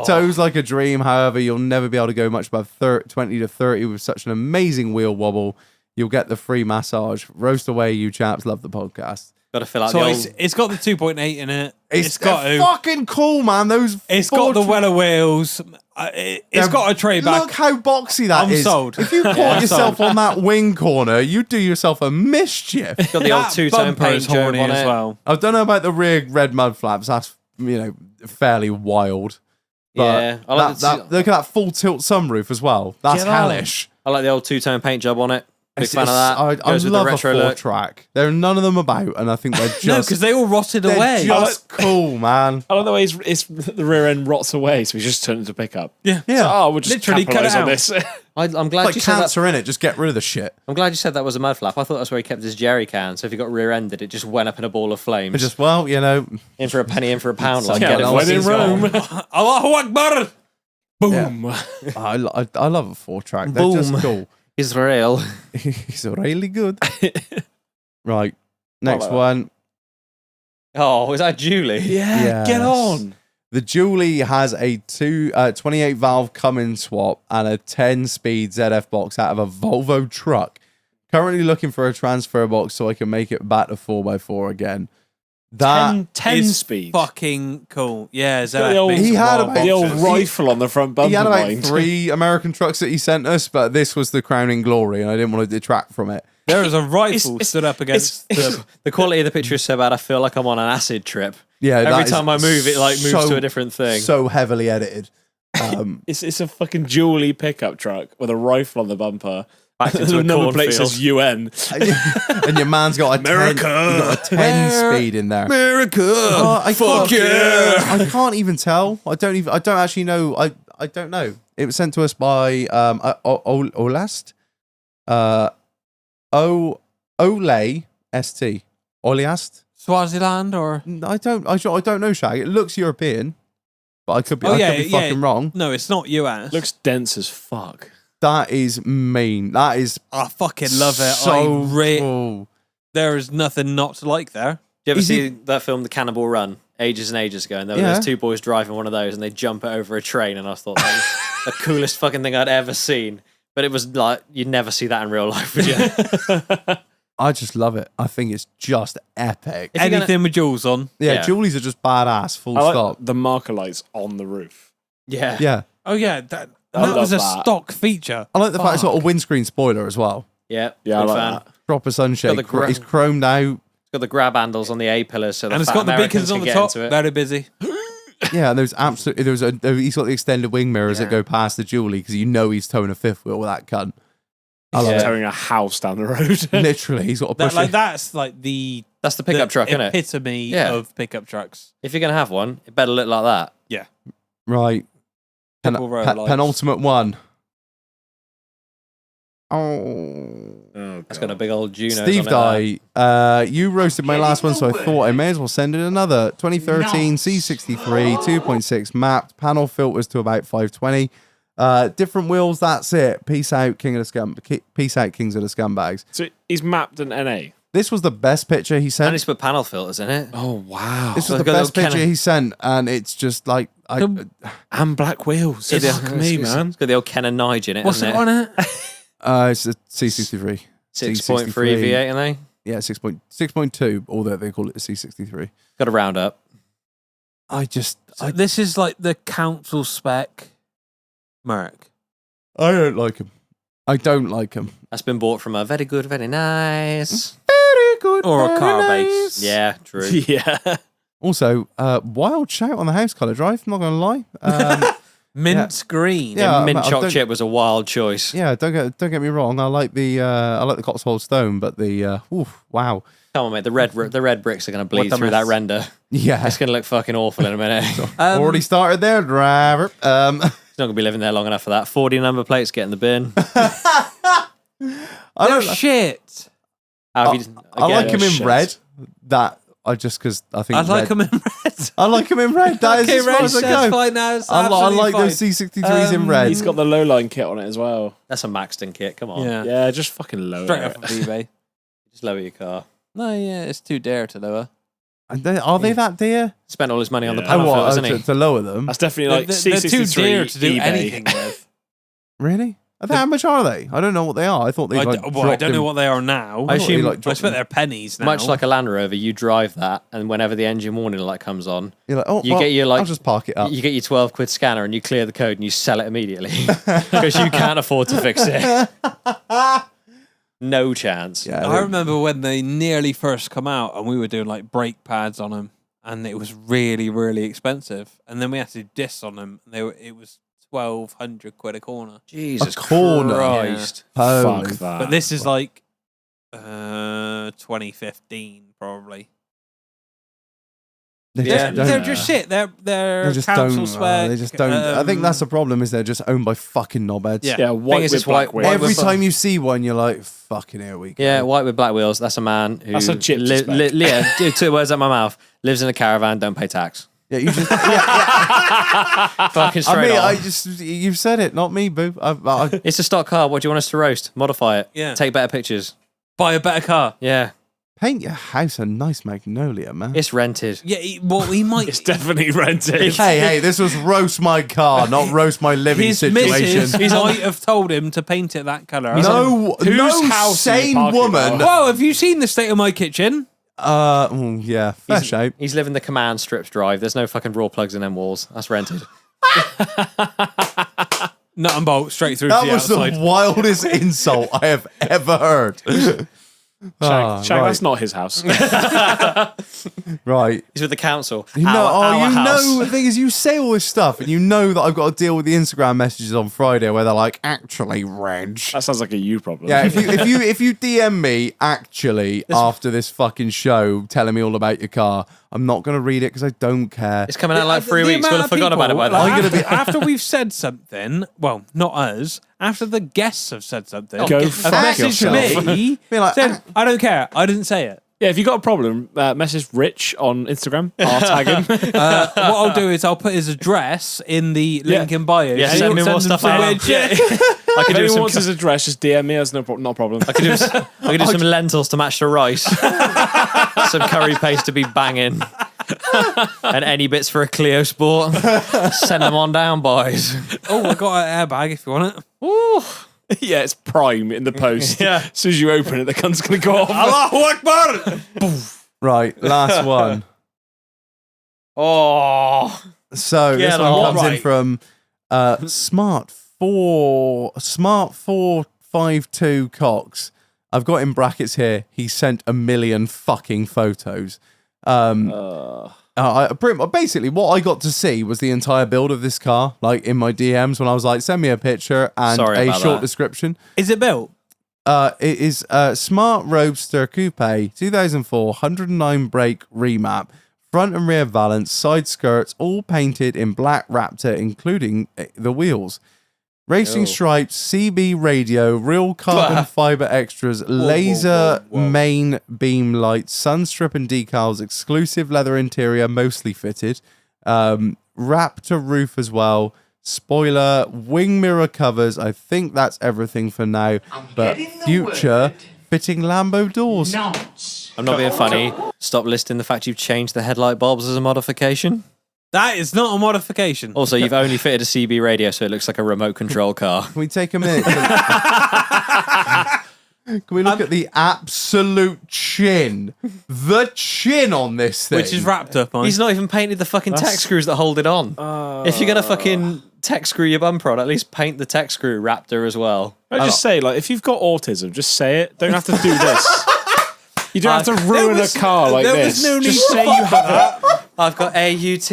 Speaker 2: Toes like a dream. However, you'll never be able to go much above 20 to 30 with such an amazing wheel wobble. You'll get the free massage. Roast away, you chaps. Love the podcast.
Speaker 3: Got to fill out
Speaker 1: So
Speaker 3: the
Speaker 1: it's,
Speaker 3: old...
Speaker 1: it's got the 2.8 in it. It's got
Speaker 2: they're
Speaker 1: to.
Speaker 2: fucking cool, man. Those.
Speaker 1: It's
Speaker 2: Ford
Speaker 1: got the Weller wheels. It's got a tray back.
Speaker 2: Look how boxy that
Speaker 1: I'm
Speaker 2: is.
Speaker 1: sold.
Speaker 2: If you caught
Speaker 1: Yeah, I'm
Speaker 2: yourself
Speaker 1: sold.
Speaker 2: on that wing corner, you do yourself a mischief.
Speaker 3: Got the old
Speaker 1: That
Speaker 3: two-tone
Speaker 1: bumper
Speaker 3: paint
Speaker 1: is
Speaker 3: job
Speaker 1: horny
Speaker 3: on
Speaker 1: as
Speaker 3: it.
Speaker 1: well.
Speaker 2: I don't know about the rear red mud flaps. That's fairly wild. But
Speaker 3: Yeah, I like
Speaker 2: look at that full tilt sunroof as well. That's
Speaker 1: Get on.
Speaker 2: hellish.
Speaker 3: I like the old two-tone paint job on it. Big fan of
Speaker 2: It's-
Speaker 3: that.
Speaker 2: I
Speaker 3: Goes with
Speaker 2: love
Speaker 3: the
Speaker 2: a
Speaker 3: retro
Speaker 2: four
Speaker 3: look.
Speaker 2: track. There are none of them about, and I think they're just
Speaker 1: No, because they all rotted
Speaker 2: they're
Speaker 1: away.
Speaker 2: just cool, man.
Speaker 4: I like the way it's the rear end rots away, so we just turn it into pickup.
Speaker 1: Yeah.
Speaker 2: Yeah,
Speaker 4: Oh, we'll just
Speaker 1: Literally cut
Speaker 4: capitalise
Speaker 1: it
Speaker 4: on
Speaker 1: out.
Speaker 4: this.
Speaker 3: I'm glad
Speaker 2: like
Speaker 3: you said that.
Speaker 2: cancer in it. Just get rid of the shit.
Speaker 3: I'm glad you said that was a mud flap. I thought that's where he kept his jerry can. So if he got rear-ended, it just went up in a ball of flames.
Speaker 2: Just
Speaker 3: in for a penny, in for a pound. Like
Speaker 4: Yeah,
Speaker 3: get it
Speaker 4: when in
Speaker 3: Aussies
Speaker 4: Rome.
Speaker 3: gone.
Speaker 1: Allahu Akbar.
Speaker 4: Boom.
Speaker 2: I love a four track. They're just
Speaker 3: Boom.
Speaker 2: cool.
Speaker 3: Israel.
Speaker 2: It's really good. Right, next
Speaker 4: like that.
Speaker 2: one.
Speaker 3: Oh, is that Julie?
Speaker 4: Yeah, get
Speaker 2: Yes.
Speaker 4: on.
Speaker 2: The Julie has a 28 valve Cummins swap and a 10-speed ZF box out of a Volvo truck. Currently looking for a transfer box so I can make it back to 4x4 again. That
Speaker 4: 10
Speaker 1: is
Speaker 4: speed.
Speaker 1: fucking cool. Yeah,
Speaker 4: Got the old-
Speaker 2: He had about-
Speaker 4: The old
Speaker 2: Boxes.
Speaker 4: rifle on the front bumper.
Speaker 2: he had about
Speaker 4: mind.
Speaker 2: 3 American trucks that he sent us, but this was the crowning glory, and I didn't want to detract from it.
Speaker 1: There is a rifle
Speaker 4: It's-
Speaker 1: stood up against the.
Speaker 3: The quality of the picture is so bad, I feel like I'm on an acid trip.
Speaker 2: Yeah,
Speaker 3: Every
Speaker 2: that is
Speaker 3: time I move, it like moves
Speaker 2: so-
Speaker 3: to a different thing.
Speaker 2: So heavily edited.
Speaker 4: It's a fucking jewelly pickup truck with a rifle on the bumper.
Speaker 3: Backed into
Speaker 4: The
Speaker 3: a
Speaker 4: number plate
Speaker 3: cornfield.
Speaker 4: says UN.
Speaker 2: And your man's got a 10,
Speaker 4: America.
Speaker 2: he's got a 10 speed in there.
Speaker 1: America.
Speaker 2: Oh,
Speaker 1: Fuck yeah.
Speaker 2: I can't even tell. I don't actually know. I don't know. It was sent to us by Olast. Ole ST. Oleast.
Speaker 1: Swaziland or
Speaker 2: I don't know, Shag. It looks European, but I could be fucking wrong.
Speaker 1: no, it's not US.
Speaker 4: Looks dense as fuck.
Speaker 2: That is mean. That is
Speaker 1: I fucking love it.
Speaker 2: so cool.
Speaker 1: There is nothing not to like there.
Speaker 3: Did you ever
Speaker 2: Is
Speaker 3: see that film, The Cannibal Run, ages and ages ago? And there were
Speaker 2: Yeah.
Speaker 3: those two boys driving one of those, and they jump it over a train, and I thought that was the coolest fucking thing I'd ever seen. But it was like you'd never see that in real life, would you?
Speaker 2: I just love it. I think it's just epic.
Speaker 3: If you're
Speaker 1: Anything with jewels on.
Speaker 2: Yeah,
Speaker 3: Yeah.
Speaker 2: Julies are just badass. Full
Speaker 4: I like
Speaker 2: stop.
Speaker 4: the marker lights on the roof.
Speaker 3: Yeah.
Speaker 2: Yeah.
Speaker 1: Oh yeah, that
Speaker 4: I
Speaker 1: was a
Speaker 4: love that.
Speaker 1: stock feature.
Speaker 2: I like the fact it's got a windscreen spoiler as well.
Speaker 3: Yeah.
Speaker 4: Yeah, I
Speaker 3: big
Speaker 4: like
Speaker 3: fan.
Speaker 4: that.
Speaker 2: Proper sunshade.
Speaker 3: Got the
Speaker 2: It's chromed out.
Speaker 3: It's got the grab handles on the A pillars, so the
Speaker 1: And it's
Speaker 3: fat
Speaker 1: got the
Speaker 3: Americans
Speaker 1: beacons on
Speaker 3: can
Speaker 1: the
Speaker 3: get
Speaker 1: top.
Speaker 3: into it.
Speaker 1: Very busy.
Speaker 2: Yeah, and he's got the extended wing mirrors that go past the Julie because you know he's towing a fifth wheel with that cunt. I love
Speaker 3: Yeah.
Speaker 4: Towing a house down the road.
Speaker 2: Literally, he's got to push it.
Speaker 1: That's like the
Speaker 3: That's the pickup truck, isn't it?
Speaker 1: epitome
Speaker 3: Yeah.
Speaker 1: of pickup trucks.
Speaker 3: If you're gonna have one, it better look like that.
Speaker 1: Yeah.
Speaker 2: Right.
Speaker 1: Triple row lights.
Speaker 2: Penultimate one. Oh.
Speaker 4: Oh,
Speaker 3: That's got a big old Juno.
Speaker 2: Steve Dye, you roasted my last one, so I thought I may as well send in another. 2013 C63 2.6 mapped, panel filters to about 520. Different wheels, that's it. Peace out, Peace out, Kings of the Scumbags.
Speaker 4: So he's mapped an NA.
Speaker 2: This was the best picture he
Speaker 3: And
Speaker 2: sent.
Speaker 3: it's put panel filters in it.
Speaker 4: Oh, wow.
Speaker 2: This was
Speaker 3: So
Speaker 2: the
Speaker 3: they've got
Speaker 2: best
Speaker 3: little
Speaker 2: picture
Speaker 3: cannon-
Speaker 2: he sent, and it's just like
Speaker 4: And black wheels.
Speaker 3: It's-
Speaker 4: Fuck me, man.
Speaker 3: It's got the old Ken and Nige in it,
Speaker 1: What's
Speaker 3: hasn't
Speaker 1: it on it?
Speaker 2: it's a C63.
Speaker 3: 6.3
Speaker 2: C63.
Speaker 3: V8, and they
Speaker 2: Yeah, 6.2, although they call it a C63.
Speaker 3: got a round up.
Speaker 1: This is like the council spec Merc.
Speaker 2: I don't like him. I don't like him.
Speaker 3: That's been bought from a very good, very nice.
Speaker 2: Very good.
Speaker 1: Or a
Speaker 2: very
Speaker 1: car
Speaker 2: nice.
Speaker 1: base.
Speaker 3: Yeah, true.
Speaker 4: Yeah.
Speaker 2: Also, wild shout on the house colour drive, not going to lie.
Speaker 1: Mint green.
Speaker 2: Yeah.
Speaker 3: Mint
Speaker 2: I
Speaker 3: choc
Speaker 2: don't-
Speaker 3: chip was a wild choice.
Speaker 2: Yeah, don't get me wrong. I like the Cotswold Stone, but the wow.
Speaker 3: Come on, mate. The red bricks are going to bleed
Speaker 1: What a
Speaker 3: through
Speaker 1: mess.
Speaker 3: that render.
Speaker 2: Yeah,
Speaker 3: It's going to look fucking awful in a minute. He's
Speaker 2: already started there, driver.
Speaker 3: not going to be living there long enough for that. 40 number plates, get in the bin.
Speaker 2: I
Speaker 1: They're
Speaker 2: don't.
Speaker 1: shit.
Speaker 3: How have you-
Speaker 2: I like
Speaker 3: again,
Speaker 2: him in
Speaker 4: shit.
Speaker 2: red. That I just because I think
Speaker 1: I like
Speaker 2: red-
Speaker 1: them in red.
Speaker 2: I like him in red. That is
Speaker 1: Okay,
Speaker 2: as far
Speaker 1: red,
Speaker 2: as I
Speaker 1: that's
Speaker 2: go.
Speaker 1: fine now. It's
Speaker 2: I
Speaker 1: absolutely
Speaker 2: like
Speaker 1: fine.
Speaker 2: those C63s in red.
Speaker 4: He's got the low line kit on it as well.
Speaker 3: That's a Maxton kit. Come on.
Speaker 1: Yeah.
Speaker 4: Yeah, just fucking low.
Speaker 1: Straight off of eBay.
Speaker 3: Just lower your car.
Speaker 1: No, yeah, it's too dare to lower.
Speaker 2: Are they that dear?
Speaker 3: Spent all his money on the
Speaker 4: Yeah.
Speaker 3: panel
Speaker 2: Oh,
Speaker 3: filters,
Speaker 2: what,
Speaker 3: isn't he?
Speaker 2: to lower them?
Speaker 4: That's definitely like
Speaker 1: They're too
Speaker 4: C63
Speaker 1: dear to do
Speaker 4: eBay.
Speaker 1: anything with.
Speaker 2: Really? How much are they? I don't know what they are. I thought they.
Speaker 1: I
Speaker 2: Like,
Speaker 1: don't know what they are now.
Speaker 3: I
Speaker 2: thought they,
Speaker 3: assume-
Speaker 2: like,
Speaker 1: I
Speaker 2: dropped
Speaker 1: expect
Speaker 2: them.
Speaker 1: they're pennies now.
Speaker 3: Much like a Land Rover, you drive that, and whenever the engine warning light comes on,
Speaker 2: You're like, oh,
Speaker 3: you get your, like-
Speaker 2: I'll just park it up.
Speaker 3: you get your 12 quid scanner and you clear the code and you sell it immediately because you can't afford to fix it. No chance.
Speaker 2: Yeah,
Speaker 1: I remember when they nearly first come out and we were doing like brake pads on them and it was really, really expensive. And then we had to do discs on them and it was 1,200 quid a corner.
Speaker 3: Jesus
Speaker 2: corner.
Speaker 3: Christ.
Speaker 2: Holy
Speaker 4: Fuck that.
Speaker 1: But this is like 2015 probably.
Speaker 2: They
Speaker 3: Yeah.
Speaker 2: just
Speaker 1: They're
Speaker 2: don't-
Speaker 1: just shit. They're
Speaker 2: They just
Speaker 1: council
Speaker 2: don't.
Speaker 1: spec.
Speaker 2: They just don't. I think that's the problem. Is they're just owned by fucking knobheads.
Speaker 1: Yeah.
Speaker 4: Yeah, white
Speaker 3: is,
Speaker 4: with
Speaker 3: it's
Speaker 4: black
Speaker 3: white-
Speaker 4: wheels.
Speaker 2: Every
Speaker 3: with-
Speaker 2: time you see one, you're like, "Fucking here we go."
Speaker 3: Yeah, white with black wheels. That's a man who.
Speaker 4: That's a chip spec.
Speaker 3: yeah, two words out my mouth. Lives in a caravan, don't pay tax.
Speaker 2: Yeah, you just. Yeah,
Speaker 3: Fucking straight
Speaker 2: I mean,
Speaker 3: on.
Speaker 2: you've said it, not me, boo.
Speaker 3: It's a stock car. What do you want us to roast? Modify it.
Speaker 1: Yeah.
Speaker 3: Take better pictures.
Speaker 1: Buy a better car.
Speaker 3: Yeah.
Speaker 2: paint your house a nice magnolia, man.
Speaker 3: It's rented.
Speaker 1: Yeah, we might.
Speaker 4: It's definitely rented.
Speaker 2: Hey, this was roast my car, not roast my living
Speaker 1: His
Speaker 2: situation.
Speaker 1: missus might have told him to paint it that colour.
Speaker 2: No,
Speaker 4: Whose
Speaker 2: no
Speaker 4: house are you
Speaker 2: sane
Speaker 4: talking
Speaker 2: woman.
Speaker 4: about?
Speaker 1: Whoa, have you seen the state of my kitchen?
Speaker 2: Yeah, fair shape.
Speaker 3: He's living the command strips drive. There's no fucking raw plugs in them walls. That's rented.
Speaker 1: Nut and bolt straight through
Speaker 2: That
Speaker 1: to the
Speaker 2: was
Speaker 1: outside.
Speaker 2: the wildest insult I have ever heard. Ah,
Speaker 4: Shag,
Speaker 2: right.
Speaker 4: that's not his house.
Speaker 2: Right.
Speaker 3: He's with the council.
Speaker 2: You know,
Speaker 3: Our
Speaker 2: you
Speaker 3: house.
Speaker 2: know, the thing is, you say all this stuff, and you know that I've got to deal with the Instagram messages on Friday where they're like, "Actually, Reg."
Speaker 4: That sounds like a you problem.
Speaker 2: Yeah, if you DM me actually after this fucking show telling me all about your car, I'm not gonna read it because I don't care.
Speaker 3: It's coming out like 3
Speaker 1: The
Speaker 3: weeks. We'll
Speaker 1: amount
Speaker 3: have
Speaker 1: of
Speaker 3: forgotten about it by
Speaker 1: people,
Speaker 3: then.
Speaker 1: like,
Speaker 2: I'm gonna be-
Speaker 1: after we've said something. Well, not us. After the guests have said something,
Speaker 4: Go
Speaker 1: have
Speaker 4: fuck
Speaker 1: messaged
Speaker 4: yourself.
Speaker 1: me.
Speaker 2: Be like,
Speaker 1: said, I don't care. I didn't say it.
Speaker 4: Yeah, if you got a problem, message Rich on Instagram. I'll tag him.
Speaker 1: What I'll do is I'll put his address in the link in bio.
Speaker 3: Yeah,
Speaker 1: So
Speaker 3: send me
Speaker 1: him
Speaker 3: more stuff
Speaker 1: some
Speaker 3: out.
Speaker 1: weird shit.
Speaker 3: I could
Speaker 4: If
Speaker 3: do
Speaker 4: anyone
Speaker 3: some.
Speaker 4: wants his address, just DM me. That's not a problem.
Speaker 3: I could do some lentils to match the rice. Some curry paste to be banging. And any bits for a Clio Sport. Send them on down, boys.
Speaker 1: Oh, I got an airbag if you want it.
Speaker 3: Ooh.
Speaker 4: Yeah, it's prime in the post.
Speaker 3: Yeah.
Speaker 4: As soon as you open it, the cunt's going to go off.
Speaker 1: Allahu Akbar!
Speaker 2: right, last one.
Speaker 3: Oh.
Speaker 2: So this
Speaker 3: Get
Speaker 2: one
Speaker 3: on.
Speaker 2: comes in
Speaker 1: Right.
Speaker 2: from Smart 452 Cox. I've got in brackets here. He sent 1 million fucking photos. Basically, what I got to see was the entire build of this car, like in my DMs when I was like, send me a picture and
Speaker 3: Sorry
Speaker 2: a
Speaker 3: about
Speaker 2: short
Speaker 3: that.
Speaker 2: description.
Speaker 1: Is it built?
Speaker 2: It is a Smart Roadster Coupe 2004 109 brake remap, front and rear valance, side skirts, all painted in black Raptor, including the wheels. Racing stripes, CB radio, real carbon fiber extras, laser main beam lights, sunstrip and decals, exclusive leather interior, mostly fitted, Raptor roof as well, spoiler, wing mirror covers. I think that's everything for now. But future fitting Lambo doors.
Speaker 3: I'm not being funny. Stop listing the fact you've changed the headlight bulbs as a modification.
Speaker 1: That is not a modification.
Speaker 3: Also, you've only fitted a CB radio, so it looks like a remote control car.
Speaker 2: Can we take a minute? Can we look at the absolute chin? The chin on this thing.
Speaker 1: Which is wrapped up on.
Speaker 3: He's not even painted the fucking tech screws that hold it on. If you're gonna fucking tech screw your bumper on, at least paint the tech screw Raptor as well.
Speaker 4: I just say, like, if you've got autism, just say it. Don't have to do this. You don't have to ruin a car like
Speaker 1: there
Speaker 4: this.
Speaker 1: was no need
Speaker 4: Just
Speaker 1: to
Speaker 4: say you have it.
Speaker 3: I've got AUT,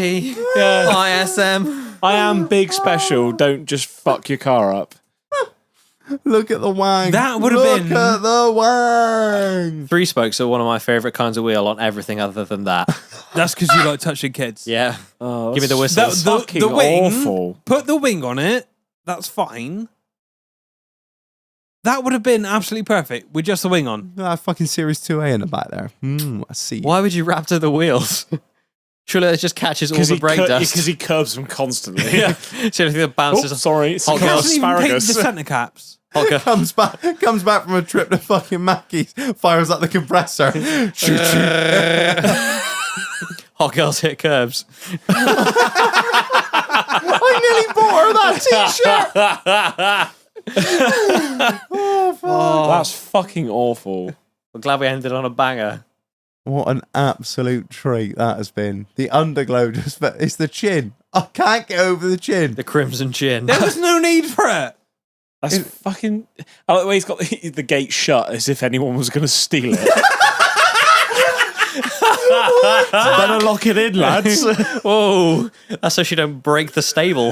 Speaker 4: Yeah.
Speaker 3: ISM.
Speaker 4: I am big special. Don't just fuck your car up.
Speaker 2: Look at the wang.
Speaker 1: That would have been-
Speaker 2: Look at the wang.
Speaker 3: 3 spokes are one of my favourite kinds of wheel on everything other than that.
Speaker 1: That's because you like touching kids.
Speaker 3: Yeah.
Speaker 4: Oh,
Speaker 3: Give me the
Speaker 4: that's
Speaker 3: whistle.
Speaker 1: That-
Speaker 4: fucking
Speaker 1: the wing,
Speaker 4: awful.
Speaker 1: Put the wing on it. That's fine. That would have been absolutely perfect with just the wing on.
Speaker 2: That fucking Series 2A in the back there. I see.
Speaker 3: Why would you Raptor the wheels? Surely it just catches all the brake dust.
Speaker 4: Because he curbs them constantly.
Speaker 3: Yeah. It's the only thing that
Speaker 4: Oh,
Speaker 3: bounces.
Speaker 4: sorry. It's
Speaker 3: Hot
Speaker 1: He
Speaker 3: girls.
Speaker 1: hasn't even painted the
Speaker 4: asparagus.
Speaker 1: centre caps.
Speaker 3: Hot, girl,
Speaker 2: comes back from a trip to fucking Mackey's, fires up the compressor. Shoot.
Speaker 3: hot girls hit curbs.
Speaker 2: I nearly bought her that t-shirt.
Speaker 4: That's fucking awful.
Speaker 3: I'm glad we ended on a banger.
Speaker 2: What an absolute treat that has been. The underglow it's the chin. I can't get over the chin.
Speaker 3: The crimson chin.
Speaker 1: There was no need for it.
Speaker 4: That's fucking. I like the way he's got the gate shut as if anyone was going to steal it. Better lock it in, lads.
Speaker 3: Whoa. That's so she don't break the stable.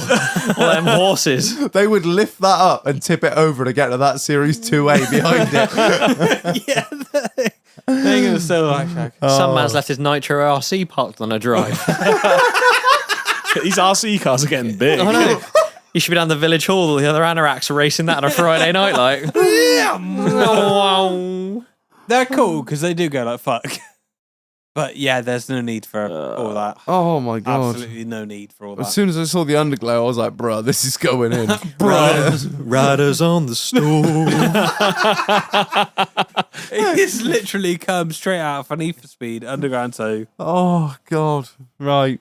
Speaker 3: All them horses.
Speaker 2: They would lift that up and tip it over to get to that Series 2A behind it.
Speaker 1: Yeah. They're going to sell that shack.
Speaker 3: Some man's left his Nitro RC parked on a drive.
Speaker 4: These RC cars are getting big.
Speaker 3: I know. You should be down the village hall. The other anoraks are racing that on a Friday night, like.
Speaker 1: They're cool because they do go like fuck. But yeah, there's no need for all that.
Speaker 2: Oh my god.
Speaker 1: Absolutely no need for all
Speaker 2: As
Speaker 1: that.
Speaker 2: soon as I saw the underglow, I was like, bruh, this is going in.
Speaker 3: Riders on the stove.
Speaker 1: It's literally come straight out of Need for Speed Underground 2.
Speaker 2: Oh god. Right.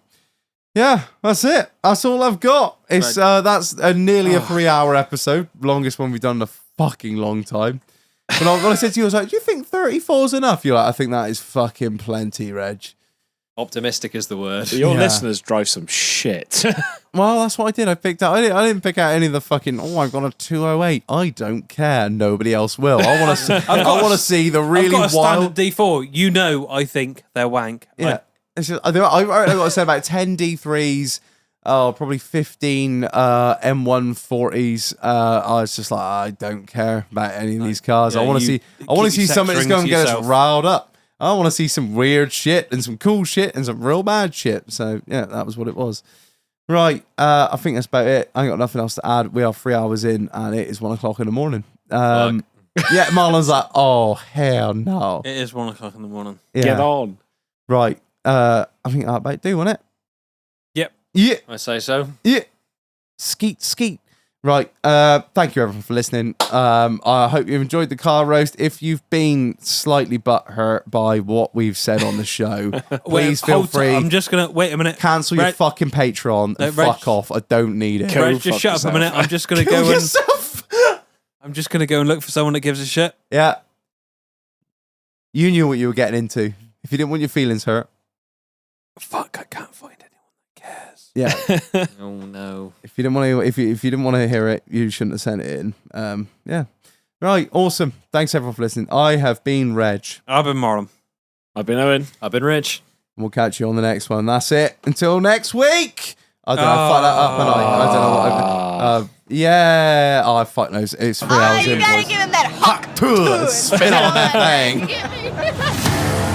Speaker 2: Yeah, that's it. That's all I've got. It's that's nearly a 3-hour episode, longest one we've done in a fucking long time. But when I said to you, I was like, "Do you think 34 is enough?" You're like, "I think that is fucking plenty, Reg."
Speaker 3: Optimistic is the word.
Speaker 4: Your
Speaker 2: Yeah.
Speaker 4: listeners drive some shit.
Speaker 2: Well, that's what I did. I picked out. I didn't pick out any of the fucking. Oh, I've got a 208. I don't care. Nobody else will. I want to. I want to see the really
Speaker 1: I've got a
Speaker 2: wild.
Speaker 1: standard D4. You know, I think they're wank.
Speaker 2: Yeah, it's just, I've got to say about 10 D3s. Oh, probably 15 M140s. I was just like, I don't care about any of these cars.
Speaker 1: Yeah,
Speaker 2: I want to
Speaker 1: you
Speaker 2: see. I want to
Speaker 1: keep
Speaker 2: see something that's
Speaker 1: sectoring
Speaker 2: going
Speaker 1: to
Speaker 2: to get us
Speaker 1: yourself.
Speaker 2: riled up. I want to see some weird shit and some cool shit and some real bad shit. So yeah, that was what it was. Right, I think that's about it. I ain't got nothing else to add. We are 3 hours in, and it is 1 o'clock in the morning. Yeah, Marlon's like, oh hell no.
Speaker 1: It is 1 o'clock in the morning.
Speaker 2: Yeah.
Speaker 4: Get on.
Speaker 2: Right, I think that about do, wasn't it?
Speaker 1: Yep.
Speaker 2: Yeah.
Speaker 3: I say so.
Speaker 2: Yeah. Skeet. Right. Thank you everyone for listening. I hope you've enjoyed the car roast. If you've been slightly butthurt by what we've said on the show, please feel free.
Speaker 1: I'm just gonna wait a minute.
Speaker 2: Cancel your
Speaker 1: Reg-
Speaker 2: fucking Patreon and
Speaker 1: Reg-
Speaker 2: fuck off. I don't need it.
Speaker 1: Reg, just shut up a minute. I'm just gonna
Speaker 2: Kill
Speaker 1: go and
Speaker 2: yourself.
Speaker 1: I'm just gonna go and look for someone that gives a shit.
Speaker 2: Yeah. You knew what you were getting into. If you didn't want your feelings hurt.
Speaker 1: Fuck, I can't find anyone that cares.
Speaker 2: Yeah.
Speaker 3: Oh no.
Speaker 2: If you didn't want to, if you didn't want to hear it, you shouldn't have sent it in. Yeah. Right. Awesome. Thanks everyone for listening. I have been Reg.
Speaker 1: I've been Marlon.
Speaker 4: I've been Owen.
Speaker 3: I've been rich.
Speaker 2: We'll catch you on the next one. That's it. Until next week. I don't know. I fucked that up, and I don't know what. Yeah. Oh, I fucked those. It's 3 hours
Speaker 5: You
Speaker 2: in.
Speaker 5: gotta
Speaker 2: boys.
Speaker 5: give him that hawk
Speaker 2: Spin on that thing.
Speaker 5: thing.